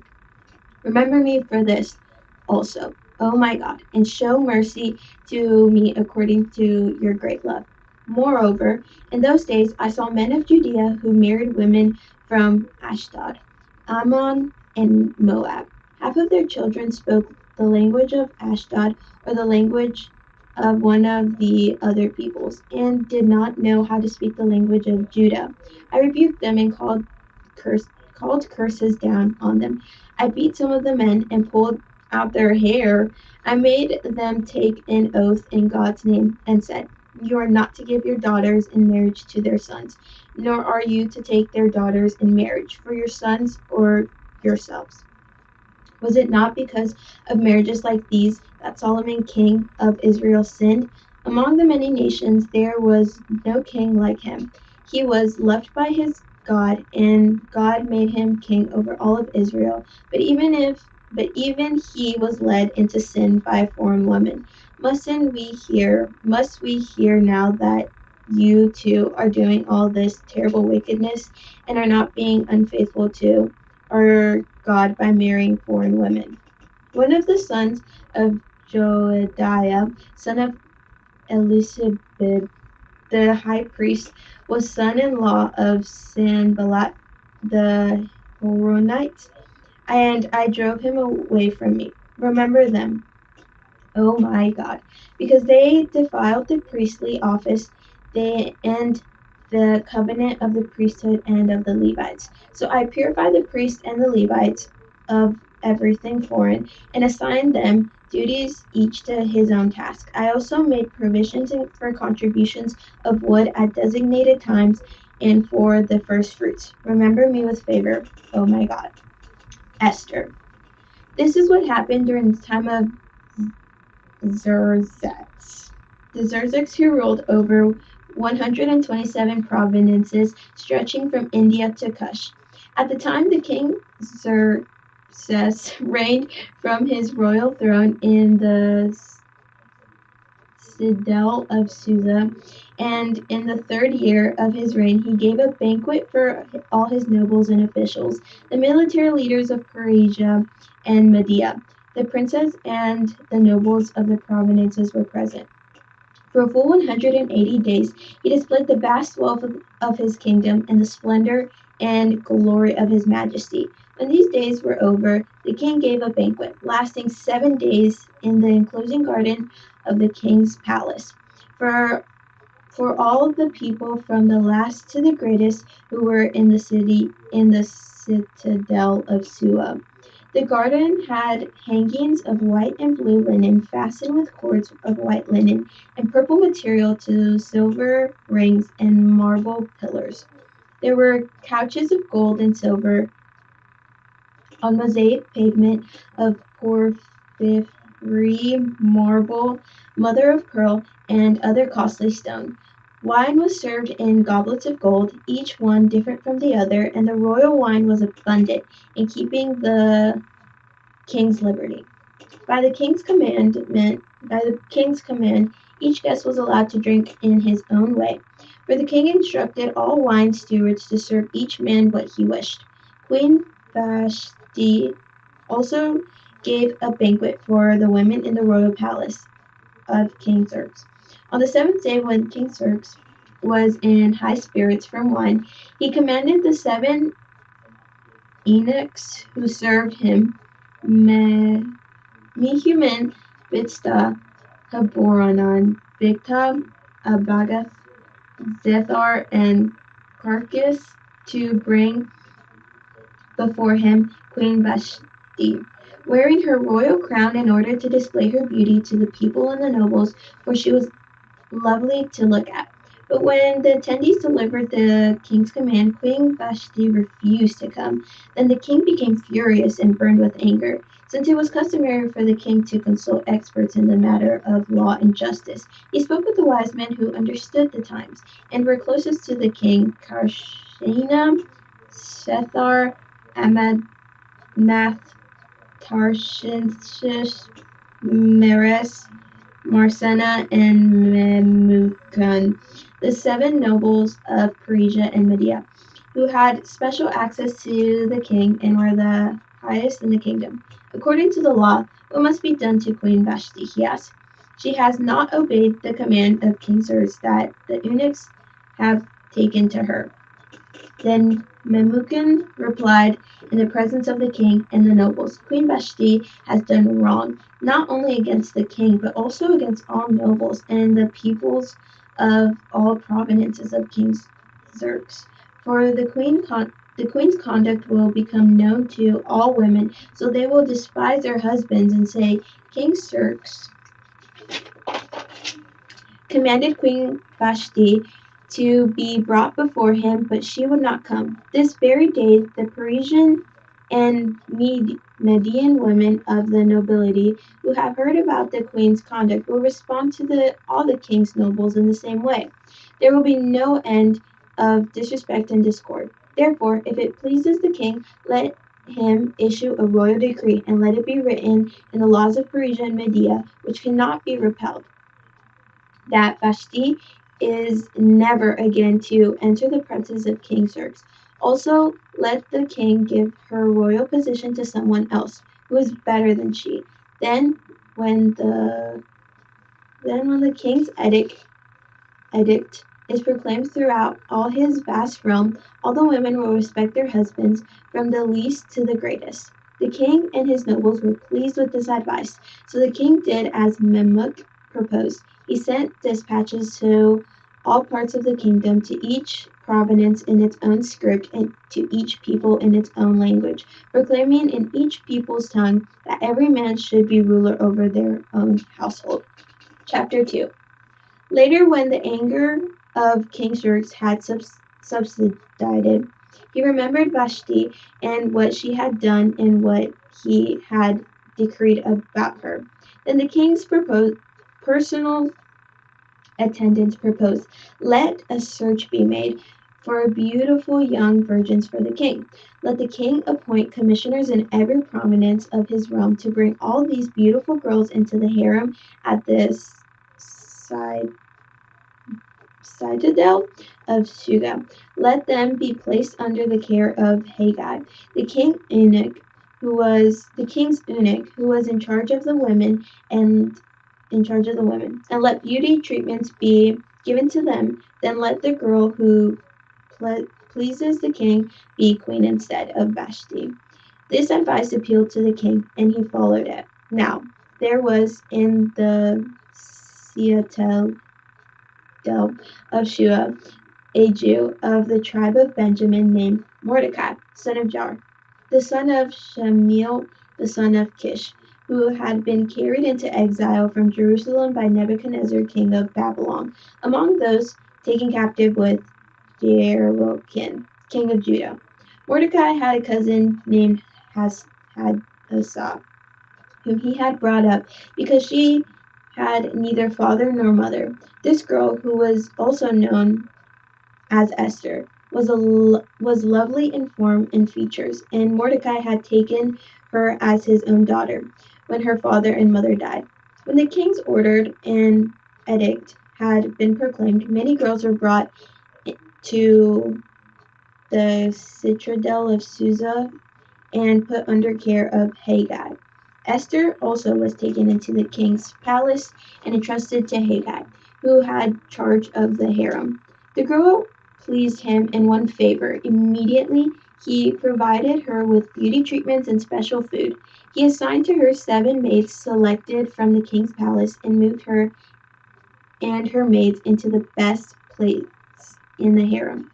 Remember me for this also, oh my God, and show mercy to me according to your great love. Moreover, in those days I saw men of Judea who married women from Ashdod, Ammon, and Moab. Half of their children spoke the language of Ashdod or the language of one of the other peoples, and did not know how to speak the language of Judah. I rebuked them and called curses down on them. I beat some of the men and pulled out their hair. I made them take an oath in God's name and said, "You are not to give your daughters in marriage to their sons, nor are you to take their daughters in marriage for your sons or yourselves." Was it not because of marriages like these that Solomon, king of Israel, sinned? Among the many nations there was no king like him. He was loved by his God, and God made him king over all of Israel. But even he was led into sin by a foreign woman. Must we hear now that you too are doing all this terrible wickedness and are not being unfaithful to our God by marrying foreign women? One of the sons of Joadiah, son of Elisabeth, the high priest, was son-in-law of Sanballat the Horonite, and I drove him away from me. Remember them, oh my God, because they defiled the priestly office, and the covenant of the priesthood and of the Levites. So I purified the priests and the Levites of everything foreign, and assigned them duties each to his own task. I also made provisions for contributions of wood at designated times and for the first fruits. Remember me with favor, oh my God. Esther. This is what happened during the time of Xerxes. The Xerxes who ruled over 127 provinces stretching from India to Kush. At the time the king Xerxes reigned from his royal throne in the citadel of Susa, and in the third year of his reign he gave a banquet for all his nobles and officials, the military leaders of Persia and Media. The princes and the nobles of the provinces were present. For a full 180 days he displayed the vast wealth of his kingdom and the splendor and glory of his majesty. When these days were over, the king gave a banquet, lasting 7 days, in the enclosing garden of the king's palace, for for all the people from the last to the greatest who were in the citadel of Susa. The garden had hangings of white and blue linen fastened with cords of white linen and purple material to silver rings and marble pillars. There were couches of gold and silver on mosaic pavement of porphyry marble, mother of pearl, and other costly stone. Wine was served in goblets of gold, each one different from the other, and the royal wine was abundant, in keeping the king's liberty. By the king's command, each guest was allowed to drink in his own way. For the king instructed all wine stewards to serve each man what he wished. Queen Vashti also gave a banquet for the women in the royal palace of King Xerxes. On the seventh day, when King Xerxes was in high spirits from wine, he commanded the 7 eunuchs who served him, Mehuman, Bigtha, Haboronan, Bigtha, Abagath, Zethar, and Carcass, to bring before him Queen Vashti, wearing her royal crown in order to display her beauty to the people and the nobles, for she was lovely to look at. But when the attendees delivered the king's command, Queen Vashti refused to come. Then the king became furious and burned with anger. Since it was customary for the king to consult experts in the matter of law and justice, he spoke with the wise men who understood the times and were closest to the king: Karshena, Shethar, Amadnath, Tarshish, Meres, Marsena, and Memucan, the 7 nobles of Persia and Media, who had special access to the king and were the highest in the kingdom. According to the law, what must be done to Queen Vashti? He asked. She has not obeyed the command of King Xerxes that the eunuchs have taken to her. Then Memucan replied in the presence of the king and the nobles, Queen Vashti has done wrong, not only against the king, but also against all nobles and the peoples of all provinces of King Xerxes. For the queen's conduct will become known to all women, so they will despise their husbands and say, King Xerxes commanded Queen Vashti to be brought before him, but she would not come. This very day the Parisian and Median women of the nobility who have heard about the queen's conduct will respond to all the king's nobles in the same way. There will be no end of disrespect and discord. Therefore, if it pleases the king, let him issue a royal decree, and let it be written in the laws of Persia and Media, which cannot be repelled, that Vashti is never again to enter the presence of King Xerxes. Also, let the king give her royal position to someone else who is better than she. Then, when the king's edict is proclaimed throughout all his vast realm, all the women will respect their husbands, from the least to the greatest. The king and his nobles were pleased with this advice, so the king did as Memuk proposed. He sent dispatches to all parts of the kingdom, to each province in its own script, and to each people in its own language, proclaiming in each people's tongue that every man should be ruler over their own household. Chapter 2. Later, when the anger of King Xerxes had subsided, he remembered Vashti and what she had done and what he had decreed about her. Then the king's personal attendants proposed, let a search be made for beautiful young virgins for the king. Let the king appoint commissioners in every province of his realm to bring all these beautiful girls into the harem at this citadel of Susa. Let them be placed under the care of Haggai, the king's eunuch, who was in charge of the women, and let beauty treatments be given to them. Then let the girl who pleases the king be queen instead of Vashti. This advice appealed to the king, and he followed it. Now there was in the citadel citadel of Shua, a Jew of the tribe of Benjamin named Mordecai, son of Jar, the son of Shemiel, the son of Kish, who had been carried into exile from Jerusalem by Nebuchadnezzar, king of Babylon. Among those taken captive was Jehoiakim, king of Judah. Mordecai had a cousin named Hadassah, whom he had brought up because she had neither father nor mother. This girl, who was also known as Esther, was lovely in form and features, and Mordecai had taken her as his own daughter when her father and mother died. When the king's order and edict had been proclaimed, many girls were brought to the citadel of Susa and put under care of Haggai. Esther also was taken into the king's palace and entrusted to Haggai, who had charge of the harem. The girl pleased him in one favor. Immediately, he provided her with beauty treatments and special food. He assigned to her 7 maids selected from the king's palace and moved her and her maids into the best place in the harem.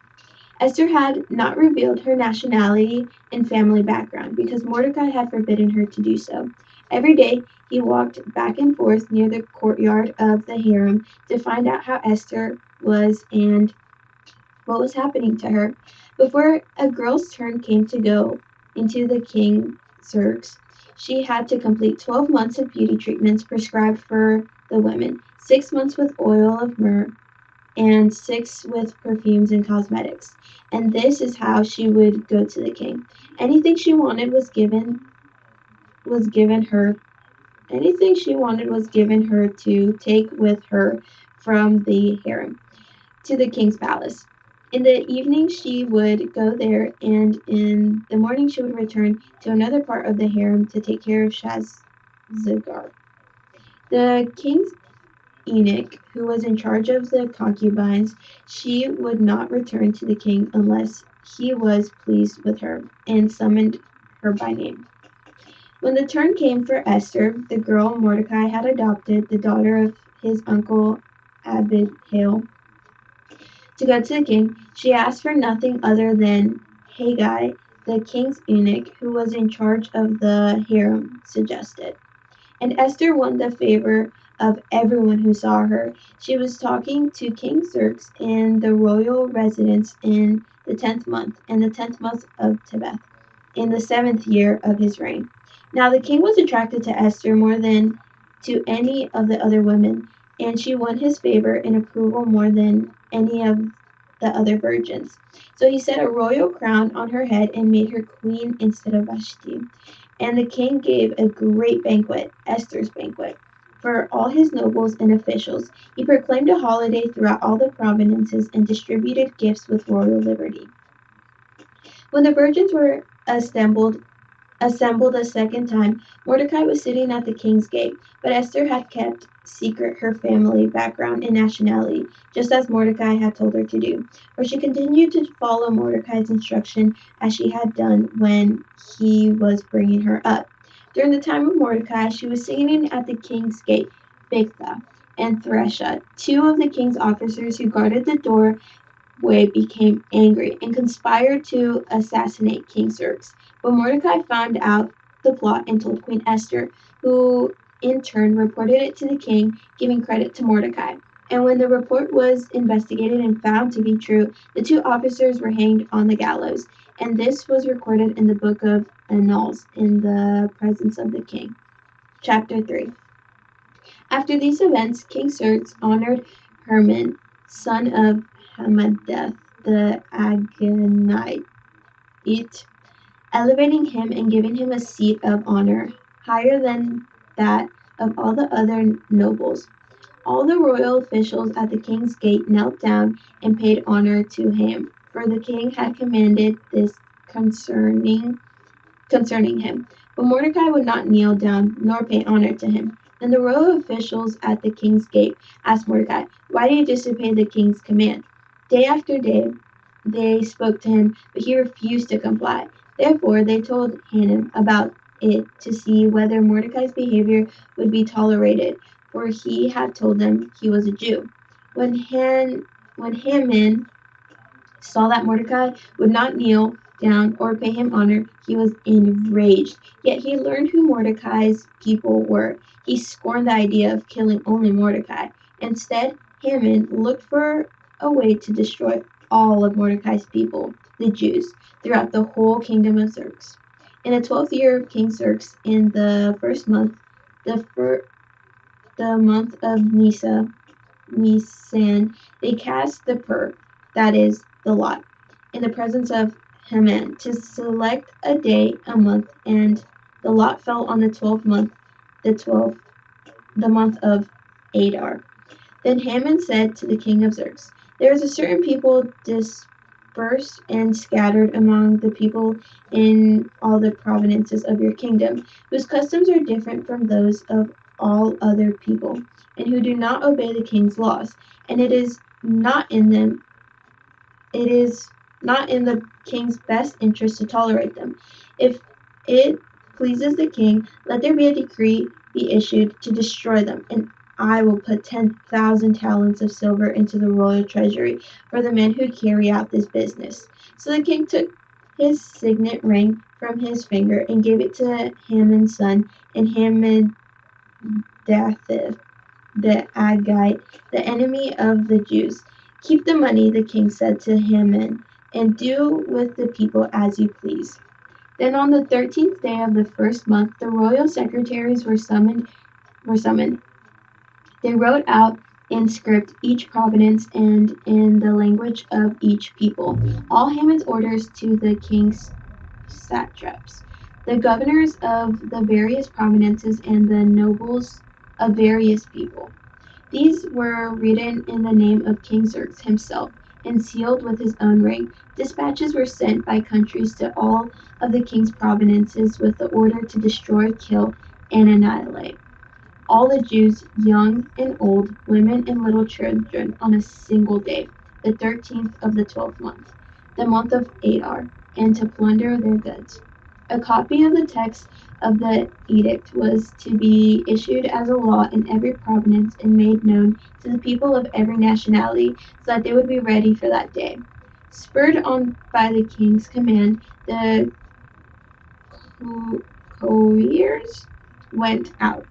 Esther had not revealed her nationality and family background because Mordecai had forbidden her to do so. Every day he walked back and forth near the courtyard of the harem to find out how Esther was and what was happening to her. Before a girl's turn came to go into the king's circus, she had to complete 12 months of beauty treatments prescribed for the women, 6 months with oil of myrrh, and 6 with perfumes and cosmetics. And this is how she would go to the king. Anything she wanted was given her. Anything she wanted was given her to take with her from the harem to the king's palace. In the evening she would go there, and in the morning she would return to another part of the harem to take care of Shazgar. The king's eunuch, who was in charge of the concubines, she would not return to the king unless he was pleased with her and summoned her by name. When the turn came for Esther, the girl Mordecai had adopted, the daughter of his uncle Abihail, to go to the king, she asked for nothing other than Haggai, the king's eunuch, who was in charge of the harem, suggested. And Esther won the favor of everyone who saw her. She was talking to King Xerxes in the royal residence in the 10th month, in the 10th month of Tebeth, in the 7th year of his reign. Now the king was attracted to Esther more than to any of the other women, and she won his favor and approval more than any of the other virgins. So he set a royal crown on her head and made her queen instead of Vashti. And the king gave a great banquet, Esther's banquet, for all his nobles and officials. He proclaimed a holiday throughout all the provinces and distributed gifts with royal liberty. When the virgins were assembled a second time, Mordecai was sitting at the king's gate, but Esther had kept secret her family background and nationality, just as Mordecai had told her to do, for she continued to follow Mordecai's instruction as she had done when he was bringing her up. During the time of Mordecai, she was singing at the king's gate. Bigtha and Thresha, 2 of the king's officers who guarded the doorway, became angry and conspired to assassinate King Xerxes. But Mordecai found out the plot and told Queen Esther, who in turn reported it to the king, giving credit to Mordecai. And when the report was investigated and found to be true, the 2 officers were hanged on the gallows. And this was recorded in the book of Annals in the presence of the king. Chapter 3. After these events, King Xerxes honored Herman, son of Hammedatha the Agagite, elevating him and giving him a seat of honor higher than that of all the other nobles. All the royal officials at the king's gate knelt down and paid honor to him, for the king had commanded this concerning him. But Mordecai would not kneel down nor pay honor to him. Then the royal officials at the king's gate asked Mordecai, "Why do you disobey the king's command?" Day after day they spoke to him, but he refused to comply. Therefore they told Hanan about it to see whether Mordecai's behavior would be tolerated, for he had told them he was a Jew. When Haman saw that Mordecai would not kneel down or pay him honor, he was enraged. Yet he learned who Mordecai's people were. He scorned the idea of killing only Mordecai. Instead, Haman looked for a way to destroy all of Mordecai's people, the Jews, throughout the whole kingdom of Xerxes. In the 12th year of King Xerxes, in the first month, the month of Nisan, they cast the pur, that is, the lot, in the presence of Haman to select a day, a month, and the lot fell on the 12th month, the month of Adar. Then Haman said to the king of Xerxes, "There is a certain people dispersed and scattered among the people in all the provinces of your kingdom, whose customs are different from those of all other people, and who do not obey the king's laws, and it is not in the king's best interest to tolerate them. If it pleases the king, let there be a decree be issued to destroy them, and I will put 10,000 talents of silver into the royal treasury for the men who carry out this business." So the king took his signet ring from his finger and gave it to Haman's son, and Hammedatha, the Agite, the enemy of the Jews. "Keep the money," the king said to Haman, "and do with the people as you please." Then on the 13th day of the first month, the royal secretaries were summoned. They wrote out in script each province and in the language of each people all Haman's orders to the king's satraps, the governors of the various provinces, and the nobles of various people. These were written in the name of King Xerxes himself, and sealed with his own ring. Dispatches were sent by countries to all of the king's provinces with the order to destroy, kill, and annihilate all the Jews, young and old, women and little children, on a single day, the 13th of the 12th month, the month of Adar, and to plunder their goods. A copy of the text of the edict was to be issued as a law in every province and made known to the people of every nationality so that they would be ready for that day. Spurred on by the king's command, the couriers went out,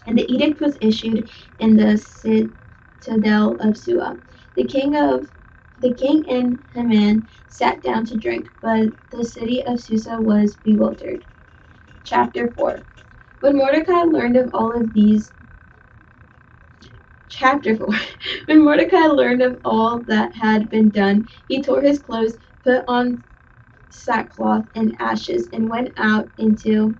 and the edict was issued in the citadel of Susa. The king and Haman sat down to drink, but the city of Susa was bewildered. Chapter 4. When Mordecai learned of all of these, Chapter 4. When Mordecai learned of all that had been done, he tore his clothes, put on sackcloth and ashes, and went out into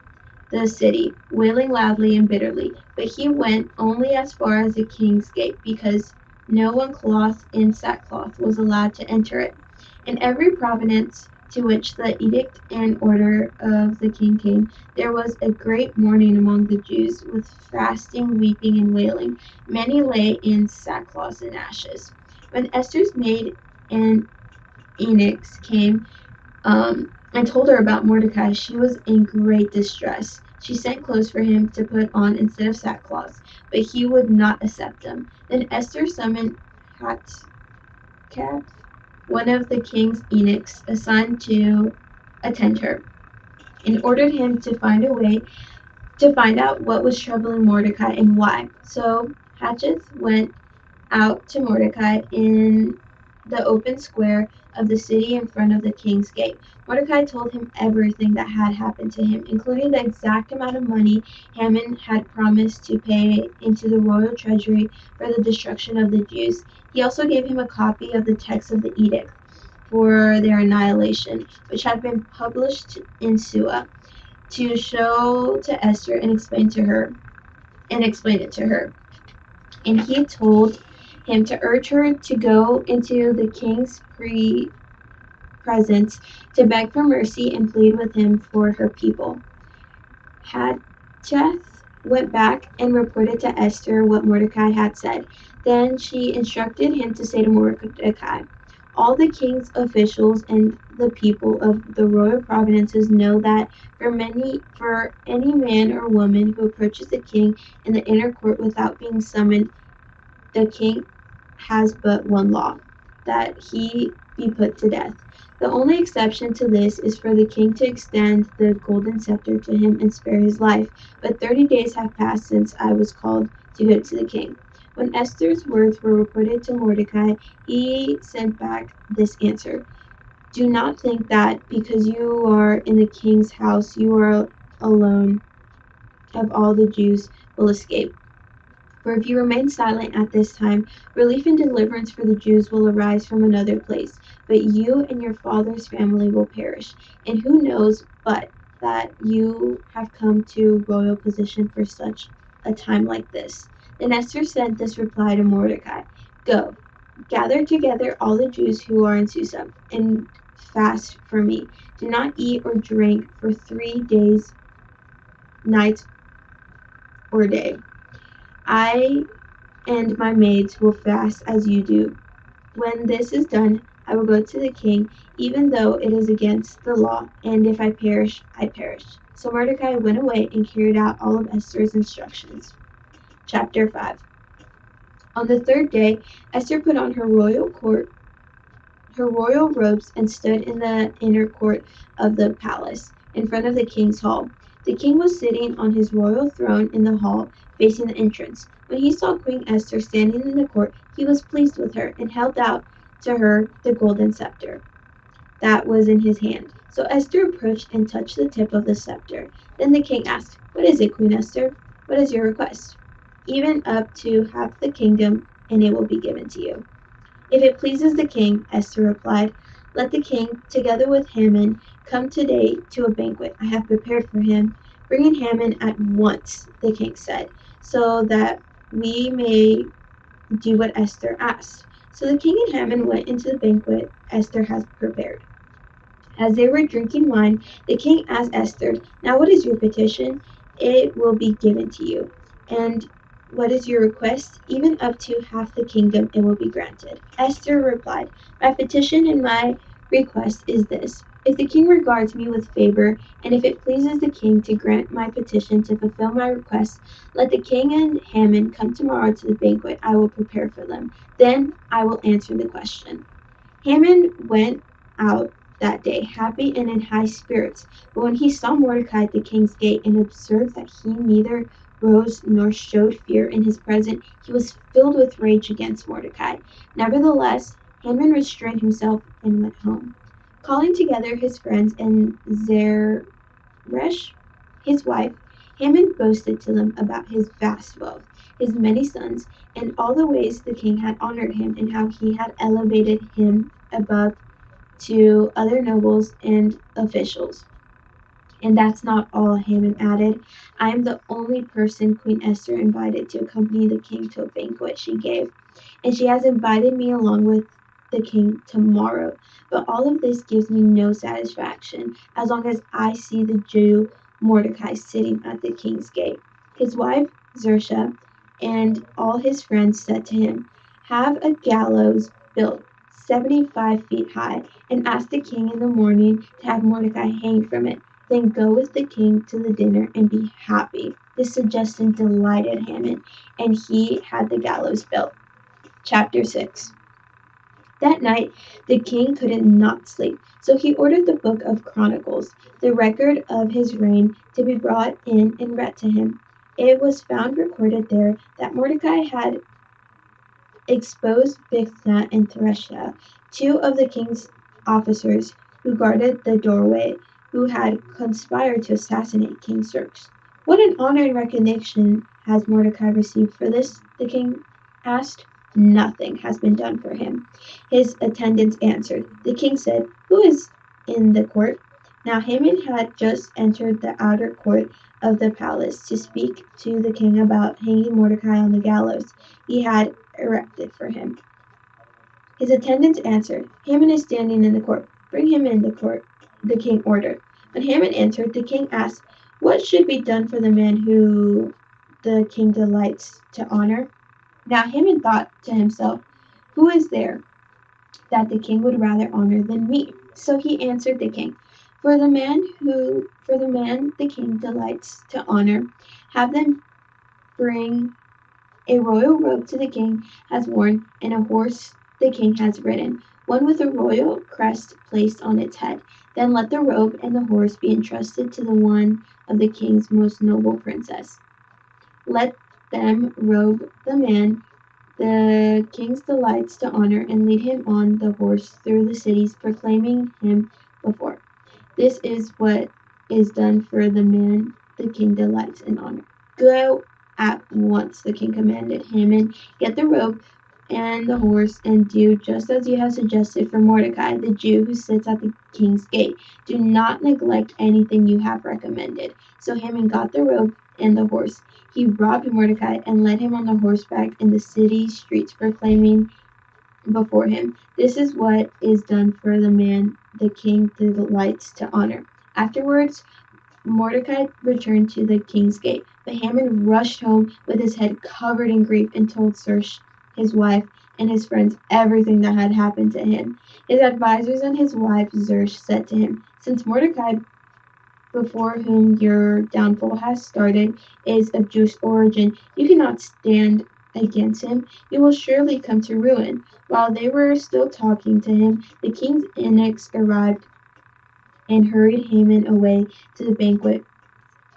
the city, wailing loudly and bitterly. But he went only as far as the king's gate, because no one clothed in sackcloth was allowed to enter it. In every province to which the edict and order of the king came, there was a great mourning among the Jews, with fasting, weeping, and wailing. Many lay in sackcloth and ashes. When Esther's maid and eunuchs came and told her about Mordecai, she was in great distress. She sent clothes for him to put on instead of sackcloth, but he would not accept them. Then Esther summoned Hatshepsut, one of the king's eunuchs assigned to attend her, and ordered him to find a way to find out what was troubling Mordecai and why. So Hatshepsut went out to Mordecai in the open square of the city in front of the king's gate. Mordecai told him everything that had happened to him, including the exact amount of money Haman had promised to pay into the royal treasury for the destruction of the Jews. He also gave him a copy of the text of the edict for their annihilation, which had been published in Susa, to show to Esther and explain it to her. And he told him to urge her to go into the king's presence to beg for mercy and plead with him for her people. Hatshepsut went back and reported to Esther what Mordecai had said. Then she instructed him to say to Mordecai, "All the king's officials and the people of the royal provinces know that for any man or woman who approaches the king in the inner court without being summoned, the king has but one law, that he be put to death. The only exception to this is for the king to extend the golden scepter to him and spare his life. But 30 days have passed since I was called to go to the king. When Esther's words were reported to Mordecai, he sent back this answer: Do not think that because you are in the king's house, you are alone of all the Jews will escape. For if you remain silent at this time, relief and deliverance for the Jews will arise from another place, but you and your father's family will perish. And who knows but that you have come to royal position for such a time like this? Then Esther sent this reply to Mordecai: Go, gather together all the Jews who are in Susa, and fast for me. Do not eat or drink for 3 days, night or day. I and my maids will fast as you do. When this is done, I will go to the king, even though it is against the law, and if I perish, I perish. So Mordecai went away and carried out all of Esther's instructions. Chapter 5. On the third day, Esther put on her royal robes and stood in the inner court of the palace, in front of the king's hall. The king was sitting on his royal throne in the hall, facing the entrance. When he saw Queen Esther standing in the court, he was pleased with her and held out to her the golden scepter that was in his hand. So Esther approached and touched the tip of the scepter. Then the king asked, What is it, Queen Esther? What is your request? Even up to half the kingdom, and it will be given to you. If it pleases the king, Esther replied, let the king, together with Haman, come today to a banquet I have prepared for him. Bring in Haman at once, the king said, so that we may do what Esther asked. So the king and Haman went into the banquet Esther had prepared. As they were drinking wine, the king asked Esther, Now what is your petition? It will be given to you. And what is your request? Even up to half the kingdom it will be granted. Esther replied, My petition and my request is this. If the king regards me with favor, and if it pleases the king to grant my petition to fulfill my request, let the king and Haman come tomorrow to the banquet I will prepare for them. Then I will answer the question. Haman went out that day, happy and in high spirits. But when he saw Mordecai at the king's gate and observed that he neither rose nor showed fear in his presence, he was filled with rage against Mordecai. Nevertheless, Haman restrained himself and went home. Calling together his friends and Zeresh, his wife, Haman boasted to them about his vast wealth, his many sons, and all the ways the king had honored him, and how he had elevated him above to other nobles and officials. And that's not all, Haman added. I am the only person Queen Esther invited to accompany the king to a banquet she gave, and she has invited me along with the king tomorrow. But all of this gives me no satisfaction as long as I see the Jew Mordecai sitting at the king's gate. His wife Zersha and all his friends said to him, Have a gallows built 75 feet high, and ask the king in the morning to have Mordecai hanged from it. Then go with the king to the dinner and be happy. This suggestion delighted Haman, and he had the gallows built. Chapter 6. That night the king could not sleep, so he ordered the book of Chronicles, the record of his reign, to be brought in and read to him. It was found recorded there that Mordecai had exposed Bigtha and Thresha, two of the king's officers who guarded the doorway, who had conspired to assassinate King Xerxes. What an honor and recognition has Mordecai received for this? The king asked. Nothing has been done for him, his attendants answered. The king said, Who is in the court? Now Haman had just entered the outer court of the palace to speak to the king about hanging Mordecai on the gallows he had erected for him. His attendants answered, Haman is standing in the court. Bring him in the court, the king ordered. When Haman entered, the king asked, What should be done for the man who the king delights to honor? Now Haman thought to himself, Who is there that the king would rather honor than me? So he answered the king, For the man the king delights to honor, have them bring A royal robe to the king has worn, and a horse the king has ridden, one with a royal crest placed on its head. Then let the robe and the horse be entrusted to the one of the king's most noble princes. Let them robe the man the king's delights to honor, and lead him on the horse through the cities, proclaiming him before. This is what is done for the man the king delights in honor. Go at once, the king commanded Haman. Get the robe and the horse, and do just as you have suggested for Mordecai, the Jew who sits at the king's gate. Do not neglect anything you have recommended. So Haman got the robe and the horse. He robbed Mordecai and led him on the horseback in the city streets, proclaiming before him, "This is what is done for the man the king delights to honor." Afterwards, Mordecai returned to the king's gate, but Haman rushed home with his head covered in grief and told Sersh, his wife, and his friends everything that had happened to him. His advisers and his wife Zeresh said to him, "Since Mordecai, before whom your downfall has started, is of Jewish origin, you cannot stand against him. You will surely come to ruin." While they were still talking to him, the king's eunuchs arrived and hurried Haman away to the banquet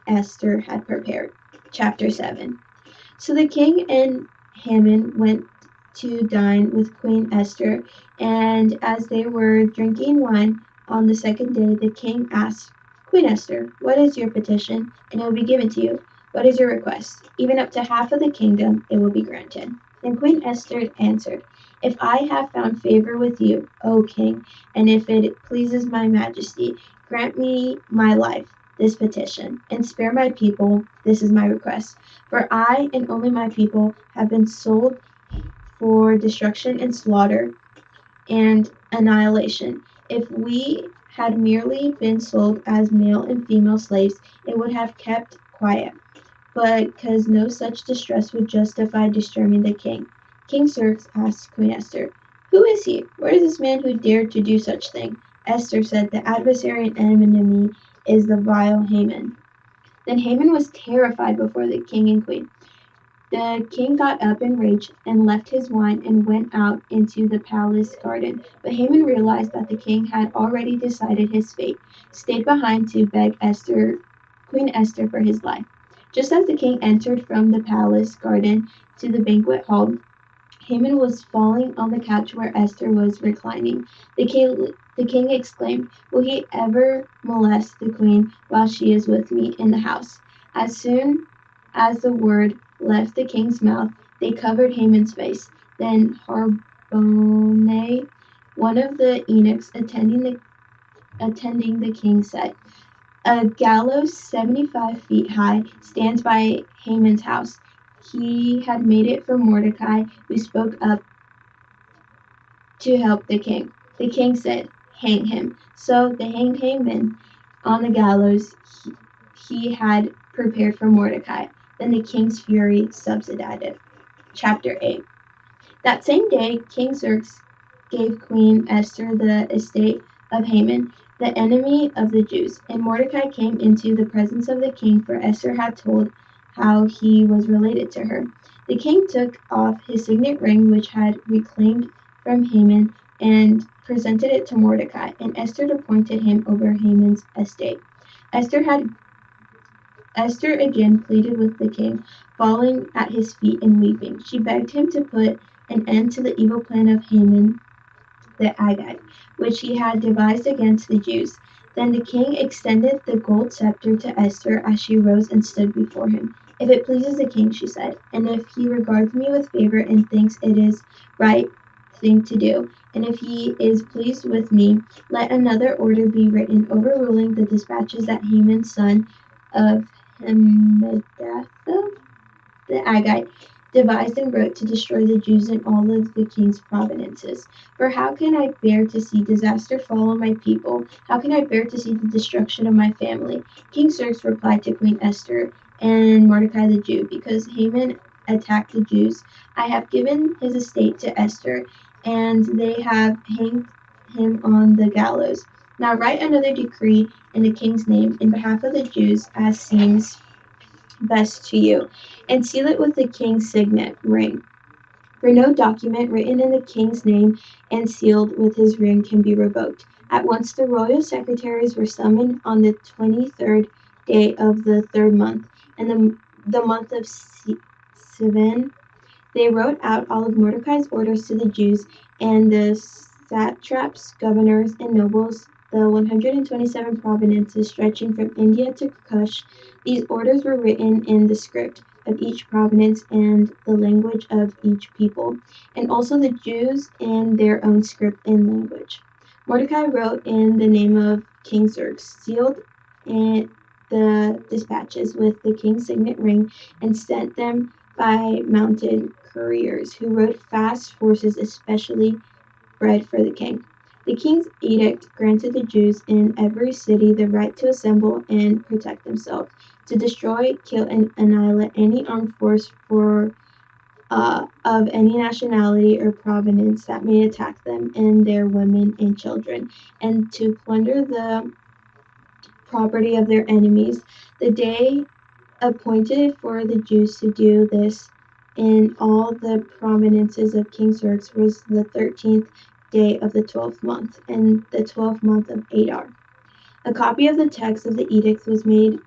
Esther had prepared. Chapter 7. So the king and Haman went to dine with Queen Esther, and as they were drinking wine on the second day, the king asked, "Queen Esther, what is your petition? And it will be given to you. What is your request? Even up to half of the kingdom, it will be granted." Then Queen Esther answered, "If I have found favor with you, O king, and if it pleases my majesty, grant me my life, this petition, and spare my people, this is my request. For I and only my people have been sold for destruction and slaughter and annihilation. If we had merely been sold as male and female slaves, it would have kept quiet. But because no such distress would justify disturbing the king." King Xerxes asked Queen Esther, "Who is he? Where is this man who dared to do such thing?" Esther said, "The adversary and enemy is the vile Haman." Then Haman was terrified before the king and queen. The king got up in rage and left his wine and went out into the palace garden. But Haman realized that the king had already decided his fate, stayed behind to beg Queen Esther for his life. Just as the king entered from the palace garden to the banquet hall, Haman was falling on the couch where Esther was reclining. The king exclaimed, "Will he ever molest the queen while she is with me in the house?" As soon as the word left the king's mouth, they covered Haman's face. Then Harbonah, one of the eunuchs attending the king, said, "A gallows 75 feet high stands by Haman's house. He had made it for Mordecai, who spoke up to help the king." The king said, "Hang him." So they hanged Haman on the gallows he had prepared for Mordecai. Then the king's fury subsided. Chapter 8. That same day, King Xerxes gave Queen Esther the estate of Haman, the enemy of the Jews. And Mordecai came into the presence of the king, for Esther had told how he was related to her. The king took off his signet ring, which had reclaimed from Haman, and presented it to Mordecai, and Esther appointed him over Haman's estate. Esther had Esther again pleaded with the king, falling at his feet and weeping. She begged him to put an end to the evil plan of Haman the Agagite, which he had devised against the Jews. Then the king extended the gold scepter to Esther as she rose and stood before him. "If it pleases the king," she said, "and if he regards me with favor and thinks it is right thing to do, and if he is pleased with me, let another order be written overruling the dispatches that Haman, son of Hammedatha, the Agagite, devised and wrote to destroy the Jews in all of the king's provinces. For how can I bear to see disaster fall on my people? How can I bear to see the destruction of my family?" King Xerxes replied to Queen Esther and Mordecai the Jew, "Because Haman attacked the Jews, I have given his estate to Esther, and they have hanged him on the gallows. Now write another decree in the king's name in behalf of the Jews as seems best to you, and seal it with the king's signet ring. For no document written in the king's name and sealed with his ring can be revoked. At once the royal secretaries were summoned on the 23rd day of the third month, and the month of Sivan. They wrote out all of Mordecai's orders to the Jews and the satraps, governors, and nobles, the 127 provinces stretching from India to Kush. These orders were written in the script of each province and the language of each people, and also the Jews in their own script and language. Mordecai wrote in the name of King Xerxes, sealed in the dispatches with the king's signet ring, and sent them by mounted couriers who rode fast horses especially bred for the king. The king's edict granted the Jews in every city the right to assemble and protect themselves, to destroy, kill, and annihilate any armed force of any nationality or province that may attack them and their women and children, and to plunder the property of their enemies. The day appointed for the Jews to do this in all the provinces of King Xerxes was the 13th day of the 12th month, and the 12th month of Adar. A copy of the text of the edict was made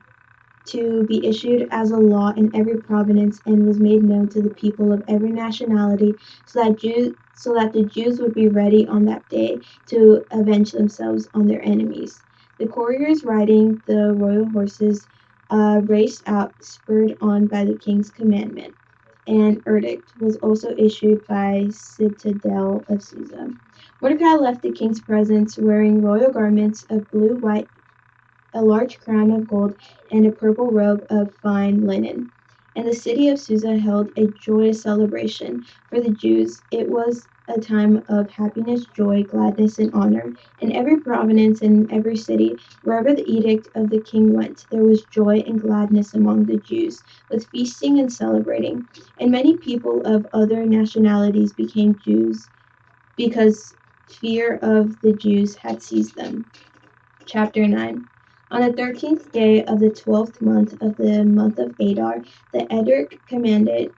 to be issued as a law in every province and was made known to the people of every nationality, so that the Jews would be ready on that day to avenge themselves on their enemies. The couriers riding the royal horses raced out, spurred on by the king's commandment. An edict was also issued by Citadel of Susa. Mordecai left the king's presence wearing royal garments of blue, white, a large crown of gold, and a purple robe of fine linen. And the city of Susa held a joyous celebration. For the Jews, it was a time of happiness, joy, gladness, and honor. In every province and in every city, wherever the edict of the king went, there was joy and gladness among the Jews, with feasting and celebrating. And many people of other nationalities became Jews because fear of the Jews had seized them. Chapter 9. On the 13th day of the 12th month of Adar, the edict commanded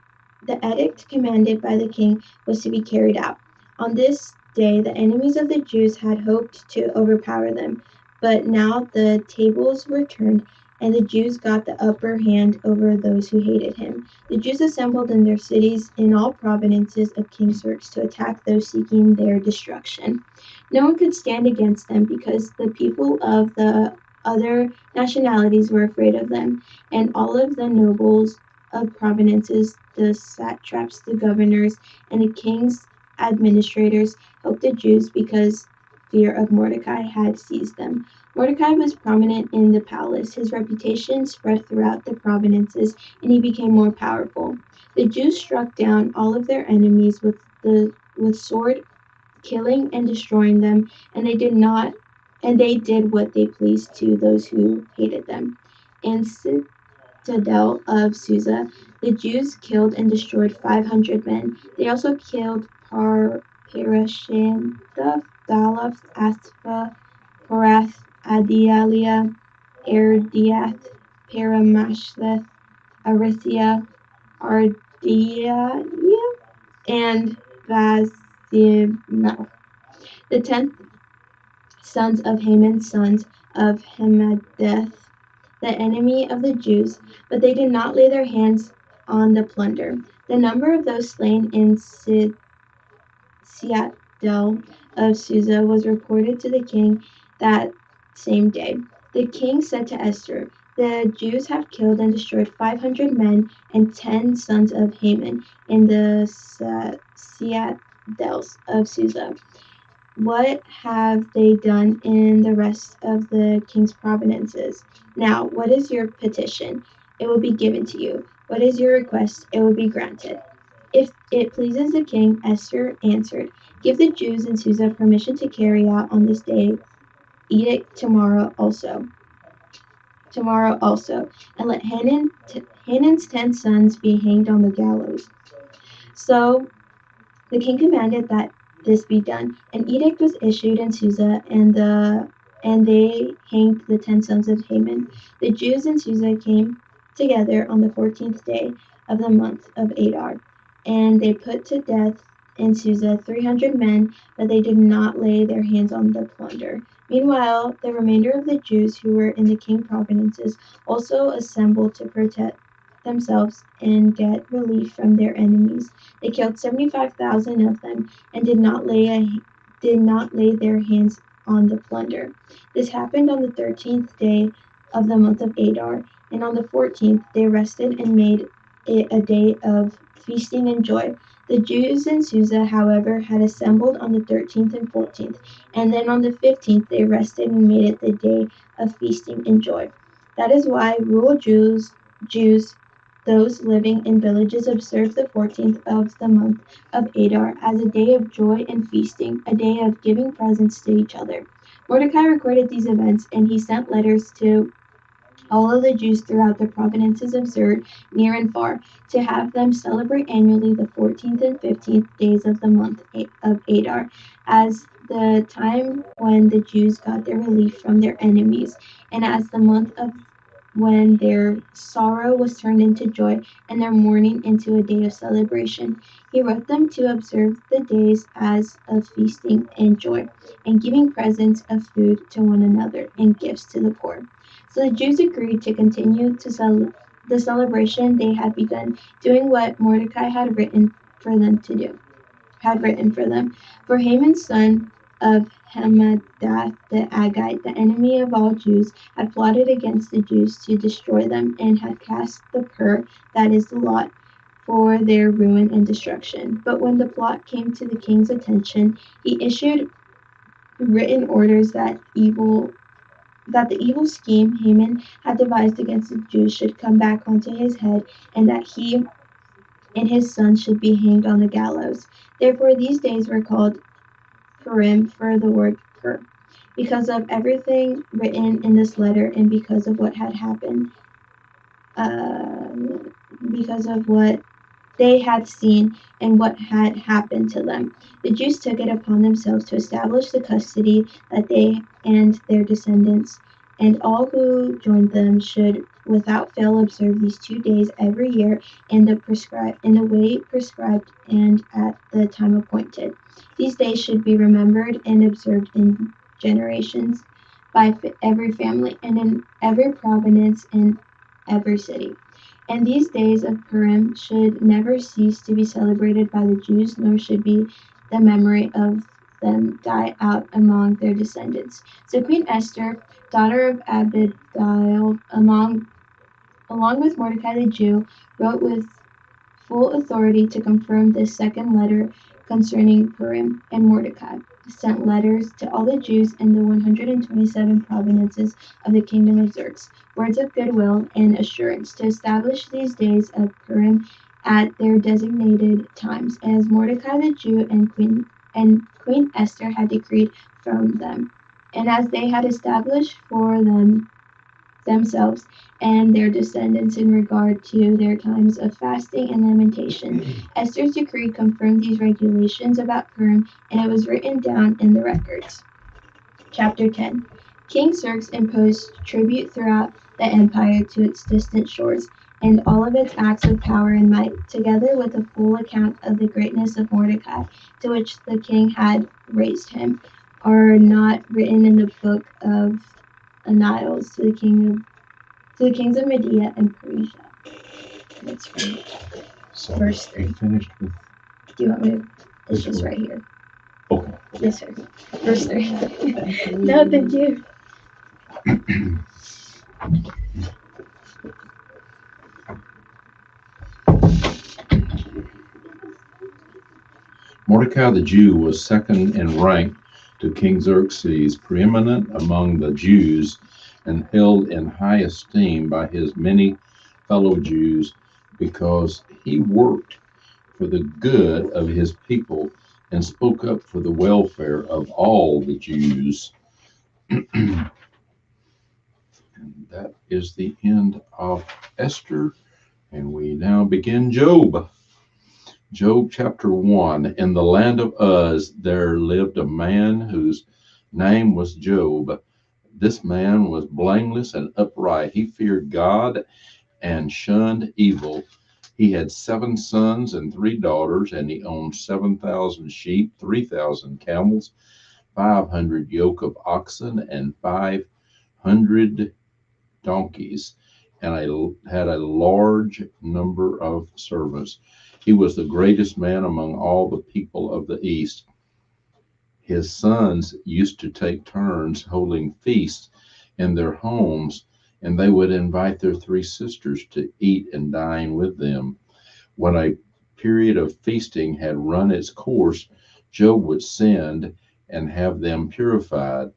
by the king was to be carried out. On this day the enemies of the Jews had hoped to overpower them, but now the tables were turned, and the Jews got the upper hand over those who hated him. The Jews assembled in their cities in all provinces of King Xerxes to attack those seeking their destruction. No one could stand against them because the people of the other nationalities were afraid of them, and all of the nobles of provinces, the satraps, the governors, and the king's administrators helped the Jews because fear of Mordecai had seized them. Mordecai was prominent in the palace. His reputation spread throughout the provinces, and he became more powerful. The Jews struck down all of their enemies with sword, killing and destroying them, and they did what they pleased to those who hated them. In Citadel of Susa, the Jews killed and destroyed 500 men. They also killed Parashantha, Dalath, Aspha, Porath, Adialia, Erdiath, Paramasheth, Arithia, Ardia, and Vazimel, the 10th sons of Haman, sons of Hamadeth, the enemy of the Jews, but they did not lay their hands on the plunder. The number of those slain in Citadel of Susa was reported to the king that same day. The king said to Esther, "The Jews have killed and destroyed 500 men and 10 sons of Haman in the citadels of Susa. What have they done in the rest of the king's provinces? Now, what is your petition? It will be given to you. What is your request? It will be granted." If it pleases the king, Esther answered, "Give the Jews in Susa permission to carry out on this day edict tomorrow also, and let Hanan's 10 sons be hanged on the gallows." So the king commanded that this be done. An edict was issued in Susa, and they hanged the 10 sons of Haman. The Jews in Susa came together on the 14th day of the month of Adar. And they put to death in Susa 300 men, but they did not lay their hands on the plunder. Meanwhile, the remainder of the Jews who were in the king provinces also assembled to protect themselves and get relief from their enemies. They killed 75,000 of them and did not lay their hands on the plunder. This happened on the 13th day of the month of Adar, and on the 14th they rested and made it a day of feasting and joy. The Jews in Susa, however, had assembled on the 13th and 14th, and then on the 15th they rested and made it the day of feasting and joy. That is why rural Jews, those living in villages, observe the 14th of the month of Adar as a day of joy and feasting, a day of giving presents to each other. Mordecai recorded these events, and he sent letters to all of the Jews throughout the provinces of Zer, near and far, to have them celebrate annually the 14th and 15th days of the month of Adar, as the time when the Jews got their relief from their enemies, and as the month of when their sorrow was turned into joy and their mourning into a day of celebration. He wrote them to observe the days as of feasting and joy, and giving presents of food to one another and gifts to the poor. So the Jews agreed to continue the celebration they had begun, doing what Mordecai had written for them to do. Had written for them. For Haman's son of Hammedatha the Agite, the enemy of all Jews, had plotted against the Jews to destroy them, and had cast the pur, that is the lot, for their ruin and destruction. But when the plot came to the king's attention, he issued written orders that the evil scheme Haman had devised against the Jews should come back onto his head, and that he and his son should be hanged on the gallows. Therefore these days were called Purim, for the word pur, because of everything written in this letter, and because of what had happened, uh, because of what they had seen and what had happened to them. The Jews took it upon themselves to establish the custody that they and their descendants and all who joined them should without fail observe these 2 days every year in the way prescribed and at the time appointed. These days should be remembered and observed in generations by every family and in every province and every city. And these days of Purim should never cease to be celebrated by the Jews, nor should be the memory of them die out among their descendants. So Queen Esther, daughter of Abigail, along with Mordecai the Jew, wrote with full authority to confirm this second letter concerning Purim, and Mordecai sent letters to all the Jews in the 127 provinces of the kingdom of Xerxes, words of goodwill and assurance to establish these days of Purim at their designated times, as Mordecai the Jew and Queen Esther had decreed from them, and as they had established for themselves and their descendants in regard to their times of fasting and lamentation. Esther's decree confirmed these regulations about Purim, and it was written down in the records. Chapter 10. King Xerxes imposed tribute throughout the empire to its distant shores, and all of its acts of power and might, together with a full account of the greatness of Mordecai, to which the king had raised him, are not written in the book of Annals to the kings of Media and Persia. That's from So verse we 3. finished with. Do you want me to? It's Which just one? right here. Okay. Yes, sir. Verse 3. No, thank you. Mordecai the Jew was second in rank to King Xerxes, preeminent among the Jews, and held in high esteem by his many fellow Jews because he worked for the good of his people and spoke up for the welfare of all the Jews. And that is the end of Esther, and we now begin Job. Job chapter 1. In the land of Uz there lived a man whose name was Job. This man was blameless and upright. He feared God and shunned evil. He had 7 sons and 3 daughters, and he owned 7,000 sheep, 3,000 camels, 500 yoke of oxen, and 500 donkeys, and had a large number of servants. He was the greatest man among all the people of the East. His sons used to take turns holding feasts in their homes, and they would invite their 3 sisters to eat and dine with them. When a period of feasting had run its course, Job would send and have them purified.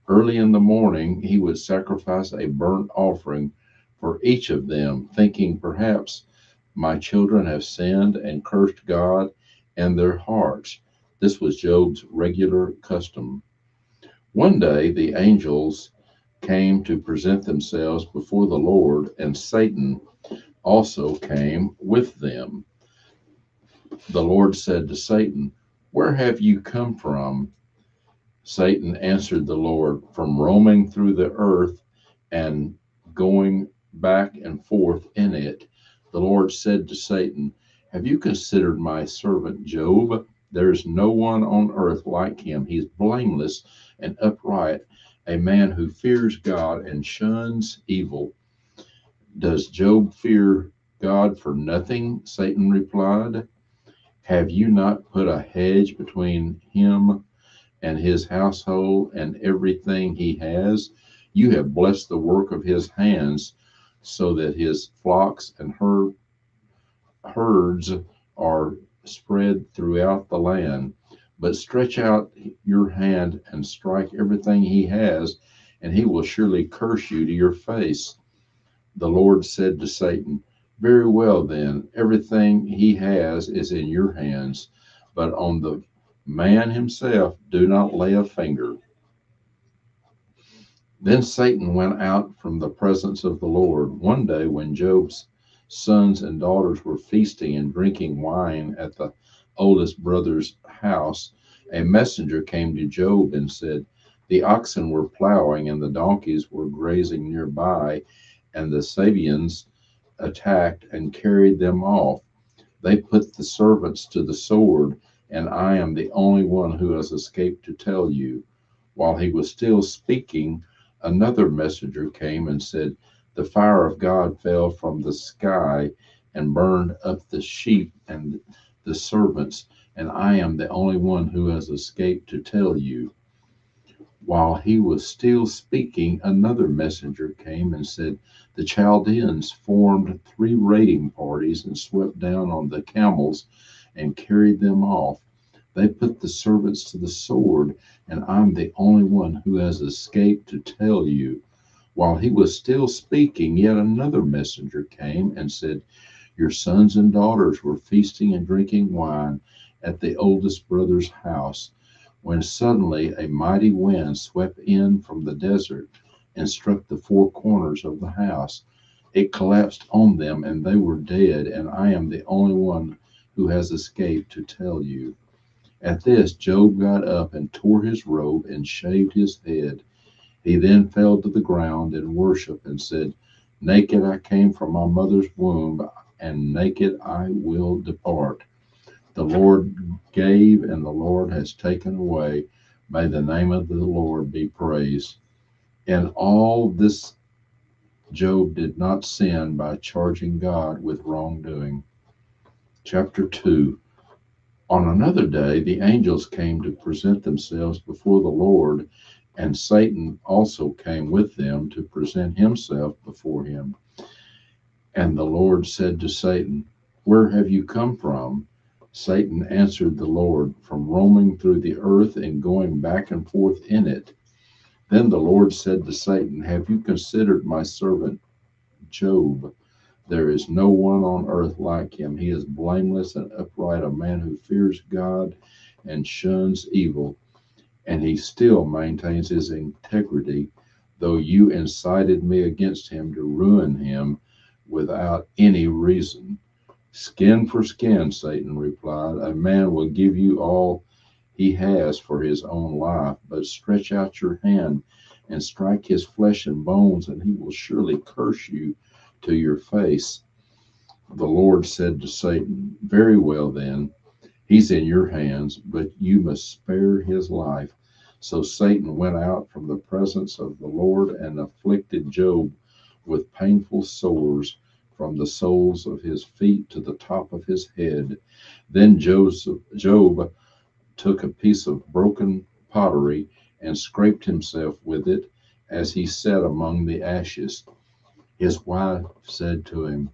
Early in the morning, he would sacrifice a burnt offering for each of them, thinking, perhaps my children have sinned and cursed God and their hearts. This was Job's regular custom. One day, the angels came to present themselves before the Lord, and Satan also came with them. The Lord said to Satan, "Where have you come from?" Satan answered the Lord, "From roaming through the earth and going back and forth in it." The Lord said to Satan, "Have you considered my servant Job? There is no one on earth like him. He is blameless and upright, a man who fears God and shuns evil." "Does Job fear God for nothing?" Satan replied. "Have you not put a hedge between him and his household and everything he has? You have blessed the work of his hands, so that his flocks and herds are spread throughout the land. But stretch out your hand and strike everything he has, and he will surely curse you to your face." The Lord said to Satan, "Very well then, everything he has is in your hands, but on the man himself do not lay a finger." Then Satan went out from the presence of the Lord. One day, when Job's sons and daughters were feasting and drinking wine at the oldest brother's house, a messenger came to Job and said, "The oxen were plowing and the donkeys were grazing nearby, and the Sabeans attacked and carried them off. They put the servants to the sword, and I am the only one who has escaped to tell you." While he was still speaking, another messenger came and said, "The fire of God fell from the sky and burned up the sheep and the servants, and I am the only one who has escaped to tell you." While he was still speaking, another messenger came and said, "The Chaldeans formed 3 raiding parties and swept down on the camels and carried them off. They put the servants to the sword, and I'm the only one who has escaped to tell you." While he was still speaking, yet another messenger came and said, "Your sons and daughters were feasting and drinking wine at the oldest brother's house, when suddenly a mighty wind swept in from the desert and struck the 4 corners of the house. It collapsed on them, and they were dead, and I am the only one who has escaped to tell you." At this, Job got up and tore his robe and shaved his head. He then fell to the ground in worship and said, "Naked I came from my mother's womb, and naked I will depart. The Lord gave, and the Lord has taken away. May the name of the Lord be praised." In all this, Job did not sin by charging God with wrongdoing. Chapter 2. On another day, the angels came to present themselves before the Lord, and Satan also came with them to present himself before him. And the Lord said to Satan, "Where have you come from?" Satan answered the Lord, "From roaming through the earth and going back and forth in it." Then the Lord said to Satan, "Have you considered my servant Job? There is no one on earth like him. He is blameless and upright, a man who fears God and shuns evil, and he still maintains his integrity, though you incited me against him to ruin him without any reason." "Skin for skin," Satan replied. "A man will give you all he has for his own life, but stretch out your hand and strike his flesh and bones, and he will surely curse you to your face. The Lord said to Satan, Very well then, he's in your hands, but you must spare his life. So Satan went out from the presence of the Lord and afflicted Job with painful sores from the soles of his feet to the top of his head. Then Job took a piece of broken pottery and scraped himself with it as he sat among the ashes. His wife said to him,